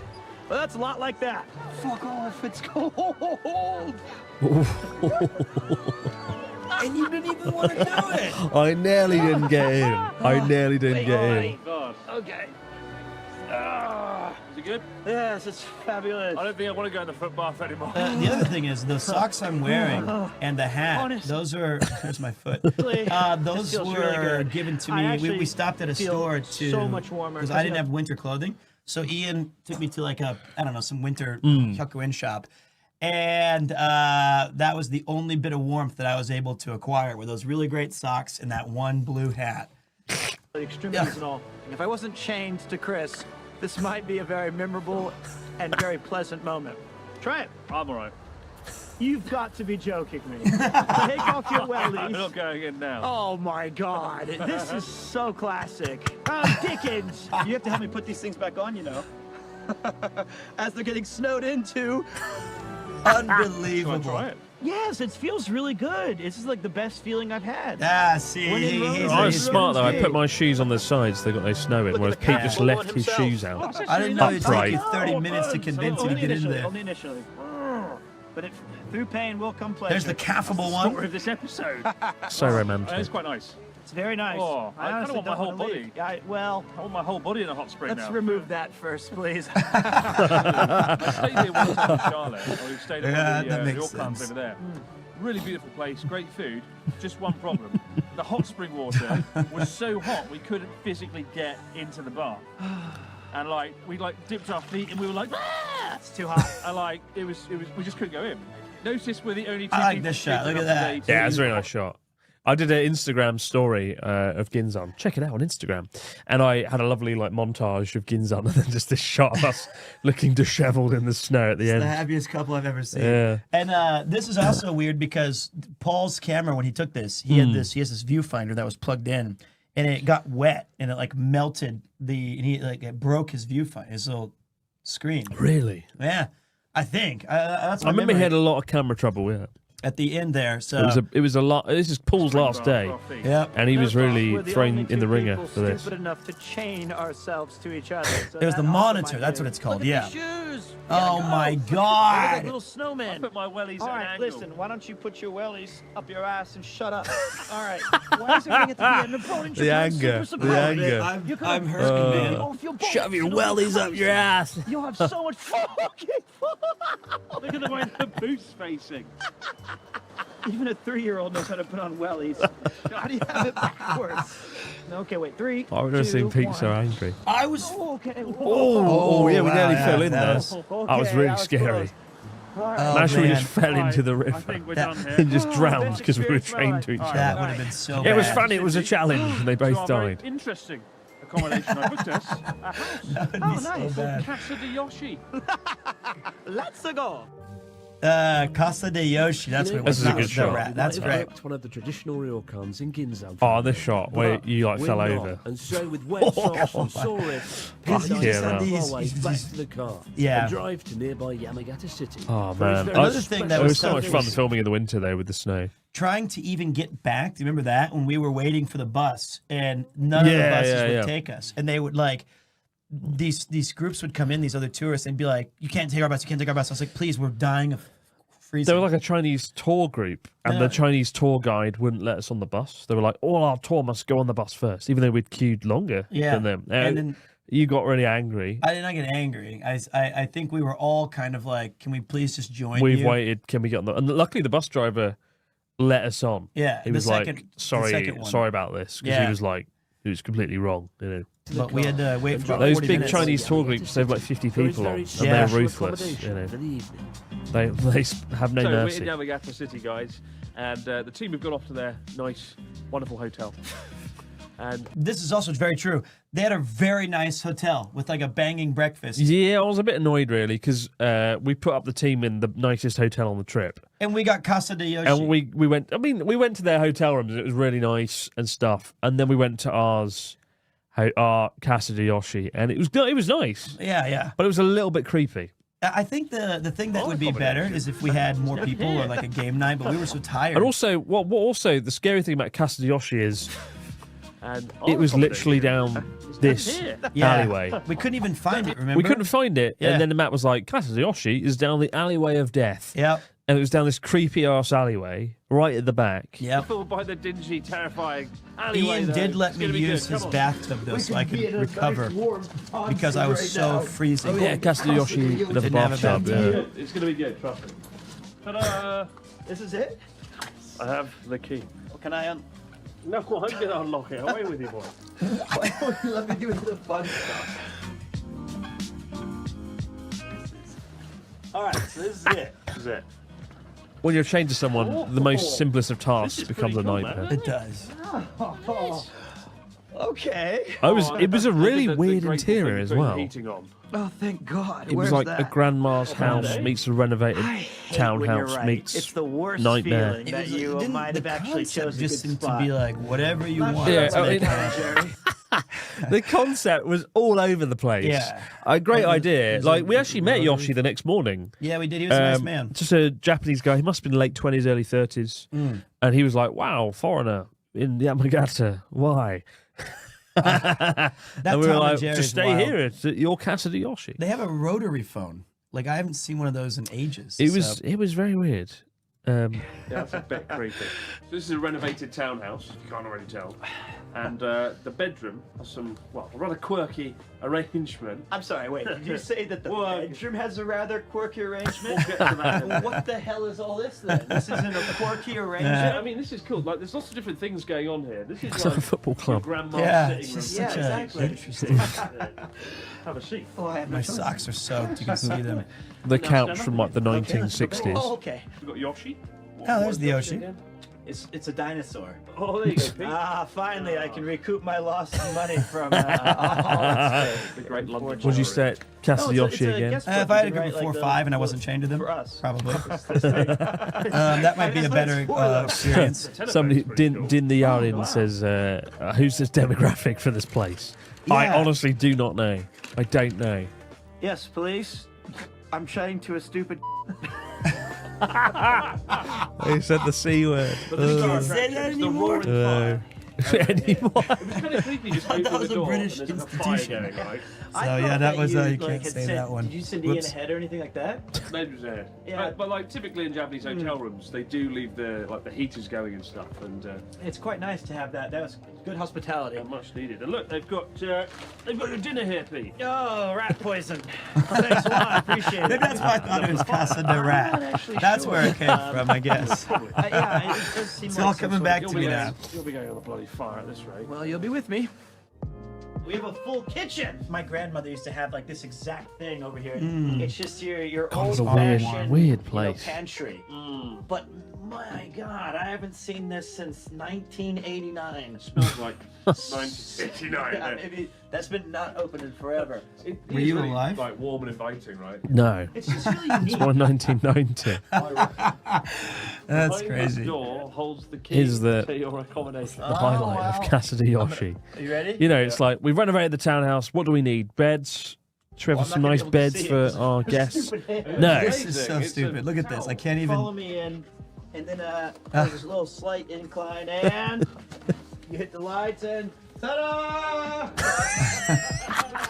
Well, that's a lot like that. Fuck off, it's cold. And you didn't even want to do it. I nearly didn't get in. I nearly didn't get in. God. Okay. Is it good? Yes, it's fabulous. I don't think I want to go in the foot bath anymore. The other thing is the socks I'm wearing and the hat. Honest. Those are... There's my foot. This Those feels were really good. given to I me. actually We stopped at a feel store to... so much warmer Because I because didn't you have winter clothing. So Ian took me to like a, I don't know, some winter Hyokuin shop. And that was the only bit of warmth that I was able to acquire were those really great socks and that one blue hat. The extremities and all. If I wasn't chained to Chris, this might be a very memorable and very pleasant moment. Try it. I'm all right. You've got to be joking me. Take off your I'm wellies. not going in now. Oh my God, this is so classic. Oh, Dickens! You have to help me put these things back on, you know. As they're getting snowed into. Unbelievable. Try it. Yes, it feels really good. This is like the best feeling I've had. Ah, see, I was smart though. I put my shoes on the sides so they got no snow in, whereas Pete just left his shoes out. I didn't know it'd take Upright. you 30 minutes to convince you to get in there. Only initially. But through pain will come pleasure. There's the caffable one. Story of this episode. So romantic. It's quite nice. It's very nice. Oh, I kind of honestly want my don't whole wanna leave. body. I want my whole body in a hot spring Let's now. remove that first, please. I stayed here one time in Charlotte. We stayed at that the makes Auckland sense. over there. Really beautiful place, great food. Just one problem: the hot spring water was so hot we couldn't physically get into the bath. And like we dipped our feet and we were like, ah! It's too hot. And like it was we just couldn't go in. Notice we're the only two I like people this shot. Look at keeping up that. to date. Yeah, it's a very nice shot. I did an Instagram story of Ginzan. Check it out on Instagram. And I had a lovely montage of Ginzan and then just this shot of us looking dishevelled in the snow at the It's end. the happiest couple I've ever seen. Yeah. And this is also weird because Paul's camera, when he took this, he has this viewfinder that was plugged in, and it got wet and it melted and it broke his viewfinder, his little screen. Really? Yeah, I think that's. I remember he had a lot of camera trouble, yeah. At the end there, so It was a lot. This is Paul's last day. Yep. And he was really We're the thrown only in the two ringer people for this. Stupid enough to chain ourselves to each other. So it was the that also monitor. might That's do. what it's called. Look Yeah. at the shoes. Oh my Look like God. little snowmen. I put my wellies All at an right, angle. listen. Why don't you put your wellies up your ass and shut up? All right. Why is everything at the end? Napoleon The Japan's anger. super The superpower. anger. You could've- I'm hurting, man. People feel both. Shove your It'll be wellies up your ass. You'll have so much fucking fun. Look at the way the boot's facing. Even a 3-year-old knows how to put on wellies. How do you have it backwards? Okay, wait. 3. I've never seen 2, Pete so 1. angry. I was. Okay. Oh, yeah, we wow, nearly yeah, fell in that there. was- That Okay, was really that was scary. close. All right. Oh, Imagine we man. just fell into the I river think we're That- done here. and just Oh, drowned best because we were experience chained of to my each life. other. That would have been so bad. It was funny. It was a challenge, and they To both our very died. interesting accommodation. I booked us a house. That would be Oh, so nice. bad. Casa de Yoshi. Let's go. Casa de Yoshi. That's what it was. This is a Not good the shot. rat. That's great. One of the traditional ryokans in Ginzan. Oh, this shot where you fell over. And so with wet socks and sore ribs, Pete Fuck and I yeah, send man. our way back to the car Yeah. and drive to nearby Yamagata City. Oh, for his man. very Another thing that It special was so much fun service. filming in the winter, though, with the snow. Trying to even get back. Do you remember that when we were waiting for the bus and none of the Yeah, buses yeah, would yeah. take us, and they would these groups would come in, these other tourists, and be like, "You can't take our bus. You can't take our bus." I was like, "Please, we're dying of freezing." They were like a Chinese tour group, and the Chinese tour guide wouldn't let us on the bus. They were like, all our tour must go on the bus first, even though we'd queued longer Yeah. than them. And then you got really angry. I did not get angry. I think we were all kind of like, "Can we please just join We've you?" waited. Can we get on the? And luckily, the bus driver let us on. Yeah, he the was second- like, the "Sorry, second one. sorry about this," because Yeah. he was like, it was completely wrong. But we had to wait for about those 40 big minutes. Chinese tour groups. They have like 50 people on, and Yeah. they're ruthless. They have no So mercy. we're in Yamagata City, guys, and the team have gone off to their nice, wonderful hotel. And This is also very true. They had a very nice hotel with like a banging breakfast. Yeah, I was a bit annoyed really because we put up the team in the nicest hotel on the trip, And we got Casa de Yoshi. and we went. I mean, we went to their hotel rooms. And it was really nice and stuff, and then we went to our Casa de Yoshi, and it was nice. Yeah, yeah. But it was a little bit creepy. I think the thing that would be better is if we had more people or like a game night, but we were so tired. And also, what also the scary thing about Casa de Yoshi is, and it was literally down this alleyway. We couldn't even find it, remember? We couldn't find it, Yeah. and then Matt was like, "Casa de Yoshi is down the alleyway of death." Yep. And it was down this creepy ass alleyway right at the back. Yep. fooled by the dingy, terrifying alleyway. Ian though. did let It's me gonna be use good. his Come on. bathtub though, so I could recover because I was so freezing. Oh yeah, Casa de Yoshi in the Didn't have a bathtub. bathtub. Yeah. It's going to be good, trust me. Ta-da! This is it? I have the key. Well, can I No, I'm going to unlock it. Away with you, boy. Let me do the fun stuff. All right, so this is it. This is it. When you're chained to someone, the most simplest of tasks becomes a nightmare. It does. Okay. It was a really the weird great interior thing as with well. heating on. Oh, thank God. It was Where's like that? a grandma's house meets a renovated I hate when you're townhouse right. meets It's the worst nightmare. feeling that you might have actually chosen a just good seemed to spot. be like whatever you want. Yeah, let's I make mean- it happen. The concept was all over the place. Yeah. A great idea. Like, we actually met Yoshi the next morning. Yeah, we did. He was a nice man. Just a Japanese guy. He must have been late 20s, early 30s. And he was like, wow, foreigner in Yamagata. Why? That and we were Tom like, and Jerry's just stay wild. here. It's at your Casa de Yoshi. They have a rotary phone. Like, I haven't seen one of those in ages. It was very weird. Yeah, that's a bit creepy. So this is a renovated townhouse, if you can't already tell. And the bedroom has some, well, a rather quirky arrangement. I'm sorry, wait, did you say that the bedroom has a rather quirky arrangement? We'll get to that. Well, what the hell is all this then? This isn't a quirky arrangement? Yeah, I mean, this is cool. Like, there's lots of different things going on here. This is It's like like a football club. your grandma's Yeah, sitting it's room. just Yeah, such exactly. interesting. Have a seat. Oh, I have no My choice. socks are soaked. You can see them. The couch from like the Oh, 1960s. okay. We've got Yoshi. Oh, there's the Yoshi. It's a dinosaur. Oh, there you go, Pete. Finally, I can recoup my lost money from The great London. Would you stay at Casa de Yoshi again? If I had a group of 4 or 5 and I wasn't chained to them, probably. That might be a better experience. Somebody, Din the Yarin says, who's this demographic for this place? I Yeah. honestly do not know. I don't know. Yes, police. I'm chatting to a stupid. He said the C word. But this is our attraction, it's the roaring fire. Anymore. It was kind of creepy just open the door British and there's like a fire institution. going, right? So yeah, that was you can't say that one. Did you send Ian Whoops. ahead or anything like that? Ned was there. Yeah. But like typically in Japanese hotel rooms, they do leave the heaters going and stuff, and It's quite nice to have that. That was good hospitality. much needed. And look, they've got your dinner here, Pete. Oh, rat poison. Thanks a lot. I appreciate it. Maybe that's why I thought it was Casa de Rat. That's where it came from, I guess. Yeah, it does seem It's like all some coming sort back of- to me now. You'll be going on the bloody fire at this rate. Well, you'll be with me. We have a full kitchen. My grandmother used to have like this exact thing over here. It's just your God, it's a weird old-fashioned weird place. pantry. But my God, I haven't seen this since 1989. Smells like 1989. Yeah, maybe that's been not open in forever. Were you alive? Like warm and inviting, right? No. It's just really It's unique. from 1990. That's Behind crazy. That door holds the key Is the- to your accommodation. The highlight of Casa de Yoshi. Are you ready? You know, it's like, we've renovated the townhouse. What do we need? Beds? Should we have Well, some I'm not nice gonna be able to beds see for it. our guests? Stupid hand. No. This is so It's a stupid. Look at this. I can't Follow even. me in, and then there's a little slight incline, and you hit the lights, and ta-da!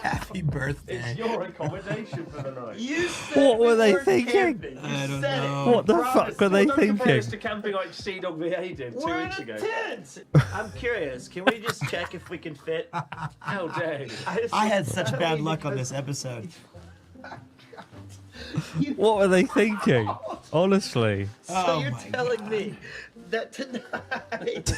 Happy birthday. It's your accommodation for the night. You said What were they weren't thinking? camping. I You don't said it. know. What the Promise. fuck were they Don't compare thinking? this to camping like Sea Dog VA did 2 We're in weeks a ago. tent. I'm curious. Can we just check if we can fit? How dare you? I had such bad luck on this episode. What were they thinking? Honestly. So Oh you're my telling me that tonight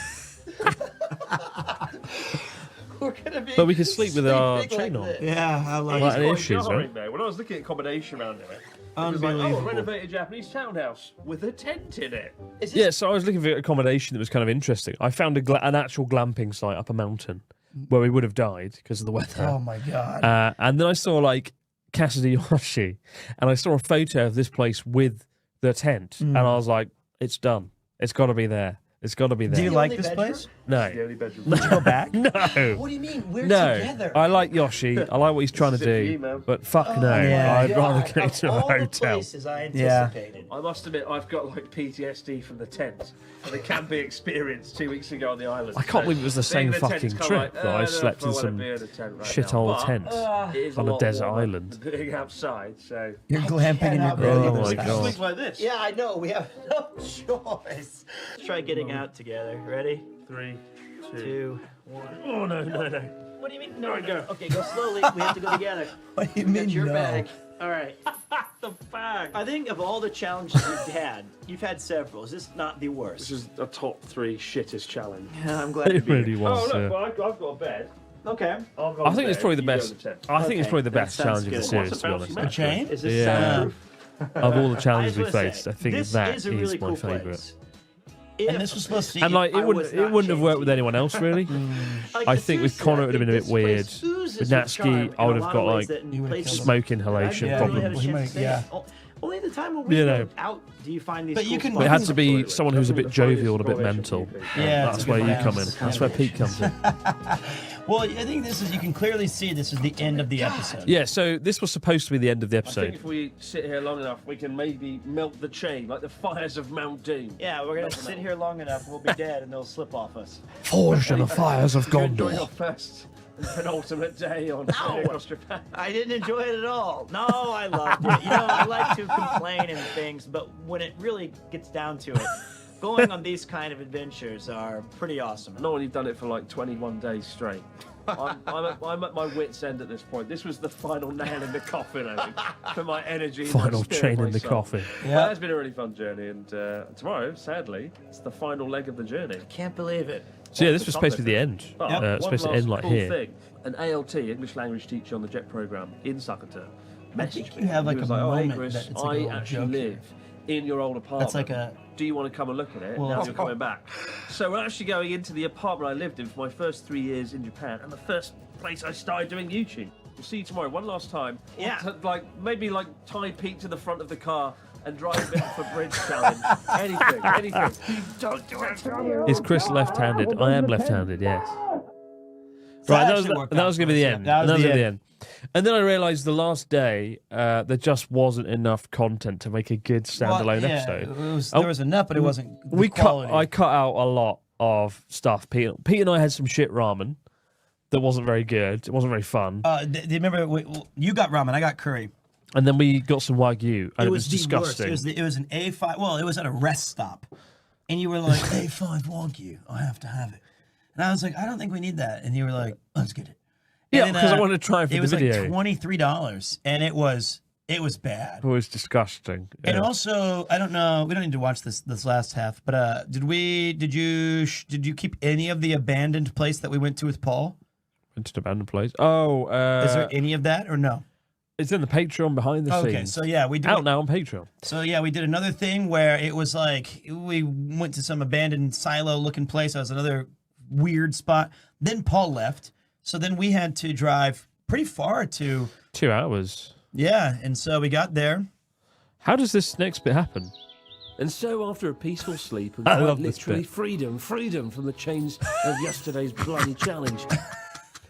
we're gonna be. But we could sleep with our sleeping chain like on. this? Yeah, I like Like it. any Quite issues, jarring, right? though. When I was looking at accommodation around here, it was like, Unbelievable. renovated Japanese townhouse with a tent in it. Is this Yeah, so I was looking for accommodation that was kind of interesting. I found an actual glamping site up a mountain where we would have died because of the weather. Oh my god. And then I saw like Casa de Yoshi, and I saw a photo of this place with the tent, and I was like, it's done. It's got to be there. It's got to be there. Do you like only this bedroom? place? No. The only bedroom. Would you go back? No. What do you mean? We're No. together. I like Yoshi. I like what he's trying to This is for you, do. man. But fuck no. yeah. I'd rather God, go of to a all the hotel. places I Yeah. anticipated. I must admit, I've got like PTSD from the tent and the camping experience 2 weeks ago on the island. I can't believe it was the being same in a tent's fucking kinda trip like, that I don't know slept if in wanna some be in a tent right shithole now, tent but it is on a lot desert warmer island. than being outside, so You're glamping in your cannot bed. believe in it. this Oh my house. God. Sleep like this. Yeah, I know. We have no choice. Let's try getting out together. Ready? 3, 2, 1. Oh no. What do you mean? No, Alright, go. Okay, go slowly. We have to go together. What do you Get mean your no? bag. All right. The bag. I think of all the challenges you've had several. Is this not the worst? This is a top 3 shittest challenge. Yeah, I'm glad to It be really here. was. Oh look, yeah. well, I've got a bed. Okay. I'll go I on think it's bed, probably the you go best. on the tent. I think it's Okay, probably the that best sounds challenge of the good. series, What's to be a honest. bouncy A chain? Is this Yeah. soundproof? Of all the I challenges was we gonna faced, say, I think this that is a really my cool favourite. place. And this was supposed to be. And like I it was not wouldn't have worked with changing. anyone else really. Like, I think with seriously, Connor I it would have been a think bit weird. this place oozes With with Natsuki, charm I in would a have lot got of like ways that in places smoke I inhalation haven't really had a problems. chance to say Yeah. it. Only the time when we You go know. out do you find these But cool you can- spots. It had to be someone who's a bit jovial and a bit mental. Yeah, That's it's a where good you balance. come in. That's where Pete comes in. Well, I think you can clearly see this is the end of the episode. Yeah, so this was supposed to be the end of the I think episode. if we sit here long enough, we can maybe melt the chain, like the fires of Mount Doom. Yeah, we're gonna sit here long enough, and we'll be dead, and they'll slip off us. Forged in the fires of Did you enjoy your Gondor. first and penultimate day on No. across Japan? I didn't enjoy it at all. No, I loved it. You know, I like to complain and things, but when it really gets down to it, going on these kind of adventures are pretty awesome. Not when you've done it for like 21 days straight. I'm at my wit's end at this point. This was the final nail in the coffin, I think, for my energy. and Final spirit, chain my in the soul. coffin. Well, it has been a really fun journey, and tomorrow, sadly, it's the final leg of the journey. Can't believe it. So yeah, this was supposed to be the end. But It's one supposed to last end like cool here. thing. An ALT, English language teacher on the JET program in Sakata, messaged me. you have, like, He was a like, oh, hey, moment Chris, that it's like a I little actually joke here." live in your old apartment. That's like a- Do you want to come and look at it Well, now that's- you're coming back? So we're actually going into the apartment I lived in for my first 3 years in Japan, and the first place I started doing YouTube. We'll see you tomorrow. One last time. Yeah. Maybe tie Pete to the front of the car and drive a bit of a bridge challenge. Anything. Don't do it. Is Chris left-handed? I am left-handed, yes. So Right, that that was actually worked that out was going for to be the us, yeah. end. That was gonna the be end. And then I realised the last day there just wasn't enough content to make a good standalone episode. There was enough, but it wasn't good I quality. cut out a lot of stuff. Pete and I had some shit ramen that wasn't very good. It wasn't very fun. Do you remember you got ramen, I got curry. And then we got some Wagyu, and it was the disgusting. worst. It was an A5. Well, it was at a rest stop, and you were like A5 Wagyu. I have to have it, and I was like, I don't think we need that, and you were like, let's get it. Yeah, And then, because I wanted to try it for it the was video. like $23, and it was bad. It was disgusting. And Yeah. also, I don't know. We don't need to watch this last half, but did you keep any of the abandoned place that we went to with Paul? Went to an abandoned place. Oh, Is there any of that or no? It's in the Patreon behind the scenes. Okay, so yeah, we did out now on Patreon. So yeah, we did another thing where it was like we went to some abandoned silo-looking place. That was another weird spot. Then Paul left, so then we had to drive pretty far to 2 hours. Yeah, and so we got there. How does this next bit happen? And so, after a peaceful sleep and I quite love this literally bit. freedom from the chains of yesterday's bloody challenge,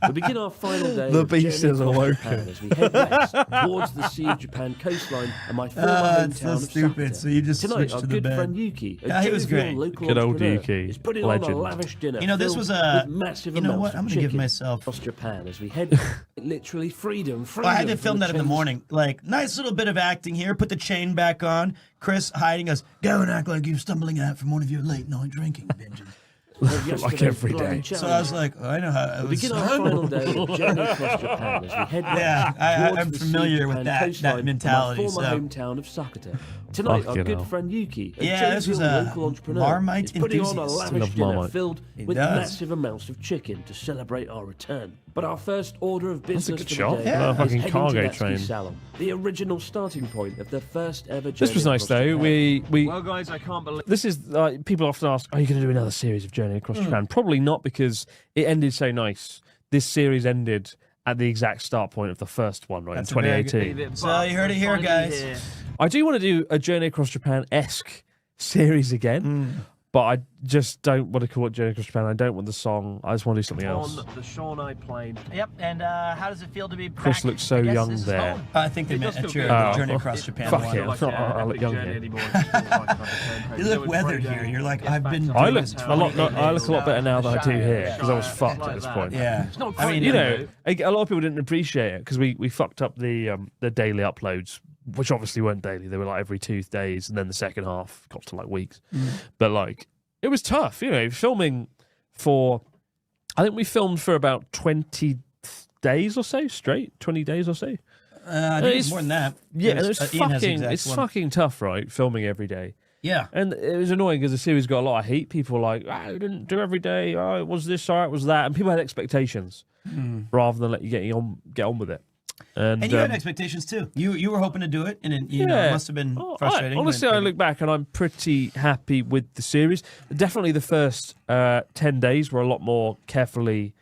we begin our final day. The of beast journey is across awoken. Japan as we head west towards the Sea of Japan coastline and my former It's so hometown of stupid. Sakata. So you just Tonight, switched our to the good bed. friend Yuki, a Yeah, he was jovial great. local Good old entrepreneur, Yuki, is putting legend. on a lavish dinner. You know, this filled was a. with massive You know amounts what? of I'm gonna give chicken myself. across Japan as we head literally freedom. Well, I had to from film the that in the chains. morning. Like, nice little bit of acting here. Put the chain back on. Chris hiding us. Go and act like you're stumbling out from one of your late night drinking binges. Like every day. So I was like, oh, I know how it We was. begin our final day of journey across Japan as we head Yeah, towards I'm the familiar Sea of with Japan that coastline mentality, from our former so- hometown of Sakata. Tonight, our Fucking good hell. friend Yuki, a Yeah, this was jovial a local entrepreneur, Marmite is putting on a enthusiast. lavish Love dinner Marmite. filled He with does. massive amounts of chicken to celebrate our return. But our first order of That's a business good for shot. the day Yeah. is Fucking heading cargo to Natsuki train. Salon, the original starting point of the first ever journey This was nice across though. Japan. We Well, guys, I can't believe. This is people often ask, "Are you going to do another series of Journey Across Japan?" Probably not, because it ended so nice. This series ended at the exact start point of the first one, right, That's in a very 2018. So you heard it here, guys. I do want to do a Journey Across Japan-esque series again, but I just don't want to call it Journey Across Japan. I don't want the song. I just want to do something else. On the Shawnee plane. Yep, and how does it feel to be back? Chris looks so I guess young this is there. home. I think they It meant does a feel the good. Journey Across Japan Fuck one. it. I look young here. You look weathered here. You're like, I've been. I doing look this a lot. 28 I look a lot days. better now than I do here, because I was fucked at this point. Yeah. I mean, you know, a lot of people didn't appreciate it because we fucked up the daily uploads, which obviously weren't daily. They were like every 2 days, and then the second half got to like weeks. But like, it was tough, you know, filming for. I think we filmed for about 20 days or so straight. 20 days or so. I think it's more than that. Yeah, It was- and Ian has the exact it's one. fucking tough, right? Filming every day. Yeah. And it was annoying because the series got a lot of heat. People were like, we didn't do every day. Oh, it was this, it was that. And people had expectations rather than let you get on with it. And you had expectations too. You were hoping to do it, and it, you know, it must have been frustrating. Honestly, I look back and I'm pretty happy with the series. Definitely the first 10 days were a lot more carefully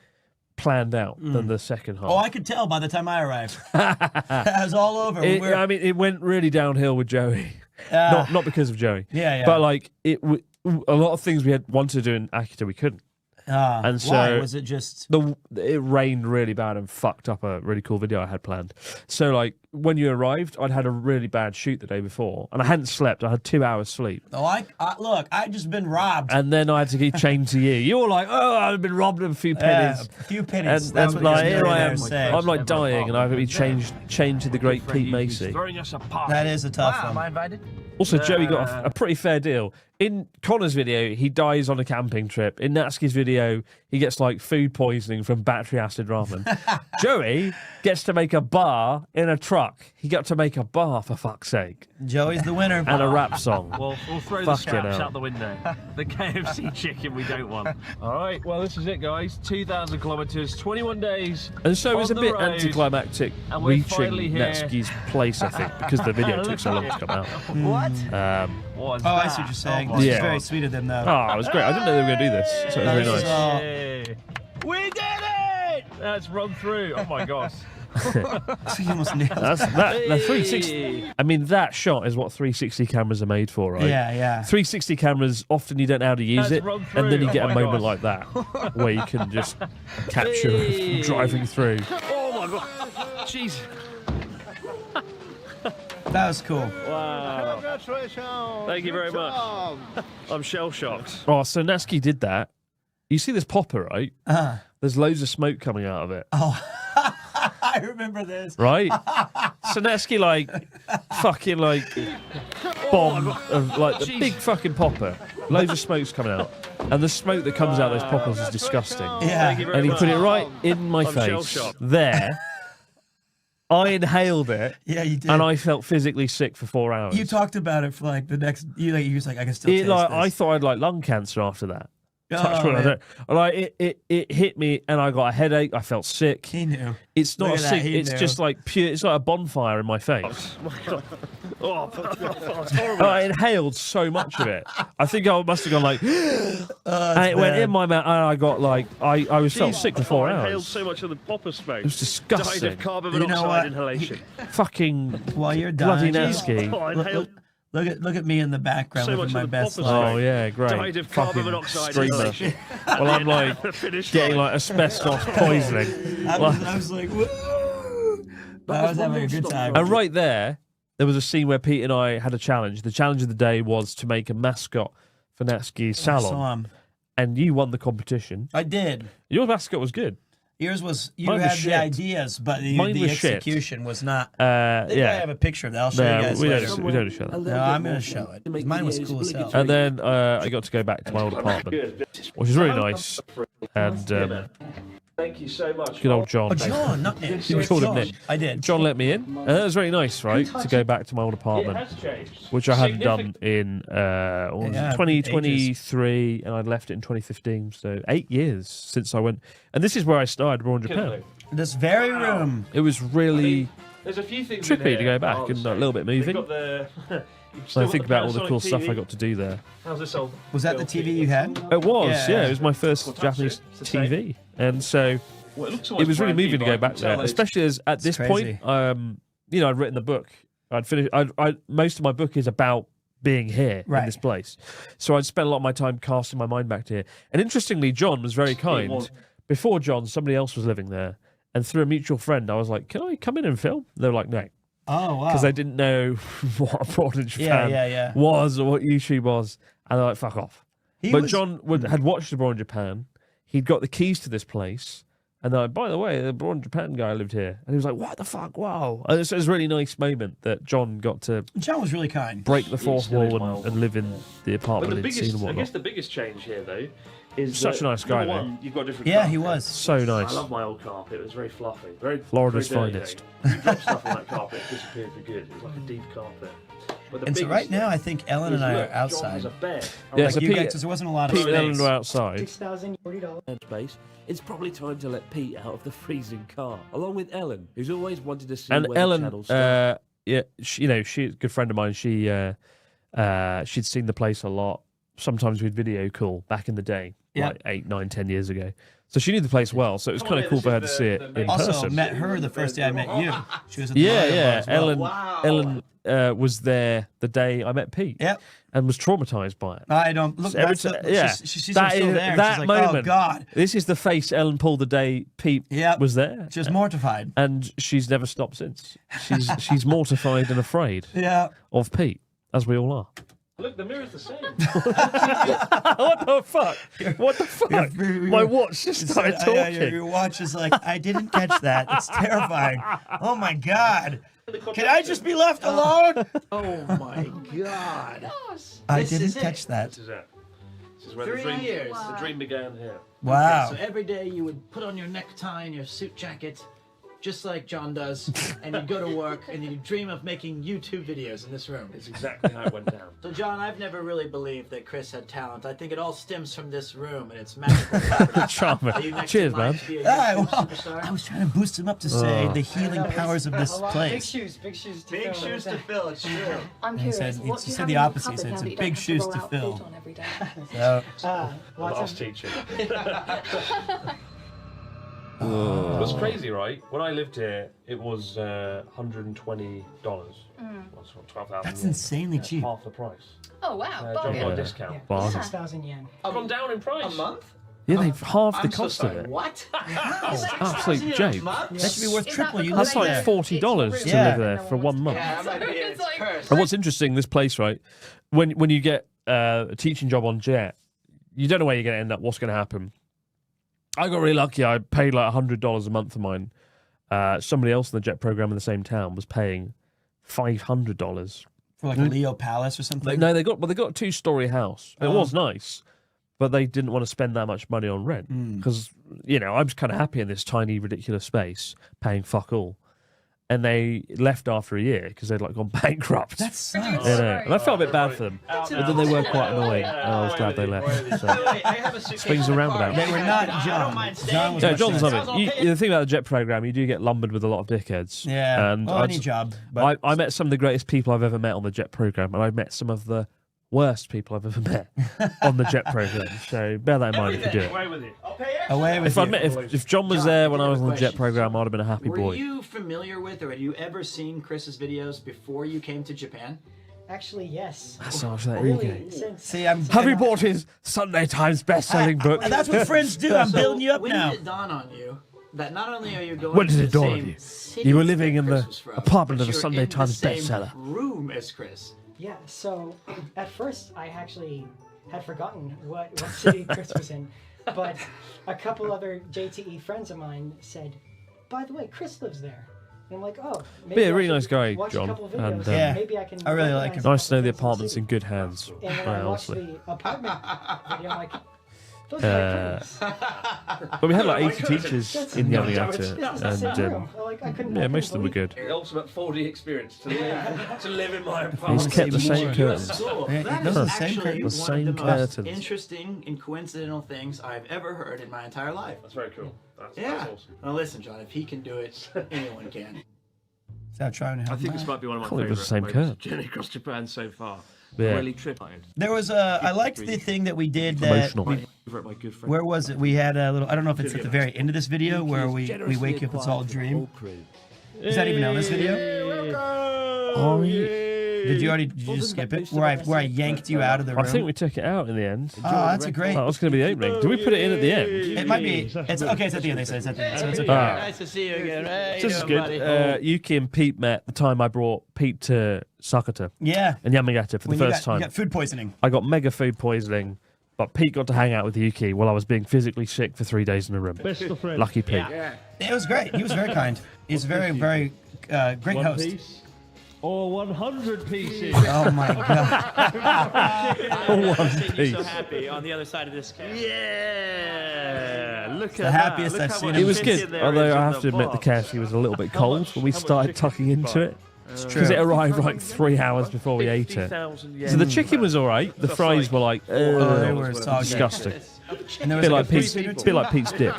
planned out than the second half. Oh, I could tell by the time I arrived. It was all over. I mean, it went really downhill with Joey. Not because of Joey. Yeah, yeah. But like, a lot of things we had wanted to do in Akita, we couldn't. And so why? Was it just... It rained really bad and fucked up a really cool video I had planned. So, like, when you arrived, I'd had a really bad shoot the day before, and I hadn't slept. I had 2 hours sleep. Oh, look, I'd just been robbed. And then I had to get chained to you. You were like, oh, I've been robbed of a few pennies. A few pennies. And That's what like, these here I am. millionaires say. I'm like dying, and I have to be chained to the great Pete Macy. That is a tough one. Am I invited? Also, Joey got a pretty fair deal. In Connor's video, he dies on a camping trip. In Natsuki's video, he gets like food poisoning from battery acid ramen. Joey gets to make a bar in a truck. He got to make a bar, for fuck's sake. Joey's the winner. And a rap song. We'll throw the Fucking scraps hell. out the window. The KFC chicken we don't want. All right, well, this is it, guys. 2,000 kilometres, 21 days. And so it was a on bit the road. anticlimactic And we're finally reaching here. Natsuki's place, I think, because the video took so long to come out. What? Oh, I see what you're saying. Oh, This yeah. is very sweet of them, though. Oh, it was great. I didn't know they were going to do this. So it was really nice. Hey. We did it! Let's run through. Oh, my gosh. He almost nailed That's it. the 360. I mean, that shot is what 360 cameras are made for, right? Yeah, yeah. 360 cameras, often you don't know how to use Let's it, run and then you through. get Oh a my moment gosh. like that where you can just capture driving through. Oh, my God. Jeez. That was cool. Wow. Thank you very much. I'm shell-shocked. Oh, so Natsuki did that. You see this popper, right? There's loads of smoke coming out of it. Oh, I remember this. Right? So Natsuki, like, fucking, like, bomb of, like, the big fucking popper. Loads of smoke's coming out. And the smoke that comes out of those poppers is disgusting. Yeah. Thank you very And he much. put it right in my I'm face. shell-shocked. There. I inhaled it. Yeah, you did. And I felt physically sick for 4 hours. You talked about it for like the next. You was like, I can still It, taste like, this. I thought I'd like lung cancer after that. Touch Oh, wood, I man. don't. Like it hit me, and I got a headache. I felt sick. He knew. It's not Look a at that, sick. he It's knew. just like pure. It's like a bonfire in my face. Oh, it's horrible. I inhaled so much of it. I think I must have gone like, and it went in my mouth, and I got like, I felt sick for 4 I inhaled hours. so much of the popper smoke. It was Died disgusting. of carbon You know monoxide what? inhalation. Fucking While you're bloody dying, Natsuki. Oh, I inhaled look at me in the background so living much my of the best popper life. Oh yeah, great. Died of Fucking carbon monoxide streamer. inhalation. Well, I'm like Finish getting line. like asbestos poisoning. I was like, woo! I was having a good time. And right there was a scene where Pete and I had a challenge. The challenge of the day was to make a mascot for Natsuki's I salon. saw him. And you won the competition. I did. Your mascot was good. Yours was you Mine was had shit. the ideas, but Mine the was shit. execution was not. I think I Yeah. have a picture of that. I'll show you guys we later. don't show that. No, I'm going to show it. Mine was cool as hell. And then I got to go back to my old apartment, which is really nice. And Thank you so much. good old John. Oh, John, not Nick. You called him John. Nick. I did. John let me in. And that was really nice, right? To go back to my old apartment, It has changed. which I hadn't done in what was it, Yeah, 2023, and I left it in 2015. So 8 years since I went. And this is where I started abroad in Japan. This very room. It was really There's a few things in trippy here. to go back and a little bit They've moving. got the, So I think about all the cool stuff I got to do there. How's this old? Was that the TV you had? It was, Yeah. yeah. It was my first Japanese It's the same. TV, and so Well, it looks it almost was really brand new, moving to but I go back can tell there, it's- especially as at this crazy. point, you know, I'd written the book. I'd finished. Most of my book is about being here in Right. this place, so I'd spent a lot of my time casting my mind back to here. And interestingly, John was very kind. was. Before John, somebody else was living there, and through a mutual friend, I was like, "Can I come in and film?" They were like, "No." Oh, wow. Because they didn't know what Abroad in Japan yeah. was or what YouTube was. And they're like, fuck off. He But was- John had watched Abroad in Japan. He'd got the keys to this place. And they're like, by the way, the Abroad in Japan guy lived here. And he was like, what the fuck? Wow. And it was a really nice moment that John got to John was really kind. break the fourth still is wall mild. and live in the But apartment the he'd seen biggest, and I whatnot. guess the biggest change here, though, is Such that, a nice guy, number though. one, you've got different Yeah, carpet. he was. So nice. I love my old carpet. It was very fluffy. Very Florida's very dirty, finest. though. You drop stuff on that carpet, it disappeared for good. It was like a deep carpet. But the And so biggest right now, thing I think Ellen is, and I look, are John outside. has a bed. Yeah, Like so you Pete- guys, 'cause there wasn't a lot of Pete and Ellen space. were outside. $6,040 space. It's probably time to let Pete out of the freezing car, along with Ellen, who's always wanted to see And Weather Ellen, Channel stuff. yeah, she's a good friend of mine. She'd seen the place a lot. sometimes we'd video call back in the day, Yeah. like 8, 9, 10 years ago. So she knew the place well, so it was kind of cool for her to see it in Also person. met her the first day I met you. She was at the Mario Bar Yeah. as well. Ellen was there the day I met Pete. Yep. And was traumatized by it. I don't look. So every That's the, ti- yeah, she sees that him still is- there. that She's like, moment. oh God. This is the face Ellen pulled the day Pete was there. She was mortified. And she's never stopped since. She's mortified and afraid. Yeah. Of Pete, as we all are. Look, the mirror's the same. What the fuck? What the fuck? My watch just started talking. Your watch is like, I didn't catch that. It's terrifying. Oh my God. Can I just be left alone? Oh my God. I This didn't is it. catch that. This is it. This is where 3 the dream, years. the dream began here. Wow. Okay, so every day you would put on your necktie and your suit jacket, just like John does, and you'd go to work and you'd dream of making YouTube videos in this room. It's exactly how it went down. So John, I've never really believed that Chris had talent. I think it all stems from this room and its magical Charmer. Are you next Cheers, in line man. to be a Ah, YouTube well, superstar? I was trying to boost him up to say Oh. the healing powers of this Big place. shoes to Big fill. shoes to fill, it's true. I'm He curious, said, what he do you said have the in your opposite. He cupboard said now it's that you big don't shoes have to roll out fill. food on every day? So, The Lots last of teaching. What's crazy, right? When I lived here, it was $120. What's $12,000? that's insanely cheap. Half the price. Oh wow, John bargain. got a discount. Bargain. 6,000 yen. It's gone down in price. A month? Yeah, they've halved the I'm so cost of sorry, it. What? Absolute joke. That should be worth Is triple. that You because That's live like there. $40 to Yeah. live there for 1 month. Yeah, that might be It's like- cursed. And what's interesting, this place, right? When you get a teaching job on Jet, you don't know where you're going to end up. What's going to happen? I got really lucky. I paid like $100 a month of mine. Somebody else in the Jet program in the same town was paying $500. For like a Leo Palace or something. No, they got a 2-story house. It was nice, but they didn't want to spend that much money on rent because I was kind of happy in this tiny, ridiculous space, paying fuck all. And they left after a year because they'd like gone bankrupt. That sucks. And I felt a bit bad for them, but then they were quite annoying. And I was glad they left. So. Swings and roundabouts. They were not John. John was Yeah, much John's nicer. loving it. The thing about the Jet program, you do get lumbered with a lot of dickheads. Yeah, and well, any job. But I met some of the greatest people I've ever met on the Jet program, and I've met some of the worst people I've ever met on the Jet program. So bear that in mind if you do it. Away with it. away with If John was there when I was on the Jet program, I'd have been a happy Were boy. you familiar with or had you ever seen Chris's videos before you came to Japan? Actually, yes. That's not that Really, ego. since Have you bought his Sunday Times best-selling book? And that's what friends do. I'm building you up when now. did it dawn on you that not only are you going When did to it the dawn on same you? city You were living in that Chris the was from, apartment but of a you're Sunday in the Times same bestseller. room as Chris? Yeah, so at first I actually had forgotten what city Chris was in, but a couple other JTE friends of mine said, by the way, Chris lives there. And I'm like, oh, maybe Be a I really should nice guy, watch John, a couple and, videos, Yeah, maybe I can I really like recognize him. Nice to know the a couple things in apartment's in good hands. And when I watched honestly. the apartment video, I'm like, those are my curtains. But we had like 80 teachers That's- in no, Yamagata, it's the same and room. Like, I couldn't yeah, most of them were believe good. The ultimate 4D experience to live in my He's apartment. kept the same curtains. Cool. Yeah, That those is are the same actually curtains. The one same of the most curtains. interesting and coincidental things I've ever heard in my entire life. That's very cool. That's Yeah. awesome. Now listen, John, if he can do it, anyone can. Stop trying to I help think him this out. might be one of my Can't believe favourite it's the same moments of curve. journey across Japan so far. Yeah. Really tripped. There was a. I liked the thing that we did. That Emotional. My good friend. Where was it? We had a little. I don't know if it's at the very end of this video where we wake up. It's all a dream. Is that even on this video? Oh, yeah. Did you just skip it? Where I yanked you out of the room? I think we took it out in the end. Oh, that's a great. That was going to be the opening. Did we put it in at the end? It might be. It's okay. It's at the end. They said it's at the end, so it's okay. Nice to see you again. Hey, This is good. Yuki and Pete met the time I brought Pete to Sakata. Yeah. And Yamagata for the When you first time. You got food poisoning. I got mega food poisoning, but Pete got to hang out with Yuki while I was being physically sick for 3 days in a room. Best of friends. Lucky Pete. It was great. He was very kind. He's a very, very great One host. piece or 100 pieces. Oh my god. One piece. So happy on the other side of this camera. Yeah, look at the that. happiest Look I've how seen much him. It was chicken good, there although is I in have to admit the box. KFC was a little bit cold when we started tucking into it. It's Because true. it arrived like 3 hours before we ate it. 50,000 yen. So the chicken was all right. The fries were like, they were soggy. disgusting. And there Bit was like Pete's, a bit like Pete's dip.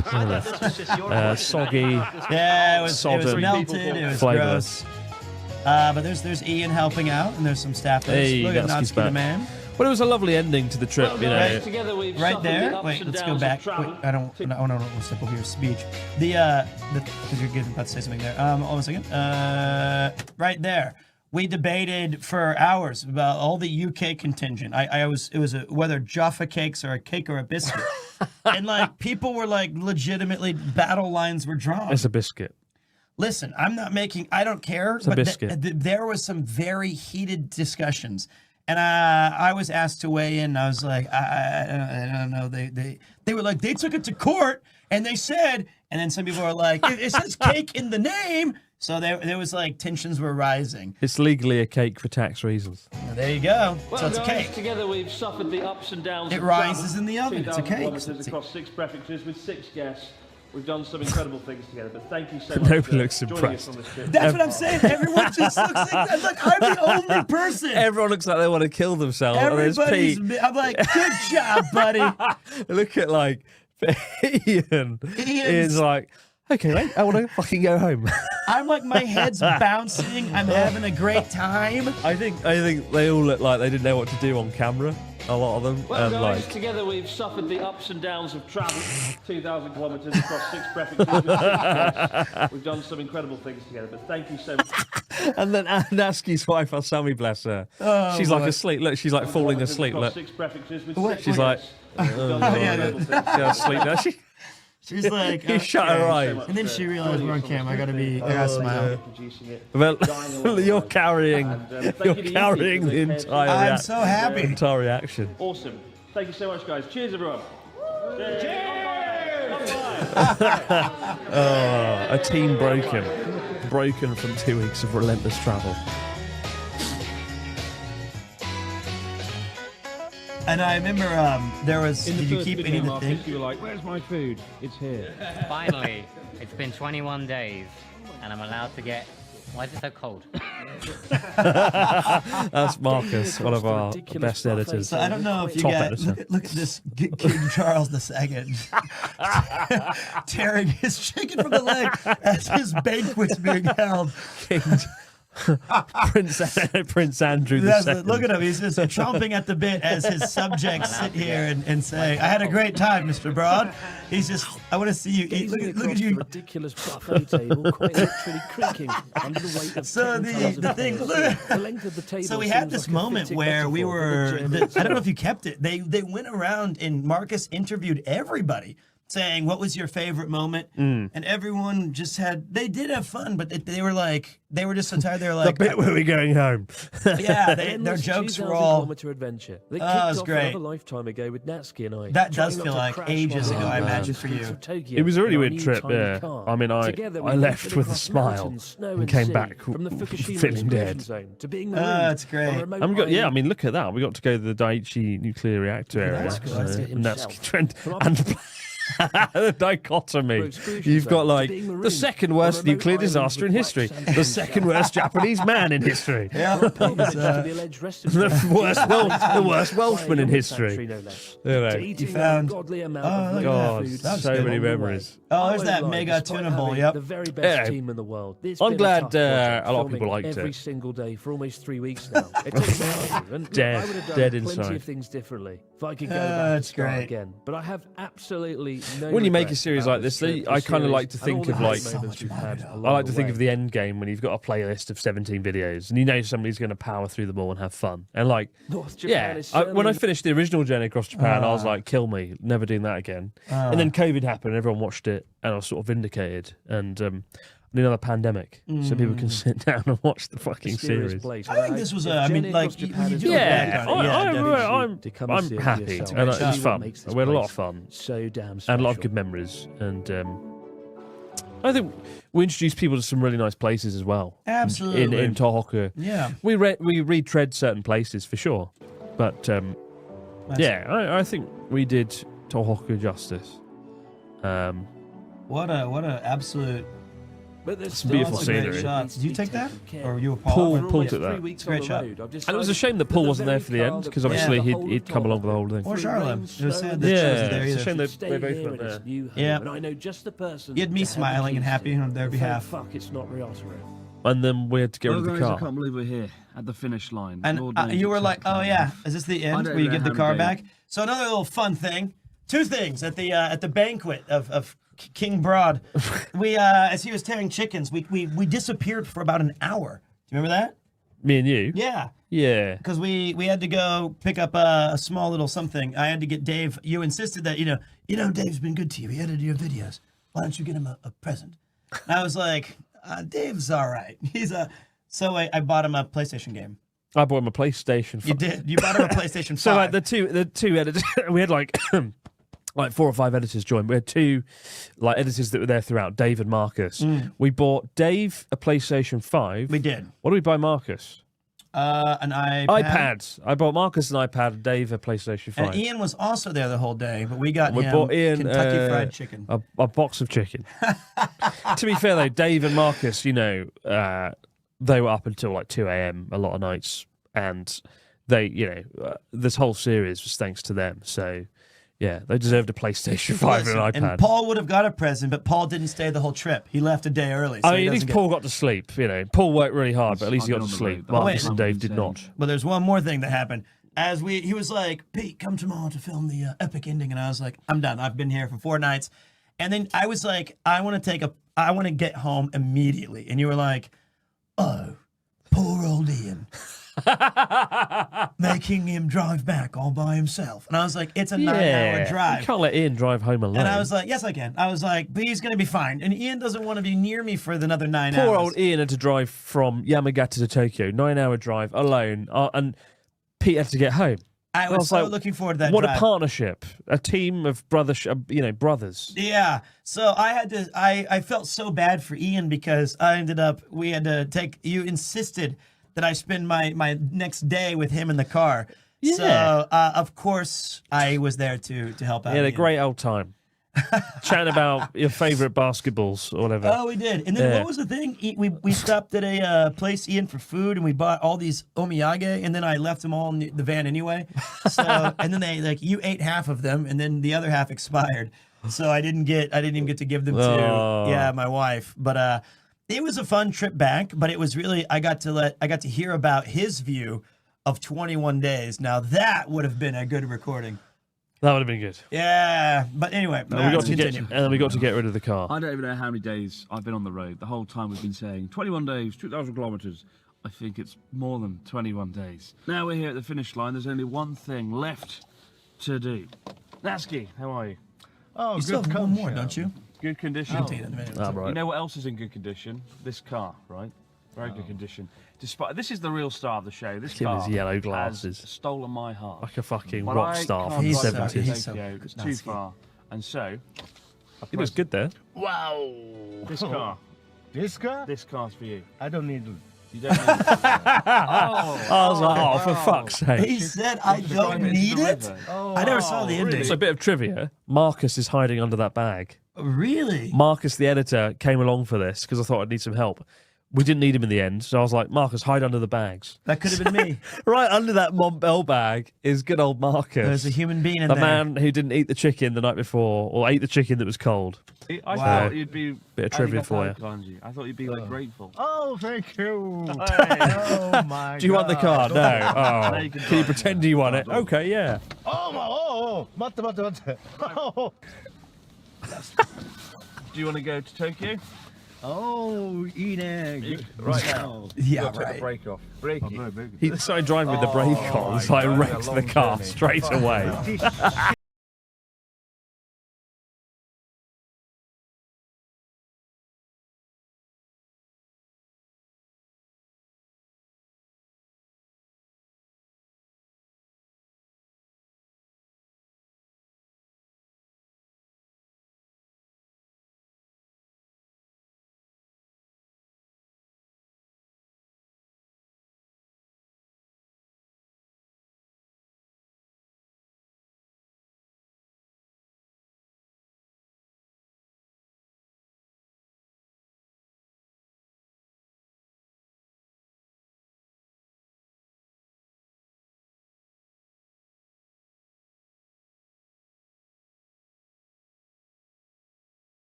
Soggy. Yeah, it was Sodden. melted. It was Flavourless. gross. But there's Ian helping out, and there's some staff. Hey, Look at Natsuki's Natsuki the back. man. Well, it was a lovely ending to the trip, you know. Right, Together we've right suffered there. the ups Wait, and let's go downs of back. travel. Wait, I don't know what was over your speech. Because you're about to say something there. Hold on a second. Right there. We debated for hours about all the UK contingent. It was whether Jaffa cakes are a cake or a biscuit, and like people were like legitimately battle lines were drawn. It's a biscuit. Listen, I don't care. It's a biscuit. There was some very heated discussions. And I was asked to weigh in. I was like, I don't know. They were like, they took it to court and they said, and then some people were like, it says cake in the name. So there was like tensions were rising. It's legally a cake for tax reasons. Well, there you go. Well, so it's guys, a cake. together we've suffered the ups and downs. It of rises travel. in the oven. It's a 2,000 cake. kilometres across 6 prefectures with 6 guests. We've done some incredible things together, but thank you so much Nobody for looks joining impressed. us on this trip. That's what I'm saying. Everyone just looks like look, I'm the only person. Everyone looks like they want to kill themselves. Everybody's. I'm like, good job, buddy. Look at like Ian. Ian's like, okay, mate, I want to fucking go home. I'm like, my head's bouncing. I'm having a great time. I think they all look like they didn't know what to do on camera. A lot of them. Well, guys, like, together we've suffered the ups and downs of travel. 2,000 kilometres across 6 prefectures with 6 guests. We've done some incredible things together, but thank you so much. and then Naski's wife, Sammy, bless her. Oh, she's like asleep. Look, she's like falling asleep. Look. 6 prefectures with What? 6 She's like, guests. We've done some incredible things. she's asleep now. She's like, He shut her eyes. And then she realized we're on camera. I gotta smile. Well, you're carrying the entire. I'm so happy. Entire reaction. Awesome. Thank you so much, guys. Cheers, everyone. Cheers. A team broken from 2 weeks of relentless travel. And I remember there was. Did you keep any of the things? You were like, "Where's my food? It's here." Finally, it's been 21 days, and I'm allowed to get. Why is it so cold? That's Marcus, one of our best editors. So I don't know if you Top guys editor. look at this King Charles II tearing his chicken from the leg as his banquet's being held. Prince Andrew II. Look at him. He's just chomping at the bit as his subjects sit here and say, I had a great time, Mr. Broad. He's just, I want to see you eat. Look at you. The ridiculous buffet table, quite literally creaking under the weight of So the thing, the length of the table. so we had this moment where we were, I don't know if you kept it. They went around and Marcus interviewed everybody, saying, what was your favorite moment? And everyone just they did have fun, but they were like, they were just so tired. They were like, the bit where we're going home. Yeah, their jokes were all. Adventure. They Oh, it was kicked off great. another lifetime ago with Natsuki and I. That does trying feel not like to crash ages while ago, I on the imagine, for streets you. of Tokyo It was a really in our weird new trip, tiny yeah. car. I mean, Together we I left drifted with a across smile mountains, snow and and came sea, back from the Fukushima feeling dead. exclusion zone to being That's great. on a remote Yeah, I island. mean, look at that. We got to go to the Daiichi nuclear reactor area. That's good. That's it And that's himself. Trent and the dichotomy. You've got like the second worst nuclear disaster in history, the second worst Japanese man in history, the worst Welshman in history. You found. God, so many memories. Oh, there's that mega tuna bowl. Yep. The very best team in the world. It's I'm been glad tough project, a lot of filming people liked every it. single day for almost 3 weeks now. It took time, and look, Dead- I would have done dead plenty inside. of things differently if I could go back That's and start great. again. But I have absolutely no. When you make a regrets series about like this, trip, I the kind of series, like to and think all the of great like moments we've had I along like to the think way. of the end game when you've got a playlist of 17 videos and you know somebody's going to power through them all and have fun. And like, North Japan yeah, is when I certainly- finished the original Journey Across Japan, I was like, kill me, never doing that again. And then COVID happened and everyone watched it and I was sort of vindicated. And another pandemic, so people can sit down and watch the fucking series. I think this was I mean, like, you do Yeah, look back on it. I'm happy. And it was fun. We had a lot of fun. So damn And a lot of special. good memories. And I think we introduced people to some really nice places as well. Absolutely. In Tohoku. Yeah. We retread certain places for sure. But yeah, I think we did Tohoku justice. What a absolute. But there's It's still beautiful lots of great scenery. shots. Did you take that? Or you were Paul Paul? took that. It's a great shot. And it was a shame that Paul wasn't there for the end because obviously he'd come along with the whole thing. Or Charlotte. It was sad that Yeah, she wasn't there it's a either. shame that Stay they both here weren't in its there. new home, Yeah. and I know just the person. You had me to have the smiling and keys happy to. on their Thank behalf. Fuck, it's not Ryotaru. and then we had to get rid of the guys, I car. can't believe we're here at the finish line. And Lord knows you were it's like, not "Oh far yeah, enough. is this the I end don't where you know give the how car many back?" So another little fun thing. Two things at the banquet of King Broad. We as he was tearing chickens, we disappeared for about an hour. Do you remember that? Me and you? Yeah. Yeah. Because we had to go pick up a small little something. I had to get Dave. You insisted that, Dave's been good to you. He edited your videos. Why don't you get him a present? And I was like, Dave's all right. So I bought him a PlayStation game. I bought him a PlayStation 5. You did. You bought him a PlayStation 5. So like the two editors, we had like 4 or 5 editors join. We had 2 like editors that were there throughout, Dave and Marcus. We bought Dave a PlayStation 5. We did. What did we buy Marcus? An iPad. I bought Marcus an iPad and Dave a PlayStation 5. And Ian was also there the whole day, but we got We him bought Ian Kentucky Fried Chicken. a box of chicken. To be fair though, Dave and Marcus, they were up until like 2 a.m. a lot of nights, and they, this whole series was thanks to them. So yeah, they deserved a PlayStation 5 and an iPad. And Paul would have got a present, but Paul didn't stay the whole trip. He left a day early. I mean, at least Paul got to sleep. Paul worked really hard, but at least he got to sleep. Marcus Wait. and Dave did not. But there's one more thing that happened. He was like, "Pete, come tomorrow to film the epic ending," and I was like, "I'm done. I've been here for 4 nights." And then I was like, I want to get home immediately. And you were like, "Oh, poor old Ian." Making him drive back all by himself. And I was like, it's a 9-hour drive. You can't let Ian drive home alone. And I was like, yes, I can. I was like, but he's going to be fine. And Ian doesn't want to be near me for another 9 hours. Poor old Ian had to drive from Yamagata to Tokyo, 9-hour drive alone, and Pete had to get home. I was so looking forward to that What drive. a partnership. A team of brothers. Yeah. So I felt so bad for Ian because we had to take, you insisted that I spend my next day with him in the car. Yeah. So, of course, I was there to help out. He had a Ian. great old time. Chatting about your favourite basketballs or whatever. Oh, we did. And then what was the thing? We stopped at a place, Ian, for food, and we bought all these omiyage, and then I left them all in the van anyway. So, and then you ate half of them, and then the other half expired. So I didn't even get to give them to my wife. But it was a fun trip back, but it was really I got to hear about his view of 21 days. Now that would have been a good recording. That would have been good. Yeah, but anyway, we got to get rid of the car. I don't even know how many days I've been on the road. The whole time we've been saying 21 days, 2,000 kilometres. I think it's more than 21 days. Now we're here at the finish line. There's only one thing left to do. Natsuki, how are you? Oh, you still have one more, don't you? Good condition. I'll take that in a minute. Right. You know what else is in good condition? This car, right? Very good condition. This is the real star of the show. This Look at car his yellow glasses. has stolen my heart. Like a fucking When rock I star can't from the drive to 70s. Tokyo, it's too far. And so... He looks good there. Wow! This car. This car? This car's for you. I don't need it. You don't need it. I was like, for fuck's sake. He said, I don't need it? I never saw the ending. So a bit of trivia. Marcus is hiding under that bag. Really? Marcus, the editor, came along for this because I thought I'd need some help. We didn't need him in the end, so I was like, Marcus, hide under the bags. That could have been me. Right under that Montbell bag is good old Marcus. There's a human being in the there. man who didn't eat the chicken the night before, or ate the chicken that was cold. I thought you'd be... Bit of trivia for you. I thought you'd be grateful. Oh, thank you. Oh, my Do you want the car? No. Now Oh. you can Can you drive pretend you want it? Okay, yeah. Oh, matte. Oh. Do you want to go to Tokyo? Oh, eat Right now. Yeah, You've got to take right. the brake off. Brakey. He started driving with the brake on, so I wrecked the car straight away.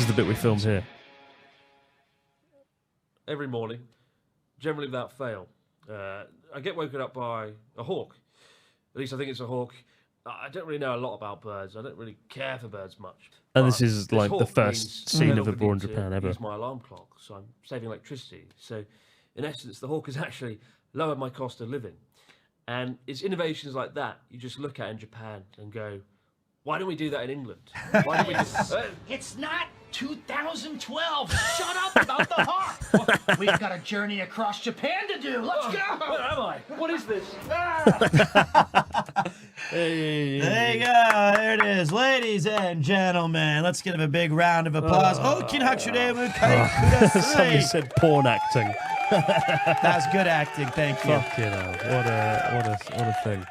is the bit we filmed here. Every morning, generally without fail, I get woken up by a hawk. At least I think it's a hawk. I don't really know a lot about birds. I don't really care for birds much. And But this is like the hawk first means scene I of don't Abroad in need to Japan ever. Use my alarm clock, so I'm saving electricity. So, in essence, the hawk has actually lowered my cost of living. And it's innovations like that you just look at in Japan and go, why don't we do that in England? Why don't we do It's not 2012. Shut up about the hawk. We've got a journey across Japan to do. Let's go. Where am I? What is this? There you go. There it is. Ladies and gentlemen, let's give a big round of applause. Somebody said porn acting. That's good acting. Thank you. Fucking hell. What a thing.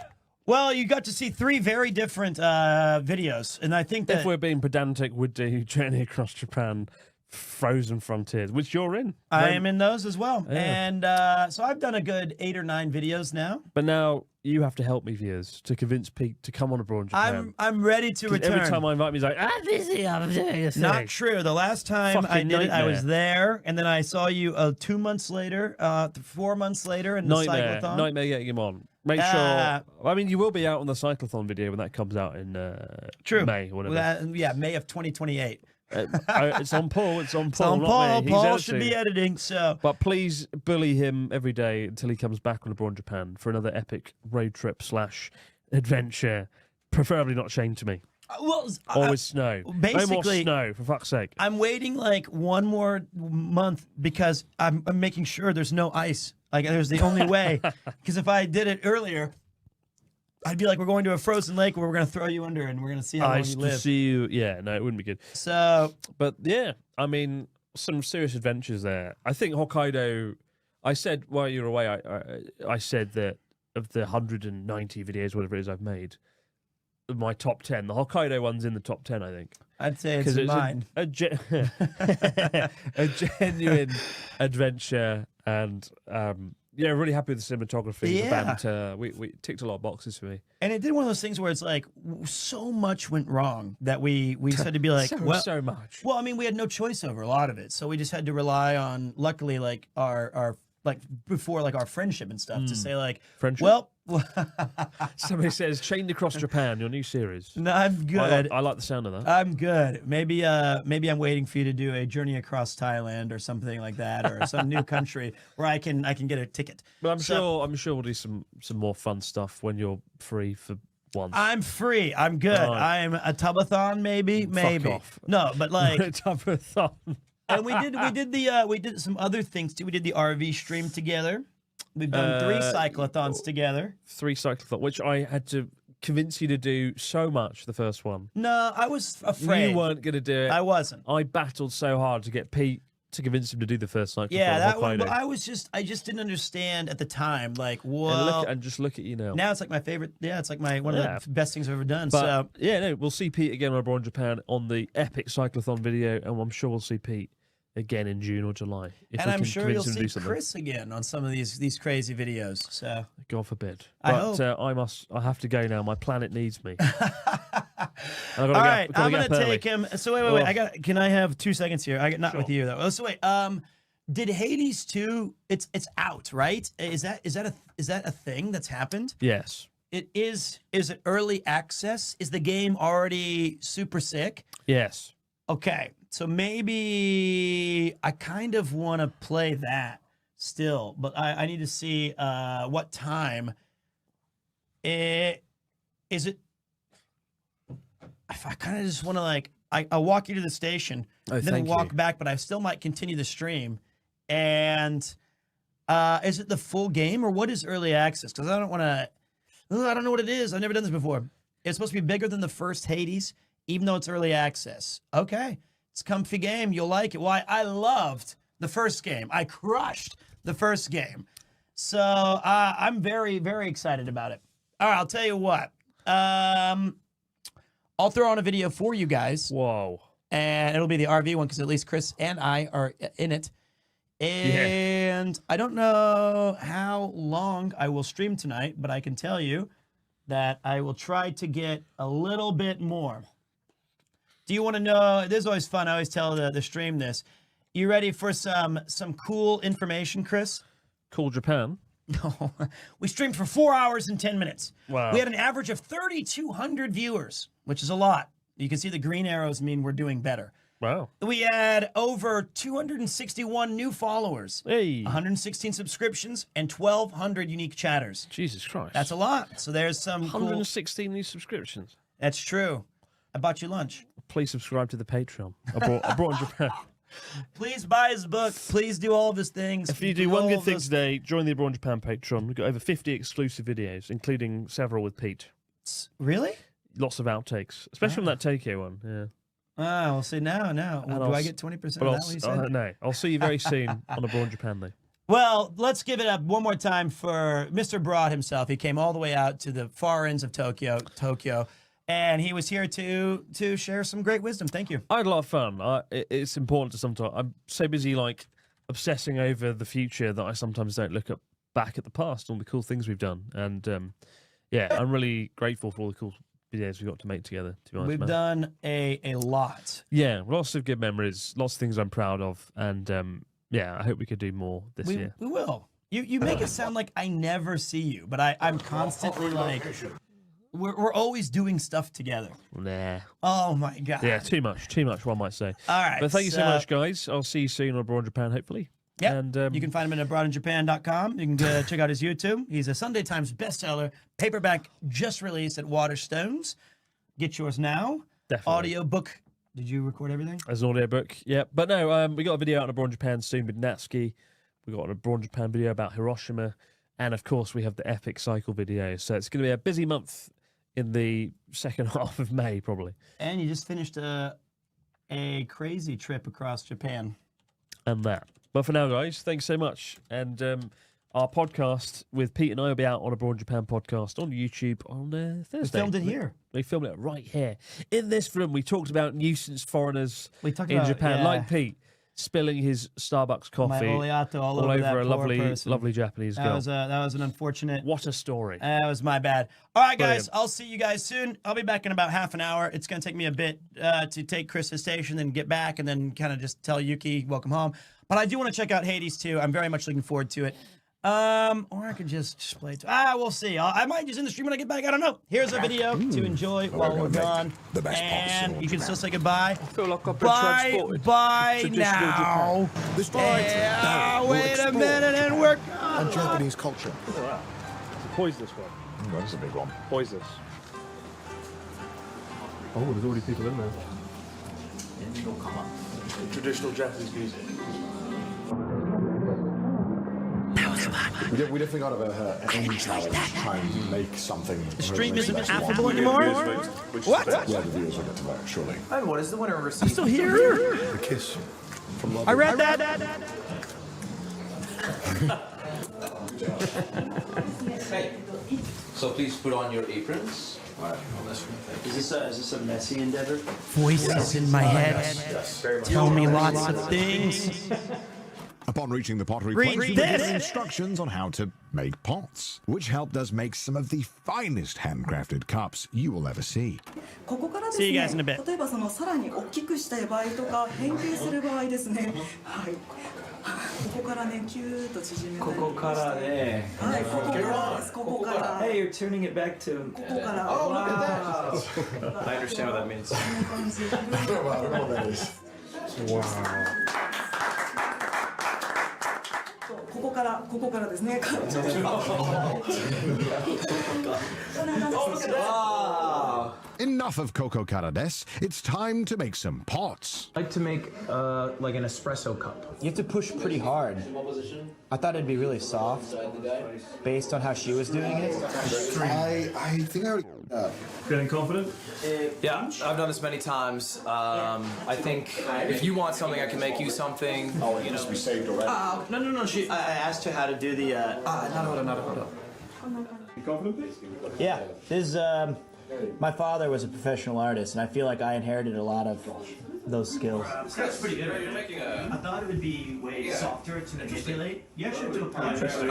Well, you got to see 3 very different videos, and I think that If we're being pedantic, would do Journey Across Japan, Frozen Frontiers, which you're in. I am in those as well. Yeah. And so I've done a good 8 or 9 videos now. But now you have to help me, viewers, to convince Pete to come on Abroad in Japan. I'm ready to return. Every time I invite him, he's like, I'm busy, I'm doing a thing. Not true. The last time I Fucking did it, I was nightmare. there, and then I saw you 2 months later, 4 months later in the cyclothon. Nightmare getting him on. Make sure. I mean, you will be out on the cyclothon video when that comes out in True. May or whatever. Yeah, May of 2028. It's on Paul. It's on Paul. It's on not Paul. me. He's Paul should editing. be editing. So, but please bully him every day until he comes back on Abroad in Japan for another epic road trip / adventure. Preferably not Shane to me. well, Or with snow. No more basically, snow, for fuck's sake. I'm waiting like 1 more month because I'm making sure there's no ice. Like, there's the only way. Because if I did it earlier, I'd be like, we're going to a frozen lake where we're going to throw you under and we're going to see how long Ice you to live. see you. Yeah, no, it wouldn't be good. So, but yeah, I mean, some serious adventures there. I think Hokkaido. I said while you were away, I said that of the 190 videos, whatever it is I've made, of my top 10, the Hokkaido one's in the top 10. I think. I'd say it's mine. A genuine adventure, and yeah, really happy with the cinematography, the banter. We ticked a lot of boxes for me. And it did one of those things where it's like so much went wrong that we had to be like, so much. Well, I mean, we had no choice over a lot of it, so we just had to rely on, luckily, like our like before, like our friendship and stuff to say like, friendship. Well, somebody says Chained Across Japan, your new series. No, I'm good. I like the sound of that. I'm good. Maybe I'm waiting for you to do a journey across Thailand or something like that, or some new country where I can get a ticket. But I'm sure we'll do some more fun stuff when you're free for once. I'm free. I'm good. Right. I'm a tubathon, maybe. Fuck off. No, but like tubathon. And we did some other things too. We did the RV stream together. We've done 3 cyclothons together. 3 cyclothons, which I had to convince you to do so much. The first one. No, I was afraid. You weren't going to do it. I wasn't. I battled so hard to get Pete to convince him to do the first cyclothon. Yeah, that one. Hokkaido. But I just didn't understand at the time. Like, well, and just look at you now. Now it's like my favorite. Yeah, it's like one of the best things I've ever done. But, so yeah, no, we'll see Pete again when we're in Japan on the epic cyclothon video, and I'm sure we'll see Pete again in June or July. And I'm sure you'll see Chris again on some of these crazy videos. So God forbid. I But hope. I have to go now. My planet needs me. All right, I'm gonna take him. So wait. Can I have 2 seconds here? Not with you though. Oh, so wait. Did Hades 2? It's out, right? Is that a thing that's happened? Yes. It is. Is it early access? Is the game already super sick? Yes. Okay, so maybe I kind of want to play that still, but I need to see what time. Is it? I kind of just want to like I'll walk you to the station, then walk back, but I still might continue the stream. And is it the full game or what is early access? Because I don't want to. I don't know what it is. I've never done this before. It's supposed to be bigger than the first Hades, even though it's early access. Okay. It's a comfy game. You'll like it. Why? I loved the first game. I crushed the first game. So I'm very, very excited about it. All right. I'll tell you what. I'll throw on a video for you guys. Whoa. And it'll be the RV one because at least Chris and I are in it. And I don't know how long I will stream tonight, but I can tell you that I will try to get a little bit more. Do you want to know? This is always fun. I always tell the stream this. You ready for some cool information, Chris? Cool Japan. No, we streamed for 4 hours and 10 minutes. Wow. We had an average of 3,200 viewers, which is a lot. You can see the green arrows mean we're doing better. Wow. We had over 261 new followers, 116 subscriptions, and 1,200 unique chatters. Jesus Christ. That's a lot. So there's some 116 new subscriptions. That's true. I bought you lunch. Please subscribe to the Patreon. I brought in Japan. Please buy his book. Please do all of his things. If you do one good thing today, join the Abroad Japan Patreon. We've got over 50 exclusive videos, including several with Pete. Really? Lots of outtakes, especially from that Tokyo one. Yeah. Ah, we'll see now. Do I get 20% of that? What you said? No, I'll see you very soon on Abroad Japan, though. Well, let's give it up one more time for Mr. Broad himself. He came all the way out to the far ends of Tokyo. And he was here to share some great wisdom. Thank you. I had a lot of fun. It's important to sometimes. I'm so busy obsessing over the future that I sometimes don't look back at the past, all the cool things we've done. And I'm really grateful for all the cool videos we got to make together. To be honest, we've done a lot. Yeah, lots of good memories, lots of things I'm proud of, and I hope we could do more this year. We will. You make it sound like I never see you, but I'm constantly like. We're always doing stuff together. Nah. Oh my god. Yeah, too much, one might say. All right. But thank you so much, guys. I'll see you soon on Abroad Japan, hopefully. Yeah. And you can find him at abroadinjapan.com. You can check out his YouTube. He's a Sunday Times bestseller. Paperback just released at Waterstones. Get yours now. Definitely. Audiobook. Did you record everything? As an audiobook, yeah. But no, we got a video out on Abroad Japan soon with Natsuki. We got an Abroad Japan video about Hiroshima. And of course, we have the Epic Cycle video. So it's going to be a busy month in the second half of May, probably. And you just finished a crazy trip across Japan. And that. But for now, guys, thanks so much. And our podcast with Pete and I will be out on Abroad Japan podcast on YouTube on Thursday. We filmed it here. We filmed it right here. In this room, we talked about nuisance foreigners in Japan, yeah. like Pete. Spilling his Starbucks coffee all over that a poor lovely Japanese girl. That was an unfortunate. What a story! That was my bad. All right, guys, Brilliant. I'll see you guys soon. I'll be back in about half an hour. It's gonna take me a bit to take Chris to the station, then get back, and then kind of just tell Yuki welcome home. But I do want to check out Hades too. I'm very much looking forward to it. Or I could just play it. We'll see. I might just end the stream when I get back. I don't know. Here's a video to enjoy while we're gone. The best and you can still say goodbye. I feel like I've been Bye transported. now. This ride will Wait a minute and we're gone. and Japanese culture. Poisonous one. That's a big one. Poisonous. Oh, there's already people in there. Traditional Japanese music. We definitely got about her any challenge trying to make something. The stream isn't affable anymore? What? Yeah, the viewers will get to that, surely. And what is the winner receive? I'm still here. The kiss from love. I read that. So please put on your aprons. Is this a messy endeavor? Voices in my head tell me lots of things. Upon reaching the pottery Read place, we this. get instructions on how to make pots, which helped us make some of the finest handcrafted cups you will ever see. See you guys in a bit. 例えばそのさらに大きくしたい場合とか変形する場合ですね。はい。ここからねキューッと縮めたり。ここからね。はい、ここからです。ここから。 Hey, you're tuning it back to. ここから。 Oh, look at that. I understand what that means. I don't know what that is. Wow. ここからですね。 Enough of Coco Carades. It's time to make some pots. I'd like to make like an espresso cup. You have to push pretty hard. I thought it'd be really soft, based on how she was doing it. I think I already. Feeling confident? Yeah, I've done this many times. I think if you want something, I can make you something. Oh, it must be saved already. No. I asked her how to do the. Naruhodo. You confident, please? Yeah, this my father was a professional artist, and I feel like I inherited a lot of those skills. That's pretty good. You're making I thought it would be way softer to manipulate. You actually have to apply pressure.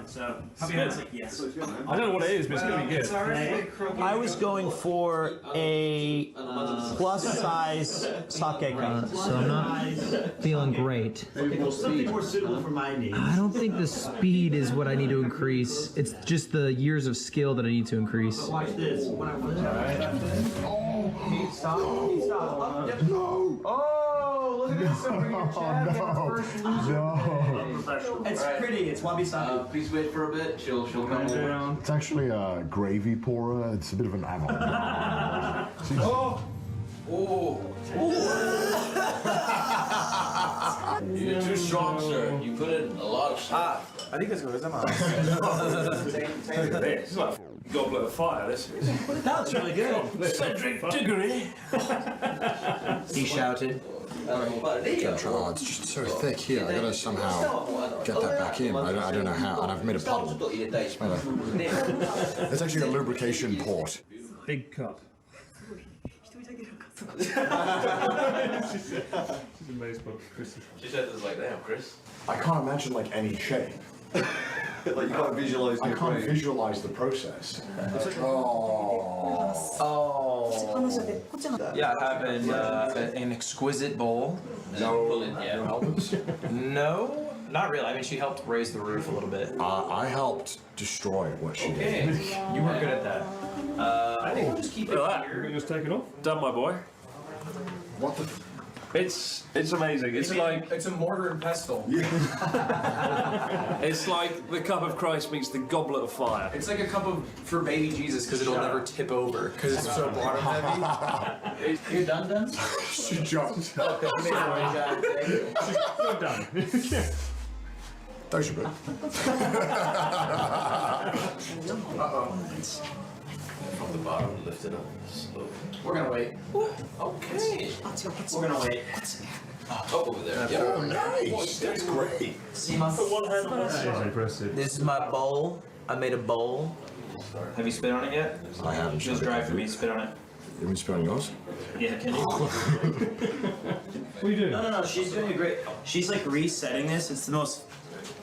So, how many like yes? I don't know what it is, but it's going to be good. I was going for a plus size sake cup. So I'm not feeling great. Something more suitable for my needs. I don't think the speed is what I need to increase. It's just the years of skill that I need to increase. Watch this. Stop. No. Oh, look at this. No. It's pretty. It's wabi-sabi. Please wait for a bit. She'll come over. It's actually a gravy pourer. It's a bit of an avant. You're too strong, sir. You put in a lot of stuff. I think that's good. This is like a goblet of fire, this is. That's really good. Cedric Diggory. He shouted. Oh, it's just so thick here. I gotta somehow get that back in. I don't know how, and I've made a puddle. It's actually a lubrication port. Big cup. She's said this like, damn, Chris. I can't imagine like any shape. Like you can't visualize. I can't visualize the process. Yeah, I have an exquisite bowl. No helpers? No, not really. I mean, she helped raise the roof a little bit. I helped destroy what she did. You were good at that. I think we'll just keep it here. We're just take it off. Done, my boy. What the? It's amazing. It's like it's a mortar and pestle. it's like the cup of Christ meets the goblet of fire. It's like a cup of for baby Jesus because it'll never tip over because it's so bottom heavy. You're done? She jumped. You're done. Those are good. From the bottom, lift it up. Slowly. We're gonna wait. Okay. We're gonna wait. Up over there. Yeah. Oh, nice. That's great. See my Impressive. This is my bowl. I made a bowl. Have you spit on it yet? I haven't. Just dry for me to spit on it. You want me to spit on yours? Yeah, can you? What are you doing? No. She's doing a great. She's like resetting this. It's the most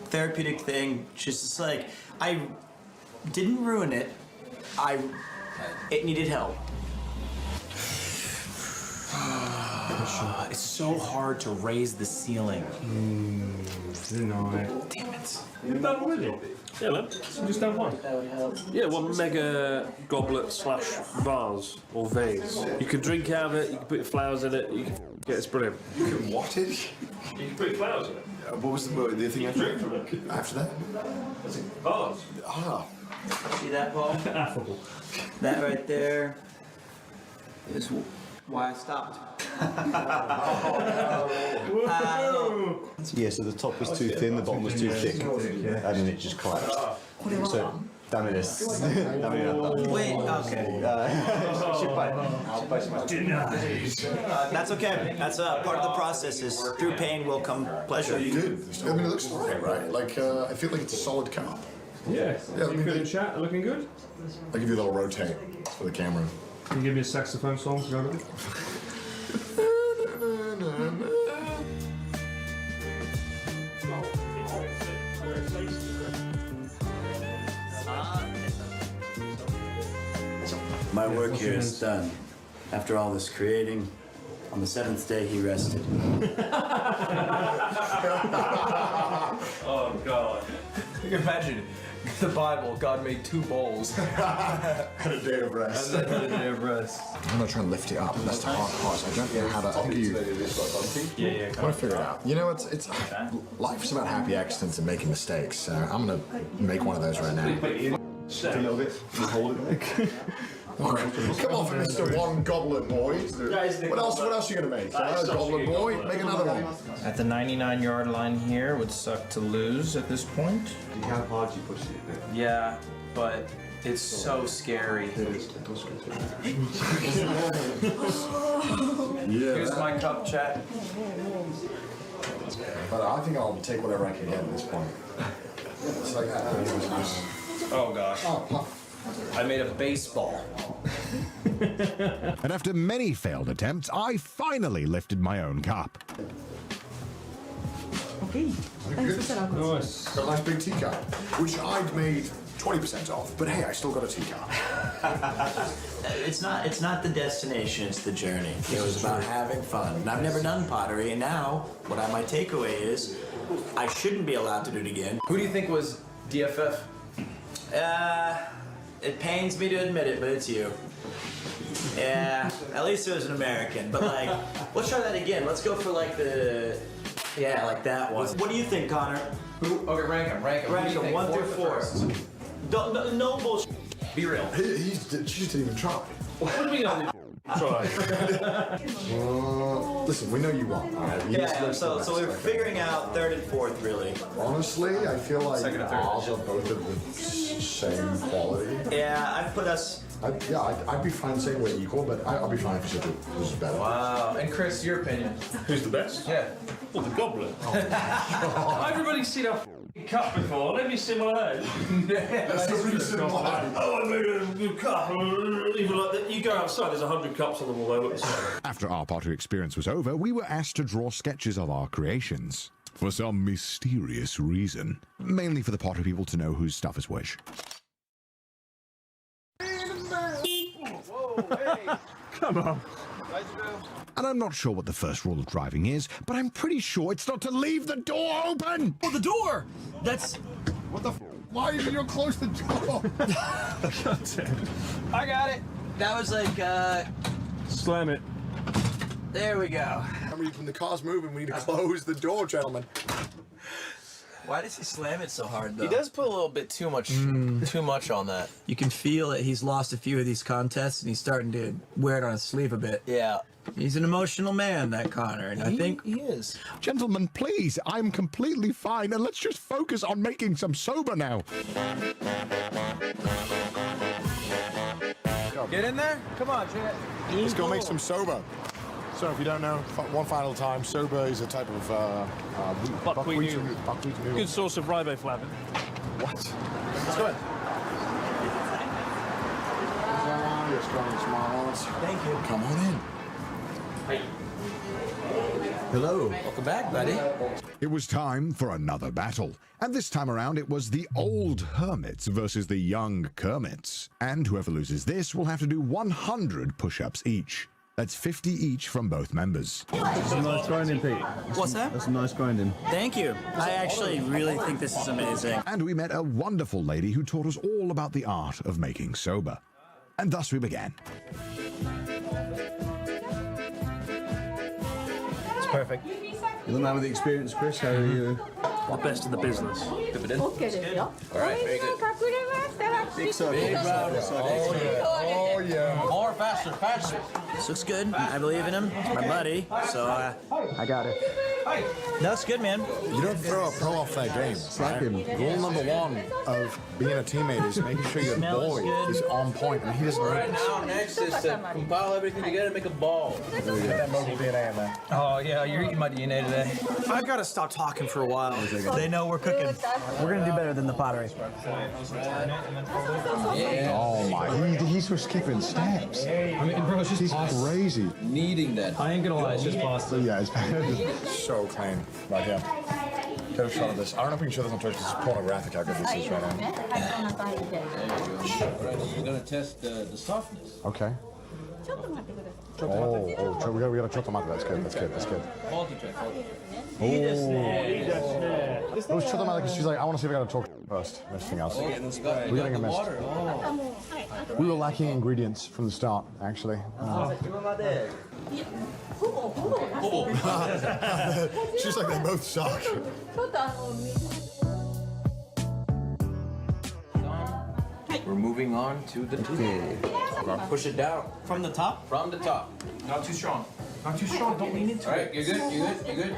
therapeutic thing. She's just like, I didn't ruin it. It needed help. It's so hard to raise the ceiling. Damn it. You've done already? Yeah, man. Just done one. That would help. Yeah, one mega goblet / vase or vase. You can drink out of it, you can put your flowers in it, you can... Yeah, it's brilliant. You can what it? You can put your flowers in it. What was the thing after that? That's a vase. Ah. See that, Paul? Affable. That right there is why I stopped. Yeah, so the top was too thin, the bottom was too thick, and then it just collapsed. So, damn this. Wait, okay. That's okay. That's part of the process. Is through pain will come pleasure. You did. I mean, it looks fine, right? Like, I feel like it's a solid cup. Yeah. Yeah, You feel the chat looking good? I'll give you a little rotate for the camera. Can you give me a saxophone song to go with it? My work here is done. After all this creating, on the 7th day he rested. Oh, God. You can imagine. The Bible, God made 2 bowls. And a day of rest. And then a day of rest. I'm not trying to lift it up. That's the hard part. I don't know how to. I think you. Yeah. I want to figure it out. You know, it's life's about happy accidents and making mistakes. So I'm gonna make one of those right now. Just a little bit. You hold it. Come on, for Mr. One Goblet Boy. What else are you gonna make? Goblet Boy, make another one. At the 99-yard line here, would suck to lose at this point. How hard you push it? Yeah, but it's so scary. Here's my cup, chat. But I think I'll take whatever I can get at this point. It's like Oh gosh. I made a baseball. And after many failed attempts, I finally lifted my own cup. Okay. Nice. Got a nice big teacup, which I'd made 20% off, but hey, I still got a teacup. It's not the destination, it's the journey. It was about having fun. And I've never done pottery, and now what my takeaway is, I shouldn't be allowed to do it again. Who do you think was DFF? It pains me to admit it, but it's you. Yeah, at least it was an American. But like, let's try that again. Let's go for like like that one. What do you think, Connor? Who? Okay, rank them. Rank them 1 through 4. No bullshit. Be real. She just didn't even try. What do we got? Try. Listen, we know you won. So we're figuring out 3rd and 4th, really. Honestly, I feel like Second and third. ours are both of the same quality. Yeah, I've put us. I'd be fine saying we're equal, but I'll be fine if you said it was better. Wow. And Chris, your opinion? Who's the best? Yeah. Well, the goblet. Everybody's seen a cup before. Let me see my own. That's the reason why. Oh, I made a good cup. Even like that. You go outside, there's 100 cups on the wall. They look the same. After our pottery experience was over, we were asked to draw sketches of our creations. For some mysterious reason. Mainly for the pottery people to know whose stuff is which. Come on. And I'm not sure what the first rule of driving is, but I'm pretty sure it's not to leave the door open! Oh, the door! That's... What the f***? Why did you close the door? I got it. That was like, Slam it. there we go. I mean, when the car's moving, we need to close the door, gentlemen. Why does he slam it so hard, though? He does put a little bit too much on that. You can feel that he's lost a few of these contests, and he's starting to wear it on his sleeve a bit. Yeah. He's an emotional man, that Connor, and I think... He is. Gentlemen, please, I'm completely fine, and let's just focus on making some soba now. Get in there. Come on, Jet. Let's go make some soba. So, if you don't know, one final time, soba is a type of Buckwheat noodle. Buckwheat noodle. Good source of riboflavin. What? Let's go in. Thank you. Come on in. Hello. Welcome back, buddy. It was time for another battle. And this time around, it was the old hermits versus the young Kermits. And whoever loses this will have to do 100 push-ups each. That's 50 each from both members. That's some nice grinding, Pete. What's that? That's some nice grinding. Thank you. I actually really think this is amazing. And we met a wonderful lady who taught us all about the art of making soba. And thus we began. It's perfect. You're the man with the experience, Chris. How are you? The best in the business. All right, very good. Big circle. Big round. Oh, yeah. More, faster, faster. This looks good. I believe in him. It's my buddy. So, I got it. that's good, man. You don't throw a pro off their game. Slap him. Rule number one of being a teammate is making sure your boy is on point, and he doesn't know Right now, next is to compile everything together and make a ball. Get that mobile DNA in there. Oh, yeah, you're eating my DNA today. I've got to stop talking for a while. They know we're cooking. We're gonna do better than the pottery. Oh my! He's just keeping steps. I mean, bro, it's just He's crazy. Needing that. I ain't gonna lie, it's just pasta. Yeah, it's so clean. Right here. Get a shot of this. I don't know if we can show this on Twitch. This is pornographic how good this is right now. You're going to test the softness. Okay. Oh, we got a chop tomato. That's good. That's good. Quality check. It was chop tomato because she's like, I want to see if I got to talk first. Everything else. We're getting a mess. We were lacking ingredients from the start, actually. She's like, they both suck. We're moving on to the push it down. From the top? From the top. Not too strong. Not too strong. Don't lean into it. All right, you're good. You're good.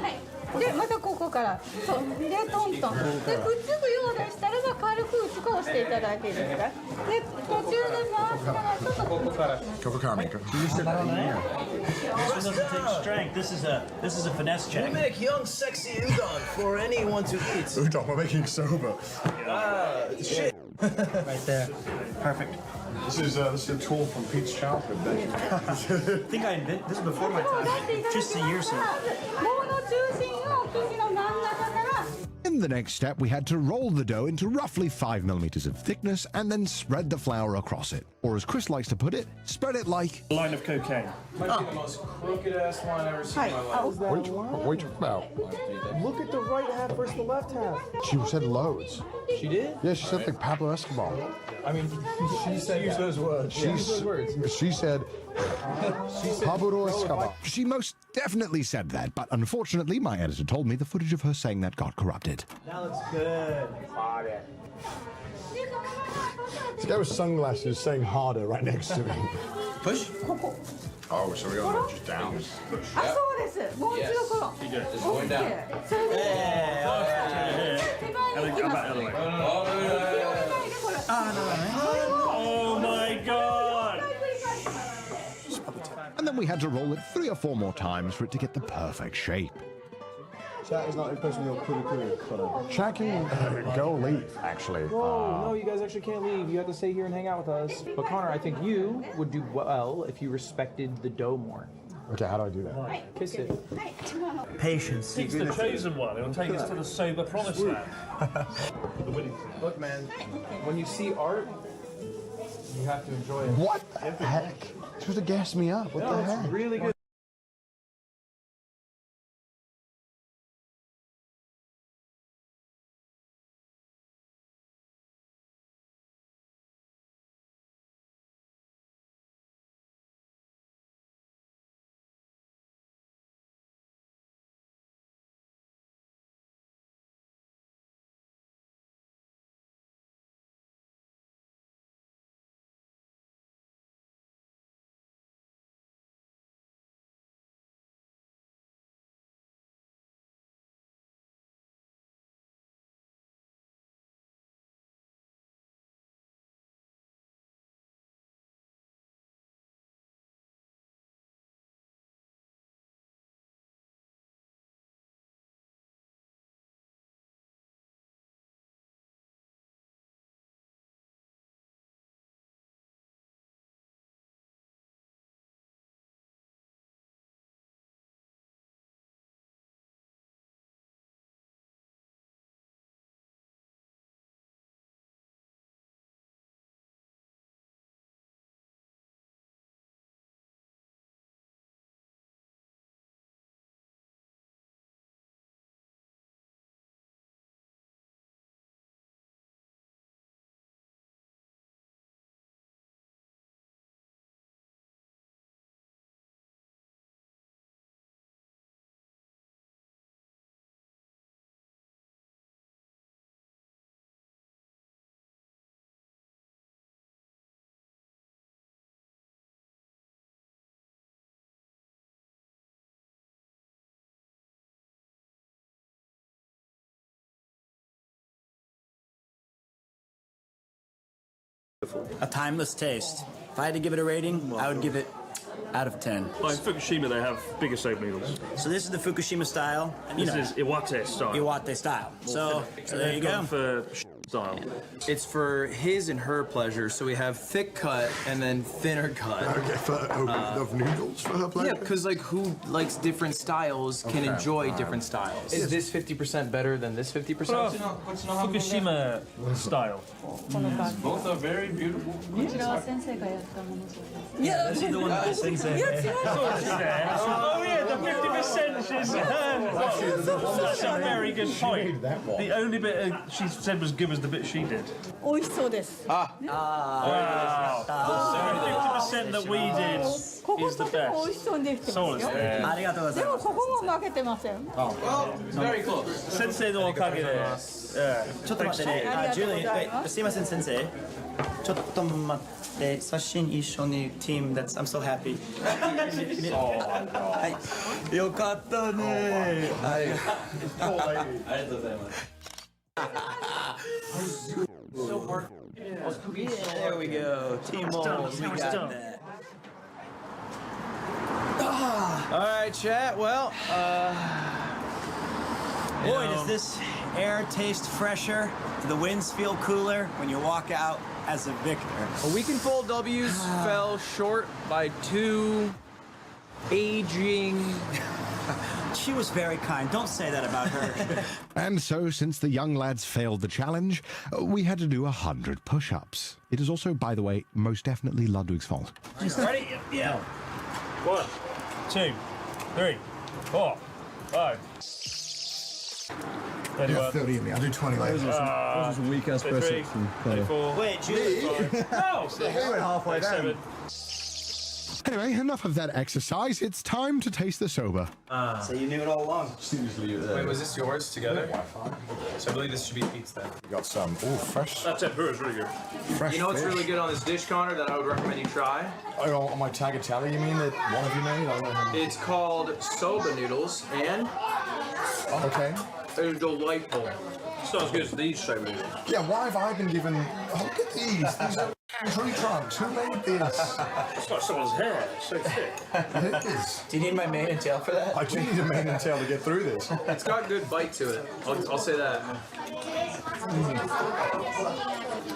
でまたここからそうでトントンでくっつくようでしたらば軽く打ち粉をしていただけるからで途中で回しながらちょっとここから Coco Carmen. This doesn't take strength. This is a finesse check. We make young, sexy udon for anyone to eat. Udon, we're making soba. Shit. Right there. Perfect. This is a tool from Pete's childhood. I think I invented this is before my time. Just a year since. In the next step, we had to roll the dough into roughly 5 millimeters of thickness and then spread the flour across it. Or as Chris likes to put it, spread it like a line of cocaine. Might be the most crooked ass line I've ever seen in my life. What are you talking about? Look at the right half versus the left half. She said loads. She did? Yeah, she said like Pablo Escobar. I mean, she said use those words. Use those words. She said Pablo Escobar. She most definitely said that, but unfortunately, my editor told me the footage of her saying that got corrupted. That looks good. This guy with sunglasses saying harder right next to me. Push. Oh, so we are just down. Yes. Just going down. Oh my god! And then we had to roll it 3 or 4 more times for it to get the perfect shape. Chat is not impressed with your kuru. Chat can go leave, actually. Whoa, no, you guys actually can't leave. You have to stay here and hang out with us. But Connor, I think you would do well if you respected the dough more. Okay, how do I do that? Kiss it. Patience. He's the chosen one. It'll take us to the sober promised land. Look, man, when you see art, you have to enjoy it. What the heck? You're supposed to gas me up. What the heck? It's really good. A timeless taste. If I had to give it a rating, I would give it out of 10. Well, in Fukushima, they have bigger soap noodles. So this is the Fukushima style. And this is Iwate style. Iwate style. So there you go. For style. It's for his and her pleasure, so we have thick cut and then thinner cut. Okay, of noodles for her pleasure? Yeah, because like who likes different styles can enjoy different styles. Is this 50% better than this 50%? Fukushima style. Both are very beautiful. Yeah, this is the one that sensei. Oh yeah, the 50% is. That's a very good point. The only bit she said was good was the bit she did. 美味しそうです。Wow. So 50% that we did ここ is the とても美味 best. しそうにできてますよ。ありがとうございます。でもここも負けてません。Very close. 先生のおかげで。ちょっと待ってね。ジュリー、すいません先生。ちょっと待って。写真一緒に team that's I'm so happy. はい。よかったね。ありがとうございます。There we go. Team Moles, we got that. All right, chat. Well, boy, does this air tastes fresher, the winds feel cooler when you walk out as a victor. A week in full W's fell short by 2 aging. She was very kind. Don't say that about her. And so, since the young lads failed the challenge, we had to do 100 push-ups. It is also, by the way, most definitely Ludwig's fault. Ready? Yeah. 1, 2, 3, 4, 5. Yeah, 30 in me. I'll do 20 later. Those are some weak-ass 34. Wait, Julie. No! He went halfway down. Anyway, enough of that exercise. It's time to taste the soba. So you knew it all along. Wait, was this yours together? So I believe this should be pizza then. We got some, fresh. That tempura is really good. Fresh You know what's fish. really good on this dish, Connor, that I would recommend you try? Oh, on my tagliatelle, you mean that one of you made? I don't know. It's called soba noodles, and Okay. they're delightful. It's not as good as these soba noodles. Yeah, why have I been given... Oh, look at these. These are tree trunks. Who made this? It's like someone's hair. It's so thick. It is. Do you need my mane and tail for that? I do need a mane and tail to get through this. It's got good bite to it. I'll say that.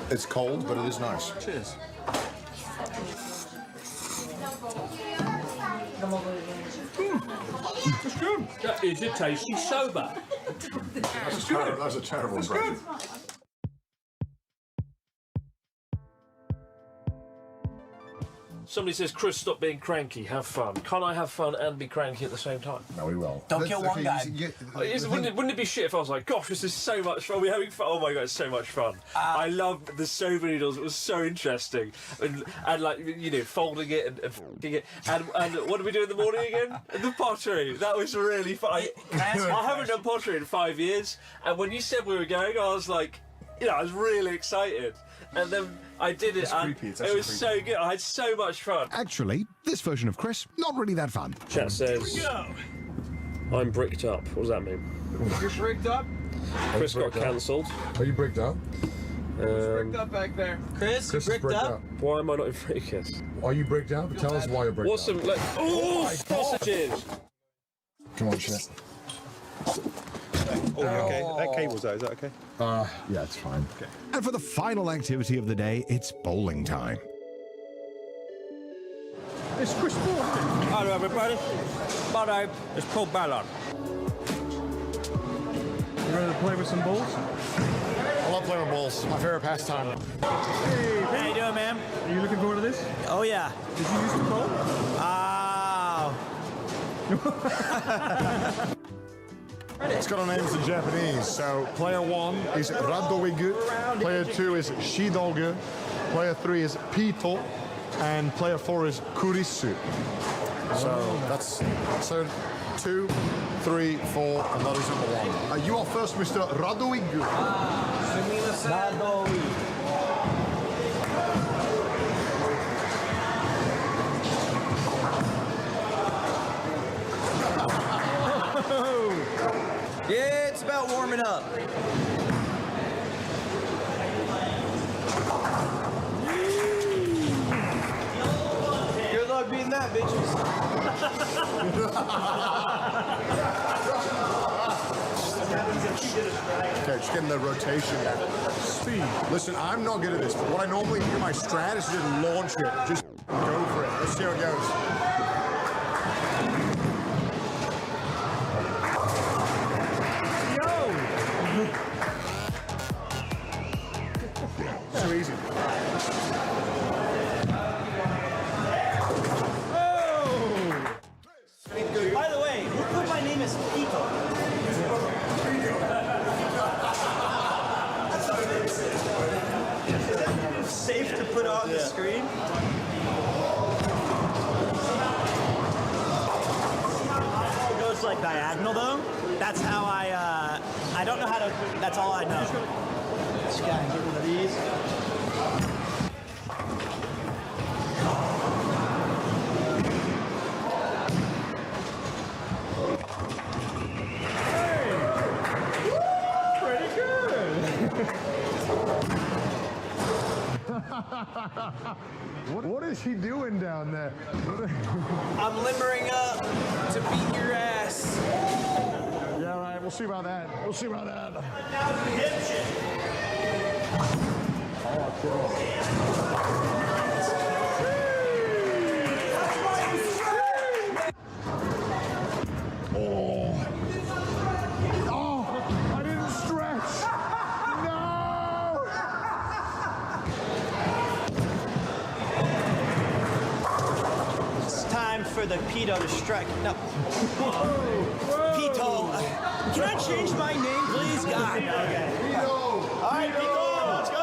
It's cold, but it is nice. Cheers. It's good. That is a tasty soba. That's a terrible impression. Somebody says, Chris, stop being cranky, have fun. Can't I have fun and be cranky at the same time? No, we will. Don't kill one guy. Wouldn't it be shit if I was like, gosh, this is so much fun, we're having fun, oh my god, it's so much fun. I loved the soba noodles, it was so interesting. And like, you know, folding it and f***ing it. And what did we do in the morning again? The pottery, that was really fun. I haven't done pottery in 5 years, and when you said we were going, I was like, you know, I was really excited. And then I did it, and it was so good. I had so much fun. Actually, this version of Chris, not really that fun. Chat says, I'm bricked up. What does that mean? You're bricked up? Chris got cancelled. Are you bricked up? Bricked up back there. Chris, Chris you is bricked up? Why am I not in Freakus? Are you bricked up? Tell us why you're bricked What's up. some, like, sausages! Come on, shit. Oh, okay. That cable's out. Is that okay? Yeah, it's fine. Okay. And for the final activity of the day, it's bowling time. It's Chris Ball. Hello, everybody. Hello, it's Paul Ballard. You ready to play with some balls? I love playing with balls. My favorite pastime. Hey, How you doing, man? are you looking forward to this? Oh, yeah. Did you use the bowl? Oh. It's got our names in Japanese. So player 1 is Radowigu, player 2 is Shidogu, player 3 is Pito, and player 4 is Kurisu. So that's 2, 3, 4, and that is number 1. You are first, Mr. Radowigu. Yeah, it's about warming up. Good luck beating that, bitches. Okay, just getting the rotation there. Speed. Listen, I'm not good at this, but what I normally do, my strat is just launch it. Just go for it. Let's see how it goes. So easy. By the way, who put my name as Pito? Safe to put on the screen? It goes like diagonal though. That's how I don't know how to, that's all I know. Just gotta get rid of these. What is he doing down there? I'm limbering up to beat your ass. Yeah, right. right, we'll see about that. We'll see about that. Oh, I didn't stretch. No. It's time for the Pito to strike. No. Pito. Can I change my name, please? God. Okay. Pito. All right, Pito. Let's go.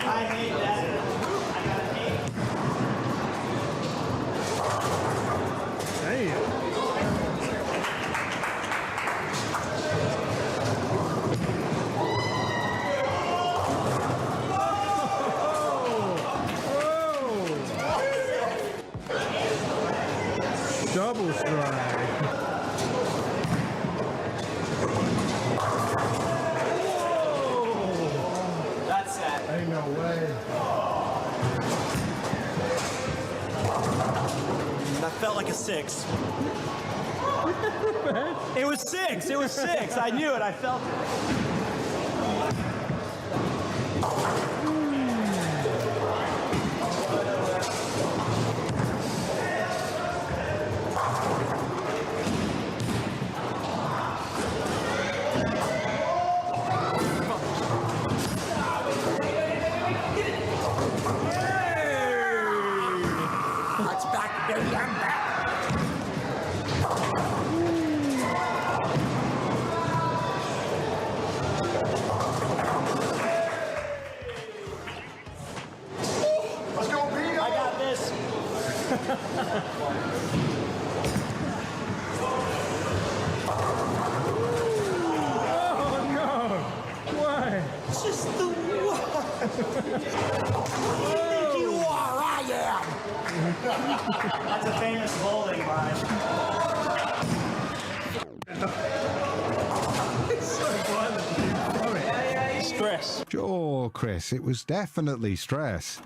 I hate that. I gotta hate. Double strike. That's sad. Ain't no way. That felt like a 6. It was 6. It was 6. I knew it. I felt it. That's back, baby. I'm back. Let's go, Pito. I got this. Oh no! Why? Just the what? Who do you think you are? I am. That's a famous bowling line. It's so violent. Stress. Sure, Chris, it was definitely stress.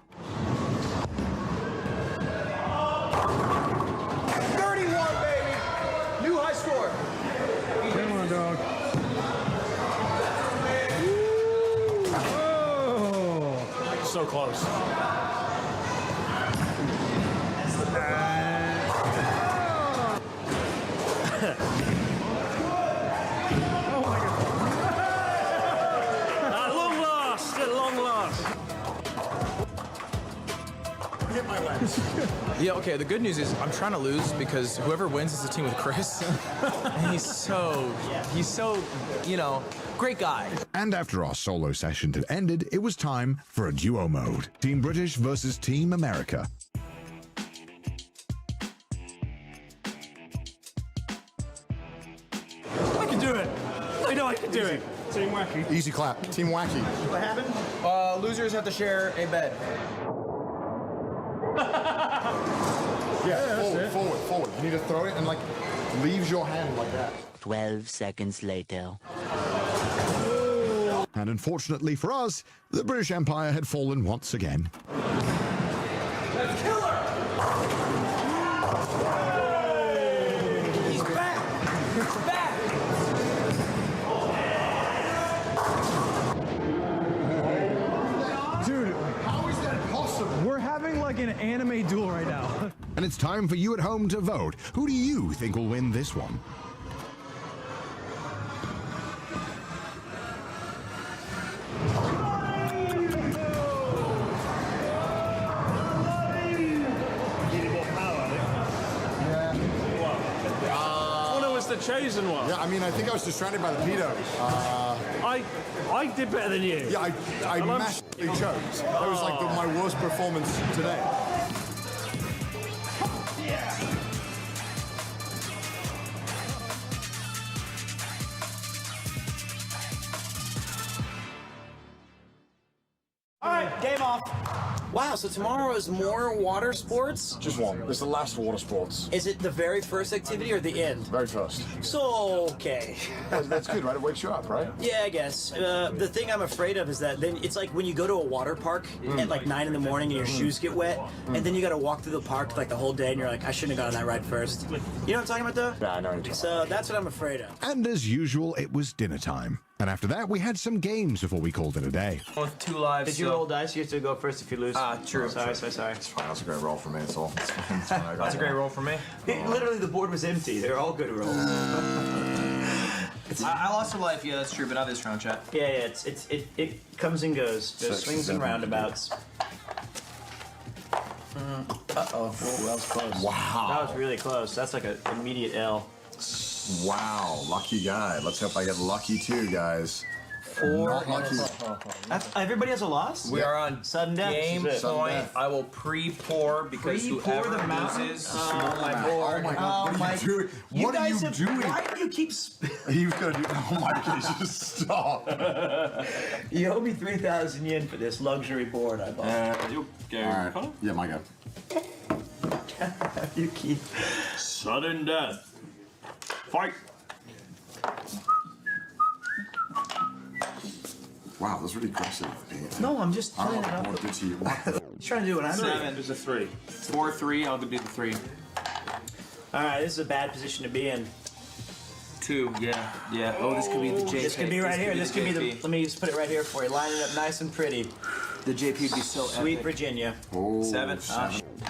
31, baby! New high score. Come on, dog. Oh! So close. At long last, at long last. Hit my legs. Yeah, okay, the good news is I'm trying to lose because whoever wins is the team with Chris. And he's so, you know, great guy. And after our solo session had ended, it was time for a duo mode. Team British versus Team America. I can do it. I know I can do it. Team Wacky. Easy clap. Team Wacky. What happened? Losers have to share a bed. Yeah, forward. You need to throw it and like leaves your hand like that. 12 seconds later. And unfortunately for us, the British Empire had fallen once again. Let's kill her! He's back. He's back. Dude, how is that possible? We're having like an anime duel right now. And it's time for you at home to vote. Who do you think will win this one? The chosen one. Yeah, I mean, I think I was distracted by the Pito. I did better than you. Yeah, I massively chose. That was like my worst performance today. All right, game off. Wow, so tomorrow is more water sports? Just one. It's the last water sports. Is it the very first activity or the end? Very first. So, okay. That's good, right? It wakes you up, right? Yeah, I guess. The thing I'm afraid of is that then it's like when you go to a water park at like 9 in the morning and your shoes get wet, and then you got to walk through the park like the whole day, and you're like, I shouldn't have gone on that ride first. You know what I'm talking about, though? Yeah, I know. So that's what I'm afraid of. And as usual, it was dinner time. And after that, we had some games before we called it a day. With 2 lives. Did you roll dice? You have to go first if you lose. True. Sorry. It's fine. That's a great roll for me. It's all. It's fine. That's a great roll for me. Literally, the board was empty. They're all good rolls. I lost a life, yeah, that's true, but not this round, chat. Yeah, it comes and goes. There's swings and roundabouts. Uh-oh. Whoa, that was close. Wow. That was really close. That's like an immediate L. Wow, lucky guy. Let's hope I get lucky too, guys. 4. Not lucky. Everybody has a loss? We are on sudden death. Game This is it. point. I will pre-pour because whoever the mountain? loses. Oh my board. Oh my God, what are you doing? What are you doing? Why do you keep He's gonna do. Oh my God, just stop. You owe me 3,000 yen for this luxury board I bought. You'll go. All right. Yeah, my go. You keep. Sudden death. Fight. Wow, that's really aggressive. No, I'm just I playing don't it know up. what did to you. He's trying to do what I'm doing. 7. There's a 3. 4-3, I'll do the 3. All right, this is a bad position to be in. 2, yeah. Oh, this could be the JP. This could be right here. This could be the. Let me just put it right here for you. Line it up nice and pretty. The JP would be so Sweet epic. Virginia. Oh, 7.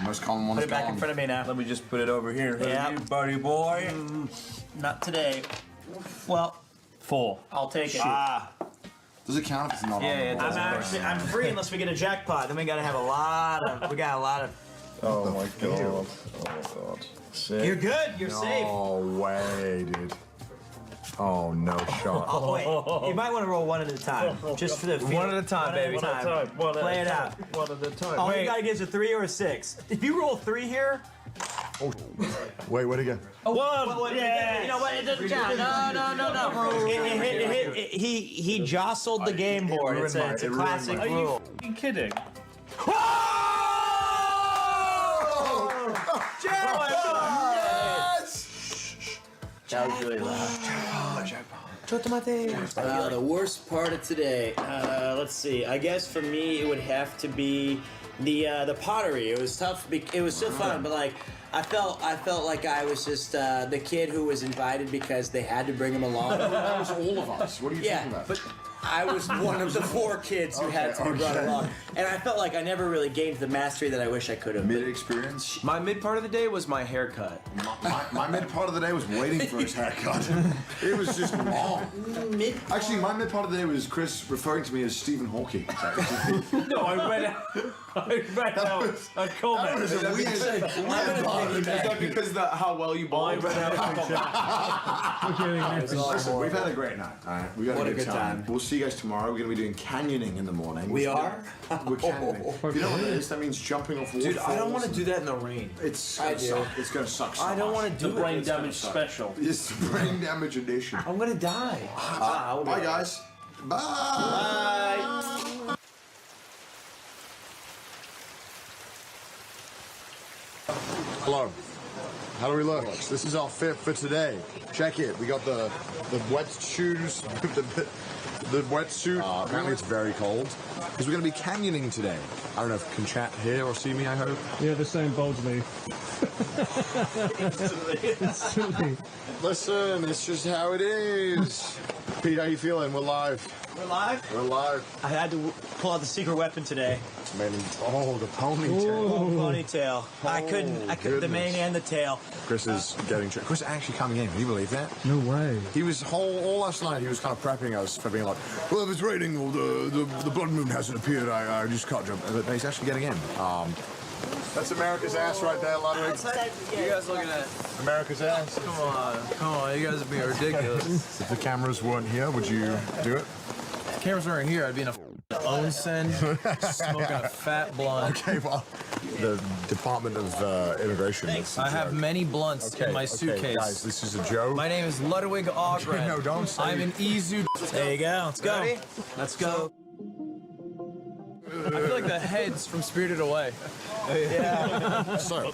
Most common one Put is it back in gone. front of me now. Let me just put it over here. Yeah. You buddy boy. Not today. Well, 4. I'll take it. Does it count if it's not Yeah, on? I'm free unless we get a jackpot. Then we gotta have a lot of. We got a lot of. Oh my God. Oh my God. Sick. You're good. You're safe. No way, dude. Oh, no shot. Oh wait. You might want to roll one at a time, just for the. One at a time, baby. Play it out. One at a time. All you gotta get is a 3 or a 6. If you roll 3 here. Oh. Wait, where'd it go? Yeah. You know what? It doesn't count. No. It hit. He jostled the game board. It's a classic rule. Are you kidding? That was really loud. The worst part of today. Let's see. I guess for me it would have to be the pottery. It was tough. It was still fun, but like I felt like I was just the kid who was invited because they had to bring him along. That was all of us. What are you talking about? But I was one of the 4 kids who had to be brought along, and I felt like I never really gained the mastery that I wish I could have. Mid-experience? My mid part of the day was my haircut. My mid part of the day was waiting for his haircut. It was just long. Actually, my mid part of the day was Chris referring to me as Stephen Hawking. No, I read out a comment. That was a weird Is that because how well you ball? Listen, we've had a great night. All right, we got a good time. We'll see you guys tomorrow. We're going to be doing canyoning in the morning. We are? We're canyoning. If you know what that is? That means jumping off waterfalls. Dude, I don't want to do that in the rain. It's going to suck so I don't want to do The brain damage special. It's the brain damage edition. I'm going to die. Bye, guys. Bye. Hello. How do we look? This is our fit for today. Check it. We got the wet shoes, the wetsuit. Apparently it's very cold because we're going to be canyoning today. I don't know if can chat hear or see me, I hope. Yeah, the same bodes me. Instantly. Listen, it's just how it is. Pete, how you feeling? We're live. We're live? We're live. I had to pull out the secret weapon today. Man, the ponytail. Ponytail. I couldn't. The mane and the tail. Chris is getting. Chris is actually coming in. Can you believe that? No way. He was all last night. He was kind of prepping us for being like, well, if it's raining or the blood moon hasn't appeared, I just can't jump. But he's actually getting in. That's America's ass right there, Ludwig. You guys looking at America's ass. Come on, you guys are being ridiculous. If the cameras weren't here, would you do it? If cameras weren't here, I'd be in a onsen smoking a fat blunt. Okay, well, the Department of Immigration. I have many blunts in my suitcase. Guys, this is a joke. My name is Ludwig Ogren. No, don't say I'm an Izu. There you go. Let's go. Ready? Let's go. feel like the head's from Spirited Away. Yeah. So,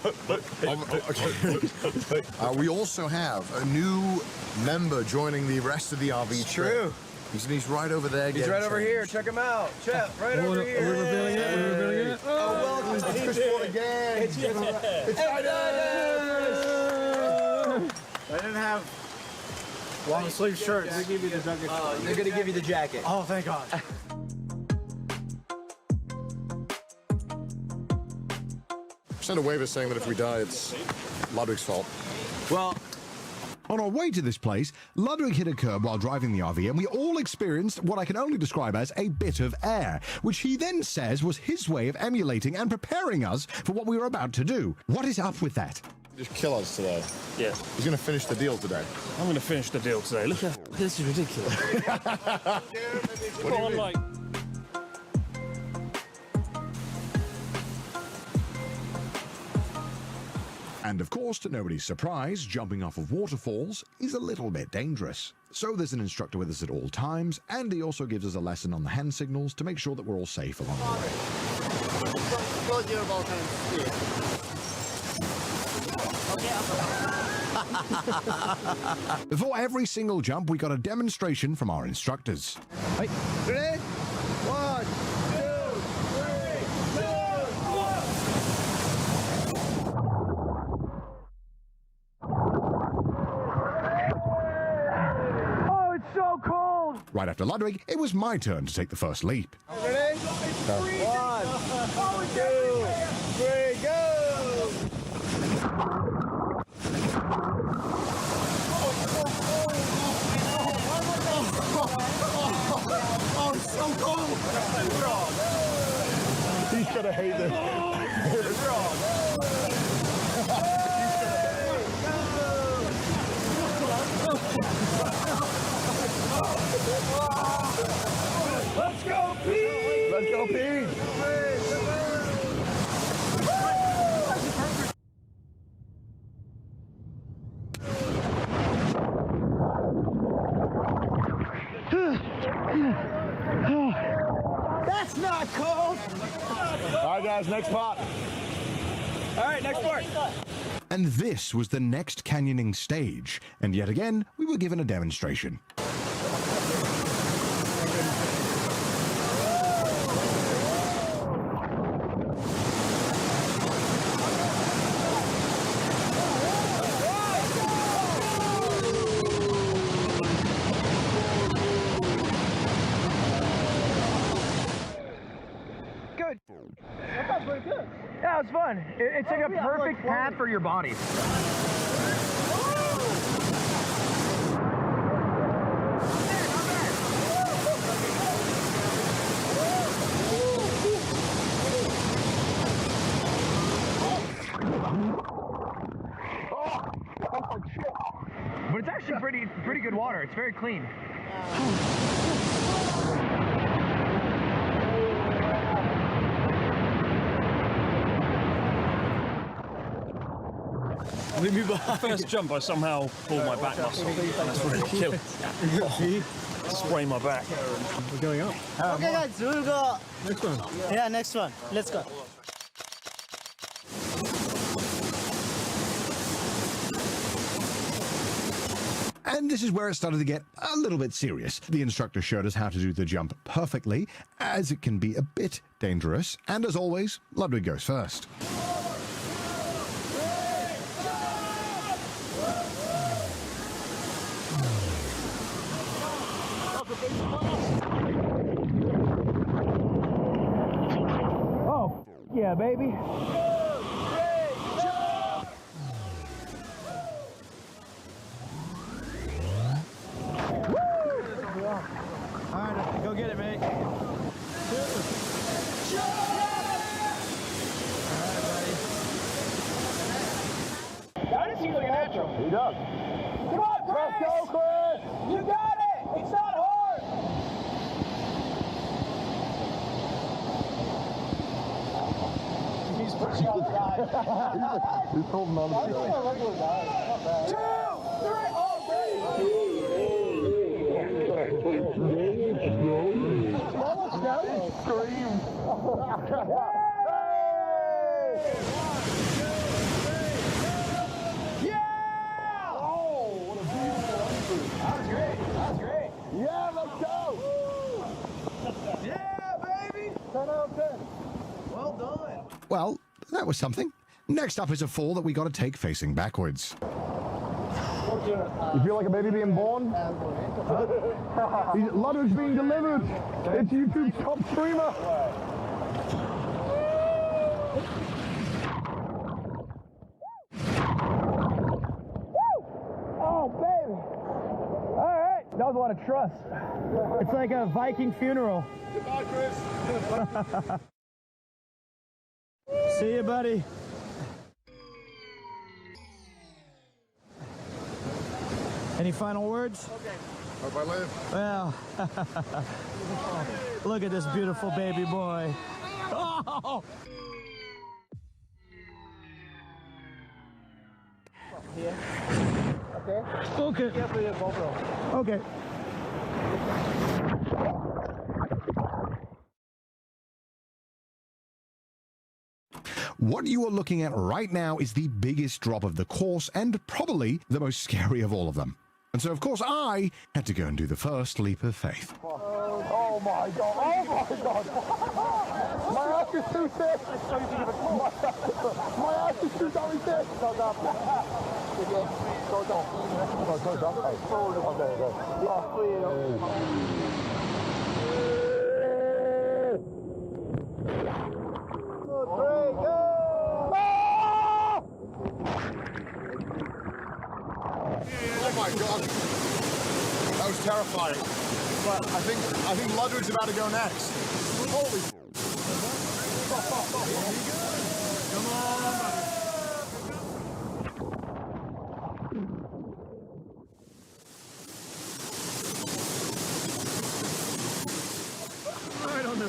we also have a new member joining the rest of the RV trip. He's right over there. He's right over here. Check him out. Check right over here. Are we revealing it? We're revealing it? Oh, welcome to Chris Ford again. It's I didn't have long sleeve shirts. They're going to give you the jacket. They're going to give you the jacket. Oh, thank God. Sent a waiver saying that if we die, it's Ludwig's fault. Well, on our way to this place, Ludwig hit a curb while driving the RV, and we all experienced what I can only describe as a bit of air, which he then says was his way of emulating and preparing us for what we were about to do. What is up with that? Just kill us today. Yeah. He's going to finish the deal today. I'm going to finish the deal today. Look at this is ridiculous. What do you mean? Like, And of course, to nobody's surprise, jumping off of waterfalls is a little bit dangerous. So there's an instructor with us at all times, and he also gives us a lesson on the hand signals to make sure that we're all safe along the way. Close your Balkan speed. Before every single jump, we got a demonstration from our instructors. Ready? 1, 2, 3, 2, 1. Oh, it's so cold. Right after Ludwig, it was my turn to take the first leap. Ready? 1, 2, 3, go! Oh, it's so cold! He's going to hate this. Let's go, Pete! Let's go, Pete! That's not cold! All right, guys, next part. All right, next part. And this was the next canyoning stage, and yet again, we were given a demonstration. Good. That sounds pretty good. Yeah, it's fun. It's like a perfect path for your body. But it's actually pretty good water. It's very clean. first jump, I somehow pulled my back muscle. That's ridiculous. Sprained my back. We're going up. Okay, guys, we'll go. Next one. Yeah, next one. Let's go. And this is where it started to get a little bit serious. The instructor showed us how to do the jump perfectly, as it can be a bit dangerous. And as always, Ludwig goes first. Oh, yeah, baby. All right, go get it, mate. That seems like a natural. He does. Come on, Chris! Let's go, Chris! You got it! It's not hard! He's pushing on the guy. He's holding on to the a regular guy. Not bad. 2, 3, oh, baby! Scream. Yeah, let's go! Yeah, baby! 10 out of 10. Well done. Well, that was something. Next up is a fall that we got to take facing backwards. You feel like a baby being born? Ludwig's being delivered. It's YouTube's top streamer. Oh, baby. All right. That was a lot of trust. It's like a Viking funeral. Goodbye, Chris. See you, buddy. Any final words? Okay. Hope I live. Well, look at this beautiful baby boy. Oh! Here. Okay. Okay. Careful with your GoPro. Okay. What you are looking at right now is the biggest drop of the course and probably the most scary of all of them. And so, of course, I had to go and do the first leap of faith. Oh my god! Oh my god! My ass is too thick! My ass is too damn thick! Go down. Go down. Go down. Okay, go. Oh my god! That was terrifying. But I think Ludwig's about to go next. Holy! Come on! Right on the.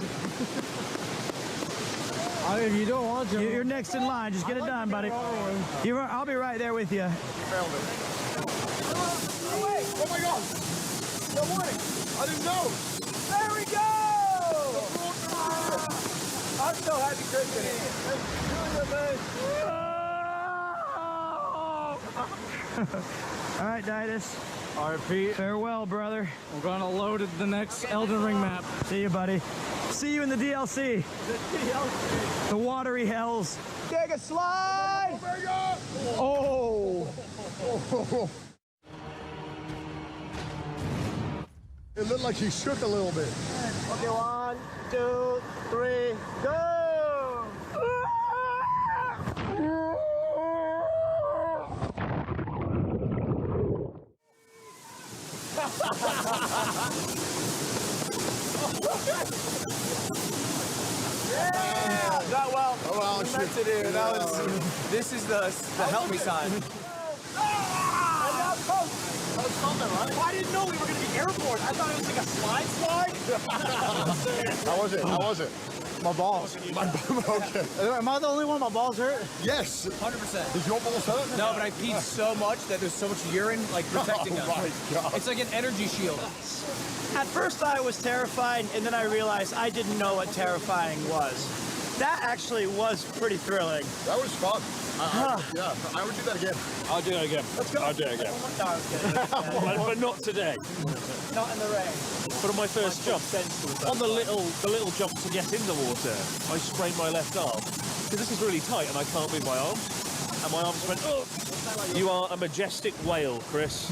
If you don't want to, you're next in line. Just get it done, buddy. I'll be right there with you. You failed it. Oh wait! Oh my god! No warning! I didn't know! There we go! I'm so happy Chris did it. All right, Ditus. All right, Pete. Farewell, brother. We're gonna load at the next Elden Ring map. See you, buddy. See you in the DLC. The DLC. The watery hells. Take a slide! Oh! It looked like he shook a little bit. Okay, 1, 2, 3, go! Yeah, that well. Oh well, meant to do. That was. This is the help me sign. I didn't know we were going to be airborne. I thought it was like a slide. How was it? How was it? My balls. Okay. Am I the only one my balls hurt? Yes. 100%. Does your balls hurt? No, but I peed so much that there's so much urine like protecting them. Oh my god. It's like an energy shield. At first I was terrified, and then I realized I didn't know what terrifying was. That actually was pretty thrilling. That was fun. Yeah, I would do that again. I'll do it again. Let's go. I'll do it again. No, I was kidding. But not today. Not in the rain. But on my first jump, on the little jump to get in the water, I sprained my left arm because this is really tight and I can't move my arm. And my arms went, oh! You are a majestic whale, Chris.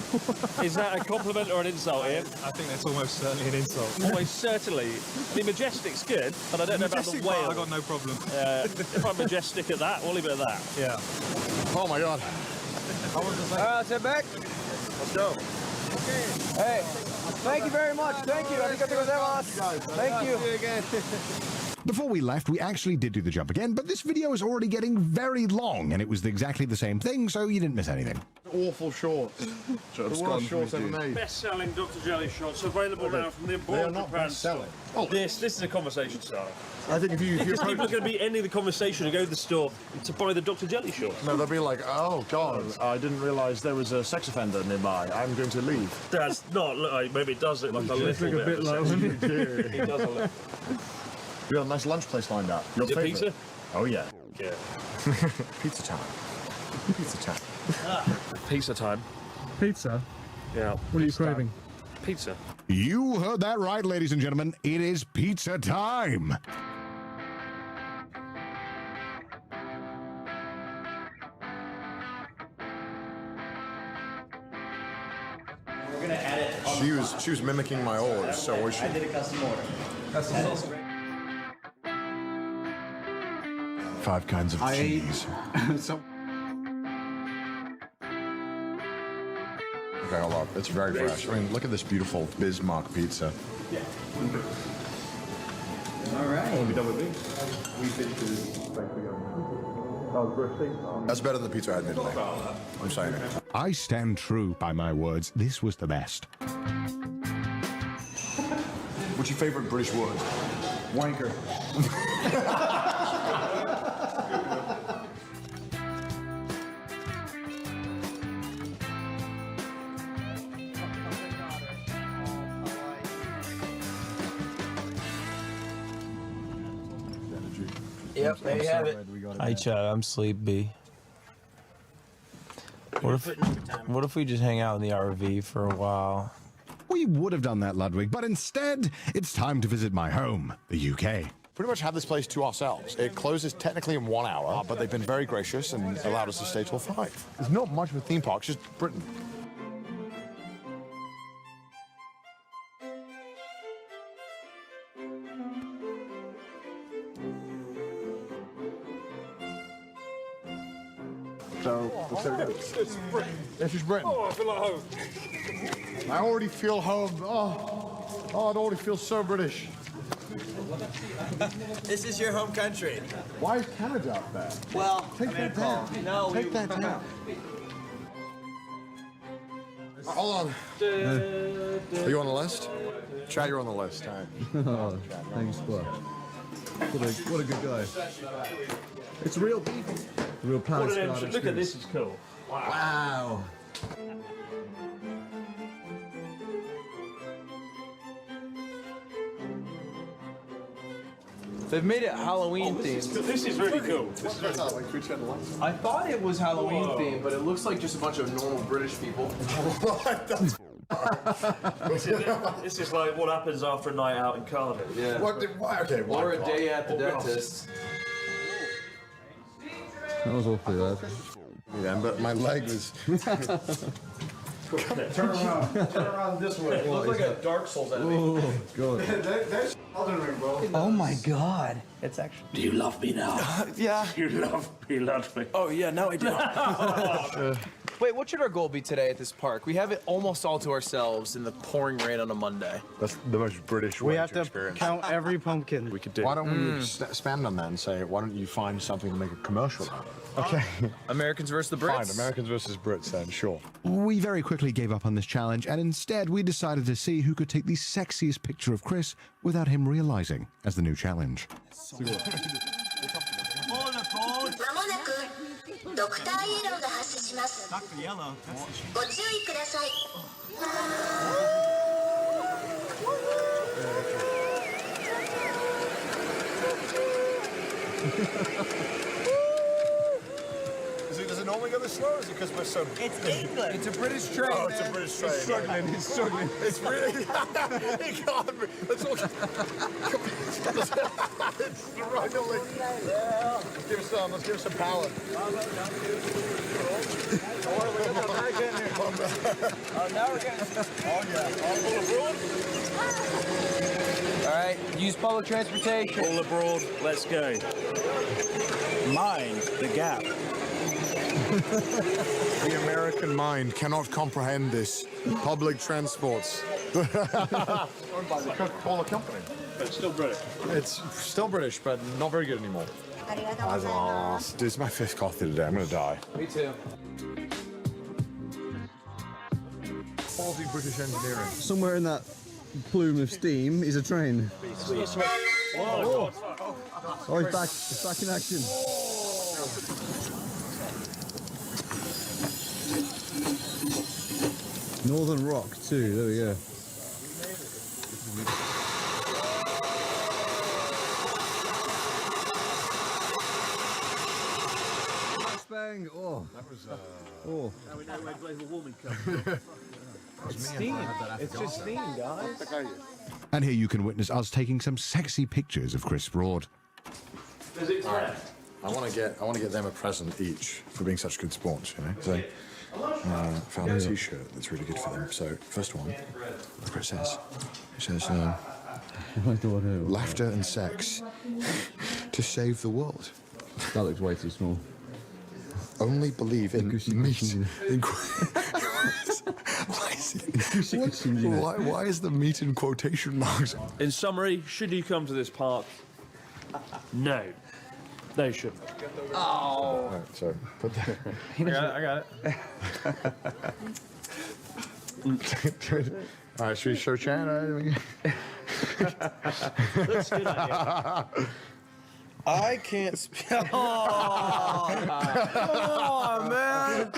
Is that a compliment or an insult, Ian? I think that's almost certainly an insult. Almost certainly. The majestic's good, but I don't know about the whale. I got no problem. If I'm majestic at that, we'll leave it at that. Yeah. Oh my god. Alright, sit back. Let's go. Okay. Hey, thank you very much. Thank you. Thank you. See you again. Before we left, we actually did do the jump again, but this video is already getting very long, and it was exactly the same thing, so you didn't miss anything. Awful shorts. The worst shorts ever made. Best-selling Dr. Jelly shorts available now from the important Japan store. Oh, this is a conversation starter. I think if you Because people are going to be ending the conversation to go to the store to buy the Dr. Jelly shorts. No, they'll be like, oh god, I didn't realise there was a sex offender nearby. I'm going to leave. That's not look like, maybe it does look like a little bit. It does a little. We got a nice lunch place lined up. Your Is it favorite? pizza? Oh yeah. Yeah. Pizza time. Pizza time. Pizza time. Pizza? Yeah. What are you craving? Pizza. You heard that right, ladies and gentlemen. It is pizza time. We're gonna add it. She was mimicking my orders, so was she? I did a custom order. Custom sauce. 5 kinds of cheese. Okay, hold on. It's very fresh. I mean, look at this beautiful Bismarck pizza. Yeah. All right. Will be done with me. That's better than the pizza I had in Italy. I'm saying it. I stand true by my words. This was the best. What's your favorite British word? Wanker. Yep, there you have it. Hi, Chad. I'm sleepy. What if we just hang out in the RV for a while? We would have done that, Ludwig, but instead, it's time to visit my home, the UK. Pretty much have this place to ourselves. It closes technically in 1 hour, but they've been very gracious and allowed us to stay till 5. There's not much of a theme park, it's just Britain. So, let's go. It's Britain. This is Britain. Oh, I feel like home. I already feel home. Oh, it already feels so British. This is your home country. Why is Canada up there? Well, Take that down. No, Take that down. Hold on. Are you on the list? Chad, you're on the list. All right. Oh, thanks, Squad. What a good guy. It's real beef. Real palace guard experience. Look at this, it's cool. Wow. They've made it Halloween themed. This is really cool. I thought it was Halloween themed, but it looks like just a bunch of normal British people. This is like what happens after a night out in Cardiff. Yeah. Okay, Or a day at the dentist. That was awfully bad. Yeah, but my leg was... Turn around this way. It looks like a Dark Souls enemy. Oh, God. There's Elden Ring, bro. Oh my God. It's actually. Do you love me now? Yeah. You love me. Oh, yeah, now I do. Wait, what should our goal be today at this park? We have it almost all to ourselves in the pouring rain on a Monday. That's the most British way to experience. count every pumpkin. We could do. Why don't we expand on that and say, why don't you find something to make a commercial out of? Okay. Americans versus the Brits? Fine, Americans versus Brits then, sure. We very quickly gave up on this challenge, and instead we decided to see who could take the sexiest picture of Chris without him realizing as the new challenge. まもなくドクターイエローが発射します。ご注意ください。Does it normally go this slow, or is it because we're so... It's England. It's a British train, Oh, it's a British train. He's struggling. It's really... He can't... Let's all... It's struggling. Let's give it some power. Now we're getting... Oh, yeah. All right, use public transportation. All abroad, let's go. Mind the gap. The American mind cannot comprehend this. Public transports. Owned by the Coca-Cola company. But it's still British. It's still British, but not very good anymore. Dude, it's my 5th coffee today. I'm gonna die. Me too. Quality British engineering. Somewhere in that plume of steam is a train. Oh, Oh, it's back in action. Northern Rock too, there we go. bang. Oh, that was. Oh. Now we know where global warming comes from. It's steam. It's just steam, guys. And here you can witness us taking some sexy pictures of Chris Broad. Does it I want to get them a present each for being such good sports, you know. So found a T-shirt that's really good for them. So first one, look what it says. It says laughter and sex to save the world. That looks way too small. Only believe in meat. Why is the meat in quotation marks? In summary, should you come to this park? No. They shouldn't. Oh. Right, so put that. I got it. All right, should we show Chan? Looks good on you. I can't speak. Oh, man.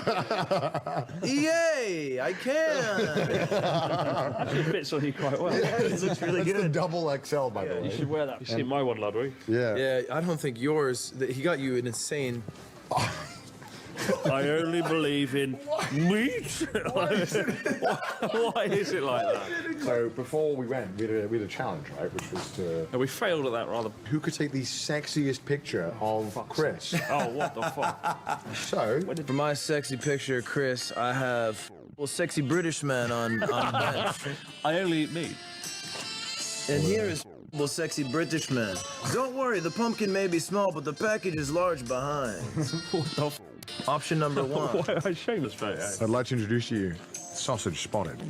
Yay, I can. It fits on you quite well. Yeah, it looks really good. The double XL, by the way. You should wear that. You've seen my one, Ludwig. Yeah. Yeah, I don't think yours. He got you an insane. I only believe in meat. Why is it like that? So before we went, we had a challenge, right? Which was to. And we failed at that rather. Who could take the sexiest picture of Chris? Oh, what the fuck? So For my sexy picture, Chris, I have sexy British man on bench. I only eat meat. And here is sexy British man. Don't worry, the pumpkin may be small, but the package is large behind. Option number one. Why am I showing this photo? I'd like to introduce you, Sausage Spotted.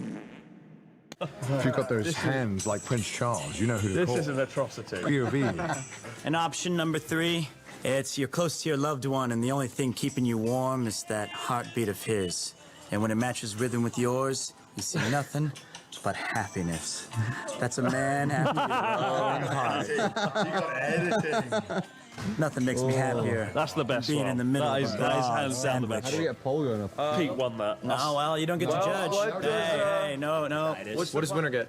If you've got those hands like Prince Charles, you know who to call. This is an atrocity. POV. And option number 3, you're close to your loved one, and the only thing keeping you warm is that heartbeat of his. And when it matches rhythm with yours, you see nothing but happiness. That's a man after your own heart. You got editing. Nothing makes me happier. That's the best being one. in the middle That of is a hands down the best. How do we get a poll going up? Pete won that. No, well, you don't get to judge. Hey, no. What does winner get?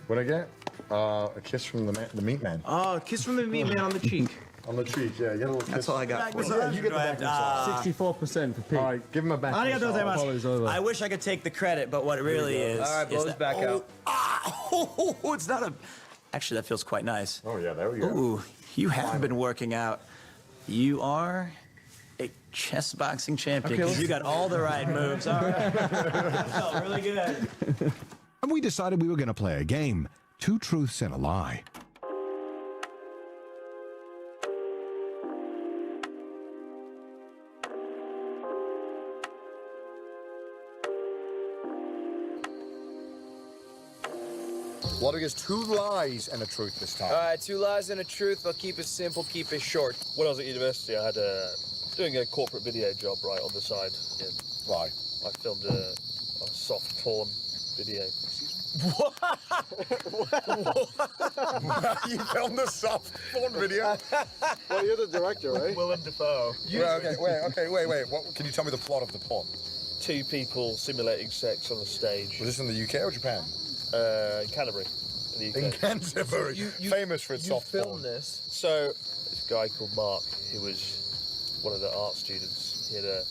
What I get? A kiss from the meat man. Oh, kiss from the meat man on the cheek. On the cheek, yeah. Get a little kiss. That's all I got. Yeah, you get the back inside. 64% for Pete. All right, give him a back. I wish I could take the credit, but what it really is. All right, blow his back out. Oh, it's not a. Actually, that feels quite nice. Oh yeah, there we go. Ooh, you have been working out. You are a chess boxing champion because you got all the right moves. All right. Felt really good. And we decided we were going to play a game. 2 truths and a lie. Ludwig has 2 lies and a truth this time. All right, 2 lies and a truth. I'll keep it simple, keep it short. When I was at university, I had doing a corporate video job right on the side. Yeah. Lie. I filmed a soft porn video. You filmed the soft porn video? Well, you're the director, right? Willem Dafoe. Wait. What, can you tell me the plot of the porn? 2 people simulating sex on the stage. Was this in the UK or Japan? In Canterbury, in the UK. In Canterbury, famous for its soft porn. You filmed this. So, this guy called Mark, who was one of the art students, he had a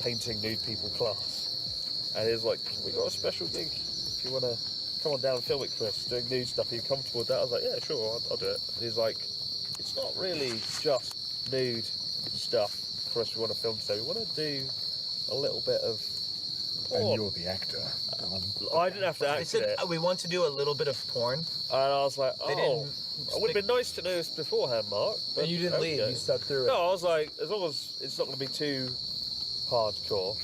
painting nude people class. And he was like, we got a special gig. If you want to come on down and film it, Chris, doing nude stuff, are you comfortable with that? I was like, yeah, sure, I'll do it. And he's like, it's not really just nude stuff for us we want to film today. We want to do a little bit of porn. And you're the actor. I didn't have to act They said, it. we want to do a little bit of porn. And I was like, oh, it would have been nice to know this beforehand, Mark. But And you didn't leave, you stuck through it. No, I was like, as long as it's not going to be too hardcore.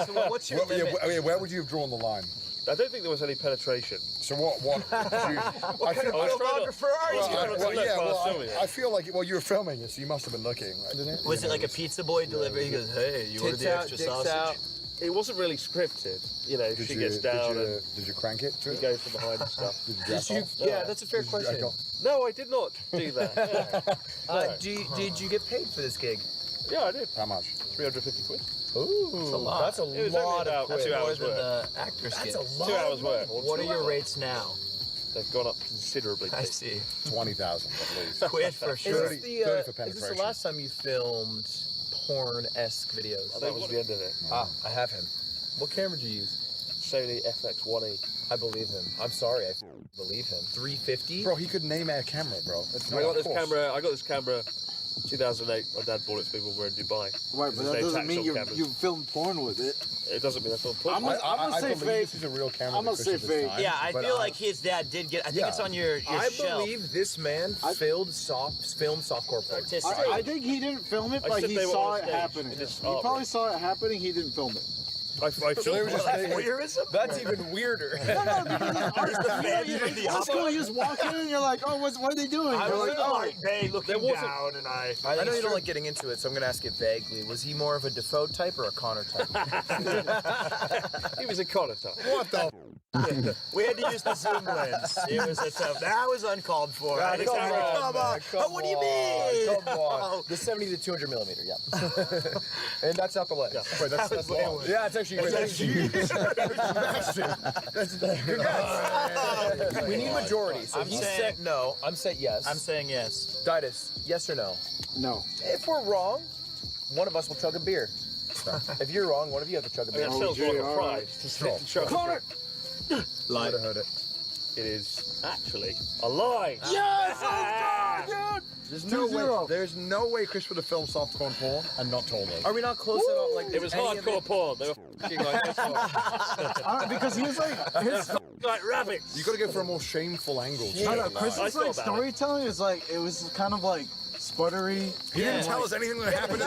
So what's your limit? Where would you have drawn the line? I don't think there was any penetration. So what What kind of filmographer are you? I feel like, you were filming it, so you must have been looking, right? Didn't it? Was it like a pizza boy delivery? He goes, hey, you ordered the extra sausage? Out. It wasn't really scripted. You know, she gets down and did you crank it? you go from behind and stuff. Yeah, that's a fair question. No, I did not do that. No. Did you get paid for this gig? Yeah, I did. How much? 350 quid. Ooh, that's a lot. That's a lot of about 2 hours more than worth. the actor's gig. That's a lot. 2 hours worth. What are your rates now? They've gone up considerably. I see. 20,000 at least. Quid for sure. Is this, 30 for is this penetration. the last time you filmed porn-esque videos. That was the end of it. Ah, I have him. What camera did you use? Sony FX1E. I believe him. I'm sorry, I believe him. 350? Bro, he could name a camera, bro. I got this camera 2008. My dad bought it to me when we were in Dubai. Right, but that doesn't mean you filmed porn with it. It doesn't mean I filmed porn. I'm gonna say fake. This is a real camera. I'm gonna say fake. Yeah, I feel like his dad did get. I think it's on your I shelf. believe this man filmed softcore porn. I think he didn't film it, but he saw it happening. He probably saw it happening. He didn't film it. I feel That's even weirder. No, because you just walk in and you're like, oh, what are they doing? I You're was like, like, they looking down, and I know you don't like getting into it, so I'm going to ask it vaguely. Was he more of a Defoe type or a Connor type? He was a Connor type. What the? We had to use the zoom lens. It was a tough. That was uncalled for. Come on. What do you mean? Come on. The 70 to 200 millimeter, yeah. And that's not the lens. Yeah. Wait, that's long. Yeah, it's actually huge. Congrats. We need majority. So he said no. I'm saying yes. I'm saying yes. Ditus, yes or no? No. If we're wrong, one of us will chug a beer. If you're wrong, one of you have to chug a beer. That sounds like a prize to chug. Connor! Lie. Heard it. It is actually a lie. Yes! Oh, God, dude! There's no way Chris would have filmed softcore porn and not told us. Are we not close enough? Like It was hardcore porn. They were f***ing like this one. Because he was like, like rabbits. You got to go for a more shameful angle. Chris's like storytelling is like, it was kind of like sputtery. He didn't tell us anything that happened.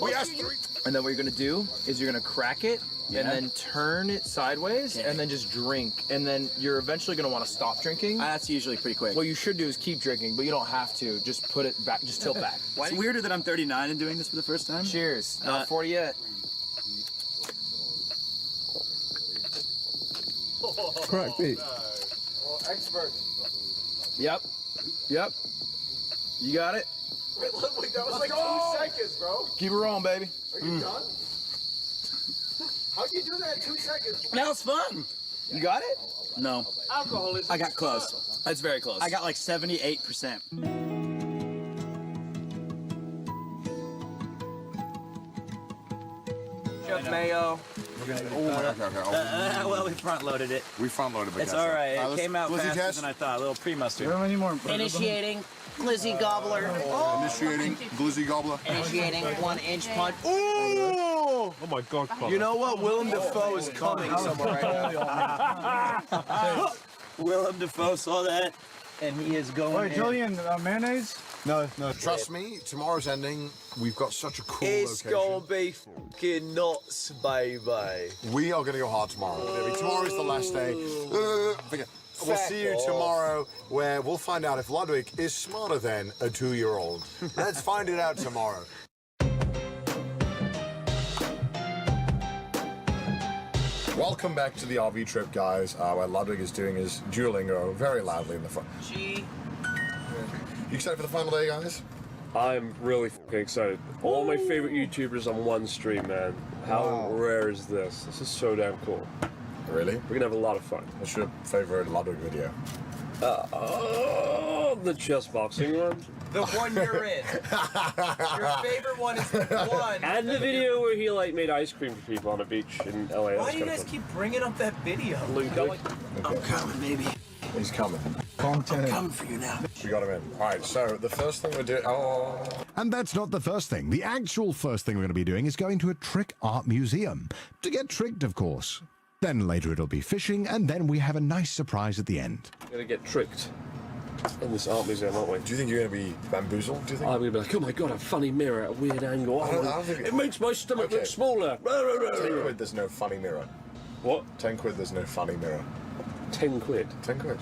We asked three. And then what you're gonna do is you're gonna crack it and then turn it sideways and then just drink. And then you're eventually gonna want to stop drinking. That's usually pretty quick. What you should do is keep drinking, but you don't have to. Just put it back, just tilt back. It's weirder that I'm 39 and doing this for the first time. Cheers. Not 40 yet. Crack beat. Expert. Yep. You got it? Wait, that was like 2 seconds, bro. Keep it rolling, baby. Are you done? How'd you do that in 2 seconds? That was fun. You got it? No. Alcoholism. I got close. That's very close. I got like 78%. Chef Mayo. Well, we front-loaded it. We front-loaded it. It's all right. It came out faster than I thought. A little pre-mustard. You don't have any more? Initiating Glizzy Gobbler. Initiating Glizzy Gobbler. Initiating 1-inch punch. Ooh! Oh my God, Connor. You know what? Willem Dafoe is coming somewhere right now. Willem Dafoe saw that, and he is going. Wait, Julian, mayonnaise? No. Trust me, tomorrow's ending. We've got such a cool It's location. gonna be fucking nuts, baby. We are gonna go hard tomorrow. Baby. Tomorrow's the last day. We'll see you tomorrow, where we'll find out if Ludwig is smarter than a 2-year-old. Let's find it out tomorrow. Welcome back to the RV trip, guys, where Ludwig is doing his Duolingo very loudly in the front. You excited for the final day, guys? I'm really f***ing excited. All my favorite YouTubers on one stream, man. How rare is this? This is so damn cool. Really? We're gonna have a lot of fun. What's your favorite Ludwig video? The chess boxing one. The one you're in. Your favorite one is the one. And the video where he like made ice cream for people on a beach in LA. Why do you guys keep bringing up that video? I'm coming, baby. He's coming. I'm coming for you now. We got him in. All right, so the first thing we're doing... And that's not the first thing. The actual first thing we're going to be doing is going to a trick art museum. To get tricked, of course. Then later it'll be fishing, and then we have a nice surprise at the end. We're gonna get tricked in this art museum, aren't we? Do you think you're going to be bamboozled, do you think? I'm gonna be like, oh my God, a funny mirror at a weird angle. I don't think it makes my stomach look smaller. 10 quid, there's no funny mirror. What? 10 quid, there's no funny mirror. 10 quid? 10 quid.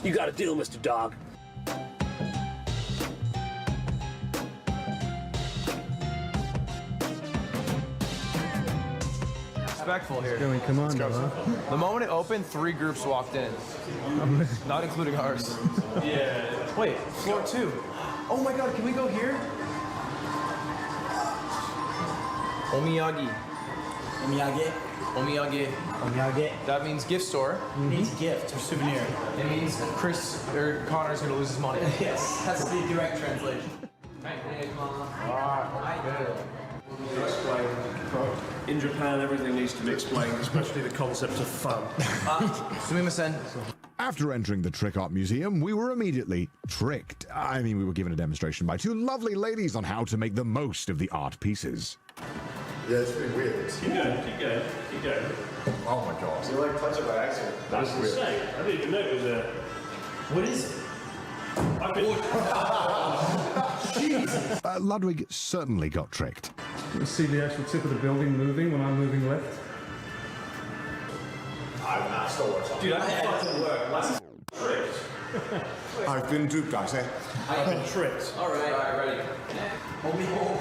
You got a deal, Mr. Dog. Respectful here. Can we come on, huh? The moment it opened, 3 groups walked in. Not including ours. Yeah. Wait, floor 2. Oh my God, can we go here? Omiyagi. Omiyage? Omiyage. Omiyage? That means gift store. It means gift or souvenir. It means Chris or Connor's gonna lose his money. Yes, that's the direct translation. In Japan, everything needs to be explained, especially the concept of fun. Sumimasen. After entering the Trick Art Museum, we were immediately tricked. I mean, we were given a demonstration by two lovely ladies on how to make the most of the art pieces. Yeah, it's pretty weird. Keep going, keep going, keep going. Oh my god. You like touch it by accident. That's insane. I didn't even know it was a... What is it? Jesus! Ludwig certainly got tricked. You see the actual tip of the building moving when I'm moving left? I'm still working. Dude, I can fucking work. That's tricked. I've been duped, I say. I've been tricked. All right, ready. Hold me, hold.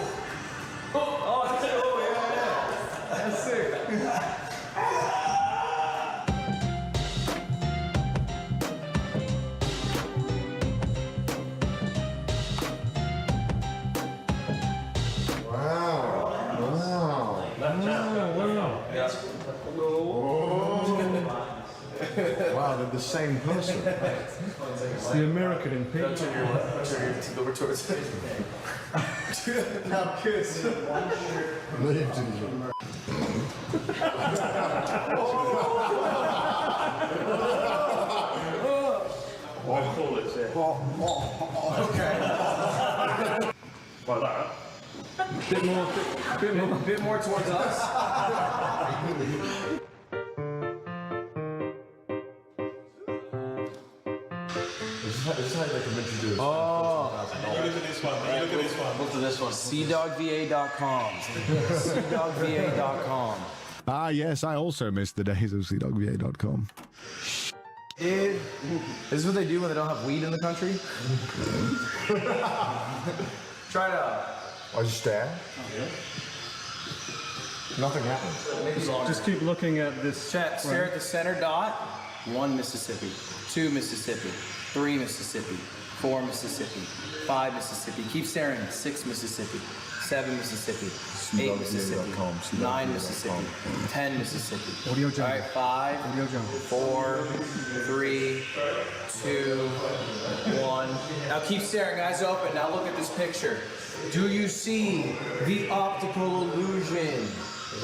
Oh, that's it. Oh, yeah. That's sick. Wow, they're the same person. It's the American in Pete. Turn your over towards it. Now kiss. Leave to I'll call it, yeah. Okay. Like that. Bit more towards us. This is how they convince you to do this. Oh. You look at this one. You look at this one. Look at this one. CDogVA.com. CDogVA.com. Ah, yes, I also missed the days of cdogva.com. Is this what they do when they don't have weed in the country? Try it out. I just stare. Nothing happens. Just keep looking at this. Chat, stare at the center dot. 1 Mississippi, 2 Mississippi, 3 Mississippi, 4 Mississippi, 5 Mississippi. Keep staring. 6 Mississippi, 7 Mississippi, 8 Mississippi, 9 Mississippi, 10 Mississippi. Audio All jungle. right, 5, Audio jungle. 4, 3, 2, 1. Now keep staring, eyes open. Now look at this picture. Do you see the optical illusion?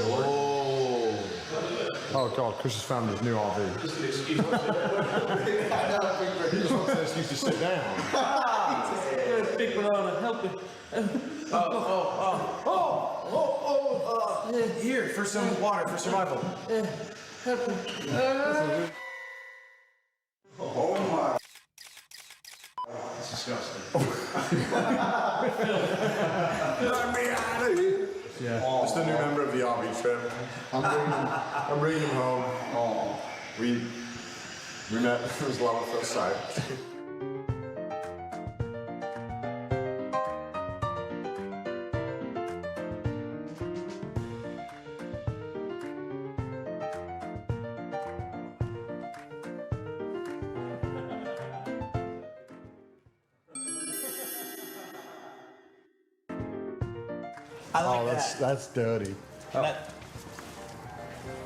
Oh. Oh god, Chris has found his new RV. He just wants an excuse to sit down. Big banana, help me. Here, for some water, for survival. Help me. Oh my. That's disgusting. Let me out of here. Yeah. Just a new member of the RV trip. I'm bringing him home. Oh. We met. It was love at first sight. I like that's dirty.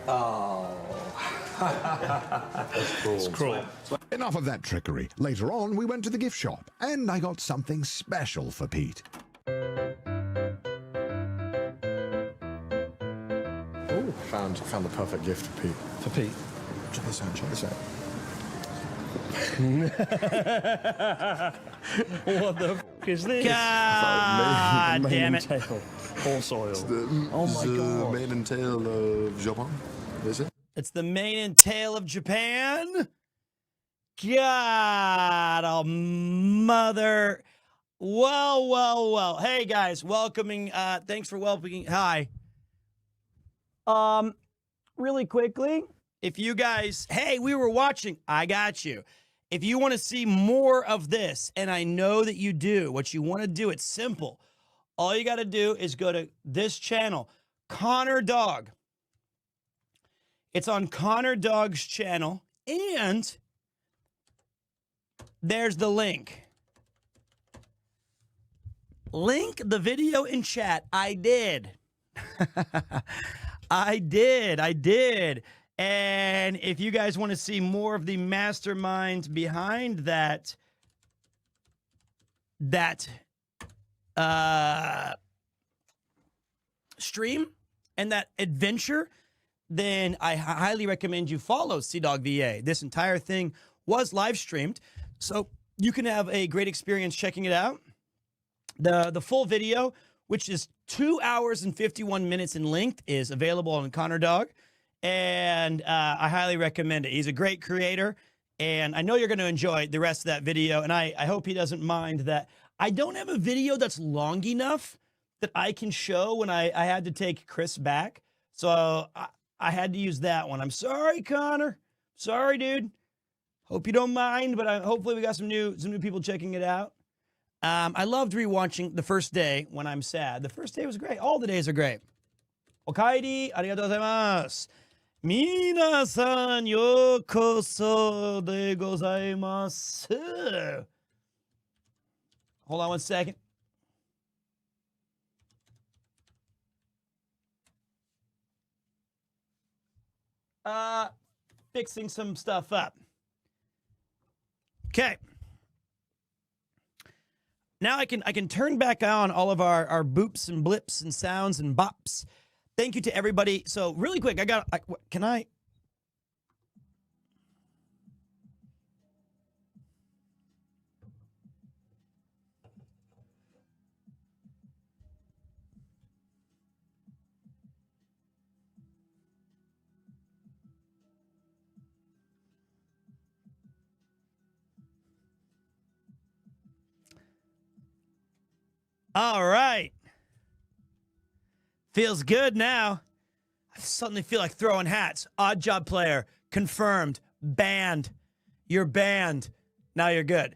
Oh. That's cruel. It's cruel. Enough of that trickery. Later on, we went to the gift shop, and I got something special for Pete. Oh, found the perfect gift for Pete. For Pete? Check this out, check this out. What the f is this? God damn it. Tail. Horse oil. Oh my god. The mane and tail of Japan, is it? It's the mane and tail of Japan. God, oh mother. Well. Hey guys, welcoming. Thanks for welcoming. Hi. Really quickly, if you guys, hey, we were watching. I got you. If you want to see more of this, and I know that you do, what you want to do, it's simple. All you got to do is go to this channel, Connor Dog. It's on Connor Dog's channel, and there's the link. Link the video in chat. I did. I did. And if you guys want to see more of the masterminds behind that stream and that adventure, then I highly recommend you follow CDawg VA. This entire thing was live streamed, so you can have a great experience checking it out. The full video, which is 2 hours and 51 minutes in length, is available on Connor Dog, and I highly recommend it. He's a great creator, and I know you're going to enjoy the rest of that video, and I hope he doesn't mind that I don't have a video that's long enough that I can show when I had to take Chris back. So I had to use that one. I'm sorry, Connor. Sorry, dude. Hope you don't mind, but hopefully we got some new people checking it out. I loved rewatching the first day when I'm sad. The first day was great. All the days are great. Okaeri, arigatou gozaimasu. Minasan yokoso de gozaimasu. Hold on one second. Fixing some stuff up. Okay. Now I can turn back on all of our boops and blips and sounds and bops. Thank you to everybody. So really quick, can I? All right. Feels good now. I suddenly feel like throwing hats. Odd Job player, confirmed, banned. You're banned. Now you're good.